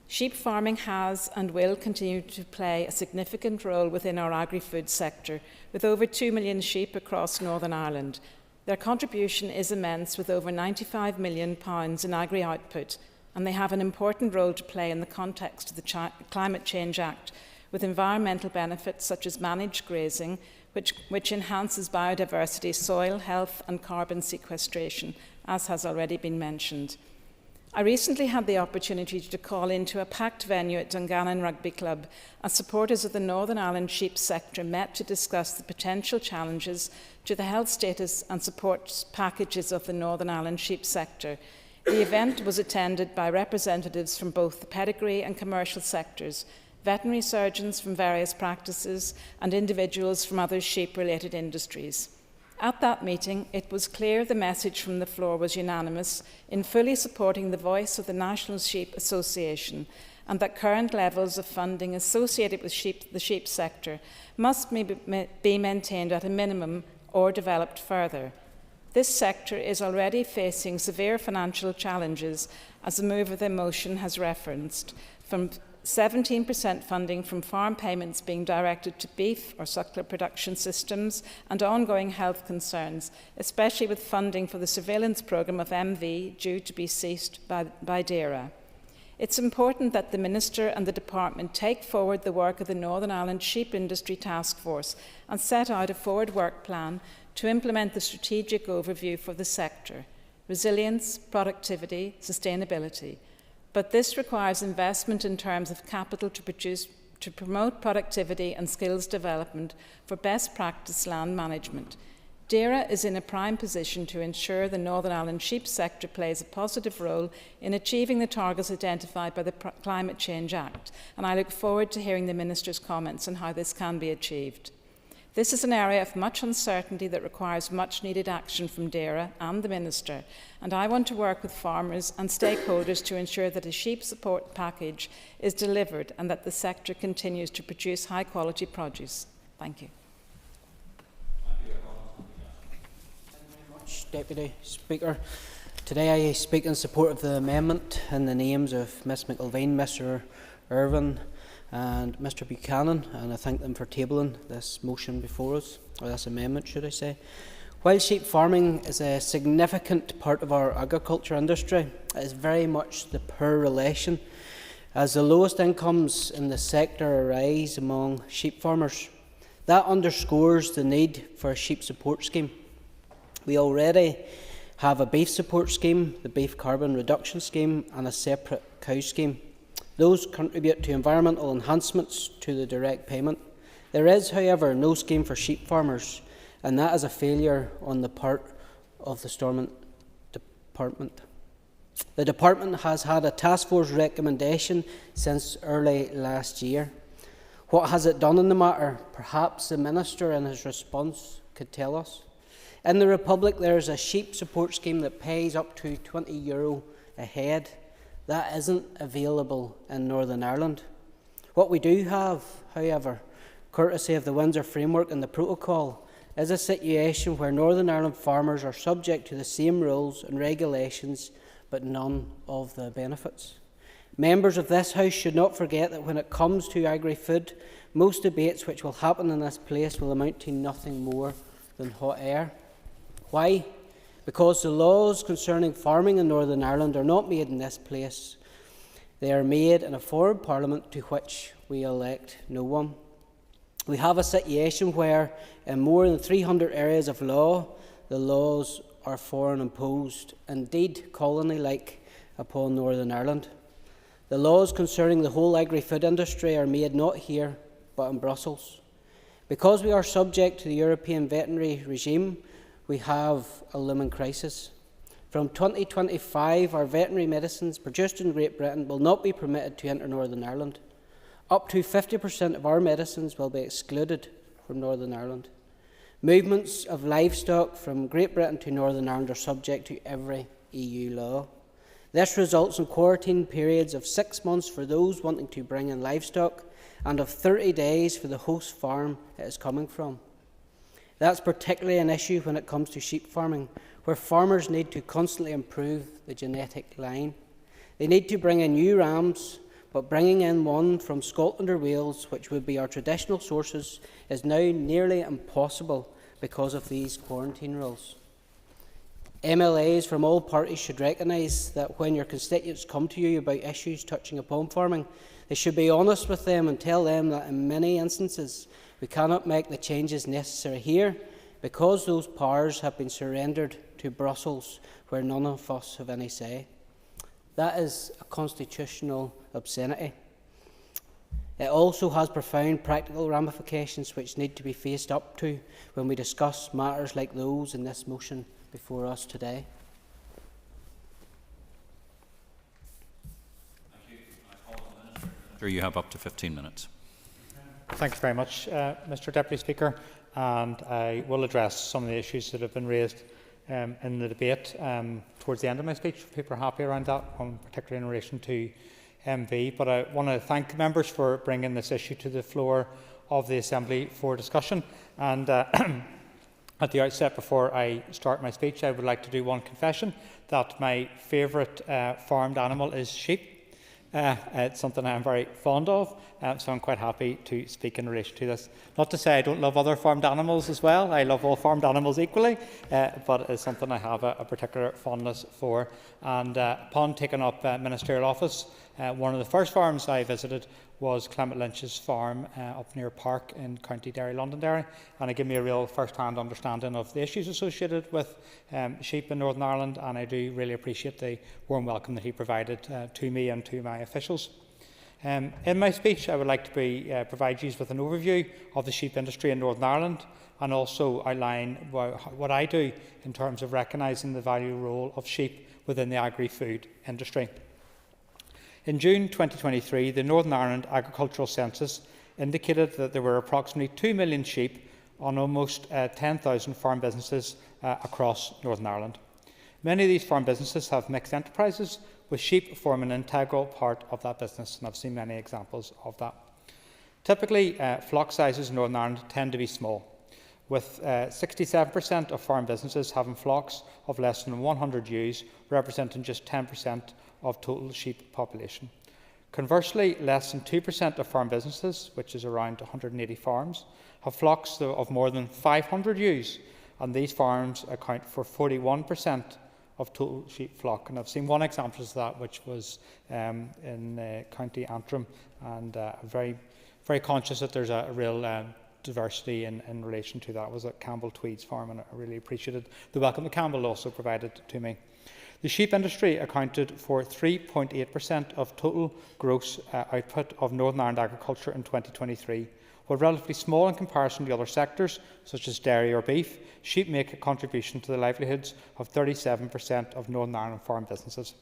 Sheep farming has and will continue to play a significant role within our agri-food sector, with over 2 million sheep across Northern Ireland. Their contribution is immense, with over £95 million in agri-output and they have an important role to play in the context of the Climate Change Act, with environmental benefits such as managed grazing, which enhances biodiversity, soil health and carbon sequestration, as has already been mentioned. I recently had the opportunity to call into a packed venue at Dungannon Rugby Club as supporters of the Northern Ireland sheep sector met to discuss the potential challenges to the health status and support packages of the Northern Ireland sheep sector. The event was attended by representatives from both the pedigree and commercial sectors, veterinary surgeons from various practices, and individuals from other sheep-related industries. At that meeting, it was clear the message from the floor was unanimous in fully supporting the voice of the National Sheep Association, and that current levels of funding associated with the sheep sector must be maintained at a minimum or developed further. This sector is already facing severe financial challenges, as the move of the motion has referenced, from 17% funding from farm payments being directed to beef or suckler production systems, and ongoing health concerns, especially with funding for the surveillance programme of MV due to be ceased by DAERA. It's important that the Minister and the Department take forward the work of the Northern Ireland Sheep Industry Task Force and set out a forward work plan to implement the strategic overview for the sector: resilience, productivity, sustainability. But this requires investment in terms of capital to promote productivity and skills development for best practice land management. DAERA is in a prime position to ensure the Northern Ireland sheep sector plays a positive role in achieving the targets identified by the Climate Change Act, and I look forward to hearing the Minister's comments on how this can be achieved. This is an area of much uncertainty that requires much needed action from DAERA and the Minister, and I want to work with farmers and stakeholders to ensure that a sheep support package is delivered and that the sector continues to produce high quality produce. Thank you. Thank you very much, Deputy Speaker. Today I speak in support of the amendment in the names of Ms McIlveen, Mr Irvine and Mr Buchanan, and I thank them for tabling this motion before us, or this amendment should I say. While sheep farming is a significant part of our agriculture industry, it is very much the poor relation, as the lowest incomes in the sector arise among sheep farmers. That underscores the need for a sheep support scheme. We already have a beef support scheme, the beef carbon reduction scheme, and a separate cow scheme. Those contribute to environmental enhancements to the direct payment. There is, however, no scheme for sheep farmers, and that is a failure on the part of the Stormont Department. The Department has had a task force recommendation since early last year. What has it done in the matter? Perhaps the Minister in his response could tell us. In the Republic, there is a sheep support scheme that pays up to €20 a head. That isn't available in Northern Ireland. What we do have, however, courtesy of the Windsor Framework and the Protocol, is a situation where Northern Ireland farmers are subject to the same rules and regulations, but none of the benefits. Members of this House should not forget that when it comes to agri-food, most debates which will happen in this place will amount to nothing more than hot air. Why? Because the laws concerning farming in Northern Ireland are not made in this place. They are made in a foreign parliament to which we elect no one. We have a situation where in more than 300 areas of law, the laws are foreign imposed, indeed colony-like, upon Northern Ireland. The laws concerning the whole agri-food industry are made not here, but in Brussels. Because we are subject to the European veterinary regime, we have a looming crisis. From 2025, our veterinary medicines produced in Great Britain will not be permitted to enter Northern Ireland. Up to 50% of our medicines will be excluded from Northern Ireland. Movements of livestock from Great Britain to Northern Ireland are subject to every EU law. This results in quarantine periods of 6 months for those wanting to bring in livestock and of 30 days for the host farm it is coming from. That's particularly an issue when it comes to sheep farming, where farmers need to constantly improve the genetic line. They need to bring in new rams, but bringing in one from Scotland or Wales, which would be our traditional sources, is now nearly impossible because of these quarantine rules. MLAs from all parties should recognise that when your constituents come to you about issues touching upon farming, they should be honest with them and tell them that in many instances we cannot make the changes necessary here because those powers have been surrendered to Brussels, where none of us have any say. That is a constitutional obscenity. It also has profound practical ramifications which need to be faced up to when we discuss matters like those in this motion before us today. You have up to 15 minutes. Thank you very much, Mr. Deputy Speaker, and I will address some of the issues that have been raised in the debate towards the end of my speech. People are happy around that, particularly in relation to MV. But I want to thank members for bringing this issue to the floor of the Assembly for discussion. And at the outset, before I start my speech, I would like to do one confession that my favourite farmed animal is sheep. It's something I'm very fond of, so I'm quite happy to speak in relation to this. Not to say I don't love other farmed animals as well. I love all farmed animals equally, but it's something I have a particular fondness for. And upon taking up ministerial office, one of the first farms I visited was Clement Lynch's farm up near Park in County Derry, Londonderry, and it gave me a real first-hand understanding of the issues associated with sheep in Northern Ireland, and I do really appreciate the warm welcome that he provided to me and to my officials. In my speech, I would like to provide you with an overview of the sheep industry in Northern Ireland, and also outline what I do in terms of recognising the value role of sheep within the agri-food industry. In June 2023, the Northern Ireland Agricultural Census indicated that there were approximately 2 million sheep on almost 10,000 farm businesses across Northern Ireland. Many of these farm businesses have mixed enterprises, with sheep forming an integral part of that business, and I've seen many examples of that. Typically, flock sizes in Northern Ireland tend to be small, with 67% of farm businesses having flocks of less than 100 ewes, representing just 10% of total sheep population. Conversely, less than 2% of farm businesses, which is around 180 farms, have flocks of more than 500 ewes, and these farms account for 41% of total sheep flock. And I've seen one example of that, which was in County Antrim, and very, very conscious that there's a real diversity in relation to that. It was at Campbell Tweed's farm, and I really appreciated the welcome that Campbell also provided to me. The sheep industry accounted for 3.8% of total gross output of Northern Ireland agriculture in 2023. While relatively small in comparison to other sectors, such as dairy or beef, sheep make a contribution to the livelihoods of 37% of Northern Ireland farm businesses.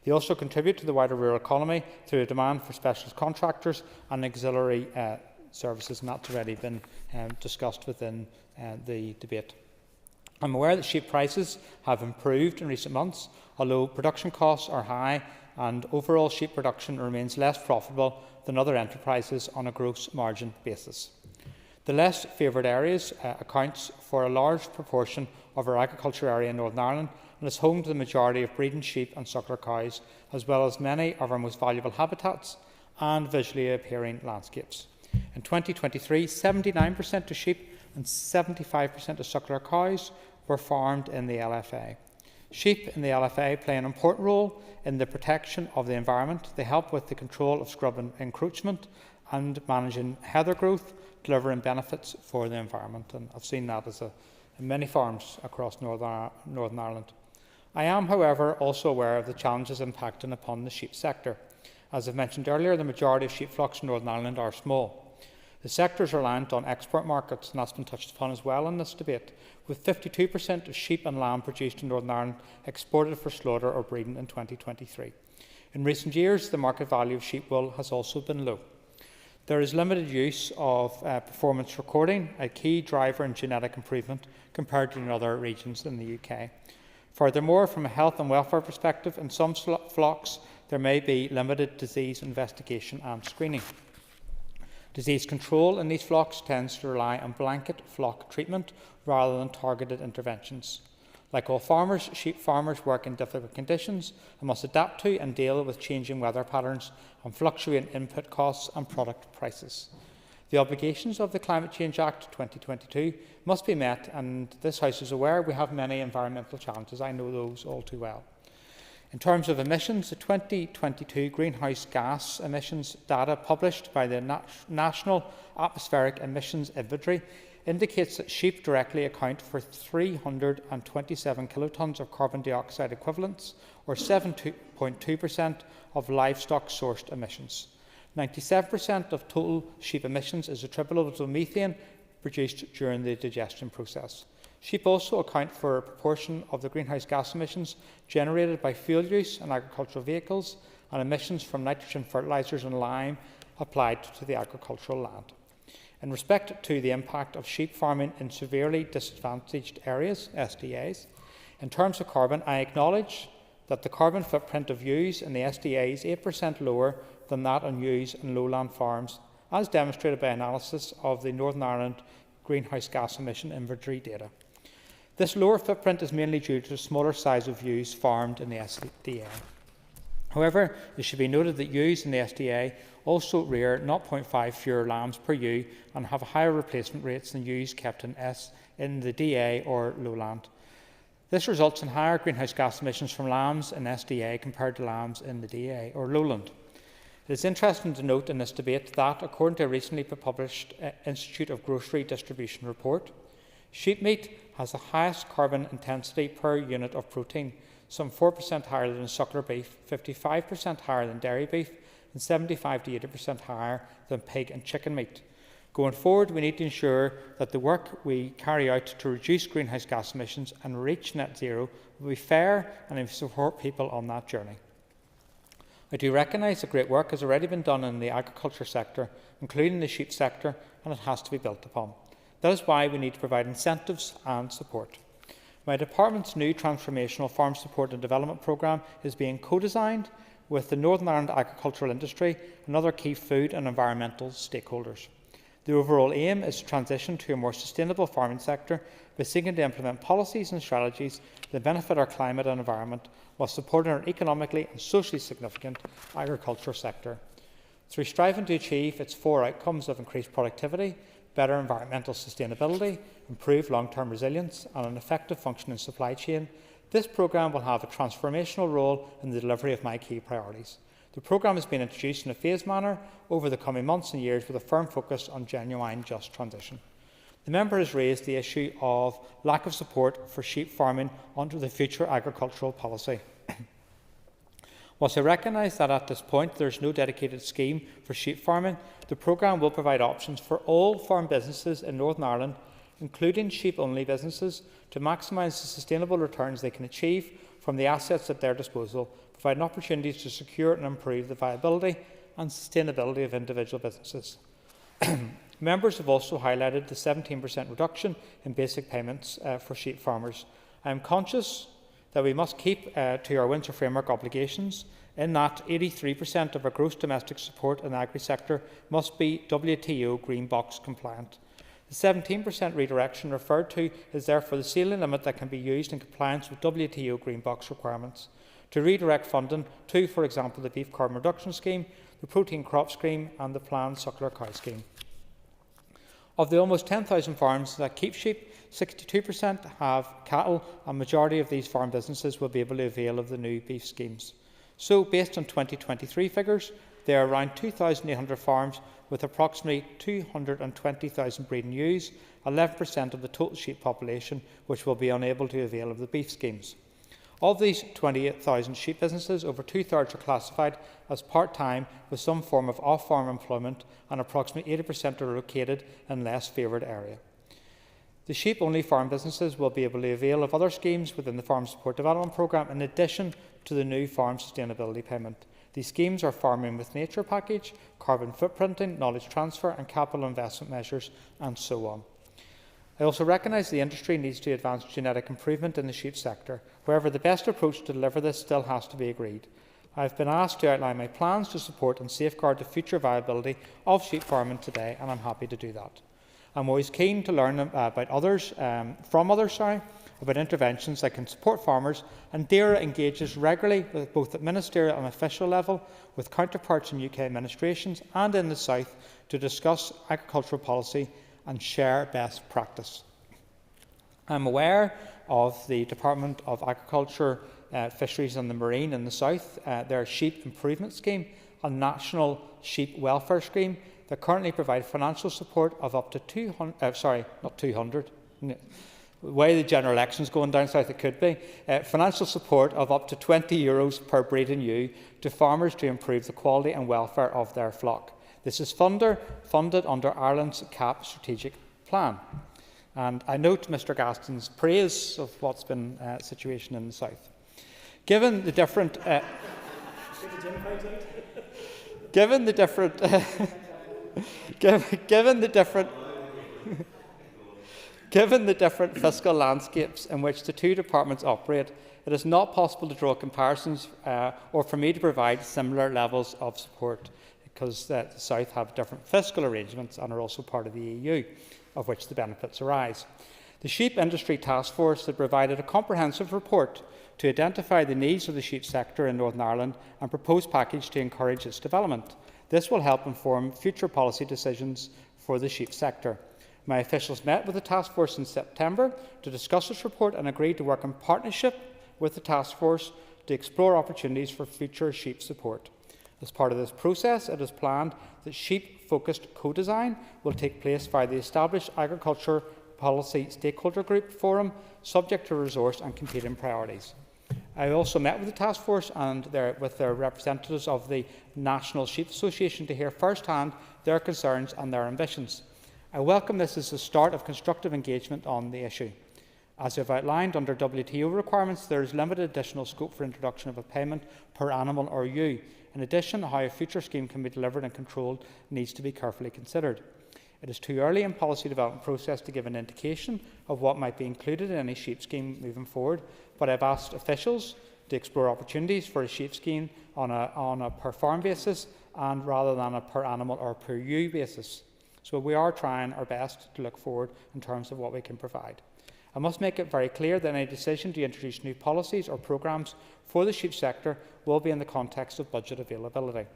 They also contribute to the wider rural economy through a demand for specialist contractors and auxiliary services, and that's already been discussed within the debate. I'm aware that sheep prices have improved in recent months, although production costs are high and overall sheep production remains less profitable than other enterprises on a gross margin basis. The less favoured areas accounts for a large proportion of our agriculture area in Northern Ireland and is home to the majority of breeding sheep and suckler cows, as well as many of our most valuable habitats and visually appealing landscapes. In 2023, 79% of sheep and 75% of suckler cows were farmed in the LFA. Sheep in the LFA play an important role in the protection of the environment. They help with the control of scrub encroachment and managing heather growth, delivering benefits for the environment. And I've seen that in many farms across Northern Ireland. I am, however, also aware of the challenges impacting upon the sheep sector. As I've mentioned earlier, the majority of sheep flocks in Northern Ireland are small. The sector is reliant on export markets, and that's been touched upon as well in this debate, with 52% of sheep and lamb produced in Northern Ireland exported for slaughter or breeding in 2023. In recent years, the market value of sheep wool has also been low. There is limited use of performance recording, a key driver in genetic improvement compared to in other regions in the UK. Furthermore, from a health and welfare perspective, in some flocks there may be limited disease investigation and screening. Disease control in these flocks tends to rely on blanket flock treatment rather than targeted interventions. Like all farmers, sheep farmers work in difficult conditions and must adapt to and deal with changing weather patterns and fluctuating input costs and product prices. The obligations of the Climate Change Act 2022 must be met, and this House is aware we have many environmental challenges. I know those all too well. In terms of emissions, the 2022 greenhouse gas emissions data published by the National Atmospheric Emissions Inventory indicates that sheep directly account for 327 kilotons of carbon dioxide equivalents, or 7.2% of livestock-sourced emissions. 97% of total sheep emissions is attributable to methane produced during the digestion process. Sheep also account for a proportion of the greenhouse gas emissions generated by fuel use in agricultural vehicles and emissions from nitrogen fertilisers and lime applied to the agricultural land. In respect to the impact of sheep farming in severely disadvantaged areas, SDAs, in terms of carbon, I acknowledge that the carbon footprint of ewes in the SDA is 8% lower than that on ewes in lowland farms, as demonstrated by analysis of the Northern Ireland greenhouse gas emission inventory data. This lower footprint is mainly due to the smaller size of ewes farmed in the SDA. However, it should be noted that ewes in the SDA also rear 0.5 fewer lambs per ewe and have higher replacement rates than ewes kept in the DA or lowland. This results in higher greenhouse gas emissions from lambs in SDA compared to lambs in the DA or lowland. It is interesting to note in this debate that, according to a recently published Institute of Grocery Distribution report, sheep meat has the highest carbon intensity per unit of protein, some 4% higher than suckler beef, 55% higher than dairy beef, and 75 to 80% higher than pig and chicken meat. Going forward, we need to ensure that the work we carry out to reduce greenhouse gas emissions and reach net zero will be fair and will support people on that journey. I do recognise that great work has already been done in the agriculture sector, including the sheep sector, and it has to be built upon. That is why we need to provide incentives and support. My department's new transformational farm support and development programme is being co-designed with the Northern Ireland agricultural industry and other key food and environmental stakeholders. The overall aim is to transition to a more sustainable farming sector by seeking to implement policies and strategies that benefit our climate and environment while supporting our economically and socially significant agricultural sector. Through striving to achieve its 4 outcomes of increased productivity, better environmental sustainability, improved long-term resilience and an effective functioning supply chain, this programme will have a transformational role in the delivery of my key priorities. The programme has been introduced in a phased manner over the coming months and years with a firm focus on genuine just transition. The member has raised the issue of lack of support for sheep farming under the future agricultural policy. Whilst I recognise that at this point there is no dedicated scheme for sheep farming, the programme will provide options for all farm businesses in Northern Ireland, including sheep-only businesses, to maximise the sustainable returns they can achieve from the assets at their disposal, providing opportunities to secure and improve the viability and sustainability of individual businesses. Members have also highlighted the 17% reduction in basic payments for sheep farmers. I am conscious that we must keep to our Windsor Framework obligations, in that 83% of our gross domestic support in the agri-sector must be WTO Green Box compliant. The 17% redirection referred to is therefore the ceiling limit that can be used in compliance with WTO Green Box requirements. To redirect funding to, for example, the Beef Carbon Reduction Scheme, the Protein Crop Scheme and the Planned Suckler Cow Scheme. Of the almost 10,000 farms that keep sheep, 62% have cattle, and the majority of these farm businesses will be able to avail of the new beef schemes. So, based on 2023 figures, there are around 2,800 farms with approximately 220,000 breeding ewes, 11% of the total sheep population, which will be unable to avail of the beef schemes. Of these 28,000 sheep businesses, over 2/3 are classified as part-time with some form of off-farm employment, and approximately 80% are located in less favoured area. The sheep-only farm businesses will be able to avail of other schemes within the Farm Support Development Programme in addition to the new Farm Sustainability Payment. These schemes are Farming with Nature package, carbon footprinting, knowledge transfer and capital investment measures, and so on. I also recognise the industry needs to advance genetic improvement in the sheep sector. However, the best approach to deliver this still has to be agreed. I have been asked to outline my plans to support and safeguard the future viability of sheep farming today, and I'm happy to do that. I'm always keen to learn about from others about interventions that can support farmers, and DAERA engages regularly with both at ministerial and official level with counterparts in UK administrations and in the South to discuss agricultural policy and share best practice. I am aware of the Department of Agriculture, Fisheries and the Marine in the South, their Sheep Improvement Scheme, a national sheep welfare scheme that currently provide financial support of up to 200, the way the general election's going down south it could be, financial support of up to €20 per breeding ewe to farmers to improve the quality and welfare of their flock. This is funded under Ireland's CAP strategic plan. And I note Mr Gaston's praise of what's been the situation in the south. Given the different given the different fiscal landscapes in which the two departments operate, it is not possible to draw comparisons or for me to provide similar levels of support, because the South have different fiscal arrangements and are also part of the EU, of which the benefits arise. The Sheep Industry Task Force had provided a comprehensive report to identify the needs of the sheep sector in Northern Ireland and propose package to encourage its development. This will help inform future policy decisions for the sheep sector. My officials met with the task force in September to discuss this report and agreed to work in partnership with the task force to explore opportunities for future sheep support. As part of this process, it is planned that sheep-focused co-design will take place via the established Agriculture Policy Stakeholder Group Forum, subject to resource and competing priorities. I also met with the task force and with their representatives of the National Sheep Association to hear firsthand their concerns and their ambitions. I welcome this as the start of constructive engagement on the issue. As I've outlined, under WTO requirements, there is limited additional scope for introduction of a payment per animal or ewe. In addition, how a future scheme can be delivered and controlled needs to be carefully considered. It is too early in the policy development process to give an indication of what might be included in any sheep scheme moving forward, but I've asked officials to explore opportunities for a sheep scheme on a per farm basis and rather than a per animal or per ewe basis. So we are trying our best to look forward in terms of what we can provide. I must make it very clear that any decision to introduce new policies or programmes for the sheep sector will be in the context of budget availability.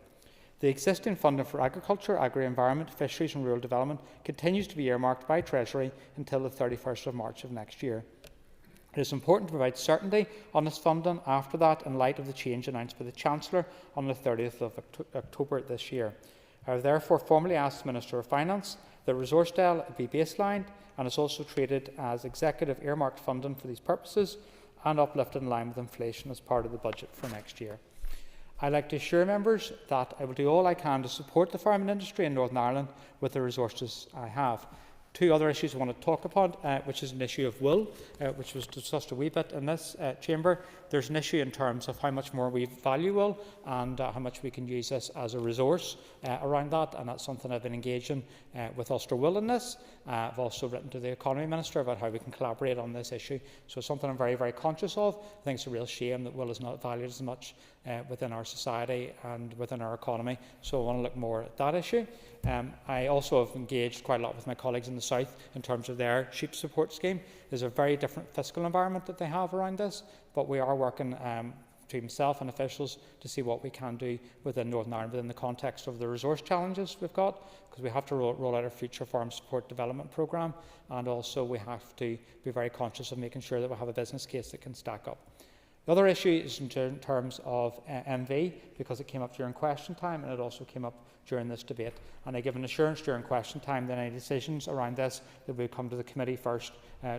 The existing funding for agriculture, agri-environment, fisheries and rural development continues to be earmarked by Treasury until the 31st of March of next year. It is important to provide certainty on this funding after that in light of the change announced by the Chancellor on the 30th of October this year. I have therefore formally asked the Minister of Finance that Resourcedale be baselined and is also treated as executive earmarked funding for these purposes and uplifted in line with inflation as part of the budget for next year. I'd like to assure members that I will do all I can to support the farming industry in Northern Ireland with the resources I have. Two other issues I want to talk about, which is an issue of wool, which was discussed a wee bit in this chamber. There's an issue in terms of how much more we value wool and how much we can use this as a resource around that, and that's something I've been engaging with Ulster Wool in this. I've also written to the Economy Minister about how we can collaborate on this issue. So it's something I'm very, very conscious of. I think it's a real shame that wool is not valued as much within our society and within our economy. So I want to look more at that issue. I also have engaged quite a lot with my colleagues in the South in terms of their sheep support scheme. There's a very different fiscal environment that they have around this, but we are working between myself and officials to see what we can do within Northern Ireland within the context of the resource challenges we've got, because we have to roll out our future farm support development programme, and also we have to be very conscious of making sure that we have a business case that can stack up. The other issue is in terms of MV, because it came up during question time and it also came up during this debate. And I give an assurance during question time that any decisions around this that will come to the committee first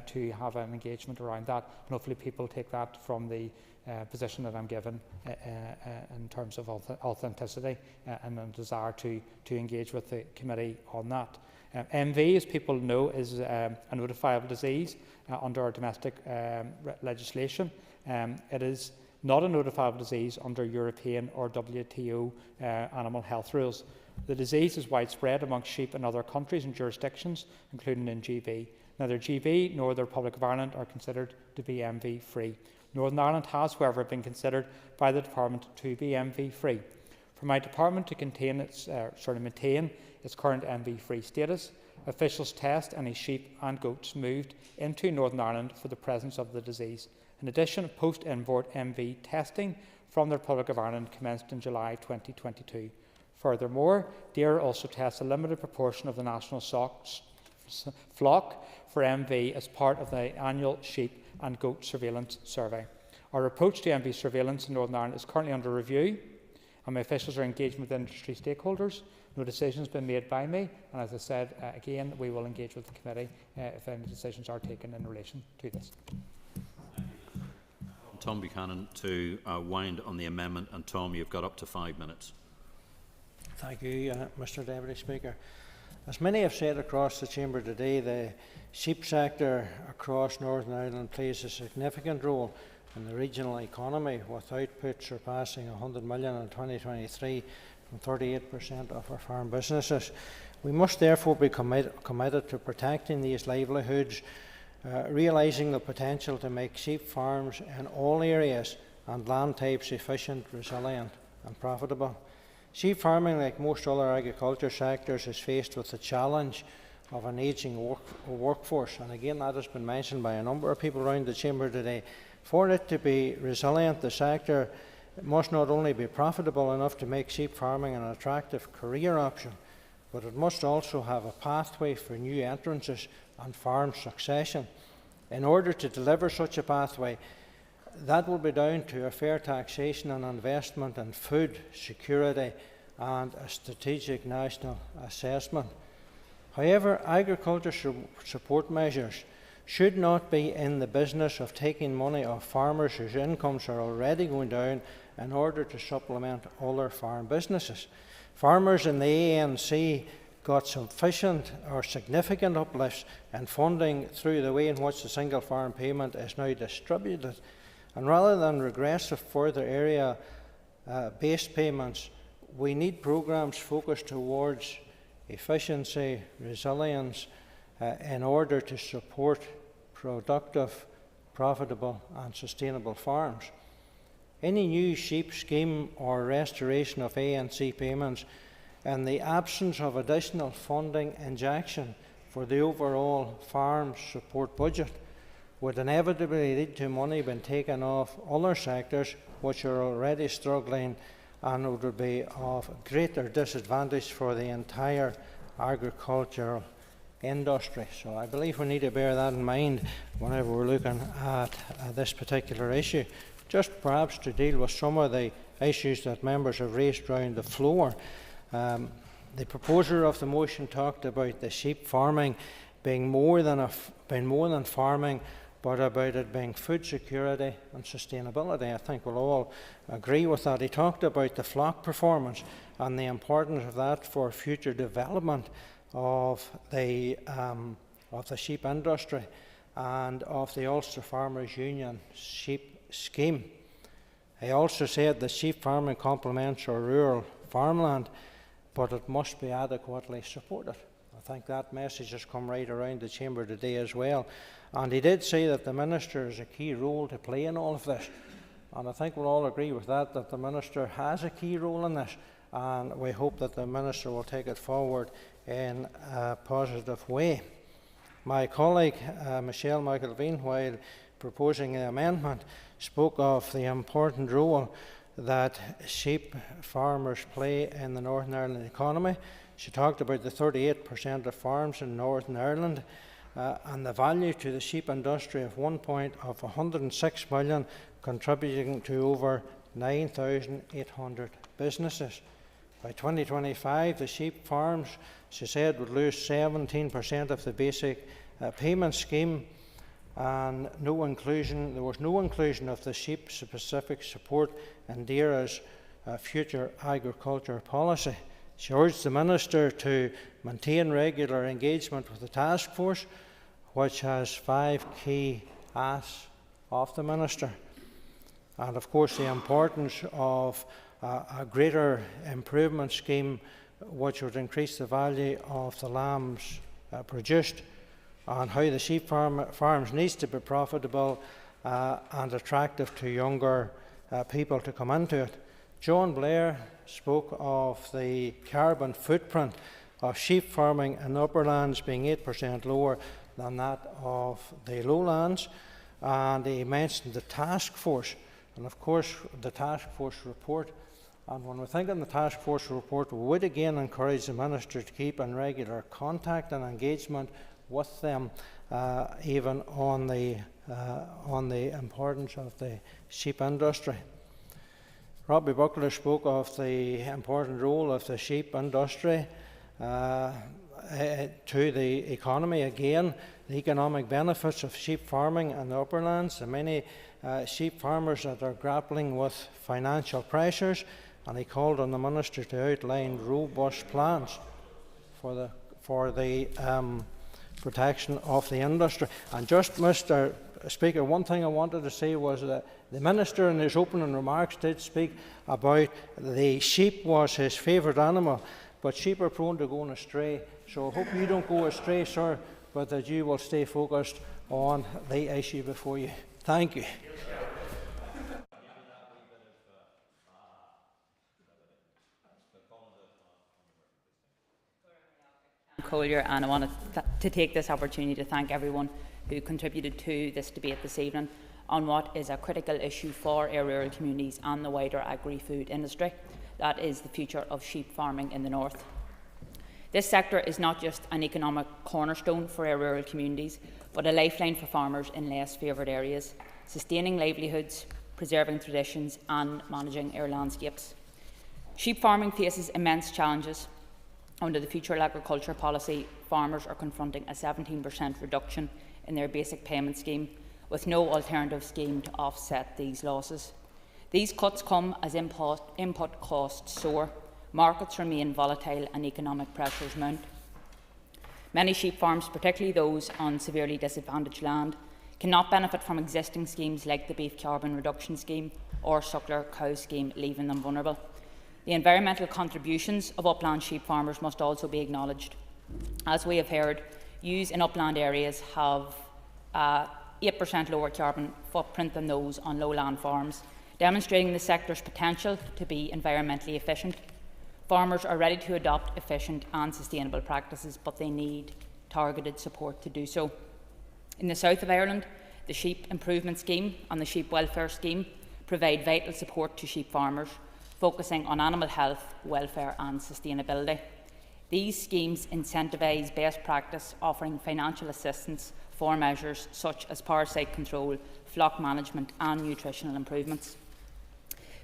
to have an engagement around that. And hopefully people take that from the position that I'm given in terms of authenticity and a desire to engage with the committee on that. MV, as people know, is a notifiable disease under our domestic legislation. It is not a notifiable disease under European or WTO animal health rules. The disease is widespread amongst sheep in other countries and jurisdictions, including in GB. Neither GB nor the Republic of Ireland are considered to be MV-free. Northern Ireland has, however, been considered by the Department to be MV-free. For my department to maintain its current MV-free status, officials test any sheep and goats moved into Northern Ireland for the presence of the disease. In addition, post-import MV testing from the Republic of Ireland commenced in July 2022. Furthermore, DAERA also tests a limited proportion of the national flock for MV as part of the annual sheep and goat surveillance survey. Our approach to MV surveillance in Northern Ireland is currently under review, and my officials are engaged with industry stakeholders. No decision has been made by me, and as I said, again, we will engage with the committee if any decisions are taken in relation to this. Tom Buchanan to wind on the amendment, and Tom, you've got up to 5 minutes. Thank you, Mr. Deputy Speaker. As many have said across the chamber today, the sheep sector across Northern Ireland plays a significant role in the regional economy, with output surpassing 100 million in 2023 from 38% of our farm businesses. We must therefore be committed to protecting these livelihoods, realising the potential to make sheep farms in all areas and land types efficient, resilient and profitable. Sheep farming, like most other agriculture sectors, is faced with the challenge of an ageing workforce, and again that has been mentioned by a number of people around the chamber today. For it to be resilient, the sector must not only be profitable enough to make sheep farming an attractive career option, but it must also have a pathway for new entrances and farm succession. In order to deliver such a pathway, that will be down to a fair taxation and investment in food security and a strategic national assessment. However, agriculture support measures should not be in the business of taking money off farmers whose incomes are already going down in order to supplement other farm businesses. Farmers in the ANC got sufficient or significant uplifts in funding through the way in which the single farm payment is now distributed. And rather than regressive further area-based payments, we need programmes focused towards efficiency, resilience, in order to support productive, profitable and sustainable farms. Any new sheep scheme or restoration of ANC payments in the absence of additional funding injection for the overall farm support budget would inevitably lead to money being taken off other sectors which are already struggling, and it would be of greater disadvantage for the entire agricultural industry. So I believe we need to bear that in mind whenever we're looking at this particular issue. Just perhaps to deal with some of the issues that members have raised around the floor. The proposer of the motion talked about the sheep farming being more than farming, but about it being food security and sustainability. I think we'll all agree with that. He talked about the flock performance and the importance of that for future development of the sheep industry and of the Ulster Farmers Union sheep scheme. He also said that sheep farming complements our rural farmland, but it must be adequately supported. I think that message has come right around the chamber today as well. And he did say that the Minister has a key role to play in all of this. And I think we'll all agree with that the Minister has a key role in this. And we hope that the Minister will take it forward in a positive way. My colleague, Michelle McIlveen, while proposing the amendment, spoke of the important role that sheep farmers play in the Northern Ireland economy. She talked about the 38% of farms in Northern Ireland and the value to the sheep industry of 106 million, contributing to over 9,800 businesses. By 2025, the sheep farms, she said, would lose 17% of the basic payment scheme, and there was no inclusion of the sheep-specific support in DAERA's future agriculture policy. She urged the Minister to maintain regular engagement with the task force, which has 5 key asks of the Minister, and of course the importance of a greater improvement scheme which would increase the value of the lambs produced, and how the sheep farms needs to be profitable and attractive to younger people to come into it. John Blair spoke of the carbon footprint of sheep farming in the upperlands being 8% lower than that of the lowlands. And he mentioned the task force, and of course the task force report. And when we think of the task force report, we would again encourage the Minister to keep in regular contact and engagement with them, even on the importance of the sheep industry. Robbie Buckler spoke of the important role of the sheep industry to the economy. Again, the economic benefits of sheep farming in the upperlands, the many sheep farmers that are grappling with financial pressures, and he called on the Minister to outline robust plans for the protection of the industry. And just, Mr. Speaker, one thing I wanted to say was that the Minister in his opening remarks did speak about the sheep was his favourite animal, but sheep are prone to going astray. So I hope you don't go astray, sir, but that you will stay focused on the issue before you. Thank you. Collier, and I want to take this opportunity to thank everyone who contributed to this debate this evening on what is a critical issue for our rural communities and the wider agri-food industry. That is the future of sheep farming in the north. This sector is not just an economic cornerstone for our rural communities, but a lifeline for farmers in less favoured areas, sustaining livelihoods, preserving traditions and managing our landscapes. Sheep farming faces immense challenges. Under the Future Agriculture Policy, farmers are confronting a 17% reduction in their basic payment scheme, with no alternative scheme to offset these losses. These cuts come as input costs soar, markets remain volatile and economic pressures mount. Many sheep farms, particularly those on severely disadvantaged land, cannot benefit from existing schemes like the Beef Carbon Reduction Scheme or Suckler Cow Scheme, leaving them vulnerable. The environmental contributions of upland sheep farmers must also be acknowledged. As we have heard, ewes in upland areas have 8% lower carbon footprint than those on lowland farms, demonstrating the sector's potential to be environmentally efficient. Farmers are ready to adopt efficient and sustainable practices, but they need targeted support to do so. In the south of Ireland, the Sheep Improvement Scheme and the Sheep Welfare Scheme provide vital support to sheep farmers, focusing on animal health, welfare and sustainability. These schemes incentivise best practice, offering financial assistance for measures such as parasite control, flock management and nutritional improvements.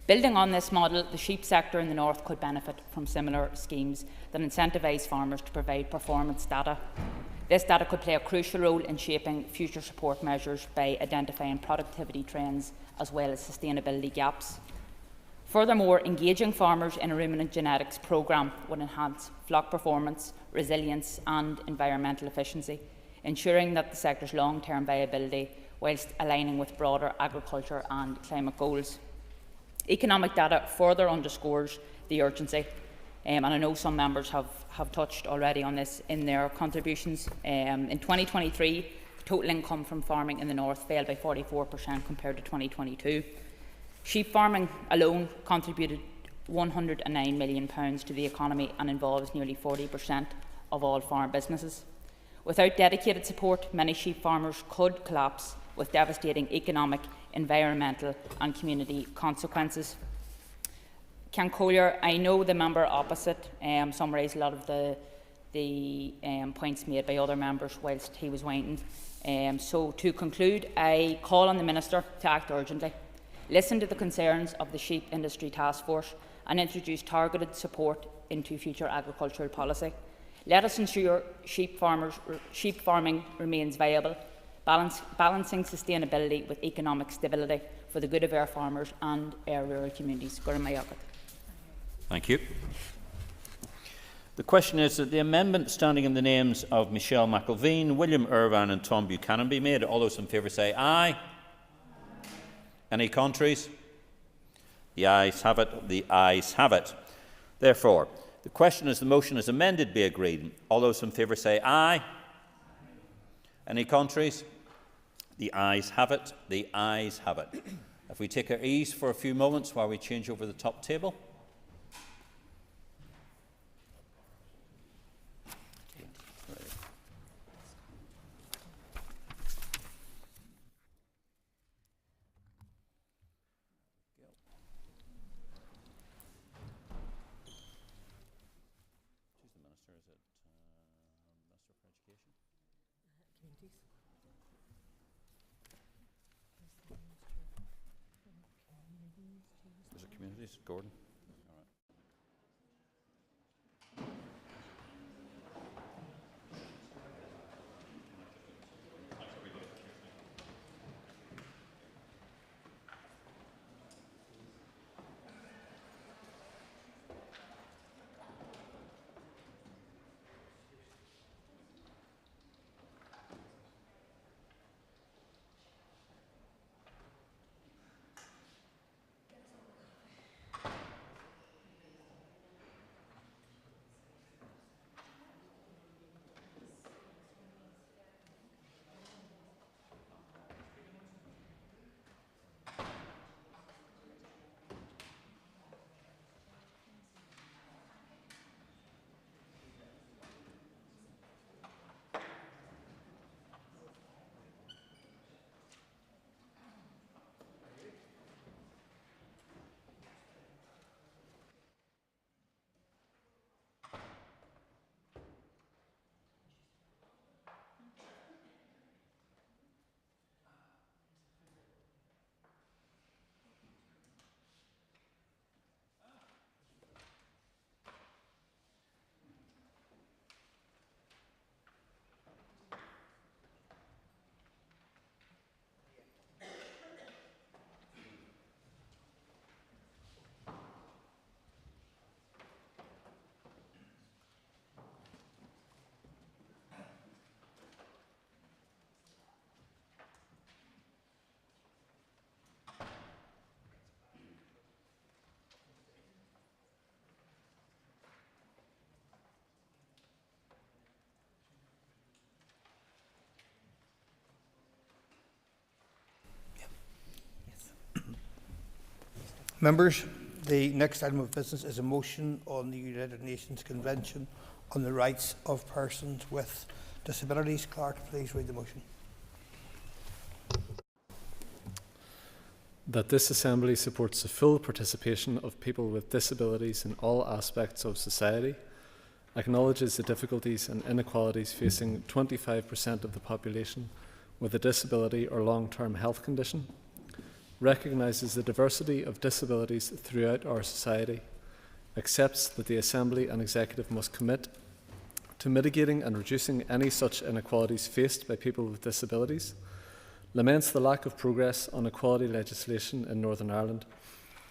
Building on this model, the sheep sector in the north could benefit from similar schemes that incentivise farmers to provide performance data. This data could play a crucial role in shaping future support measures by identifying productivity trends as well as sustainability gaps. Furthermore, engaging farmers in a ruminant genetics programme would enhance flock performance, resilience and environmental efficiency, ensuring that the sector's long-term viability whilst aligning with broader agriculture and climate goals. Economic data further underscores the urgency, and I know some members have touched already on this in their contributions. In 2023, total income from farming in the north fell by 44% compared to 2022. Sheep farming alone contributed £109 million to the economy and involves nearly 40% of all farm businesses. Without dedicated support, many sheep farmers could collapse, with devastating economic, environmental and community consequences. Ken Collier, I know the member opposite summarised a lot of the points made by other members whilst he was waiting. So to conclude, I call on the Minister to act urgently, listen to the concerns of the Sheep Industry Task Force and introduce targeted support into future agricultural policy. Let us ensure sheep farming remains viable, balancing sustainability with economic stability for the good of our farmers and our rural communities. Thank you. The question is that the amendment standing in the names of Michelle McIlveen, William Irvine and Tom Buchanan be made. All those in favour say aye. Any contraries? The ayes have it. The ayes have it. Therefore, the question is the motion as amended be agreed. All those in favour say aye. Any contraries? The ayes have it. The ayes have it. If we take our ease for a few moments while we change over the top table. Deputies. Gordon. Members, the next item of business is a motion on the United Nations Convention on the Rights of Persons with Disabilities. Clerk, please read the motion. That this Assembly supports the full participation of people with disabilities in all aspects of society, acknowledges the difficulties and inequalities facing 25% of the population with a disability or long-term health condition, recognises the diversity of disabilities throughout our society, accepts that the Assembly and Executive must commit to mitigating and reducing any such inequalities faced by people with disabilities, laments the lack of progress on equality legislation in Northern Ireland,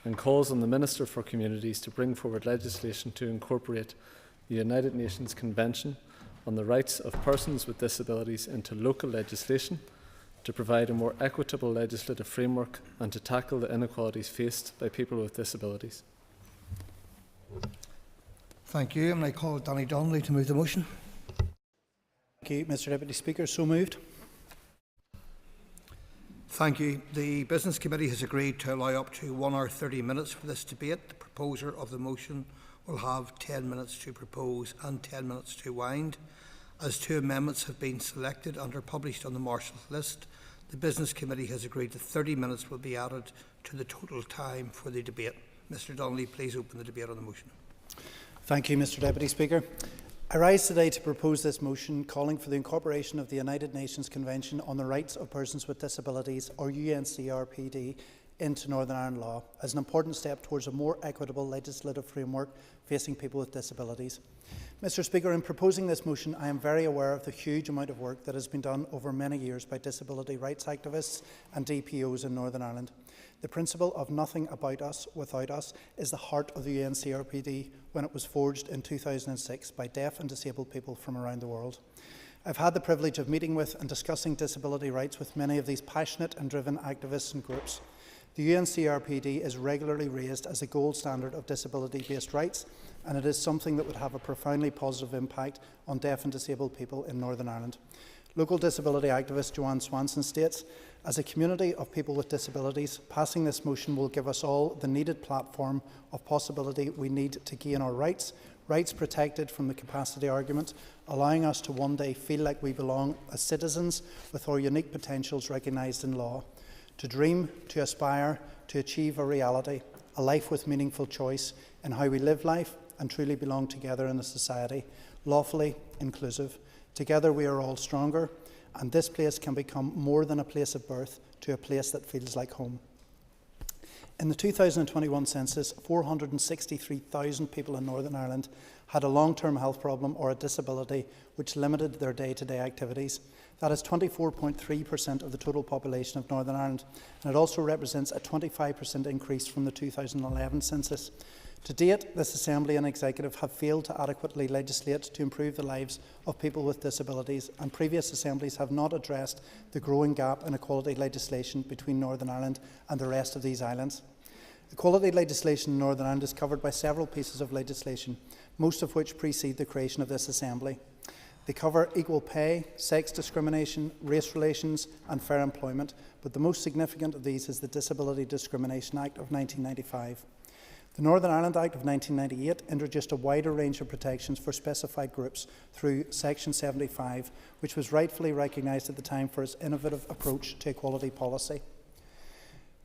and calls on the Minister for Communities to bring forward legislation to incorporate the United Nations Convention on the Rights of Persons with Disabilities into local legislation, to provide a more equitable legislative framework and to tackle the inequalities faced by people with disabilities. Thank you. And I call Danny Donnelly to move the motion. Thank you, Mr. Deputy Speaker. So moved. Thank you. The Business Committee has agreed to allow up to 1 hour 30 minutes for this debate. The proposer of the motion will have 10 minutes to propose and 10 minutes to wind. As 2 amendments have been selected and are published on the Marshal's list, the Business Committee has agreed that 30 minutes will be added to the total time for the debate. Mr. Donnelly, please open the debate on the motion. Thank you, Mr. Deputy Speaker. I rise today to propose this motion calling for the incorporation of the United Nations Convention on the Rights of Persons with Disabilities, or UNCRPD, into Northern Ireland law as an important step towards a more equitable legislative framework facing people with disabilities. Mr. Speaker, in proposing this motion, I am very aware of the huge amount of work that has been done over many years by disability rights activists and DPOs in Northern Ireland. The principle of nothing about us without us is the heart of the UNCRPD when it was forged in 2006 by deaf and disabled people from around the world. I've had the privilege of meeting with and discussing disability rights with many of these passionate and driven activists and groups. The UNCRPD is regularly raised as a gold standard of disability-based rights, and it is something that would have a profoundly positive impact on deaf and disabled people in Northern Ireland. Local disability activist Joanne Swanson states, "As a community of people with disabilities, passing this motion will give us all the needed platform of possibility we need to gain our rights, rights protected from the capacity argument, allowing us to one day feel like we belong as citizens with our unique potentials recognised in law. To dream, to aspire, to achieve a reality, a life with meaningful choice in how we live life and truly belong together in a society, lawfully inclusive. Together we are all stronger, and this place can become more than a place of birth to a place that feels like home." In the 2021 census, 463,000 people in Northern Ireland had a long-term health problem or a disability which limited their day-to-day activities. That is 24.3% of the total population of Northern Ireland, and it also represents a 25% increase from the 2011 census. To date, this Assembly and Executive have failed to adequately legislate to improve the lives of people with disabilities, and previous Assemblies have not addressed the growing gap in equality legislation between Northern Ireland and the rest of these islands. Equality legislation in Northern Ireland is covered by several pieces of legislation, most of which precede the creation of this Assembly. They cover equal pay, sex discrimination, race relations and fair employment, but the most significant of these is the Disability Discrimination Act of 1995. The Northern Ireland Act of 1998 introduced a wider range of protections for specified groups through Section 75, which was rightfully recognised at the time for its innovative approach to equality policy.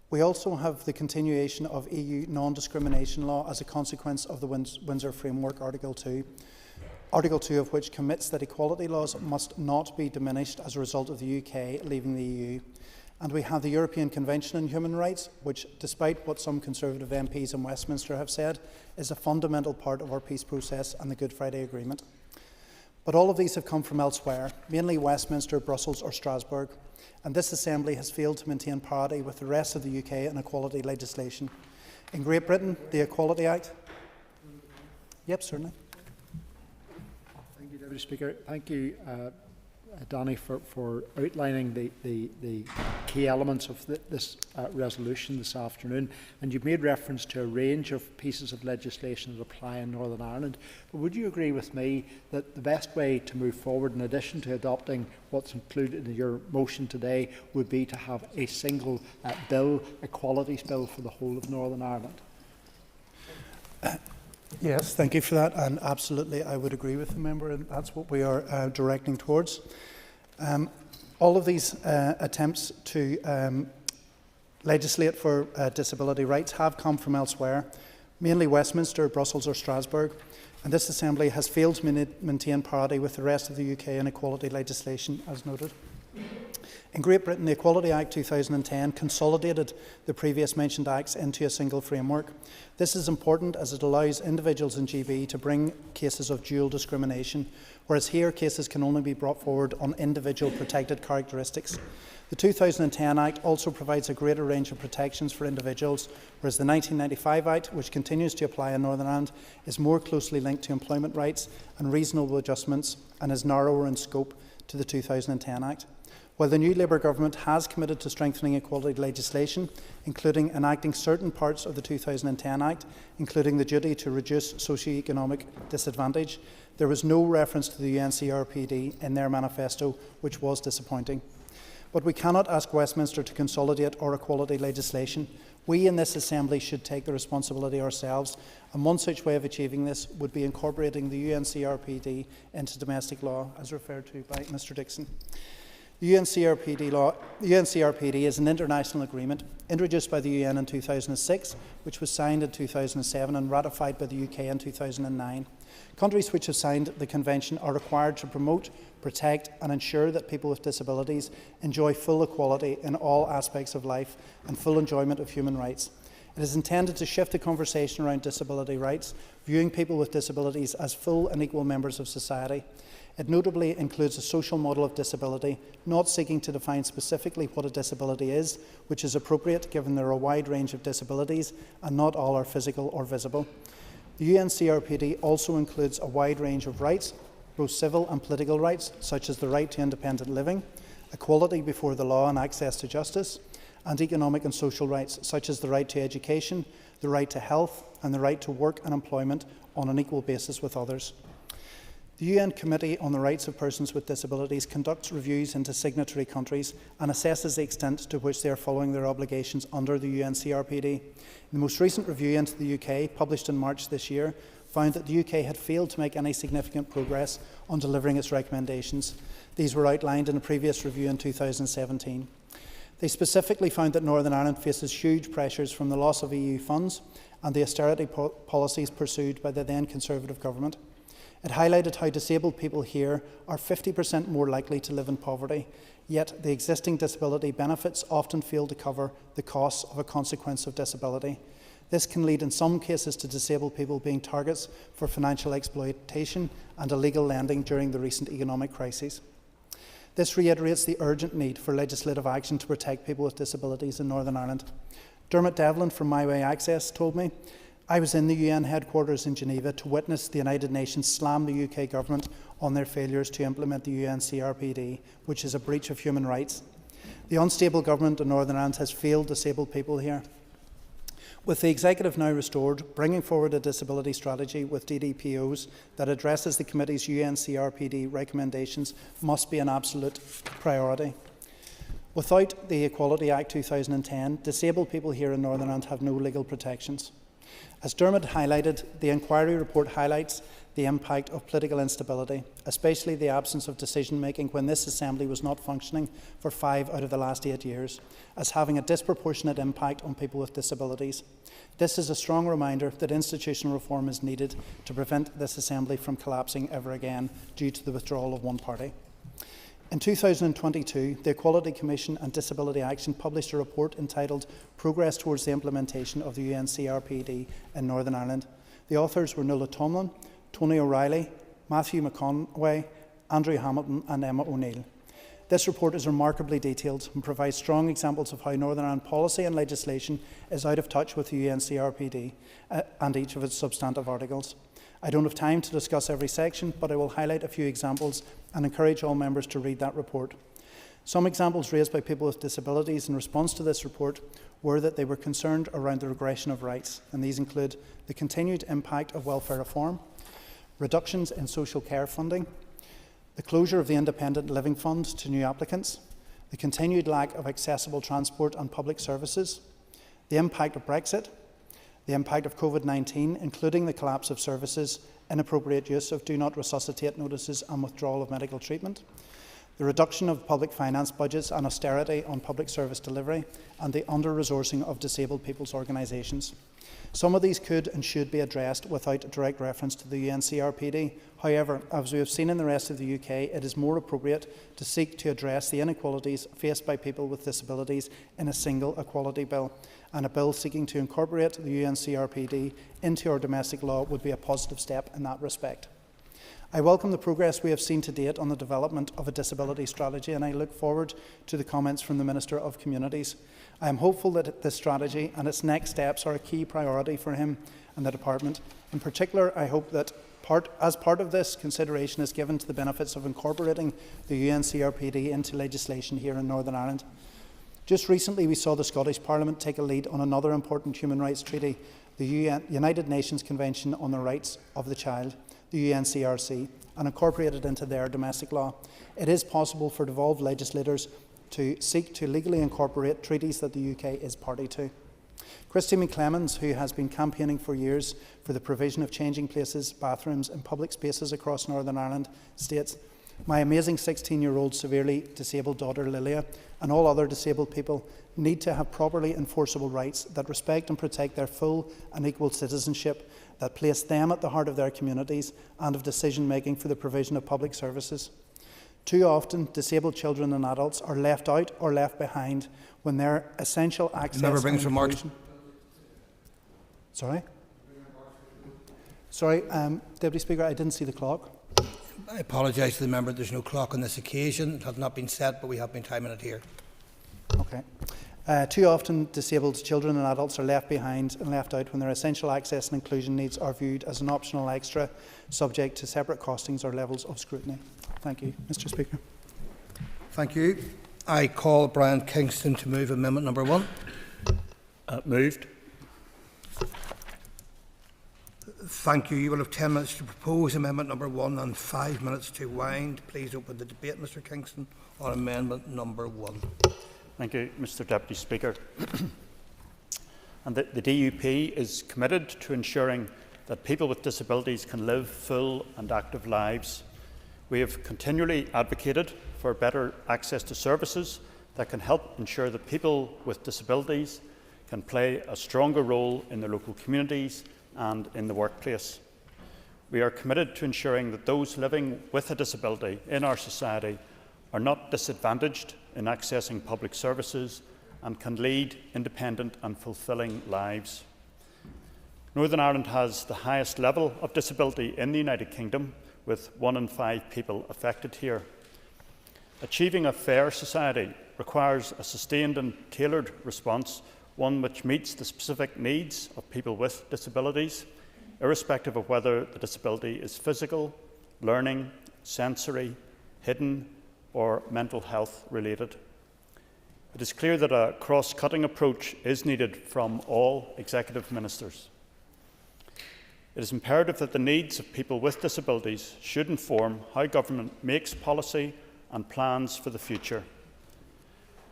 We also have the continuation of EU non-discrimination law as a consequence of the Windsor Framework Article 2. Article 2 of which commits that equality laws must not be diminished as a result of the UK leaving the EU. And we have the European Convention on Human Rights, which, despite what some Conservative MPs in Westminster have said, is a fundamental part of our peace process and the Good Friday Agreement. But all of these have come from elsewhere, mainly Westminster, Brussels or Strasbourg, and this Assembly has failed to maintain parity with the rest of the UK in equality legislation. In Great Britain, the Equality Act... Yep, certainly. Thank you, Deputy Speaker. Thank you, Danny, for outlining the key elements of this resolution this afternoon. And you've made reference to a range of pieces of legislation that apply in Northern Ireland. But would you agree with me that the best way to move forward, in addition to adopting what's included in your motion today, would be to have a single bill, equalities bill for the whole of Northern Ireland? Yes, thank you for that, and absolutely I would agree with the member, and that's what we are directing towards. All of these attempts to legislate for disability rights have come from elsewhere, mainly Westminster, Brussels or Strasbourg, and this Assembly has failed to maintain parity with the rest of the UK in equality legislation, as noted. In Great Britain, the Equality Act 2010 consolidated the previous mentioned acts into a single framework. This is important as it allows individuals in GB to bring cases of dual discrimination, whereas here cases can only be brought forward on individual protected characteristics. The 2010 Act also provides a greater range of protections for individuals, whereas the 1995 Act, which continues to apply in Northern Ireland, is more closely linked to employment rights and reasonable adjustments and is narrower in scope to the 2010 Act. While the new Labour Government has committed to strengthening equality legislation, including enacting certain parts of the 2010 Act, including the duty to reduce socio-economic disadvantage, there was no reference to the UNCRPD in their manifesto, which was disappointing. But we cannot ask Westminster to consolidate our equality legislation. We in this Assembly should take the responsibility ourselves, and one such way of achieving this would be incorporating the UNCRPD into domestic law, as referred to by Mr Dixon. The UNCRPD is an international agreement introduced by the UN in 2006, which was signed in 2007 and ratified by the UK in 2009. Countries which have signed the convention are required to promote, protect and ensure that people with disabilities enjoy full equality in all aspects of life and full enjoyment of human rights. It is intended to shift the conversation around disability rights, viewing people with disabilities as full and equal members of society. It notably includes a social model of disability, not seeking to define specifically what a disability is, which is appropriate given there are a wide range of disabilities and not all are physical or visible. The UNCRPD also includes a wide range of rights, both civil and political rights, such as the right to independent living, equality before the law and access to justice, and economic and social rights, such as the right to education, the right to health, and the right to work and employment on an equal basis with others. The UN Committee on the Rights of Persons with Disabilities conducts reviews into signatory countries and assesses the extent to which they are following their obligations under the UNCRPD. The most recent review into the UK, published in March this year, found that the UK had failed to make any significant progress on delivering its recommendations. These were outlined in a previous review in 2017. They specifically found that Northern Ireland faces huge pressures from the loss of EU funds and the austerity policies pursued by the then Conservative government. It highlighted how disabled people here are 50% more likely to live in poverty, yet the existing disability benefits often fail to cover the costs of a consequence of disability. This can lead in some cases to disabled people being targets for financial exploitation and illegal lending during the recent economic crises. This reiterates the urgent need for legislative action to protect people with disabilities in Northern Ireland. Dermot Devlin from My Way Access told me, "I was in the UN headquarters in Geneva to witness the United Nations slam the UK government on their failures to implement the UN CRPD, which is a breach of human rights. The unstable government in Northern Ireland has failed disabled people here. With the Executive now restored, bringing forward a disability strategy with DDPOs that addresses the Committee's UN CRPD recommendations must be an absolute priority. Without the Equality Act 2010, disabled people here in Northern Ireland have no legal protections. As Dermot highlighted, the inquiry report highlights the impact of political instability, especially the absence of decision-making when this Assembly was not functioning for 5 out of the last 8 years, as having a disproportionate impact on people with disabilities. This is a strong reminder that institutional reform is needed to prevent this Assembly from collapsing ever again due to the withdrawal of one party. In 2022, the Equality Commission and Disability Action published a report entitled Progress Towards the Implementation of the UN CRPD in Northern Ireland. The authors were Nuala Tomlin, Tony O'Reilly, Matthew McConway, Andrew Hamilton and Emma O'Neill. This report is remarkably detailed and provides strong examples of how Northern Ireland policy and legislation is out of touch with the UN CRPD and each of its substantive articles. I don't have time to discuss every section, but I will highlight a few examples and encourage all members to read that report. Some examples raised by people with disabilities in response to this report were that they were concerned around the regression of rights, and these include the continued impact of welfare reform, reductions in social care funding, the closure of the Independent Living Fund to new applicants, the continued lack of accessible transport and public services, the impact of Brexit, the impact of COVID-19, including the collapse of services, inappropriate use of do not resuscitate notices and withdrawal of medical treatment, the reduction of public finance budgets and austerity on public service delivery, and the under-resourcing of disabled people's organisations. Some of these could and should be addressed without direct reference to the UN CRPD. However, as we have seen in the rest of the UK, it is more appropriate to seek to address the inequalities faced by people with disabilities in a single equality bill, and a bill seeking to incorporate the UN CRPD into our domestic law would be a positive step in that respect. I welcome the progress we have seen to date on the development of a disability strategy, and I look forward to the comments from the Minister of Communities. I am hopeful that this strategy and its next steps are a key priority for him and the Department. In particular, I hope that as part of this, consideration is given to the benefits of incorporating the UN CRPD into legislation here in Northern Ireland. Just recently, we saw the Scottish Parliament take a lead on another important human rights treaty, the United Nations Convention on the Rights of the Child, the UNCRC, and incorporate it into their domestic law. It is possible for devolved legislators to seek to legally incorporate treaties that the UK is party to. Christy McClemens, who has been campaigning for years for the provision of changing places, bathrooms and public spaces across Northern Ireland, states, "My amazing 16-year-old severely disabled daughter Lilia and all other disabled people need to have properly enforceable rights that respect and protect their full and equal citizenship, that place them at the heart of their communities and of decision-making for the provision of public services. Too often, disabled children and adults are left out or left behind when their essential access Never brings and remarks. inclusion... Sorry, Deputy Speaker, I didn't see the clock. I apologise to the member. There's no clock on this occasion. It has not been set, but we have been timing it here. Okay. Too often, disabled children and adults are left behind and left out when their essential access and inclusion needs are viewed as an optional extra, subject to separate costings or levels of scrutiny. Thank you, Mr. Speaker. Thank you. I call Brian Kingston to move amendment number 1. Moved. Thank you. You will have 10 minutes to propose amendment number 1 and 5 minutes to wind. Please open the debate, Mr. Kingston, on amendment number 1. Thank you, Mr. Deputy Speaker. And the DUP is committed to ensuring that people with disabilities can live full and active lives. We have continually advocated for better access to services that can help ensure that people with disabilities can play a stronger role in their local communities and in the workplace. we are committed to ensuring that those living with a disability in our society are not disadvantaged in accessing public services and can lead independent and fulfilling lives. Northern Ireland has the highest level of disability in the United Kingdom, with 1 in 5 people affected here. Achieving a fair society requires a sustained and tailored response, one which meets the specific needs of people with disabilities, irrespective of whether the disability is physical, learning, sensory, hidden, or mental health related. It is clear that a cross-cutting approach is needed from all executive ministers. It is imperative that the needs of people with disabilities should inform how government makes policy and plans for the future.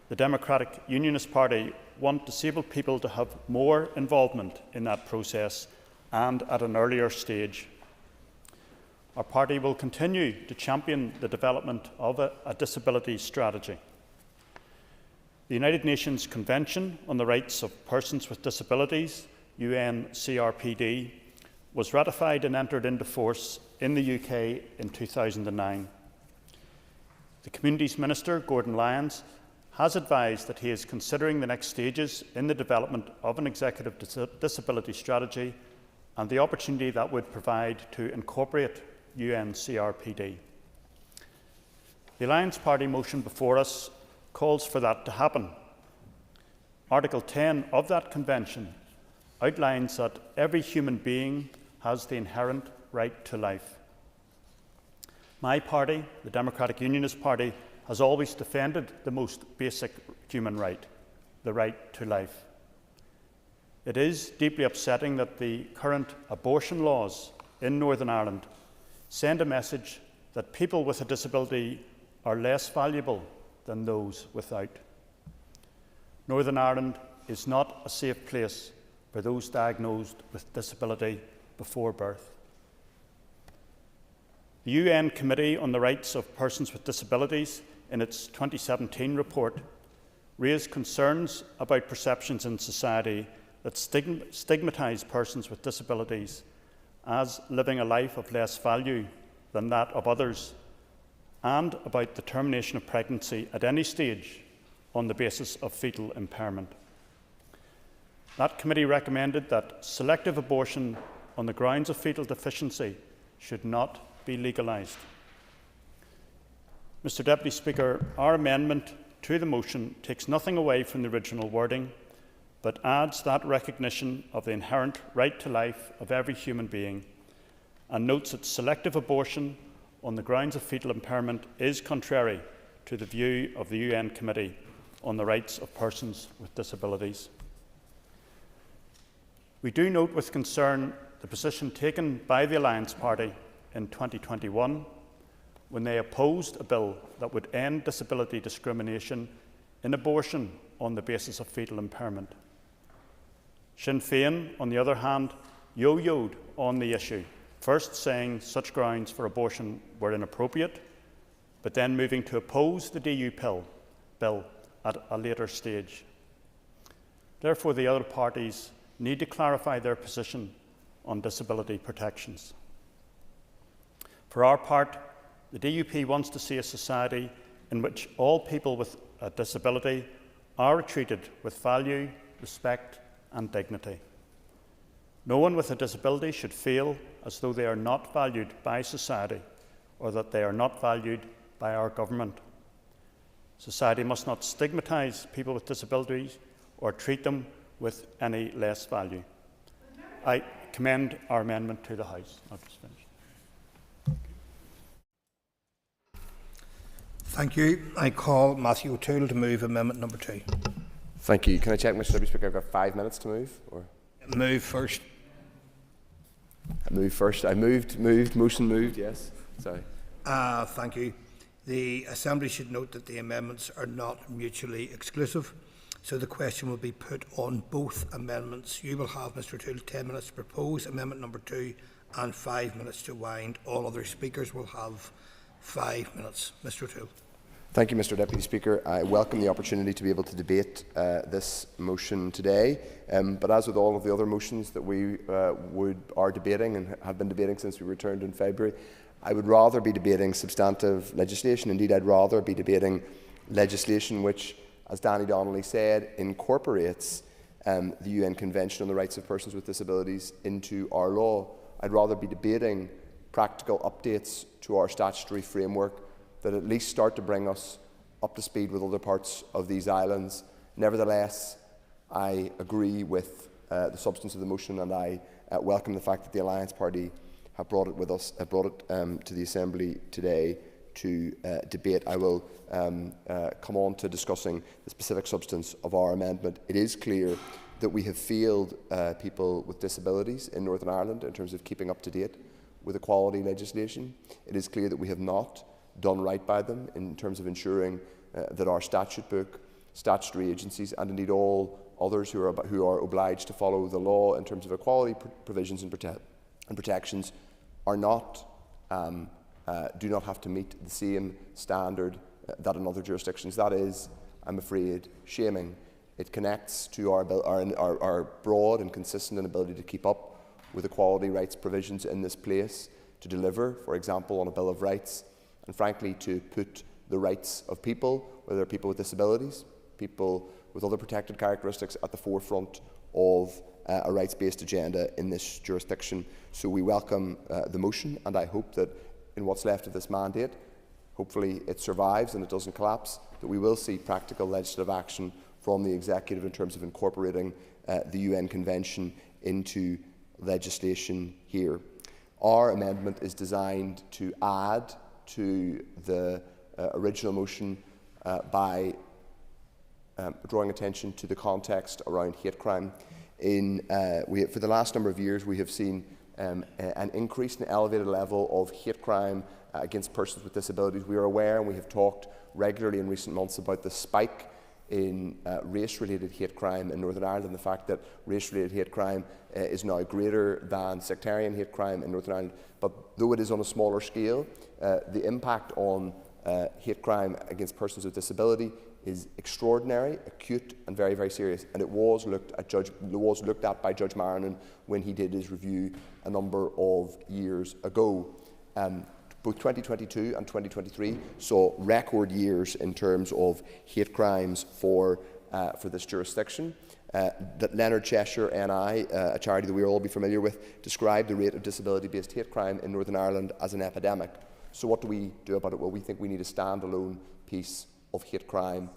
The Democratic Unionist Party want disabled people to have more involvement in that process and at an earlier stage. Our party will continue to champion the development of a disability strategy. The United Nations Convention on the Rights of Persons with Disabilities, UNCRPD, was ratified and entered into force in the UK in 2009. The Communities Minister, Gordon Lyons, has advised that he is considering the next stages in the development of an executive disability strategy and the opportunity that would provide to incorporate UNCRPD. The Alliance Party motion before us calls for that to happen. Article 10 of that convention outlines that every human being has the inherent right to life. My party, the Democratic Unionist Party, has always defended the most basic human right, the right to life. It is deeply upsetting that the current abortion laws in Northern Ireland send a message that people with a disability are less valuable than those without. Northern Ireland is not a safe place for those diagnosed with disability before birth. The UN Committee on the Rights of Persons with Disabilities, in its 2017 report, raised concerns about perceptions in society that stigmatise persons with disabilities as living a life of less value than that of others, and about the termination of pregnancy at any stage on the basis of fetal impairment. That committee recommended that selective abortion on the grounds of fetal deficiency should not be legalised. Mr. Deputy Speaker, our amendment to the motion takes nothing away from the original wording, but adds that recognition of the inherent right to life of every human being, and notes that selective abortion on the grounds of fetal impairment is contrary to the view of the UN Committee on the Rights of Persons with Disabilities. We do note with concern the position taken by the Alliance Party in 2021 when they opposed a bill that would end disability discrimination in abortion on the basis of fetal impairment. Sinn Féin, on the other hand, yo-yoed on the issue, first saying such grounds for abortion were inappropriate, but then moving to oppose the DU bill at a later stage. Therefore, the other parties need to clarify their position on disability protections. For our part, the DUP wants to see a society in which all people with a disability are treated with value, respect and dignity. No one with a disability should feel as though they are not valued by society or that they are not valued by our government. Society must not stigmatise people with disabilities or treat them with any less value. I commend our amendment to the House. I'll just finish. Thank you. I call Matthew O'Toole to move amendment number 2. Thank you. Can I check, Mr. Deputy Speaker, I've got 5 minutes to move? Or? Move first. I move first. I moved, motion moved, yes. Sorry. Thank you. The Assembly should note that the amendments are not mutually exclusive, so the question will be put on both amendments. You will have, Mr. O'Toole, 10 minutes to propose amendment number 2 and 5 minutes to wind. All other speakers will have 5 minutes. Mr. O'Toole. Thank you, Mr Deputy Speaker. I welcome the opportunity to be able to debate this motion today. But as with all of the other motions that we are debating and have been debating since we returned in February, I would rather be debating substantive legislation. Indeed, I'd rather be debating legislation which, as Danny Donnelly said, incorporates the UN Convention on the Rights of Persons with Disabilities into our law. I'd rather be debating practical updates to our statutory framework that at least start to bring us up to speed with other parts of these islands. Nevertheless, I agree with the substance of the motion, and I welcome the fact that the Alliance Party have brought it with us, to the Assembly today to debate. I will come on to discussing the specific substance of our amendment. It is clear that we have failed people with disabilities in Northern Ireland in terms of keeping up to date with equality legislation. It is clear that we have not done right by them in terms of ensuring that our statute book, statutory agencies, and indeed all others who are obliged to follow the law in terms of equality provisions and protections are not, do not have to meet the same standard that in other jurisdictions. That is, I'm afraid, shaming. It connects to our broad and consistent inability to keep up with equality rights provisions in this place, to deliver, for example, on a Bill of Rights, and frankly to put the rights of people, whether they're people with disabilities, people with other protected characteristics, at the forefront of a rights-based agenda in this jurisdiction. So we welcome the motion, and I hope that in what's left of this mandate, hopefully it survives and it doesn't collapse, that we will see practical legislative action from the Executive in terms of incorporating the UN Convention into legislation here. Our amendment is designed to add to the original motion by drawing attention to the context around hate crime. For the last number of years, we have seen an increased and elevated level of hate crime against persons with disabilities. We are aware, and we have talked regularly in recent months, about the spike in race-related hate crime in Northern Ireland, and the fact that race-related hate crime is now greater than sectarian hate crime in Northern Ireland. But though it is on a smaller scale, the impact on hate crime against persons with disability is extraordinary, acute, and very, very serious. And it was looked at by Judge Marinan when he did his review a number of years ago. Both 2022 and 2023 saw record years in terms of hate crimes for this jurisdiction. That Leonard Cheshire NI, a charity that we will all be familiar with, described the rate of disability-based hate crime in Northern Ireland as an epidemic. So what do we do about it? Well, we think we need a standalone piece of hate crime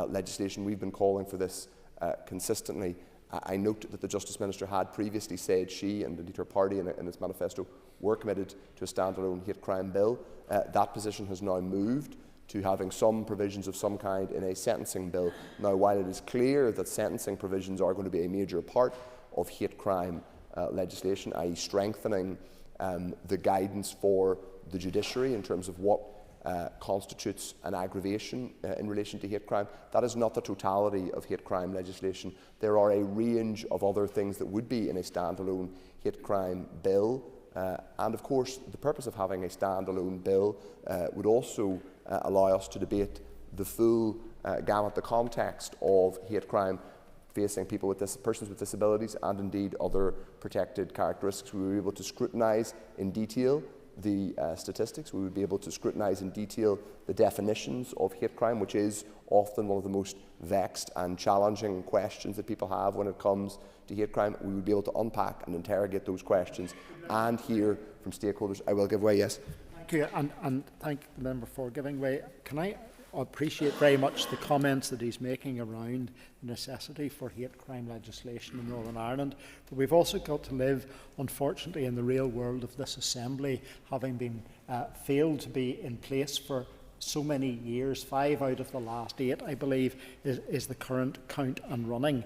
legislation. We've been calling for this consistently. I note that the Justice Minister had previously said she, and indeed her party in its manifesto, were committed to a standalone hate crime bill. That position has now moved to having some provisions of some kind in a sentencing bill. Now, while it is clear that sentencing provisions are going to be a major part of hate crime legislation, i.e. strengthening the guidance for the judiciary in terms of what constitutes an aggravation in relation to hate crime, that is not the totality of hate crime legislation. There are a range of other things that would be in a standalone hate crime bill. And of course, the purpose of having a standalone bill would also allow us to debate the full gamut, the context of hate crime facing people with persons with disabilities and indeed other protected characteristics. We would be able to scrutinise in detail the statistics. We would be able to scrutinise in detail the definitions of hate crime, which is often one of the most vexed and challenging questions that people have when it comes to hate crime. We would be able to unpack and interrogate those questions and hear from stakeholders. I will give way, yes. Thank you, and thank the member for giving way. Can I appreciate very much the comments that he's making around the necessity for hate crime legislation in Northern Ireland, but we've also got to live, unfortunately, in the real world of this Assembly having been failed to be in place for so many years. 5 out of the last 8, I believe, is the current count and running.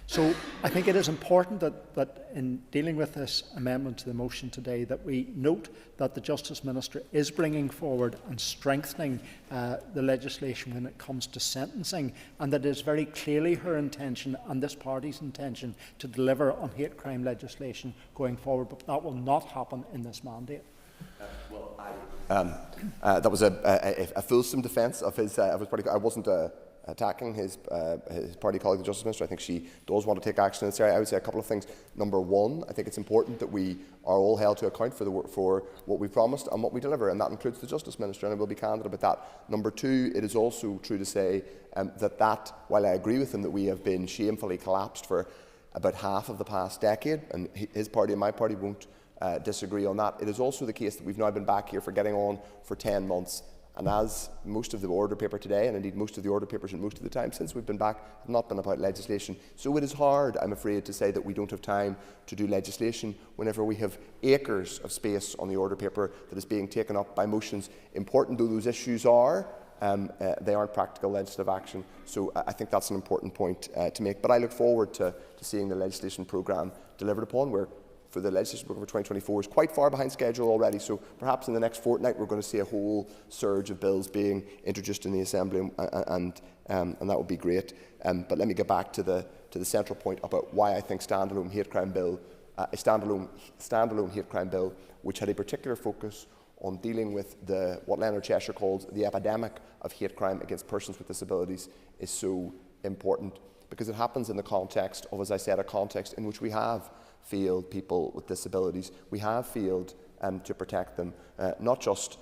So I think it is important that in dealing with this amendment to the motion today, that we note that the Justice Minister is bringing forward and strengthening the legislation when it comes to sentencing, and that it is very clearly her intention and this party's intention to deliver on hate crime legislation going forward, but that will not happen in this mandate. That was a fulsome defence of his party. I wasn't attacking his party colleague, the Justice Minister. I think she does want to take action in this area. I would say a couple of things. Number one, I think it's important that we are all held to account for what we promised and what we deliver, and that includes the Justice Minister, and I will be candid about that. Number two, it is also true to say that while I agree with him that we have been shamefully collapsed for about half of the past decade, and his party and my party won't disagree on that, it is also the case that we've now been back here for getting on for 10 months. And as most of the order paper today, and indeed most of the order papers and most of the time since we've been back, have not been about legislation. So it is hard, I'm afraid, to say that we don't have time to do legislation whenever we have acres of space on the order paper that is being taken up by motions. Important though those issues are, they aren't practical legislative action. So I think that's an important point to make. But I look forward to seeing the legislation programme delivered upon. We're for the legislation programme for 2024 is quite far behind schedule already, so perhaps in the next fortnight we're going to see a whole surge of bills being introduced in the Assembly, and that would be great. But let me get back to the central point about why I think a standalone hate crime bill, which had a particular focus on dealing with what Leonard Cheshire calls the epidemic of hate crime against persons with disabilities, is so important, because it happens in the context of, as I said, a context in which we have failed people with disabilities. We have failed to protect them, not just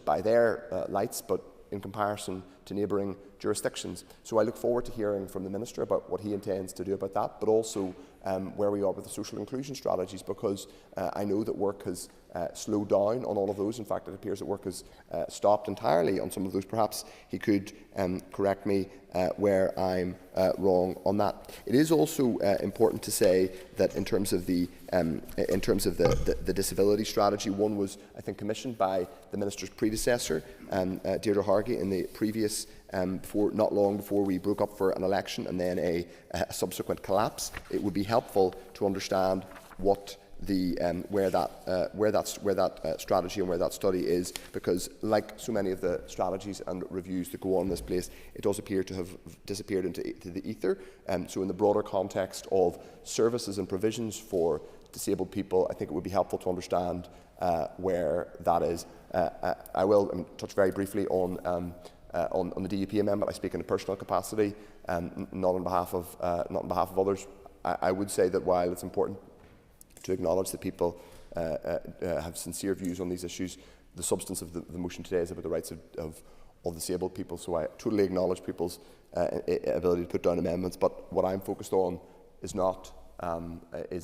by their lights, but in comparison to neighbouring jurisdictions. So I look forward to hearing from the Minister about what he intends to do about that, but also where we are with the social inclusion strategies, because I know that work has slowed down on all of those. In fact, it appears that work has stopped entirely on some of those. Perhaps he could correct me where I'm wrong on that. It is also important to say that in terms of the disability strategy, one was, I think, commissioned by the Minister's predecessor, Deirdre Hargey, in the previous not long before we broke up for an election and then a subsequent collapse. It would be helpful to understand what where that strategy and where that study is, because like so many of the strategies and reviews that go on in this place, it does appear to have disappeared into the ether. So in the broader context of services and provisions for disabled people, I think it would be helpful to understand where that is. I will touch very briefly on the DUP amendment. I speak in a personal capacity, not on behalf of others. I would say that while it's important to acknowledge that people have sincere views on these issues, the substance of the motion today is about the rights of disabled people. So I totally acknowledge people's ability to put down amendments. But what I'm focused on is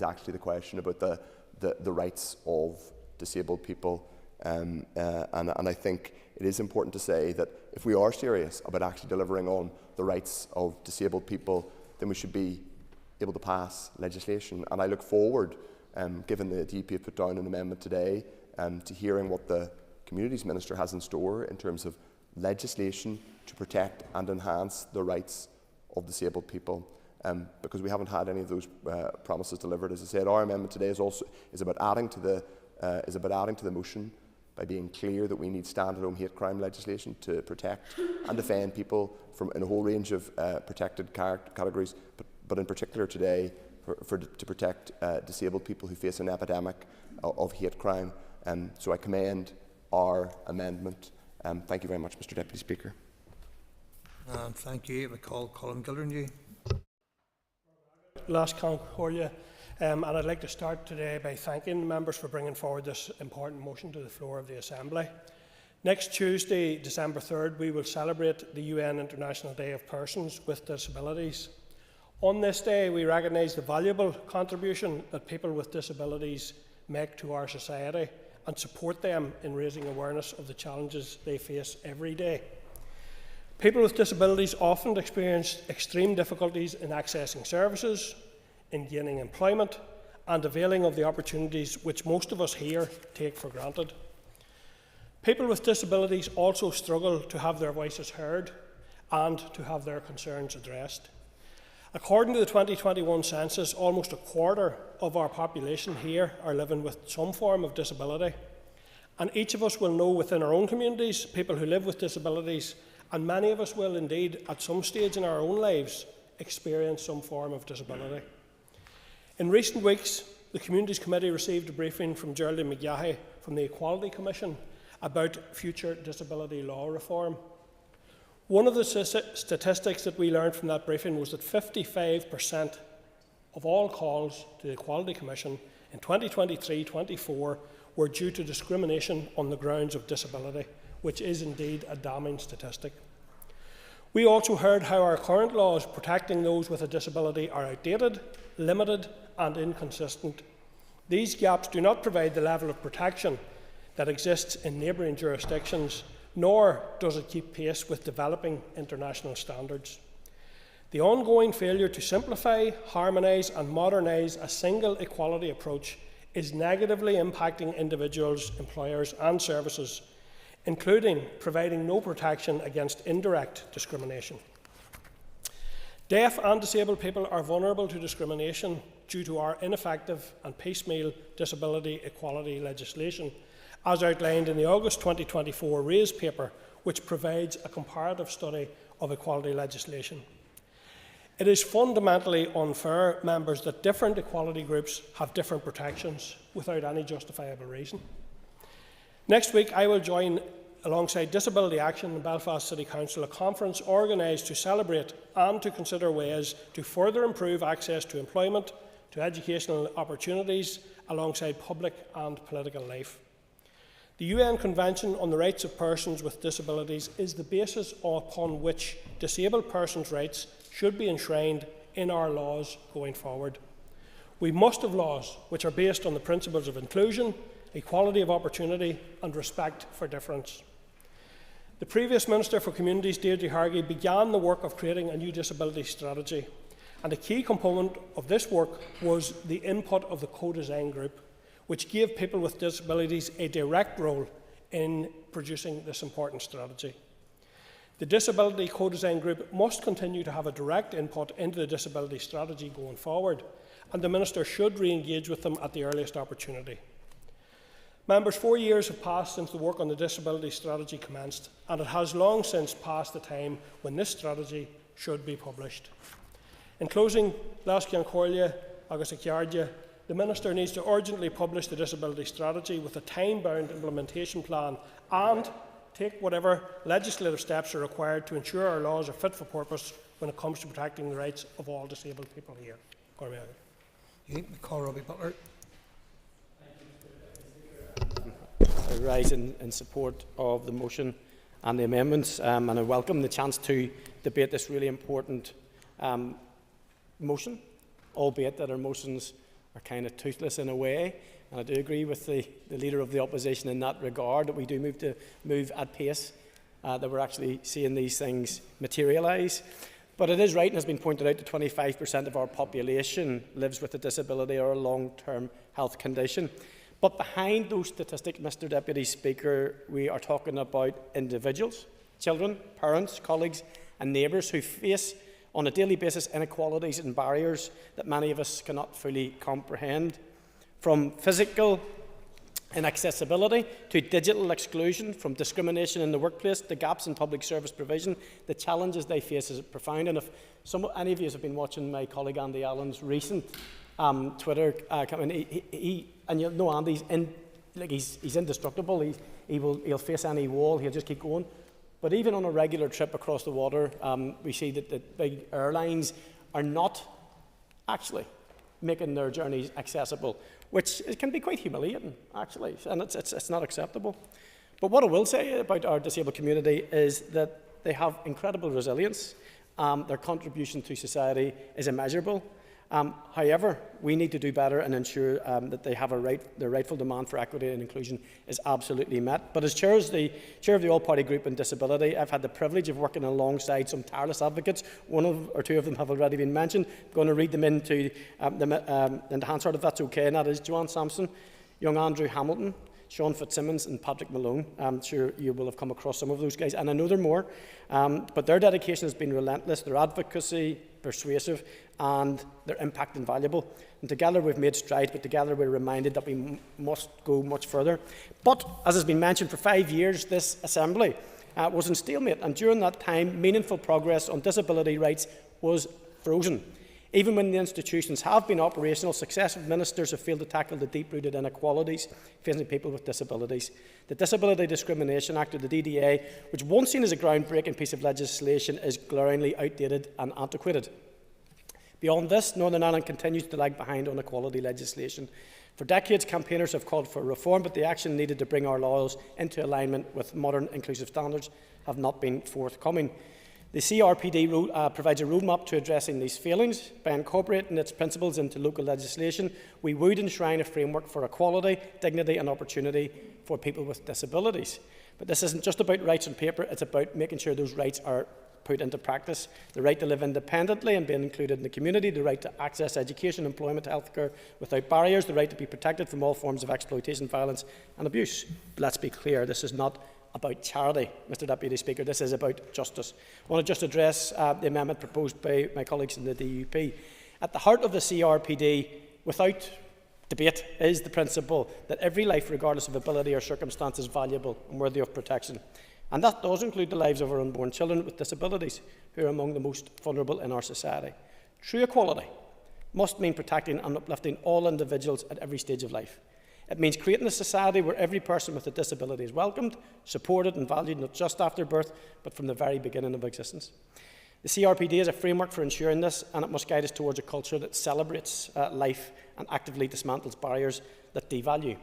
actually the question about the rights of disabled people. And I think it is important to say that if we are serious about actually delivering on the rights of disabled people, then we should be able to pass legislation. And I look forward, given the DUP have put down an amendment today, to hearing what the Communities Minister has in store in terms of legislation to protect and enhance the rights of disabled people. Because we haven't had any of those promises delivered. As I said, our amendment today is about adding to the motion by being clear that we need standalone hate crime legislation to protect and defend people in a whole range of protected categories, but in particular today to protect disabled people who face an epidemic of hate crime. So I commend our amendment. Thank you very much, Mr. Deputy Speaker. Thank you. I call Colin Gildernew. Last Concordia. And I'd like to start today by thanking members for bringing forward this important motion to the floor of the Assembly. Next Tuesday, December 3rd, we will celebrate the UN International Day of Persons with Disabilities. On this day, we recognise the valuable contribution that people with disabilities make to our society and support them in raising awareness of the challenges they face every day. People with disabilities often experience extreme difficulties in accessing services, in gaining employment, and availing of the opportunities which most of us here take for granted. People with disabilities also struggle to have their voices heard and to have their concerns addressed. According to the 2021 census, almost a quarter of our population here are living with some form of disability. And each of us will know within our own communities people who live with disabilities, and many of us will indeed, at some stage in our own lives, experience some form of disability. In recent weeks, the Communities Committee received a briefing from Geraldine McGahey from the Equality Commission about future disability law reform. One of the statistics that we learned from that briefing was that 55% of all calls to the Equality Commission in 2023-24 were due to discrimination on the grounds of disability, which is indeed a damning statistic. We also heard how our current laws protecting those with a disability are outdated, limited and inconsistent. These gaps do not provide the level of protection that exists in neighbouring jurisdictions, nor does it keep pace with developing international standards. The ongoing failure to simplify, harmonise and modernise a single equality approach is negatively impacting individuals, employers and services, including providing no protection against indirect discrimination. Deaf and disabled people are vulnerable to discrimination due to our ineffective and piecemeal disability equality legislation, as outlined in the August 2024 RAISE paper, which provides a comparative study of equality legislation. It is fundamentally unfair, members, that different equality groups have different protections without any justifiable reason. Next week, I will join alongside Disability Action and Belfast City Council a conference organised to celebrate and to consider ways to further improve access to employment, to educational opportunities, alongside public and political life. The UN Convention on the Rights of Persons with Disabilities is the basis upon which disabled persons' rights should be enshrined in our laws going forward. We must have laws which are based on the principles of inclusion, equality of opportunity and respect for difference. The previous Minister for Communities, Deirdre Hargey, began the work of creating a new disability strategy, and a key component of this work was the input of the co-design group, which gave people with disabilities a direct role in producing this important strategy. The Disability Co-Design Group must continue to have a direct input into the disability strategy going forward, and the Minister should re-engage with them at the earliest opportunity. Members, 4 years have passed since the work on the disability strategy commenced, and it has long since passed the time when this strategy should be published. In closing, Lascian Corlia, Agus Icardia, the Minister needs to urgently publish the disability strategy with a time-bound implementation plan and take whatever legislative steps are required to ensure our laws are fit for purpose when it comes to protecting the rights of all disabled people here. I rise in support of the motion and the amendments, and I welcome the chance to debate this really important motion, albeit that our motions are kind of toothless in a way. And I do agree with the Leader of the Opposition in that regard, that we do move at pace, that we're actually seeing these things materialise. But it is right, and has been pointed out, that 25% of our population lives with a disability or a long-term health condition. But behind those statistics, Mr Deputy Speaker, we are talking about individuals, children, parents, colleagues and neighbours who face on a daily basis inequalities and barriers that many of us cannot fully comprehend. From physical inaccessibility to digital exclusion, from discrimination in the workplace to gaps in public service provision, the challenges they face is profound. And if any of you have been watching my colleague Andy Allen's recent Twitter and you'll know Andy's he's indestructible. He'll face any wall. He'll just keep going. But even on a regular trip across the water, we see that the big airlines are not actually making their journeys accessible, which can be quite humiliating, actually, and it's not acceptable. But what I will say about our disabled community is that they have incredible resilience. Their contribution to society is immeasurable. However, we need to do better and ensure that they have their rightful demand for equity and inclusion is absolutely met. But as chair of the All-Party Group on Disability, I've had the privilege of working alongside some tireless advocates. One or two of them have already been mentioned. I'm going to read them into the Hansard, if that's okay, and that is Joanne Sampson, young Andrew Hamilton, Sean Fitzsimmons and Patrick Malone. I'm sure you will have come across some of those guys, and I know there are more. But their dedication has been relentless, their advocacy persuasive, and their impact invaluable. And together we've made strides, but together we're reminded that we must go much further. But, as has been mentioned, for 5 years this Assembly was in stalemate, and during that time meaningful progress on disability rights was frozen. Even when the institutions have been operational, successive ministers have failed to tackle the deep-rooted inequalities facing people with disabilities. The Disability Discrimination Act, or the DDA, which once seen as a groundbreaking piece of legislation, is glaringly outdated and antiquated. Beyond this, Northern Ireland continues to lag behind on equality legislation. For decades, campaigners have called for reform, but the action needed to bring our laws into alignment with modern inclusive standards have not been forthcoming. The CRPD provides a roadmap to addressing these failings. By incorporating its principles into local legislation, we would enshrine a framework for equality, dignity and opportunity for people with disabilities. But this isn't just about rights on paper, it's about making sure those rights are put into practice. The right to live independently and being included in the community, the right to access education, employment, healthcare without barriers, the right to be protected from all forms of exploitation, violence and abuse. But let's be clear, this is not about charity, Mr Deputy Speaker. This is about justice. I want to just address the amendment proposed by my colleagues in the DUP. At the heart of the CRPD, without debate, is the principle that every life, regardless of ability or circumstance, is valuable and worthy of protection. And that does include the lives of our unborn children with disabilities, who are among the most vulnerable in our society. True equality must mean protecting and uplifting all individuals at every stage of life. It means creating a society where every person with a disability is welcomed, supported and valued, not just after birth, but from the very beginning of existence. The CRPD is a framework for ensuring this, and it must guide us towards a culture that celebrates life and actively dismantles barriers that devalue,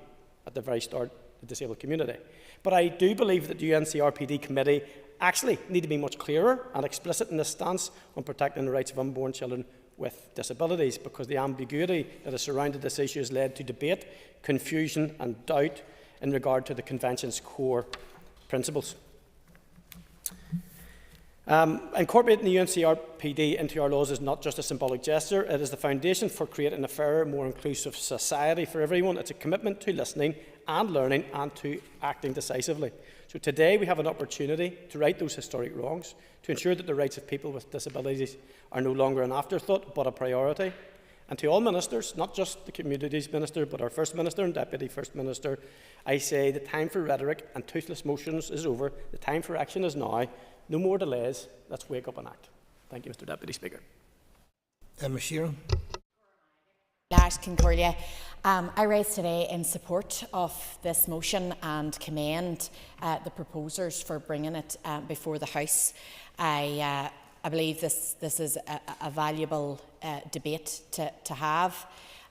at the very start, the disabled community. But I do believe that the UNCRPD committee actually need to be much clearer and explicit in this stance on protecting the rights of unborn children with disabilities, because the ambiguity that has surrounded this issue has led to debate, confusion and doubt in regard to the Convention's core principles. Incorporating the UNCRPD into our laws is not just a symbolic gesture, it is the foundation for creating a fairer, more inclusive society for everyone. It's a commitment to listening and learning and to acting decisively. So today we have an opportunity to right those historic wrongs, to ensure that the rights of people with disabilities are no longer an afterthought but a priority. And to all ministers, not just the Communities Minister, but our First Minister and Deputy First Minister, I say the time for rhetoric and toothless motions is over. The time for action is now. No more delays. Let's wake up and act. Thank you, Mr Deputy Speaker. Emma Sheeran. Concordia. I rise today in support of this motion and commend the proposers for bringing it before the House. I believe this is a valuable debate to have,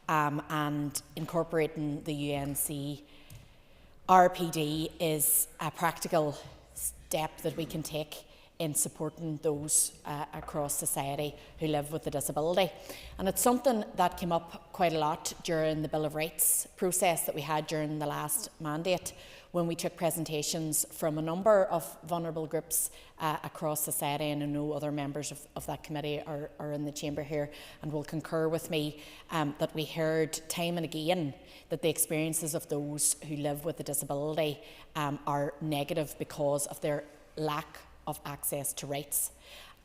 and incorporating the UNCRPD is a practical step that we can take in supporting those across society who live with a disability. And it's something that came up quite a lot during the Bill of Rights process that we had during the last mandate, when we took presentations from a number of vulnerable groups across society, and I know other members of that committee are in the chamber here and will concur with me that we heard time and again that the experiences of those who live with a disability are negative because of their lack of access to rights,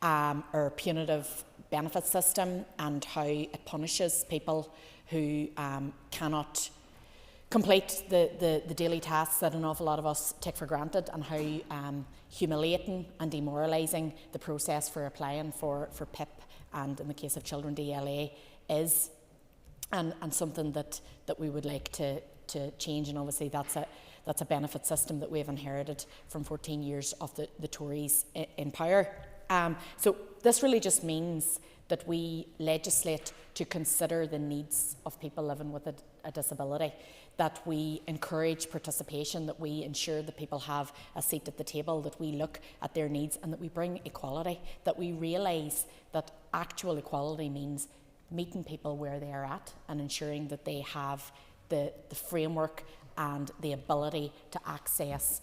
our punitive benefit system and how it punishes people who cannot complete the daily tasks that an awful lot of us take for granted, and how humiliating and demoralising the process for applying for PIP and, in the case of children, DLA is, and something that we would like to change. And obviously that's a benefit system that we have inherited from 14 years of the Tories in power. So this really just means that we legislate to consider the needs of people living with a disability, that we encourage participation, that we ensure that people have a seat at the table, that we look at their needs, and that we bring equality, that we realise that actual equality means meeting people where they are at and ensuring that they have the framework and the ability to access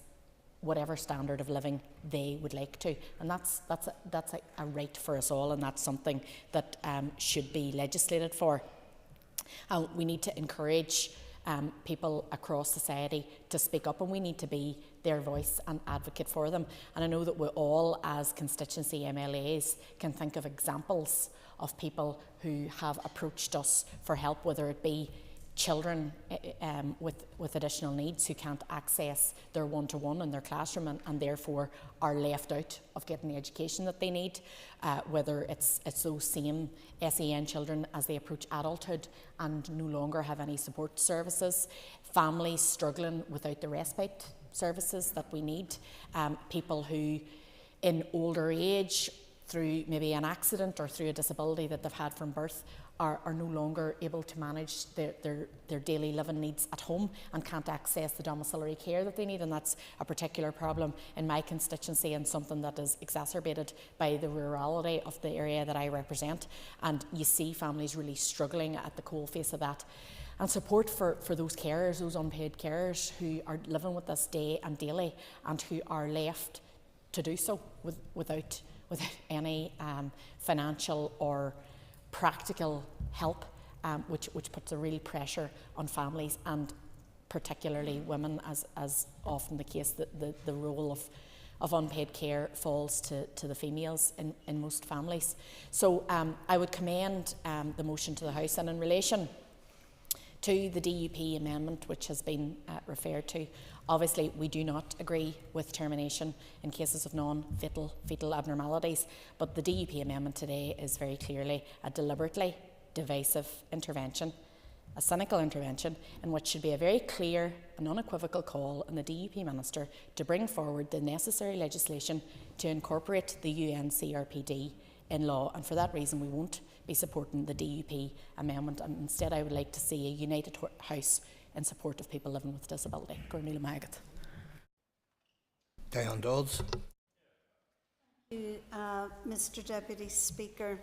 whatever standard of living they would like to. And that's a right for us all, and that's something that should be legislated for. We need to encourage people across society to speak up, and we need to be their voice and advocate for them. And I know that we all, as constituency MLAs, can think of examples of people who have approached us for help, whether it be children with additional needs who can't access their one-to-one in their classroom and therefore are left out of getting the education that they need, whether it's those same SEN children as they approach adulthood and no longer have any support services, families struggling without the respite services that we need, people who in older age through maybe an accident or through a disability that they've had from birth are no longer able to manage their daily living needs at home and can't access the domiciliary care that they need, and that's a particular problem in my constituency and something that is exacerbated by the rurality of the area that I represent, and you see families really struggling at the coalface of that. And support for those carers, those unpaid carers who are living with us day and daily and who are left to do so without any financial or practical help, which puts a real pressure on families and particularly women, as often the case. The role of unpaid care falls to the females in most families. So I would commend the motion to the House, and in relation to the DUP amendment which has been referred to, obviously we do not agree with termination in cases of non-fetal abnormalities, but the DUP amendment today is very clearly a deliberately divisive intervention, a cynical intervention, in which should be a very clear and unequivocal call on the DUP Minister to bring forward the necessary legislation to incorporate the UN CRPD in law, and for that reason we won't be supporting the DUP amendment, and instead I would like to see a united House in support of people living with disability. Gornila Magat. Diane Dodds. Thank you, Mr Deputy Speaker.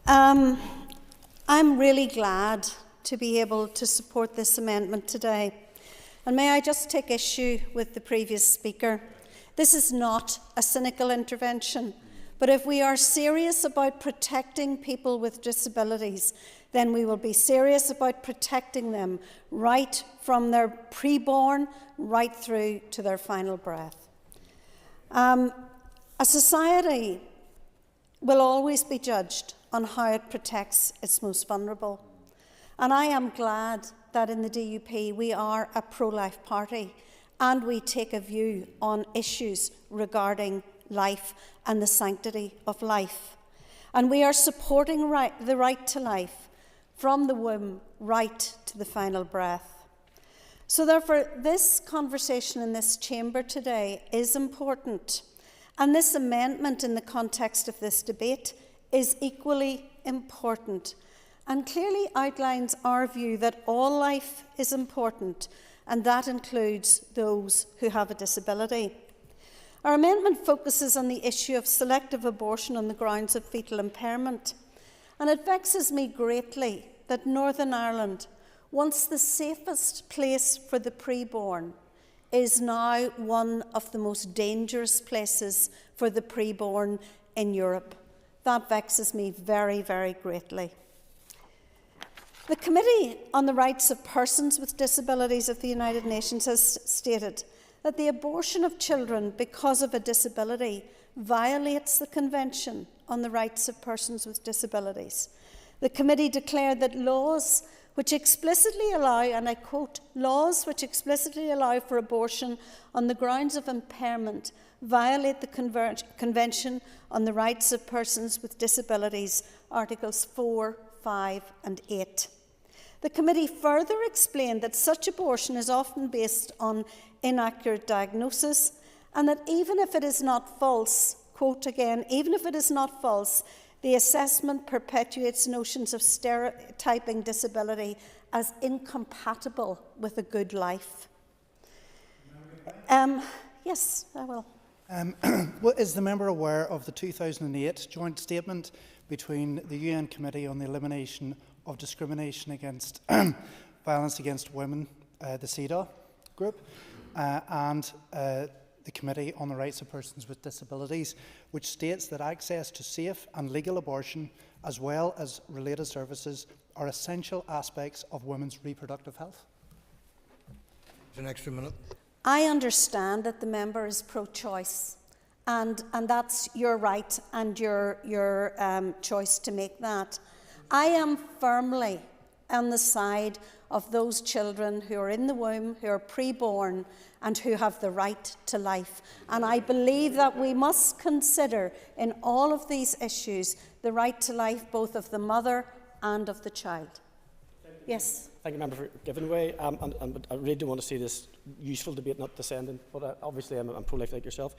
I'm really glad to be able to support this amendment today. And may I just take issue with the previous speaker. This is not a cynical intervention, but if we are serious about protecting people with disabilities, then we will be serious about protecting them right from their pre-born right through to their final breath. A society will always be judged on how it protects its most vulnerable. And I am glad that in the DUP we are a pro-life party and we take a view on issues regarding life and the sanctity of life. And we are supporting the right to life from the womb right to the final breath. So therefore, this conversation in this chamber today is important. And this amendment in the context of this debate is equally important and clearly outlines our view that all life is important, and that includes those who have a disability. Our amendment focuses on the issue of selective abortion on the grounds of fetal impairment, and it vexes me greatly that Northern Ireland, once the safest place for the preborn, is now one of the most dangerous places for the preborn in Europe. That vexes me very, very greatly. The Committee on the Rights of Persons with Disabilities of the United Nations has stated that the abortion of children because of a disability violates the Convention on the Rights of Persons with Disabilities. The Committee declared that laws which explicitly allow, and I quote, laws which explicitly allow for abortion on the grounds of impairment violate the Convention on the Rights of Persons with Disabilities, Articles 4, 5 and 8. The Committee further explained that such abortion is often based on inaccurate diagnosis, and that even if it is not false, quote again, even if it is not false, the assessment perpetuates notions of stereotyping disability as incompatible with a good life. Yes, I will. Is the member aware of the 2008 joint statement between the UN Committee on the Elimination of Discrimination Against Violence Against Women, the CEDAW group, and the Committee on the Rights of Persons with Disabilities, which states that access to safe and legal abortion, as well as related services, are essential aspects of women's reproductive health? An extra minute. I understand that the member is pro-choice, and that's your right and your choice to make that. I am firmly on the side of those children who are in the womb, who are pre-born, and who have the right to life. And I believe that we must consider in all of these issues the right to life both of the mother and of the child. Yes. Thank you, Member, for giving way. And I really do want to see this useful debate not descending, but obviously I'm pro-life like yourself.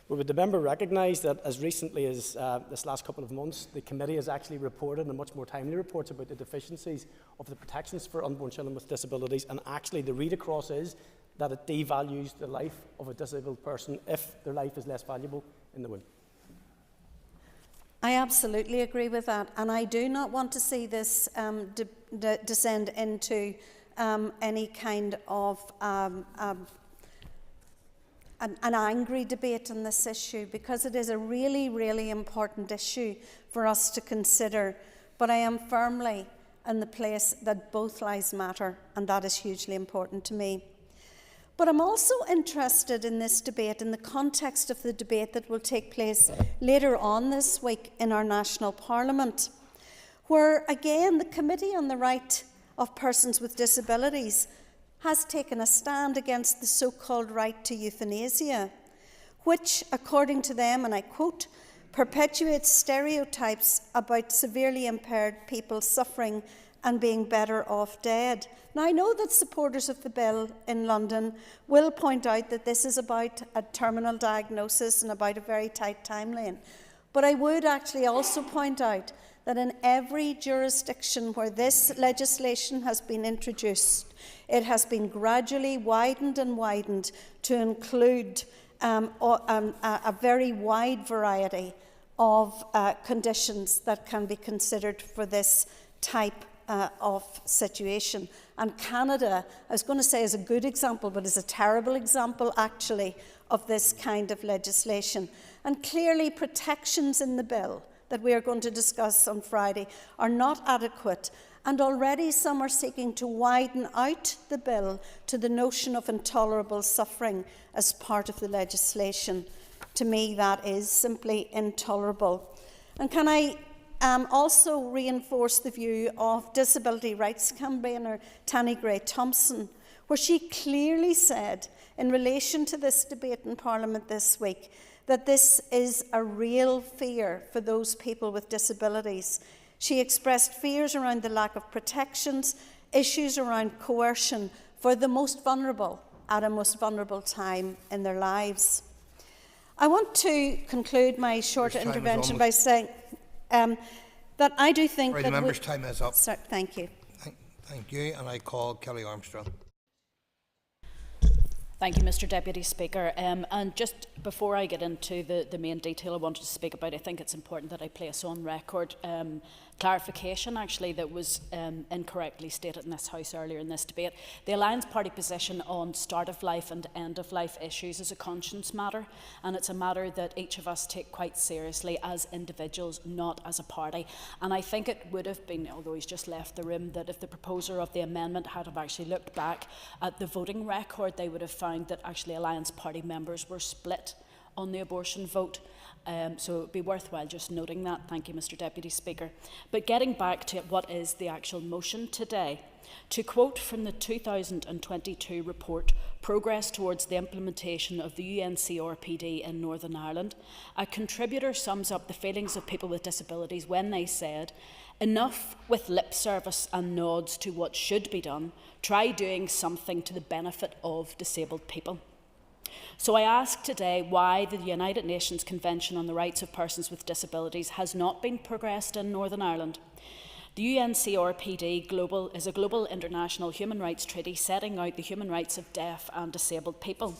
But would the member recognise that as recently as this last couple of months, the committee has actually reported, and much more timely reports, about the deficiencies of the protections for unborn children with disabilities, and actually the read across is that it devalues the life of a disabled person if their life is less valuable in the womb? I absolutely agree with that, and I do not want to see this descend into any kind of an angry debate on this issue, because it is a really, really important issue for us to consider. But I am firmly in the place that both lives matter, and that is hugely important to me. But I'm also interested in this debate in the context of the debate that will take place later on this week in our national parliament, where again the Committee on the Right of Persons with Disabilities has taken a stand against the so-called right to euthanasia, which, according to them, and I quote, perpetuates stereotypes about severely impaired people suffering and being better off dead. Now, I know that supporters of the bill in London will point out that this is about a terminal diagnosis and about a very tight timeline, but I would actually also point out that in every jurisdiction where this legislation has been introduced, it has been gradually widened and widened to include a very wide variety of conditions that can be considered for this type of situation. And Canada, I was going to say is a good example, but is a terrible example actually of this kind of legislation. And clearly protections in the bill that we are going to discuss on Friday are not adequate, and already some are seeking to widen out the bill to the notion of intolerable suffering as part of the legislation. To me, that is simply intolerable. And can I also reinforce the view of disability rights campaigner Tanni Gray-Thompson, where she clearly said in relation to this debate in Parliament this week that this is a real fear for those people with disabilities. She expressed fears around the lack of protections, issues around coercion for the most vulnerable at a most vulnerable time in their lives. I want to conclude my short intervention by saying that I do think that the member's time is up. Sorry, thank you. Thank you, and I call Kelly Armstrong. Thank you, Mr Deputy Speaker. And just before I get into the main detail I wanted to speak about, I think it's important that I place on record clarification, actually, that was incorrectly stated in this House earlier in this debate. The Alliance Party position on start-of-life and end-of-life issues is a conscience matter, and it's a matter that each of us take quite seriously as individuals, not as a party. And I think it would have been, although he's just left the room, that if the proposer of the amendment had have actually looked back at the voting record, they would have found that actually Alliance Party members were split on the abortion vote. So it would be worthwhile just noting that. Thank you, Mr Deputy Speaker. But getting back to what is the actual motion today, to quote from the 2022 report, Progress Towards the Implementation of the UNCRPD in Northern Ireland, a contributor sums up the feelings of people with disabilities when they said, "Enough with lip service and nods to what should be done. Try doing something to the benefit of disabled people." So I ask today why the United Nations Convention on the Rights of Persons with Disabilities has not been progressed in Northern Ireland. The UNCRPD is a global international human rights treaty setting out the human rights of deaf and disabled people.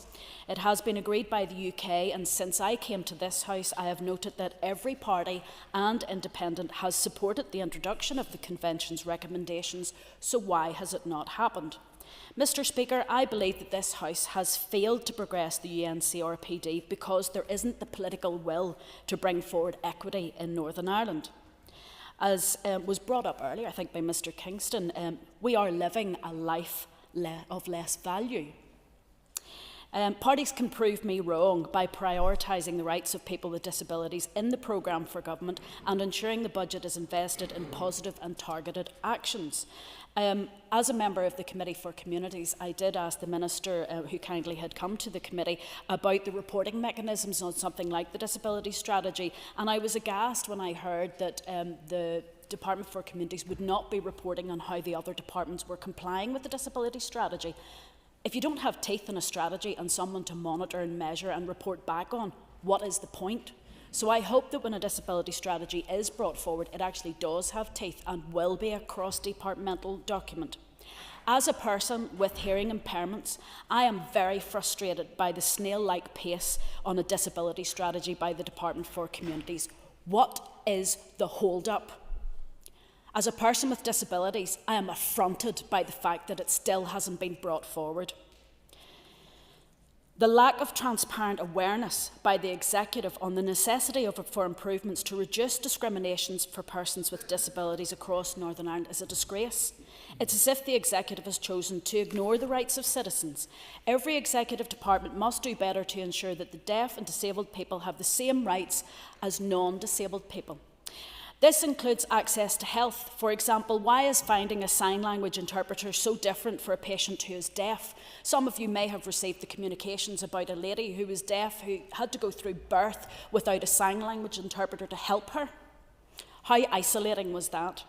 It has been agreed by the UK, and since I came to this House, I have noted that every party and independent has supported the introduction of the Convention's recommendations, so why has it not happened? Mr Speaker, I believe that this House has failed to progress the UNCRPD because there isn't the political will to bring forward equity in Northern Ireland. As was brought up earlier, I think by Mr Kingston, we are living a life of less value. Parties can prove me wrong by prioritising the rights of people with disabilities in the programme for government and ensuring the budget is invested in positive and targeted actions. As a member of the Committee for Communities, I did ask the Minister, who kindly had come to the committee, about the reporting mechanisms on something like the disability strategy, and I was aghast when I heard that the Department for Communities would not be reporting on how the other departments were complying with the disability strategy. If you don't have teeth in a strategy and someone to monitor and measure and report back on, what is the point? So I hope that when a disability strategy is brought forward, it actually does have teeth and will be a cross-departmental document. As a person with hearing impairments, I am very frustrated by the snail-like pace on a disability strategy by the Department for Communities. What is the hold-up? As a person with disabilities, I am affronted by the fact that it still hasn't been brought forward. The lack of transparent awareness by the Executive on the necessity for improvements to reduce discriminations for persons with disabilities across Northern Ireland is a disgrace. It's as if the Executive has chosen to ignore the rights of citizens. Every Executive department must do better to ensure that the deaf and disabled people have the same rights as non-disabled people. This includes access to health. For example, why is finding a sign language interpreter so different for a patient who is deaf? Some of you may have received the communications about a lady who was deaf who had to go through birth without a sign language interpreter to help her. How isolating was that?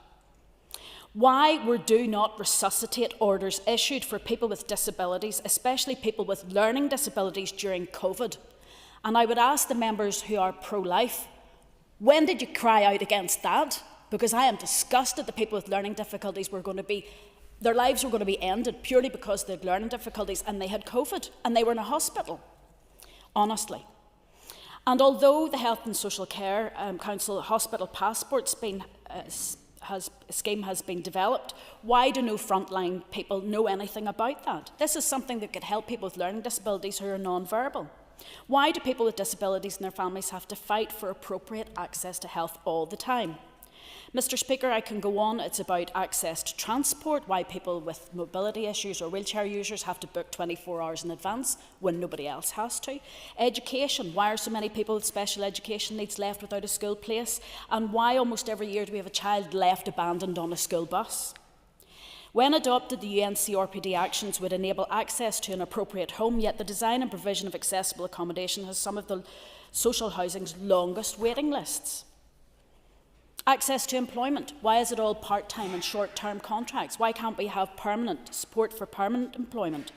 Why were do not resuscitate orders issued for people with disabilities, especially people with learning disabilities during COVID? And I would ask the members who are pro-life, when did you cry out against that? Because I am disgusted that people with learning difficulties their lives were going to be ended purely because they had learning difficulties and they had COVID and they were in a hospital, honestly. And although the Health and Social Care Council Hospital Passport scheme has been developed, why do no frontline people know anything about that? This is something that could help people with learning disabilities who are non-verbal. Why do people with disabilities and their families have to fight for appropriate access to health all the time? Mr. Speaker, I can go on. It's about access to transport, why people with mobility issues or wheelchair users have to book 24 hours in advance when nobody else has to. Education, why are so many people with special education needs left without a school place? And why almost every year do we have a child left abandoned on a school bus? When adopted, the UNCRPD actions would enable access to an appropriate home, yet the design and provision of accessible accommodation has some of the social housing's longest waiting lists. Access to employment. Why is it all part-time and short-term contracts? Why can't we have permanent support for permanent employment?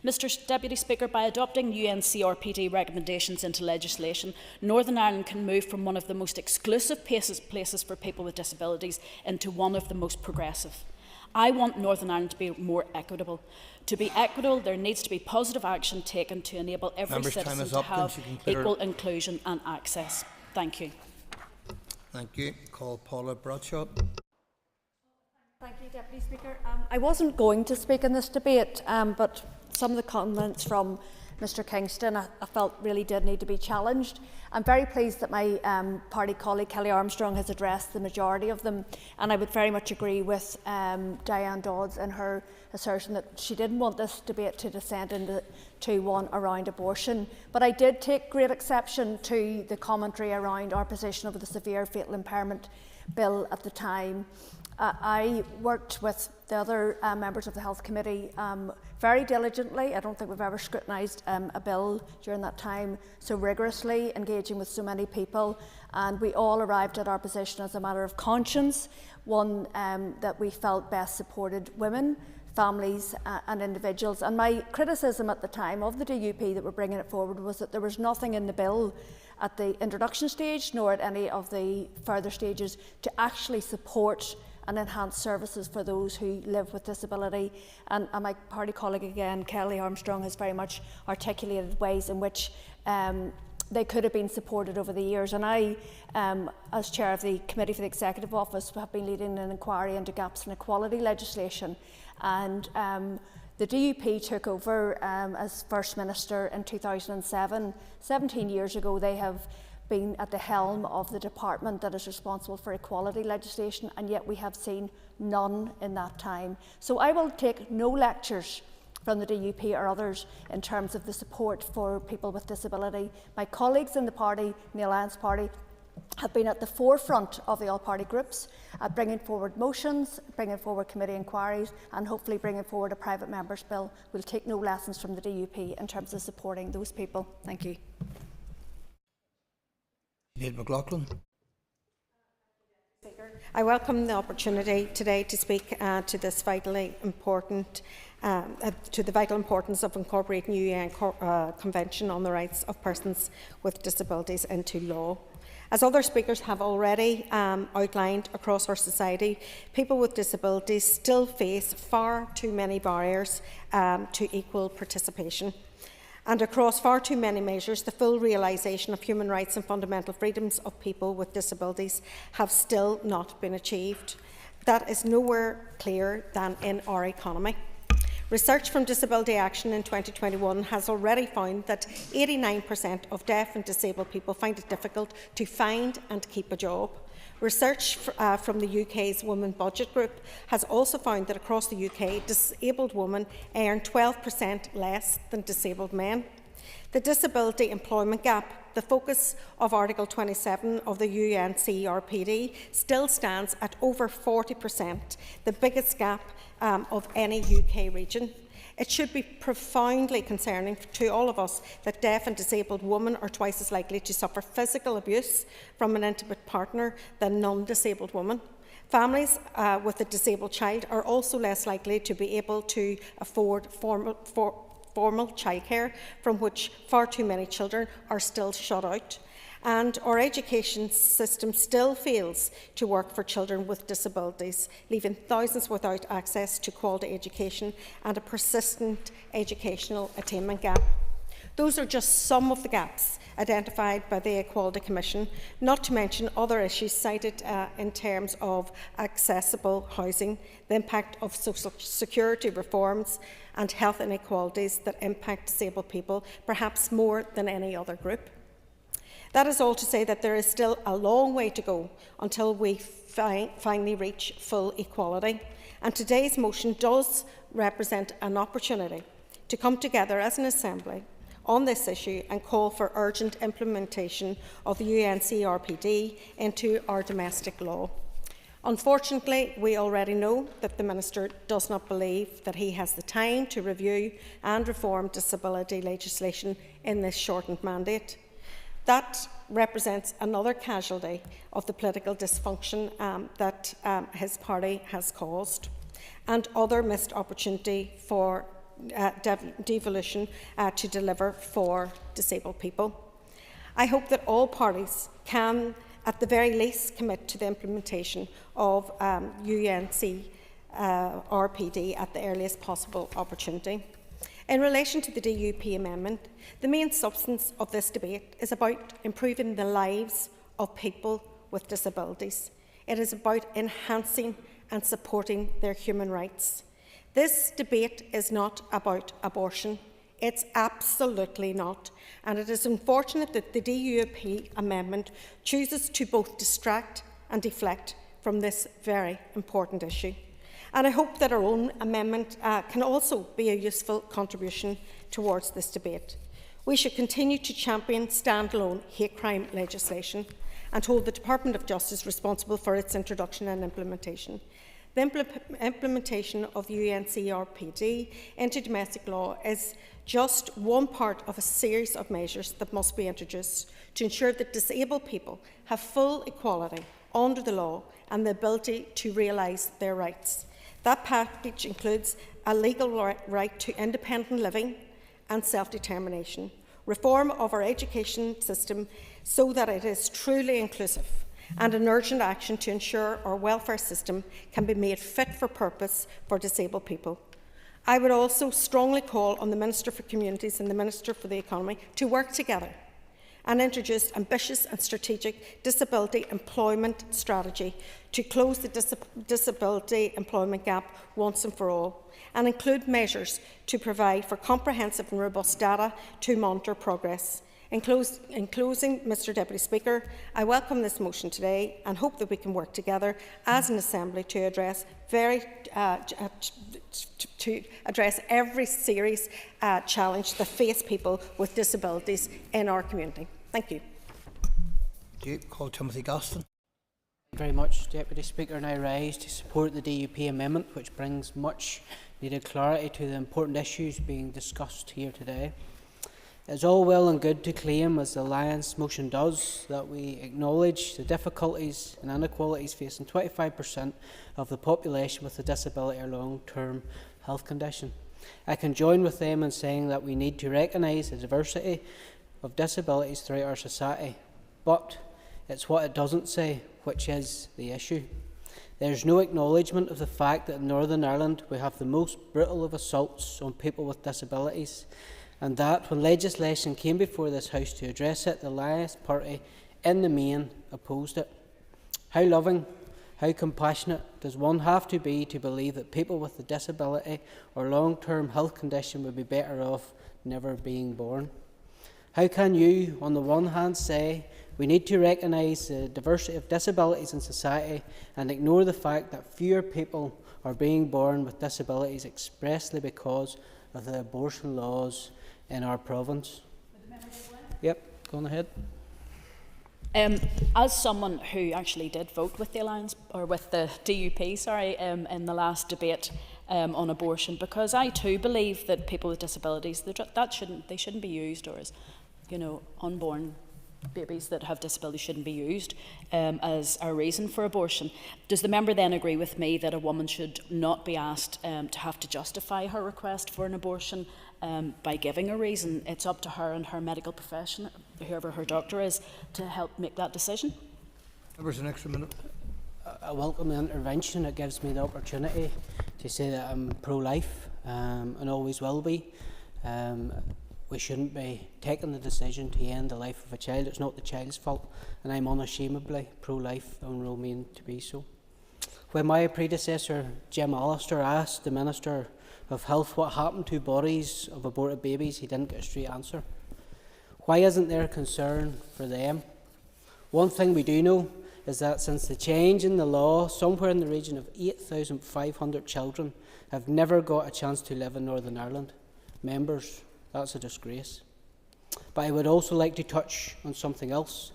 Mr. Deputy Speaker, by adopting UNCRPD recommendations into legislation, Northern Ireland can move from one of the most exclusive places for people with disabilities into one of the most progressive. I want Northern Ireland to be more equitable. To be equitable, there needs to be positive action taken to enable every citizen to have equal inclusion and access. Thank you. Thank you. Call Paula Bradshaw. Thank you, Deputy Speaker. I wasn't going to speak in this debate, but some of the comments from Mr Kingston I felt really did need to be challenged. I'm very pleased that my party colleague Kelly Armstrong has addressed the majority of them, and I would very much agree with Diane Dodds in her assertion that she didn't want this debate to descend into one around abortion. But I did take great exception to the commentary around our position of the severe fatal impairment bill at the time. I worked with the other members of the Health Committee very diligently. I don't think we've ever scrutinised a bill during that time so rigorously, engaging with so many people, and we all arrived at our position as a matter of conscience, one that we felt best supported women, families and individuals. And my criticism at the time of the DUP that were bringing it forward was that there was nothing in the bill at the introduction stage nor at any of the further stages to actually support and enhance services for those who live with disability. And my party colleague again, Kelly Armstrong, has very much articulated ways in which they could have been supported over the years. And I, as chair of the Committee for the Executive Office, have been leading an inquiry into gaps in equality legislation. And the DUP took over as First Minister in 2007. 17 years ago, they have been at the helm of the department that is responsible for equality legislation, and yet we have seen none in that time. So I will take no lectures from the DUP or others in terms of the support for people with disability. My colleagues in the party, in the Alliance Party, have been at the forefront of the all-party groups, bringing forward motions, bringing forward committee inquiries, and hopefully bringing forward a private member's bill. We'll take no lessons from the DUP in terms of supporting those people. Thank you. Sinead McLaughlin. I welcome the opportunity today to speak to this vitally important, to the vital importance of incorporating the UN Convention on the Rights of Persons with Disabilities into law. As other speakers have already outlined across our society, people with disabilities still face far too many barriers to equal participation. And across far too many measures, the full realisation of human rights and fundamental freedoms of people with disabilities have still not been achieved. That is nowhere clearer than in our economy. Research from Disability Action in 2021 has already found that 89% of deaf and disabled people find it difficult to find and keep a job. Research from the UK's Women Budget Group has also found that across the UK, disabled women earn 12% less than disabled men. The disability employment gap, the focus of Article 27 of the UN CRPD, still stands at over 40%, the biggest gap of any UK region. It should be profoundly concerning to all of us that deaf and disabled women are twice as likely to suffer physical abuse from an intimate partner than non-disabled women. Families with a disabled child are also less likely to be able to afford formal childcare, from which far too many children are still shut out. And our education system still fails to work for children with disabilities, leaving thousands without access to quality education and a persistent educational attainment gap. Those are just some of the gaps identified by the Equality Commission, not to mention other issues cited in terms of accessible housing, the impact of social security reforms and health inequalities that impact disabled people, perhaps more than any other group. That is all to say that there is still a long way to go until we finally reach full equality. And today's motion does represent an opportunity to come together as an Assembly on this issue and call for urgent implementation of the UN CRPD into our domestic law. Unfortunately, we already know that the Minister does not believe that he has the time to review and reform disability legislation in this shortened mandate. That represents another casualty of the political dysfunction that his party has caused, and other missed opportunity for devolution to deliver for disabled people. I hope that all parties can, at the very least, commit to the implementation of UNC RPD at the earliest possible opportunity. In relation to the DUP amendment, the main substance of this debate is about improving the lives of people with disabilities. It is about enhancing and supporting their human rights. This debate is not about abortion. It's absolutely not. And it is unfortunate that the DUP amendment chooses to both distract and deflect from this very important issue. And I hope that our own amendment can also be a useful contribution towards this debate. We should continue to champion standalone hate crime legislation and hold the Department of Justice responsible for its introduction and implementation. The implementation of the UNCRPD into domestic law is just one part of a series of measures that must be introduced to ensure that disabled people have full equality under the law and the ability to realise their rights. That package includes a legal right to independent living and self-determination, reform of our education system so that it is truly inclusive, and an urgent action to ensure our welfare system can be made fit for purpose for disabled people. I would also strongly call on the Minister for Communities and the Minister for the Economy to work together and introduce ambitious and strategic disability employment strategy to close the disability employment gap once and for all, and include measures to provide for comprehensive and robust data to monitor progress, In closing, Mr Deputy Speaker, I welcome this motion today and hope that we can work together as an Assembly to address every serious challenge that face people with disabilities in our community. Thank you. Call Timothy Gaston. Thank you very much, Deputy Speaker, and I rise to support the DUP amendment, which brings much needed clarity to the important issues being discussed here today. It's all well and good to claim, as the Alliance motion does, that we acknowledge the difficulties and inequalities facing 25% of the population with a disability or long-term health condition. I can join with them in saying that we need to recognise the diversity of disabilities throughout our society, but it's what it doesn't say which is the issue. There is no acknowledgement of the fact that in Northern Ireland we have the most brutal of assaults on people with disabilities, and that when legislation came before this House to address it, the Alliance Party in the main opposed it. How loving, how compassionate does one have to be to believe that people with a disability or long-term health condition would be better off never being born? How can you, on the one hand, say we need to recognise the diversity of disabilities in society and ignore the fact that fewer people are being born with disabilities expressly because of the abortion laws in our province? Yep, go on ahead. As someone who actually did vote with the Alliance, or with the DUP, sorry, in the last debate on abortion, because I too believe that people with disabilities, they shouldn't be used, or as unborn babies that have disabilities shouldn't be used as a reason for abortion. Does the member then agree with me that a woman should not be asked to have to justify her request for an abortion by giving a reason? It's up to her and her medical profession, whoever her doctor is, to help make that decision. Members, an extra minute. I welcome the intervention. It gives me the opportunity to say that I'm pro-life and always will be. We shouldn't be taking the decision to end the life of a child. It's not the child's fault, and I'm unashamedly pro-life and will remain to be so. When my predecessor, Jim Allister, asked the Minister of Health what happened to bodies of aborted babies, he didn't get a straight answer. Why isn't there concern for them? One thing we do know is that since the change in the law, somewhere in the region of 8,500 children have never got a chance to live in Northern Ireland. Members, that's a disgrace. But I would also like to touch on something else.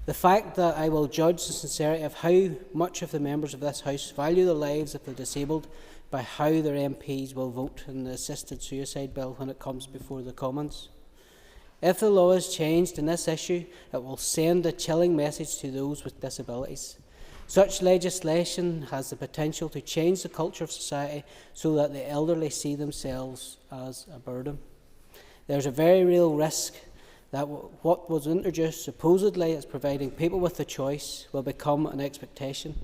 The fact that I will judge the sincerity of how much of the members of this House value the lives of the disabled by how their MPs will vote in the assisted suicide bill when it comes before the Commons. If the law is changed in this issue, it will send a chilling message to those with disabilities. Such legislation has the potential to change the culture of society so that the elderly see themselves as a burden. There's a very real risk that what was introduced supposedly as providing people with a choice will become an expectation.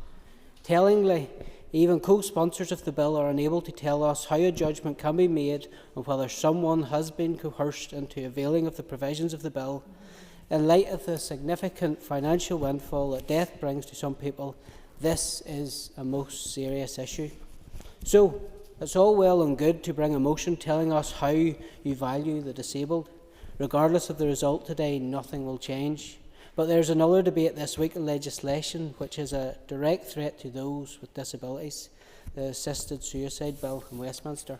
Tellingly, even co-sponsors of the bill are unable to tell us how a judgment can be made on whether someone has been coerced into availing of the provisions of the bill. In light of the significant financial windfall that death brings to some people, this is a most serious issue. So, it's all well and good to bring a motion telling us how you value the disabled. Regardless of the result today, nothing will change. But there's another debate this week on legislation which is a direct threat to those with disabilities, the assisted suicide bill in Westminster.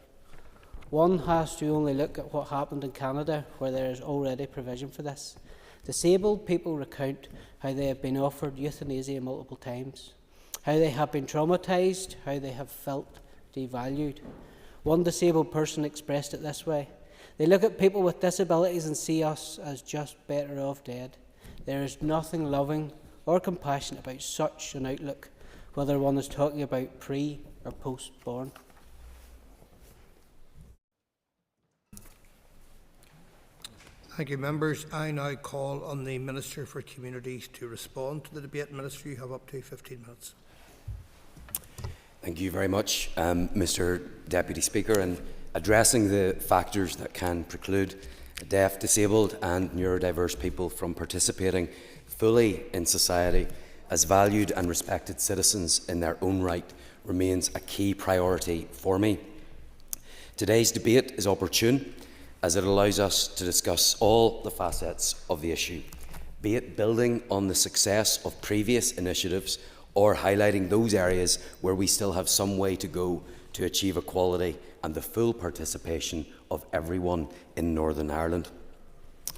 One has to only look at what happened in Canada, where there is already provision for this. Disabled people recount how they have been offered euthanasia multiple times, how they have been traumatised, how they have felt devalued. One disabled person expressed it this way: they look at people with disabilities and see us as just better off dead. There is nothing loving or compassionate about such an outlook, whether one is talking about pre or post-born. Thank you, members. I now call on the Minister for Communities to respond to the debate. Minister, you have up to 15 minutes. Thank you very much, Mr Deputy Speaker. In addressing the factors that can preclude deaf, disabled and neurodiverse people from participating fully in society as valued and respected citizens in their own right remains a key priority for me. Today's debate is opportune as it allows us to discuss all the facets of the issue, be it building on the success of previous initiatives or highlighting those areas where we still have some way to go to achieve equality and the full participation of everyone in Northern Ireland.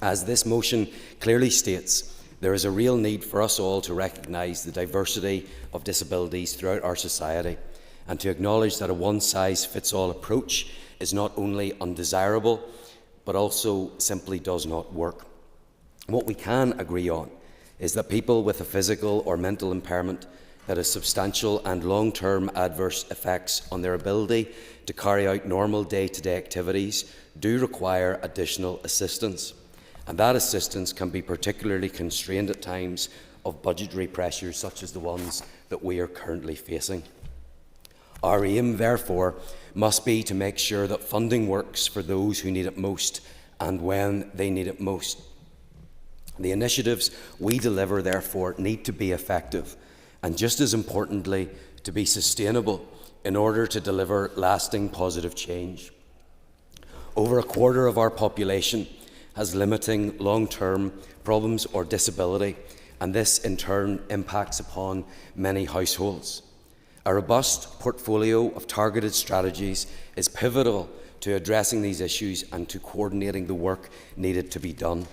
As this motion clearly states, there is a real need for us all to recognise the diversity of disabilities throughout our society and to acknowledge that a one-size-fits-all approach is not only undesirable, but also simply does not work. What we can agree on is that people with a physical or mental impairment that has substantial and long-term adverse effects on their ability to carry out normal day-to-day activities do require additional assistance, and that assistance can be particularly constrained at times of budgetary pressures such as the ones that we are currently facing. Our aim, therefore, must be to make sure that funding works for those who need it most and when they need it most. The initiatives we deliver, therefore, need to be effective and, just as importantly, to be sustainable in order to deliver lasting positive change. Over a quarter of our population has limiting long-term problems or disability, and this in turn impacts upon many households. A robust portfolio of targeted strategies is pivotal to addressing these issues and to coordinating the work needed to be done.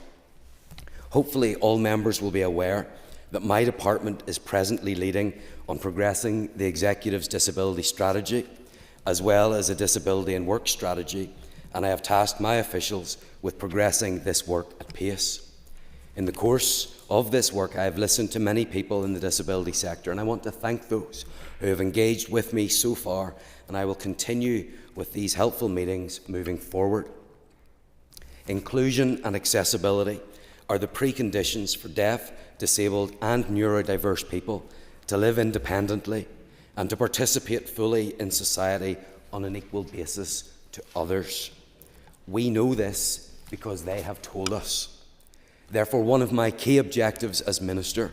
Hopefully, all members will be aware that my department is presently leading on progressing the Executive's disability strategy, as well as a disability and work strategy, and I have tasked my officials with progressing this work at pace. In the course of this work, I have listened to many people in the disability sector, and I want to thank those who have engaged with me so far, and I will continue with these helpful meetings moving forward. Inclusion and accessibility are the preconditions for deaf, disabled and neurodiverse people to live independently and to participate fully in society on an equal basis to others. We know this because they have told us. Therefore, one of my key objectives as Minister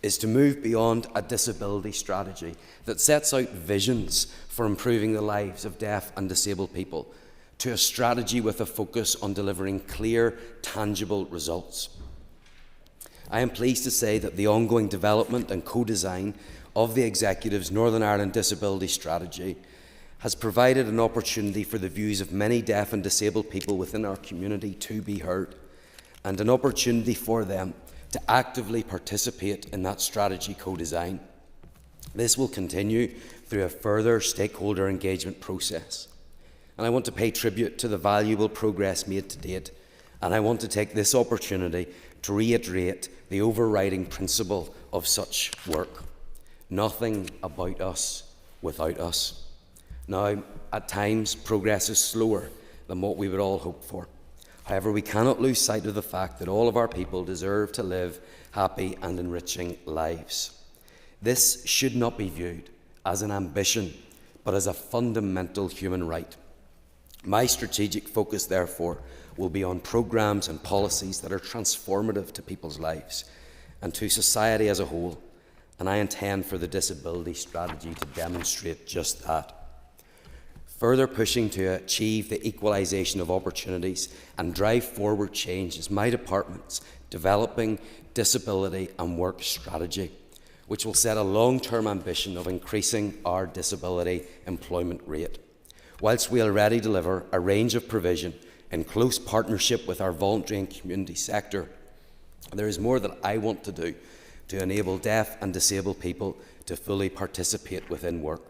is to move beyond a disability strategy that sets out visions for improving the lives of deaf and disabled people to a strategy with a focus on delivering clear, tangible results. I am pleased to say that the ongoing development and co-design of the Executive's Northern Ireland Disability Strategy has provided an opportunity for the views of many deaf and disabled people within our community to be heard, and an opportunity for them to actively participate in that strategy co-design. This will continue through a further stakeholder engagement process. And I want to pay tribute to the valuable progress made to date, and I want to take this opportunity to reiterate the overriding principle of such work: nothing about us without us. Now, at times, progress is slower than what we would all hope for. However, we cannot lose sight of the fact that all of our people deserve to live happy and enriching lives. This should not be viewed as an ambition, but as a fundamental human right. My strategic focus, therefore, will be on programmes and policies that are transformative to people's lives and to society as a whole, and I intend for the disability strategy to demonstrate just that. Further pushing to achieve the equalisation of opportunities and drive forward change is my department's developing disability and work strategy, which will set a long-term ambition of increasing our disability employment rate. Whilst we already deliver a range of provision in close partnership with our voluntary and community sector, there is more that I want to do to enable deaf and disabled people to fully participate within work.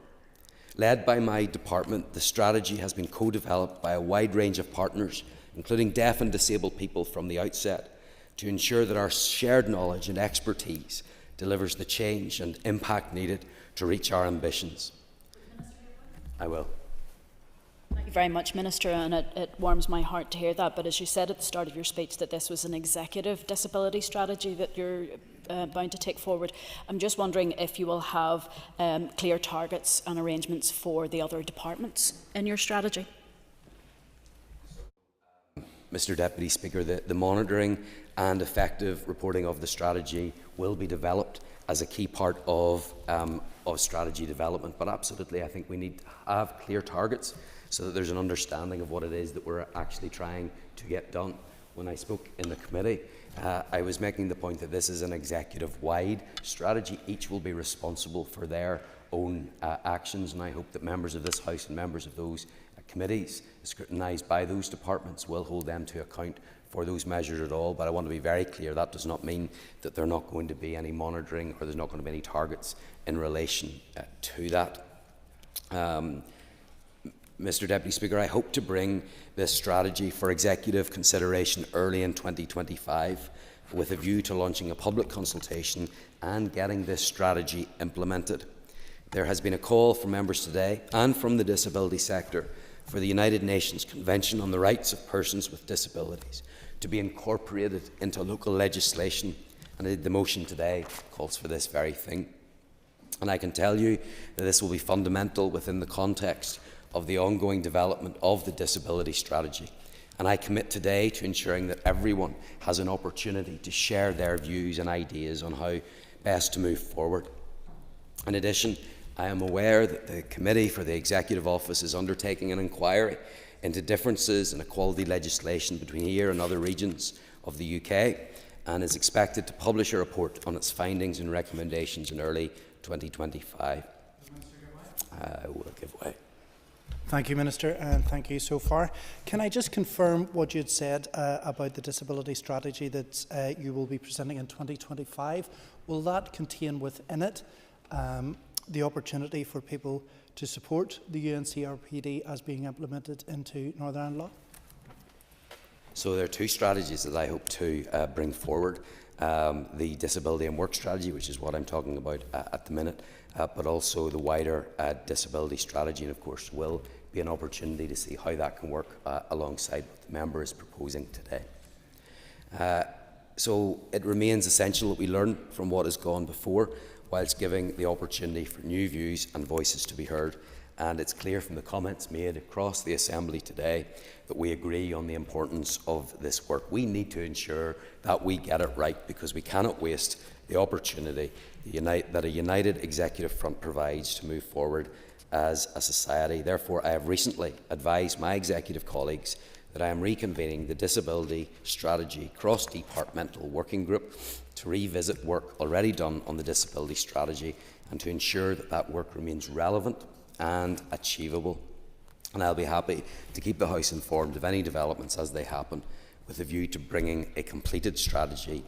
Led by my department, the strategy has been co-developed by a wide range of partners, including deaf and disabled people from the outset, to ensure that our shared knowledge and expertise delivers the change and impact needed to reach our ambitions. I will. Thank you very much, Minister, and it warms my heart to hear that. But as you said at the start of your speech that this was an executive disability strategy that you're bound to take forward, I'm just wondering if you will have clear targets and arrangements for the other departments in your strategy. Mr Deputy Speaker, the monitoring and effective reporting of the strategy will be developed as a key part of strategy development. But absolutely, I think we need to have clear targets so that there's an understanding of what it is that we're actually trying to get done. When I spoke in the committee, I was making the point that this is an executive-wide strategy. Each will be responsible for their own actions, and I hope that members of this House and members of those committees scrutinised by those departments will hold them to account for those measures at all. But I want to be very clear, that does not mean that there are not going to be any monitoring or there's not going to be any targets in relation to that. Mr Deputy Speaker, I hope to bring this strategy for executive consideration early in 2025 with a view to launching a public consultation and getting this strategy implemented. There has been a call from members today and from the disability sector for the United Nations Convention on the Rights of Persons with Disabilities to be incorporated into local legislation, and the motion today calls for this very thing. And I can tell you that this will be fundamental within the context of the ongoing development of the disability strategy. And I commit today to ensuring that everyone has an opportunity to share their views and ideas on how best to move forward. In addition, I am aware that the Committee for the Executive Office is undertaking an inquiry into differences in equality legislation between here and other regions of the UK, and is expected to publish a report on its findings and recommendations in early 2025. I will give way. Thank you, Minister, and thank you so far. Can I just confirm what you had said about the disability strategy that you will be presenting in 2025? Will that contain within it the opportunity for people to support the UNCRPD as being implemented into Northern Ireland law? So there are two strategies that I hope to bring forward. The Disability and Work Strategy, which is what I'm talking about at the minute, but also the wider disability strategy, and of course will be an opportunity to see how that can work alongside what the member is proposing today. So it remains essential that we learn from what has gone before, whilst giving the opportunity for new views and voices to be heard. And it's clear from the comments made across the Assembly today that we agree on the importance of this work. We need to ensure that we get it right, because we cannot waste the opportunity that a united executive front provides to move forward as a society. Therefore, I have recently advised my executive colleagues that I am reconvening the Disability Strategy Cross-Departmental Working Group to revisit work already done on the disability strategy and to ensure that that work remains relevant and achievable. And I'll be happy to keep the House informed of any developments as they happen, with a view to bringing a completed strategy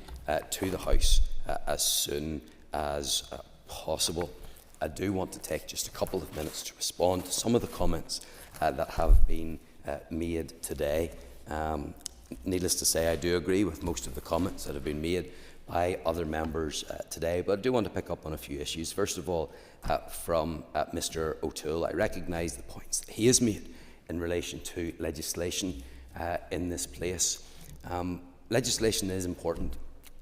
to the House as soon as possible. I do want to take just a couple of minutes to respond to some of the comments that have been made today. Needless to say, I do agree with most of the comments that have been made by other members today, but I do want to pick up on a few issues. First of all, from Mr O'Toole, I recognise the points that he has made in relation to legislation in this place. Legislation is important,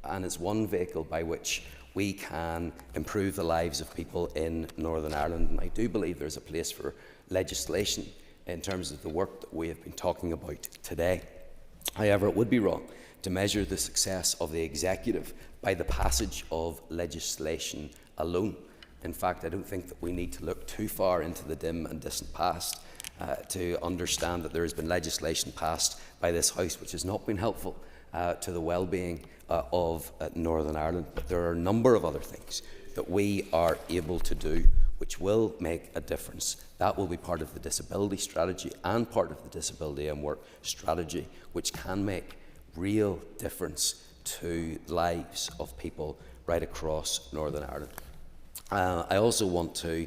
and it's one vehicle by which we can improve the lives of people in Northern Ireland. And I do believe there's a place for legislation in terms of the work that we have been talking about today. However, it would be wrong to measure the success of the executive by the passage of legislation alone. In fact, I don't think that we need to look too far into the dim and distant past to understand that there has been legislation passed by this House which has not been helpful to the well-being of Northern Ireland. But there are a number of other things that we are able to do which will make a difference. That will be part of the disability strategy and part of the disability and work strategy, which can make real difference to the lives of people right across Northern Ireland. I also want to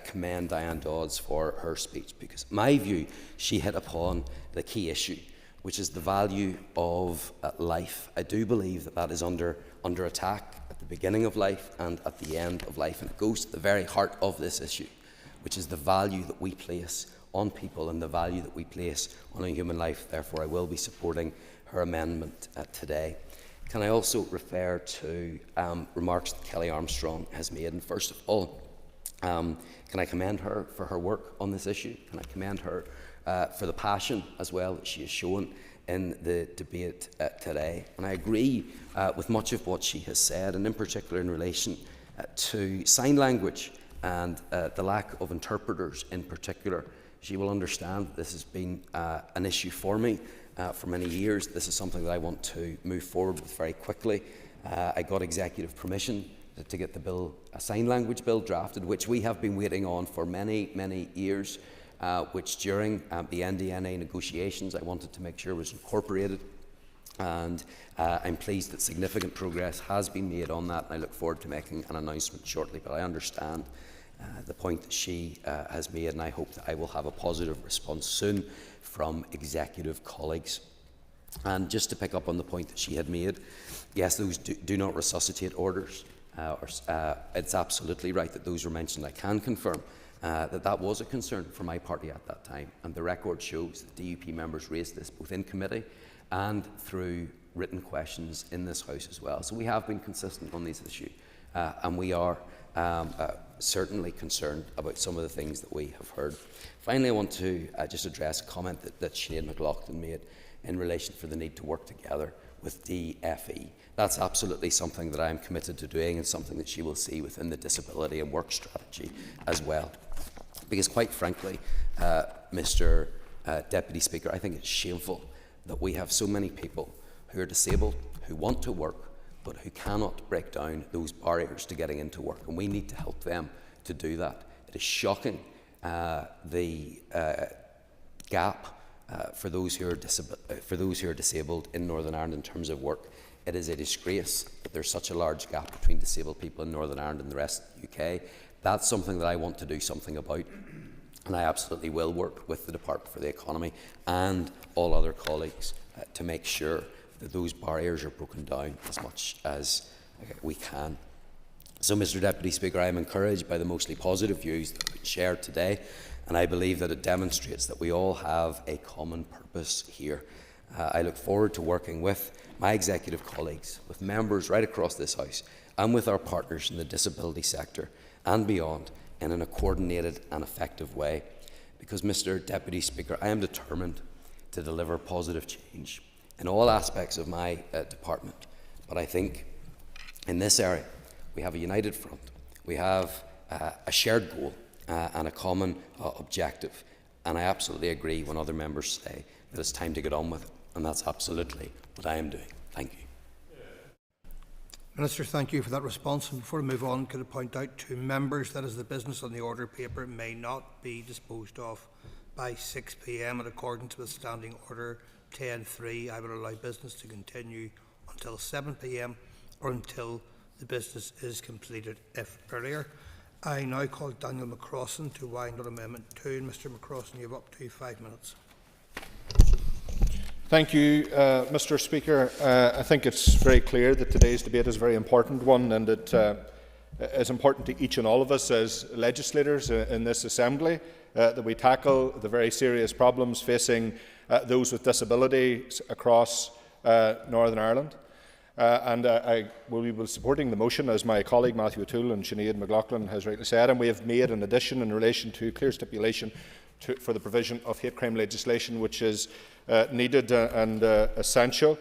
commend Diane Dodds for her speech, because in my view, she hit upon the key issue, which is the value of life. I do believe that that is under attack at the beginning of life and at the end of life, and it goes to the very heart of this issue, which is the value that we place on people and the value that we place on a human life. Therefore, I will be supporting her amendment today. Can I also refer to remarks that Kelly Armstrong has made? And first of all, can I commend her for her work on this issue? Can I commend her for the passion as well that she has shown in the debate today? And I agree with much of what she has said, and in particular in relation to sign language and the lack of interpreters in particular. she will understand that this has been an issue for me for many years. This is something that I want to move forward with very quickly. I got executive permission to get the bill, a sign language bill drafted, which we have been waiting on for many, many years, which during the NDNA negotiations I wanted to make sure was incorporated. And I'm pleased that significant progress has been made on that, and I look forward to making an announcement shortly. But I understand the point that she has made, and I hope that I will have a positive response soon from executive colleagues. And just to pick up on the point that she had made, yes, those do not resuscitate orders. It's absolutely right that those were mentioned. I can confirm that was a concern for my party at that time, and the record shows that DUP members raised this both in committee and through written questions in this House as well. So we have been consistent on these issues, and we are certainly concerned about some of the things that we have heard. Finally, I want to just address a comment that Sinead McLaughlin made in relation for the need to work together with DFE. That's absolutely something that I am committed to doing, and something that she will see within the disability and work strategy as well. Because quite frankly, Mr. Deputy Speaker, I think it's shameful that we have so many people who are disabled, who want to work, but who cannot break down those barriers to getting into work, and we need to help them to do that. It is shocking the gap for those who are disabled in Northern Ireland in terms of work. It is a disgrace that there's such a large gap between disabled people in Northern Ireland and the rest of the UK. That's something that I want to do something about, and I absolutely will work with the Department for the Economy and all other colleagues to make sure that those barriers are broken down as much as we can. So, Mr. Deputy Speaker, I am encouraged by the mostly positive views that have been shared today, and I believe that it demonstrates that we all have a common purpose here. I look forward to working with my executive colleagues, with members right across this House, and with our partners in the disability sector and beyond in a coordinated and effective way. Because, Mr. Deputy Speaker, I am determined to deliver positive change in all aspects of my department. But I think in this area we have a united front, we have a shared goal and a common objective. And I absolutely agree when other members say that it's time to get on with it. And that's absolutely what I am doing. Thank you. Minister, thank you for that response. And before we move on, could I point out to members that as the business on the order paper may not be disposed of by 6 p.m. in accordance with Standing Order 10.3, I will allow business to continue until 7 p.m. or until the business is completed, if earlier. I now call Daniel McCrossan to wind on Amendment 2. And Mr McCrossan, you have up to 5 minutes. Thank you, Mr Speaker. I think it's very clear that today's debate is a very important one, and it is important to each and all of us as legislators in this Assembly that we tackle the very serious problems facing those with disabilities across Northern Ireland. I will be supporting the motion, as my colleague Matthew O'Toole and Sinead McLaughlin has rightly said, and we have made an addition in relation to clear stipulation for the provision of hate crime legislation, which is needed and essential.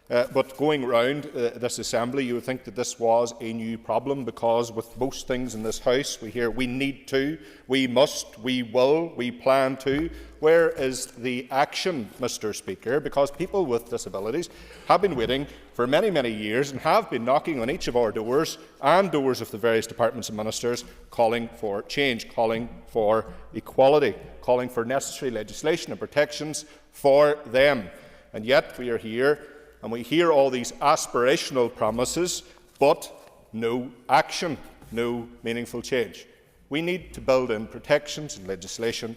But going round this Assembly, you would think that this was a new problem, because with most things in this House we hear we need to, we must, we will, we plan to. Where is the action, Mr Speaker? Because people with disabilities have been waiting for many, many years and have been knocking on each of our doors and doors of the various departments and ministers, calling for change, calling for equality, calling for necessary legislation and protections for them. And yet we are here and we hear all these aspirational promises, but no action, no meaningful change. We need to build in protections and legislation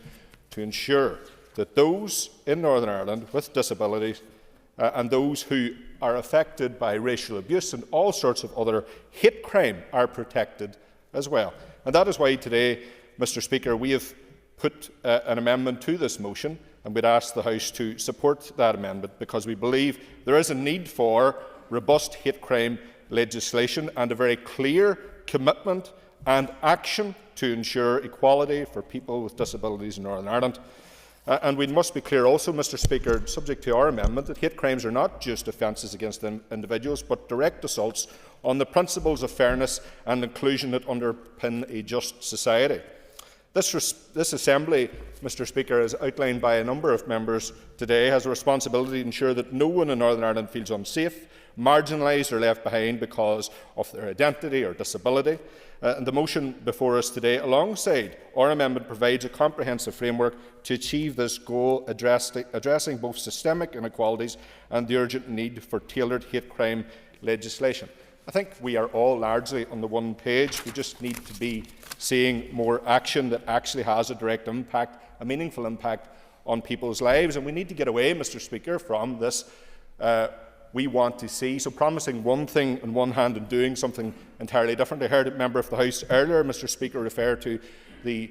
to ensure that those in Northern Ireland with disabilities and those who are affected by racial abuse and all sorts of other hate crime are protected as well. And that is why today, Mr Speaker, we have put an amendment to this motion, and we'd ask the House to support that amendment, because we believe there is a need for robust hate crime legislation and a very clear commitment and action to ensure equality for people with disabilities in Northern Ireland. And we must be clear also, Mr Speaker, subject to our amendment, that hate crimes are not just offences against individuals, but direct assaults on the principles of fairness and inclusion that underpin a just society. This Assembly, Mr Speaker, as outlined by a number of members today, has a responsibility to ensure that no one in Northern Ireland feels unsafe, marginalised or left behind because of their identity or disability. And the motion before us today, alongside our amendment, provides a comprehensive framework to achieve this goal, addressing both systemic inequalities and the urgent need for tailored hate crime legislation. I think we are all largely on the one page. We just need to be seeing more action that actually has a direct impact, a meaningful impact on people's lives. And we need to get away, Mr Speaker, from this we want to see. So promising one thing on one hand and doing something entirely different. I heard a member of the House earlier, Mr Speaker, refer to the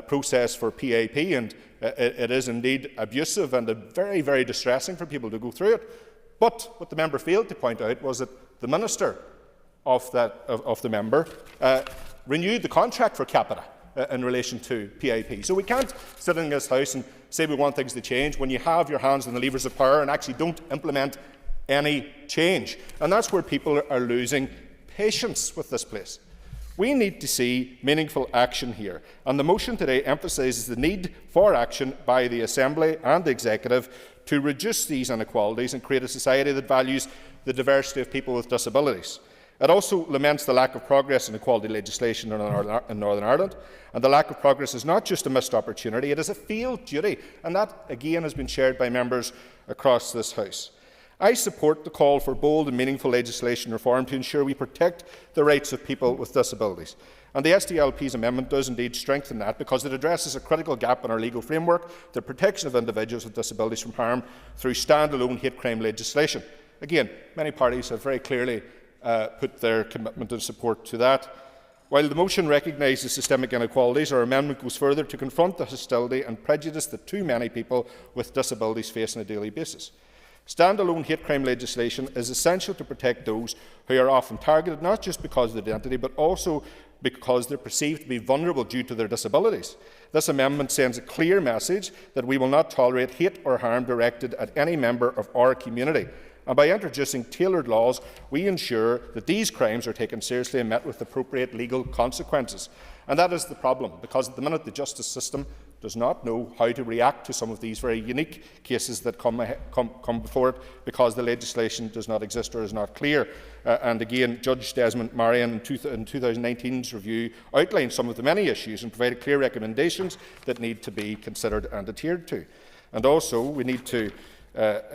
process for PAP, and it is indeed abusive and very, very distressing for people to go through it. But what the member failed to point out was that the Minister of the member renewed the contract for Capita in relation to PAP. So we can't sit in this House and say we want things to change when you have your hands on the levers of power and actually don't implement any change. And that's where people are losing patience with this place. We need to see meaningful action here, and the motion today emphasises the need for action by the Assembly and the Executive to reduce these inequalities and create a society that values the diversity of people with disabilities. It also laments the lack of progress in equality legislation in Northern Ireland, and the lack of progress is not just a missed opportunity, it is a failed duty, and that again has been shared by members across this House. I support the call for bold and meaningful legislation reform to ensure we protect the rights of people with disabilities. And the SDLP's amendment does indeed strengthen that, because it addresses a critical gap in our legal framework, the protection of individuals with disabilities from harm through stand-alone hate crime legislation. Again, many parties have very clearly put their commitment and support to that. While the motion recognises systemic inequalities, our amendment goes further to confront the hostility and prejudice that too many people with disabilities face on a daily basis. Stand-alone hate crime legislation is essential to protect those who are often targeted not just because of their identity but also because they are perceived to be vulnerable due to their disabilities. This amendment sends a clear message that we will not tolerate hate or harm directed at any member of our community. And by introducing tailored laws, we ensure that these crimes are taken seriously and met with appropriate legal consequences. And that is the problem, because at the minute the justice system does not know how to react to some of these very unique cases that come before it, because the legislation does not exist or is not clear. And again, Judge Desmond Marion in 2019's review outlined some of the many issues and provided clear recommendations that need to be considered and adhered to. And also, we need to,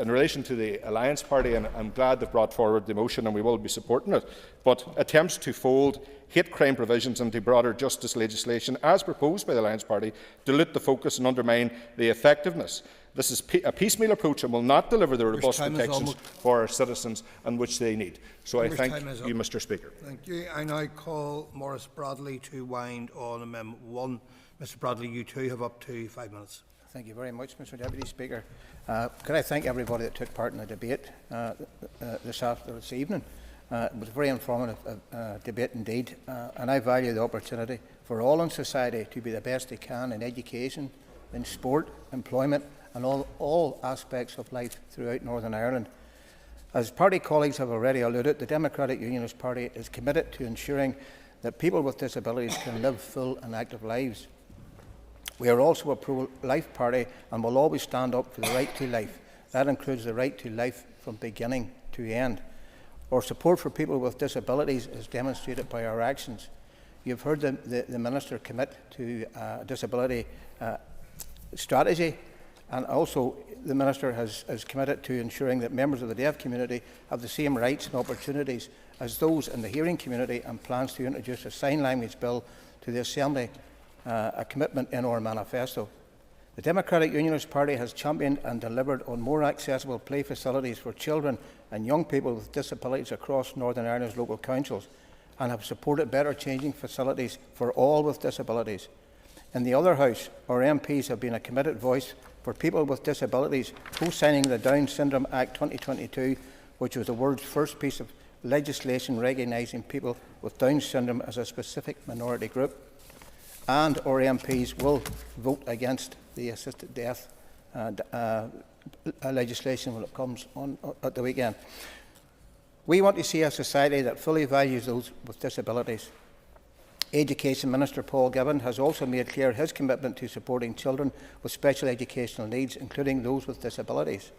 in relation to the Alliance Party, and I'm glad they brought forward the motion and we will be supporting it, but attempts to fold hate crime provisions into broader justice legislation, as proposed by the Alliance Party, dilute the focus and undermine the effectiveness. This is a piecemeal approach and will not deliver the robust protections for our citizens and which they need. So I thank you, Mr Speaker. Thank you. I now call Maurice Bradley to wind on Amendment 1. Mr Bradley, you too have up to 5 minutes. Thank you very much, Mr Deputy Speaker. Could I thank everybody that took part in the debate this evening? It was a very informative debate indeed, and I value the opportunity for all in society to be the best they can in education, in sport, employment and all aspects of life throughout Northern Ireland. As party colleagues have already alluded, the Democratic Unionist Party is committed to ensuring that people with disabilities can live full and active lives. We are also a pro-life party and will always stand up for the right to life. That includes the right to life from beginning to end. Our support for people with disabilities is demonstrated by our actions. You have heard the Minister commit to a disability strategy, and also the Minister has committed to ensuring that members of the deaf community have the same rights and opportunities as those in the hearing community, and plans to introduce a sign language bill to the Assembly, a commitment in our manifesto. The Democratic Unionist Party has championed and delivered on more accessible play facilities for children and young people with disabilities across Northern Ireland's local councils, and have supported better changing facilities for all with disabilities. In the other House, our MPs have been a committed voice for people with disabilities, co-signing the Down Syndrome Act 2022, which was the world's first piece of legislation recognising people with Down syndrome as a specific minority group. And our MPs will vote against the assisted death legislation when it comes on at the weekend. We want to see a society that fully values those with disabilities. Education Minister Paul Gibbon has also made clear his commitment to supporting children with special educational needs, including those with disabilities.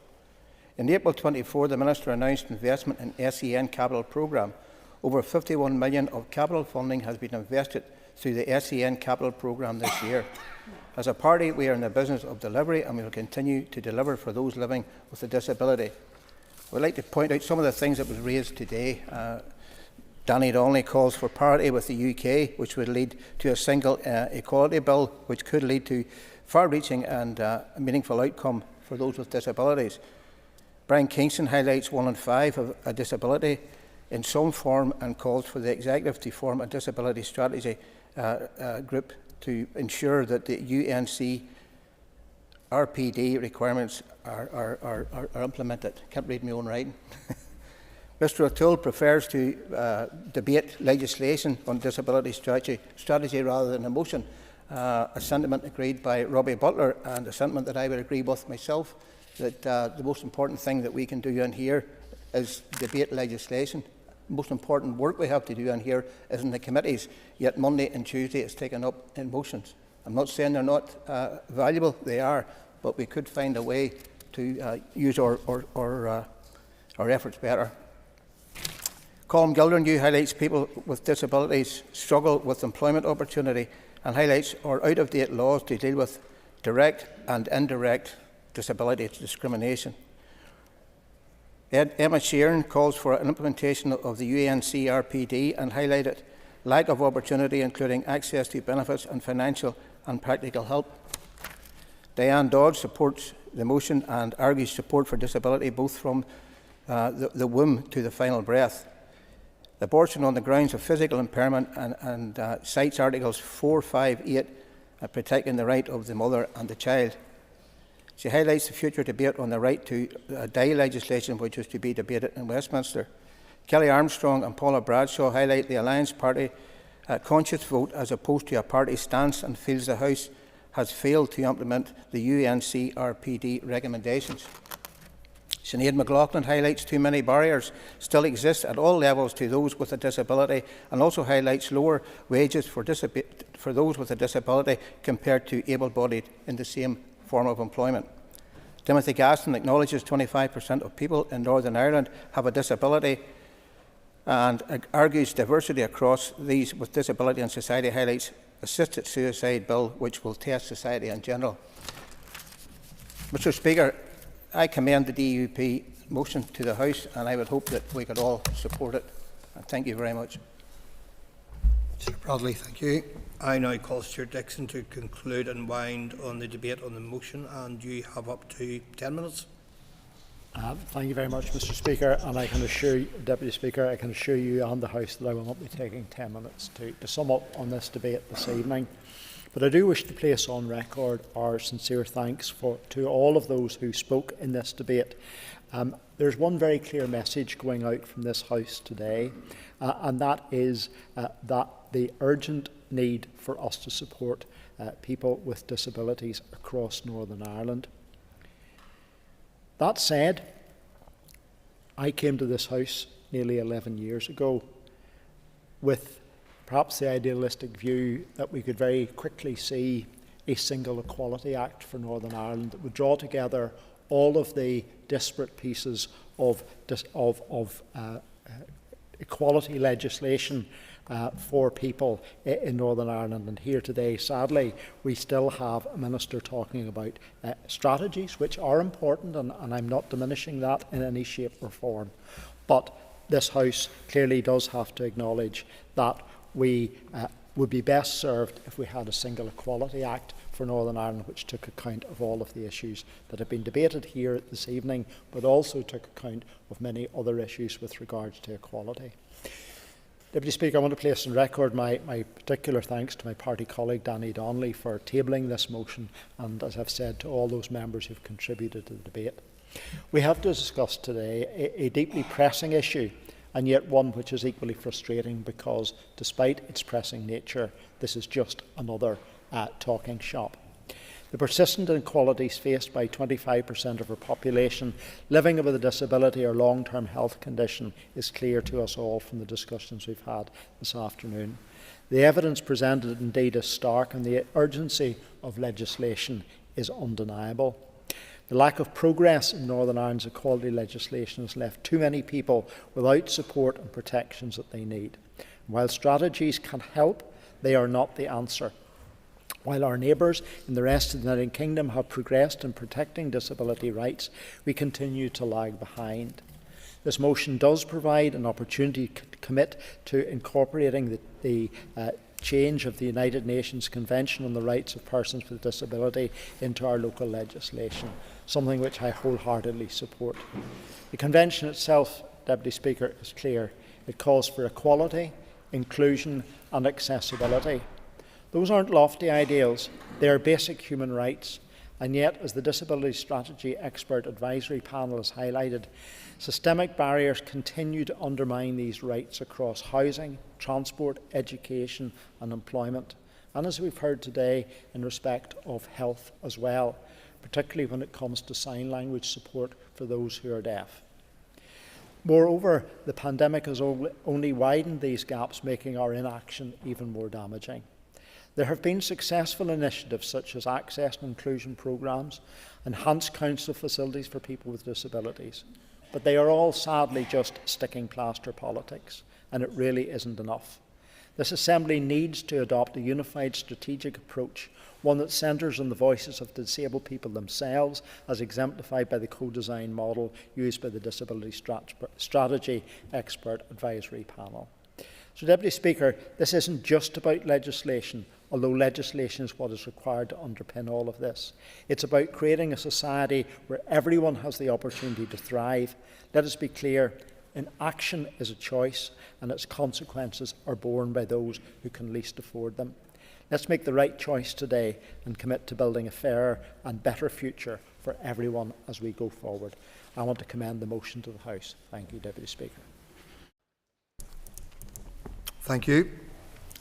In April 24, the Minister announced investment in SEN Capital Programme. Over $51 million of capital funding has been invested through the SEN Capital Programme this year. As a party, we are in the business of delivery, and we will continue to deliver for those living with a disability. I would like to point out some of the things that was raised today. Danny Donnelly calls for parity with the UK, which would lead to a single equality bill, which could lead to far-reaching and meaningful outcome for those with disabilities. Brian Kingston highlights 1 in 5 have a disability in some form and calls for the executive to form a disability strategy group to ensure that the UNC RPD requirements are implemented. Can't read my own writing. Mr O'Toole prefers to debate legislation on disability strategy rather than a motion, a sentiment agreed by Robbie Butler and a sentiment that I would agree with myself, that the most important thing that we can do in here is debate legislation. The most important work we have to do in here is in the committees, yet Monday and Tuesday is taken up in motions. I'm not saying they're not valuable, they are, but we could find a way to use our efforts better. Colm Gildernew highlights people with disabilities struggle with employment opportunity and highlights our out-of-date laws to deal with direct and indirect disability discrimination. Emma Sheeran calls for an implementation of the UNC RPD and highlighted lack of opportunity, including access to benefits and financial and practical help. Diane Dodds supports the motion and argues support for disability both from the womb to the final breath. Abortion on the grounds of physical impairment and cites Articles 4, 5, 8 protecting the right of the mother and the child. She highlights the future debate on the right to die legislation, which is to be debated in Westminster. Kelly Armstrong and Paula Bradshaw highlight the Alliance Party conscious vote as opposed to a party stance, and feels the House has failed to implement the UNC RPD recommendations. Sinead McLaughlin highlights too many barriers still exist at all levels to those with a disability, and also highlights lower wages for those with a disability compared to able-bodied in the same form of employment. Timothy Gaston acknowledges 25% of people in Northern Ireland have a disability and argues diversity across these with disability in society, highlights assisted suicide bill, which will test society in general. Mr Speaker, I commend the DUP motion to the House, and I would hope that we could all support it. And thank you very much. Mr Bradley, thank you. I now call Stuart Dixon to conclude and wind on the debate on the motion, and you have up to 10 minutes. Thank you very much, Mr Speaker, and I can assure you, Deputy Speaker, I can assure you and the House that I will not be taking 10 minutes to sum up on this debate this evening. But I do wish to place on record our sincere thanks to all of those who spoke in this debate. There's one very clear message going out from this House today, and that is that the urgent need for us to support people with disabilities across Northern Ireland. That said, I came to this House nearly 11 years ago with perhaps the idealistic view that we could very quickly see a single Equality Act for Northern Ireland that would draw together all of the disparate pieces of equality legislation for people in Northern Ireland. And here today, sadly, we still have a minister talking about strategies, which are important, and I'm not diminishing that in any shape or form. But this House clearly does have to acknowledge that we would be best served if we had a single Equality Act for Northern Ireland, which took account of all of the issues that have been debated here this evening, but also took account of many other issues with regards to equality. Deputy Speaker, I want to place on record my particular thanks to my party colleague Danny Donnelly for tabling this motion, and as I've said, to all those members who have contributed to the debate. We have to discuss today a deeply pressing issue, and yet one which is equally frustrating because, despite its pressing nature, this is just another talking shop. The persistent inequalities faced by 25% of our population living with a disability or long-term health condition is clear to us all from the discussions we've had this afternoon. The evidence presented indeed is stark, and the urgency of legislation is undeniable. The lack of progress in Northern Ireland's equality legislation has left too many people without support and protections that they need. While strategies can help, they are not the answer. While our neighbours in the rest of the United Kingdom have progressed in protecting disability rights, we continue to lag behind. This motion does provide an opportunity to commit to incorporating the change of the United Nations Convention on the Rights of Persons with Disability into our local legislation, something which I wholeheartedly support. The Convention itself, Deputy Speaker, is clear. It calls for equality, inclusion and accessibility. Those aren't lofty ideals, they are basic human rights. And yet, as the Disability Strategy Expert Advisory Panel has highlighted, systemic barriers continue to undermine these rights across housing, transport, education and employment. And as we've heard today, in respect of health as well, particularly when it comes to sign language support for those who are deaf. Moreover, the pandemic has only widened these gaps, making our inaction even more damaging. There have been successful initiatives such as access and inclusion programmes, enhanced council facilities for people with disabilities, but they are all sadly just sticking plaster politics, and it really isn't enough. This Assembly needs to adopt a unified strategic approach, one that centres on the voices of the disabled people themselves, as exemplified by the co-design model used by the Disability Strategy Expert Advisory Panel. So, Deputy Speaker, this isn't just about legislation, although legislation is what is required to underpin all of this. It's about creating a society where everyone has the opportunity to thrive. Let us be clear, inaction is a choice, and its consequences are borne by those who can least afford them. Let's make the right choice today and commit to building a fairer and better future for everyone as we go forward. I want to commend the motion to the House. Thank you, Deputy Speaker. Thank you.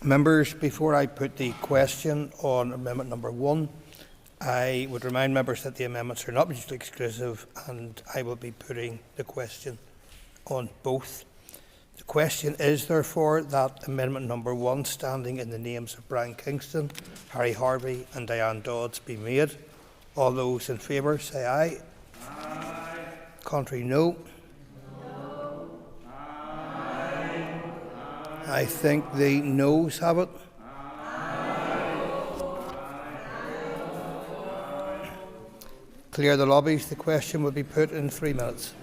Members, before I put the question on Amendment number 1, I would remind members that the amendments are not mutually exclusive, and I will be putting the question on both. The question is, therefore, that Amendment number 1, standing in the names of Brian Kingston, Harry Harvey and Diane Dodds, be made. All those in favour say aye. Aye. Contrary, no. I think the noes have it. Clear the lobbies. The question will be put in 3 minutes.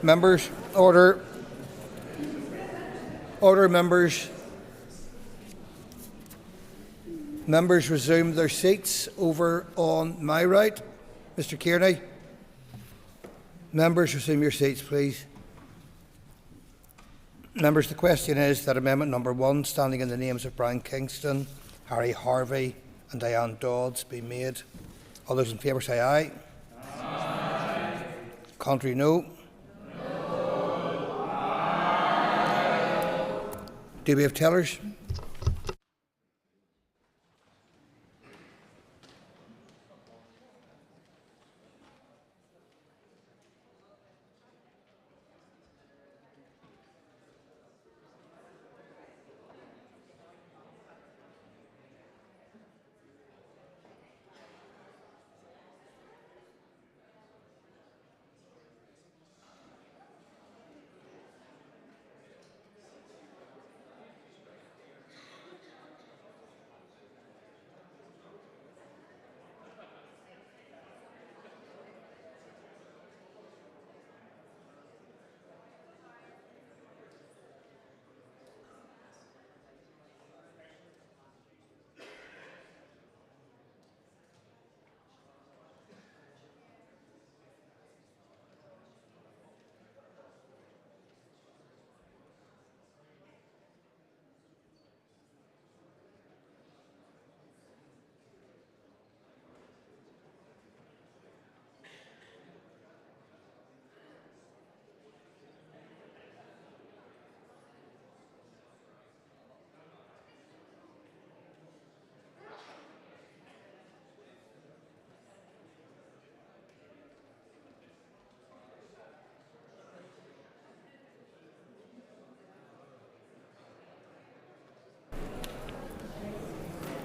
Members, order. Order, members. Members resume their seats over on my right. Mr. Kearney. Members, resume your seats, please. Members, the question is that Amendment Number 1, standing in the names of Brian Kingston, Harry Harvey and Diane Dodds, be made. All those in favour say aye. Aye. Contrary, no. No. Aye. Do we have tellers?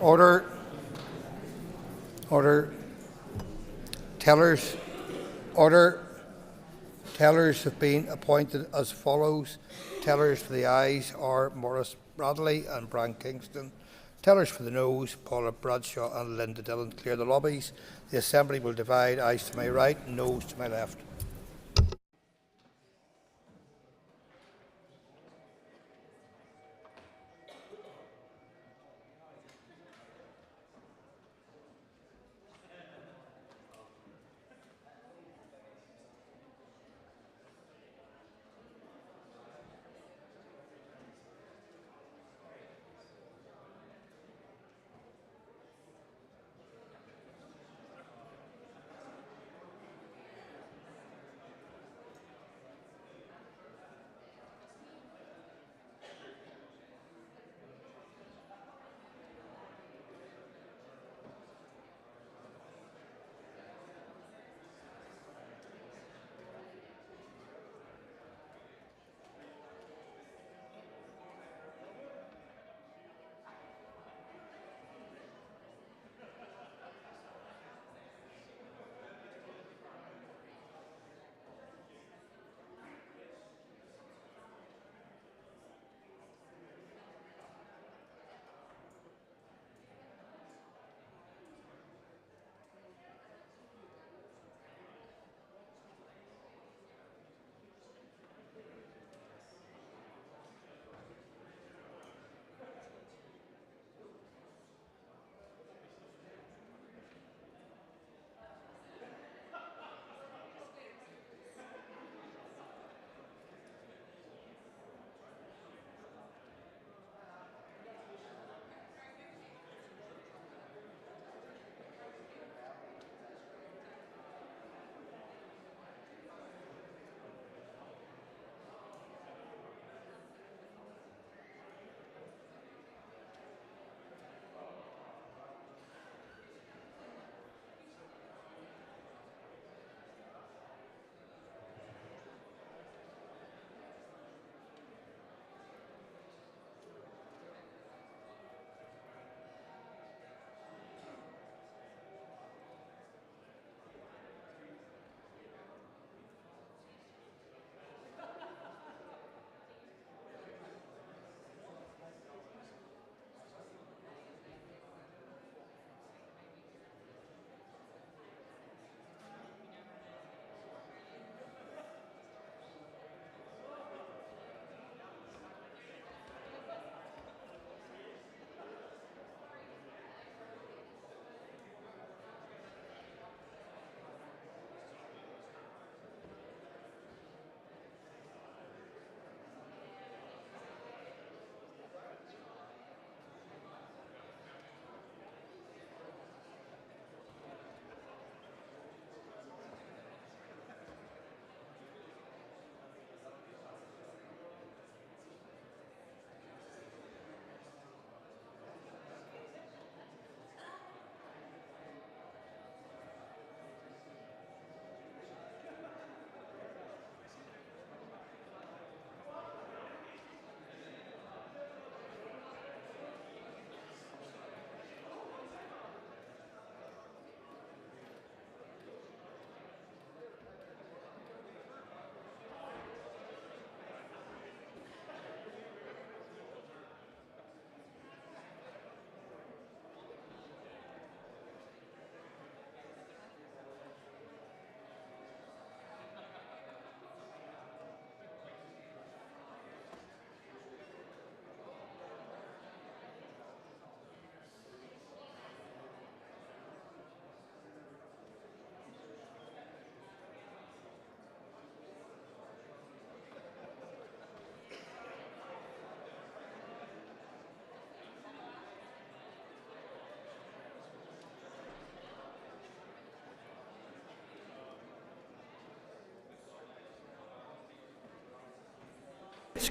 Order. Order. Tellers. Order. Tellers have been appointed as follows. Tellers for the ayes are Maurice Bradley and Brian Kingston. Tellers for the noes, Paula Bradshaw and Linda Dillon. Clear the lobbies. The Assembly will divide ayes to my right and noes to my left.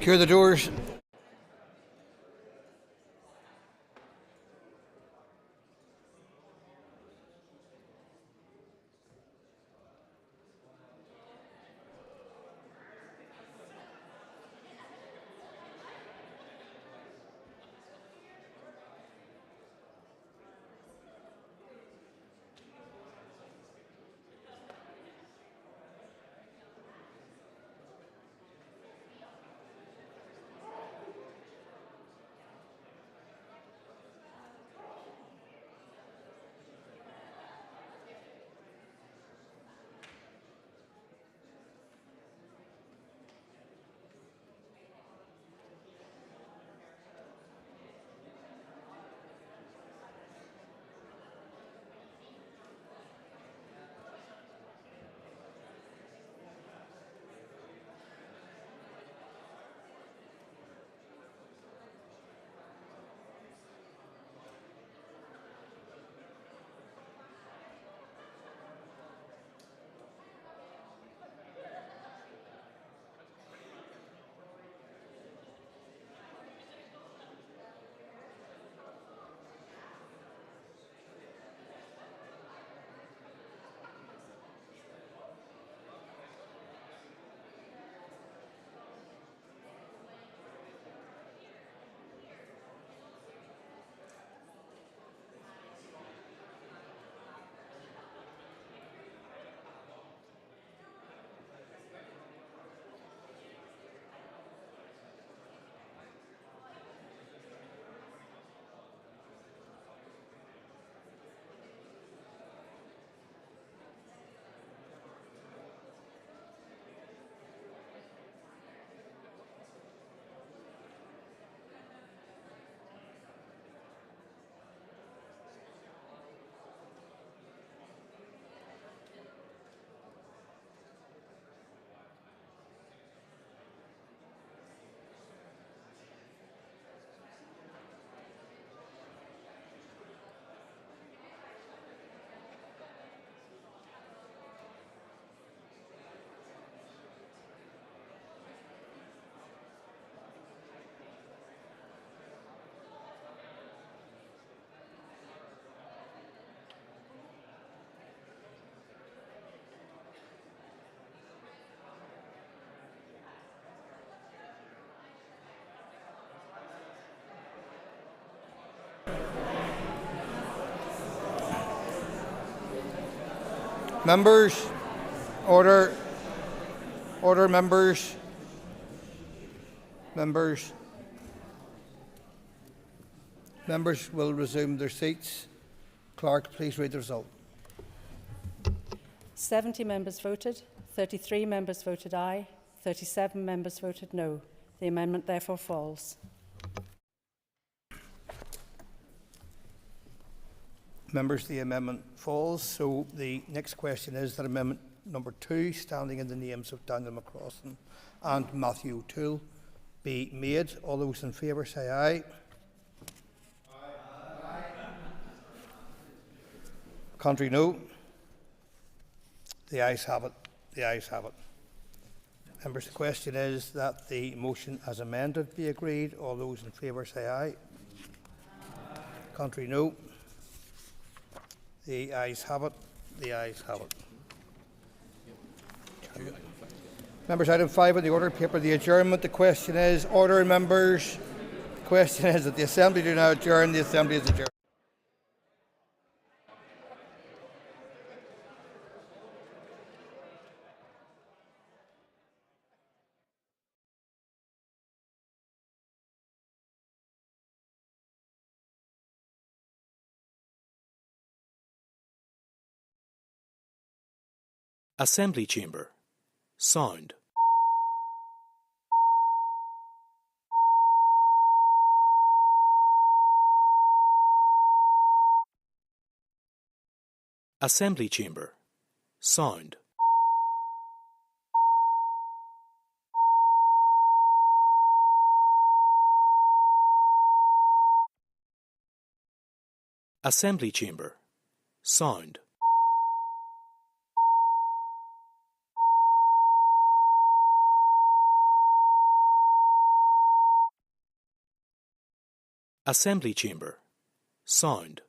Secure the doors. Members, order. Order, members. Members. Members will resume their seats. Clerk, please read the result. 70 members voted, 33 members voted aye, 37 members voted no. The amendment therefore falls. Members, the amendment falls. So the next question is that amendment number 2, standing in the names of Daniel McCrossan and Matthew O'Toole, be made. All those in favour say aye. Aye. Contrary, no. The ayes have it. The ayes have it. Members, the question is that the motion as amended be agreed. All those in favour say aye. Aye. Contrary, no. The ayes have it. The ayes have it. Members, item 5 on the order paper, the adjournment. The question is, order, members. The question is that the Assembly do now adjourn. The Assembly is adjourned. Assembly Chamber. Sound. Assembly Chamber. Sound. Assembly Chamber. Sound. Assembly Chamber. Sound.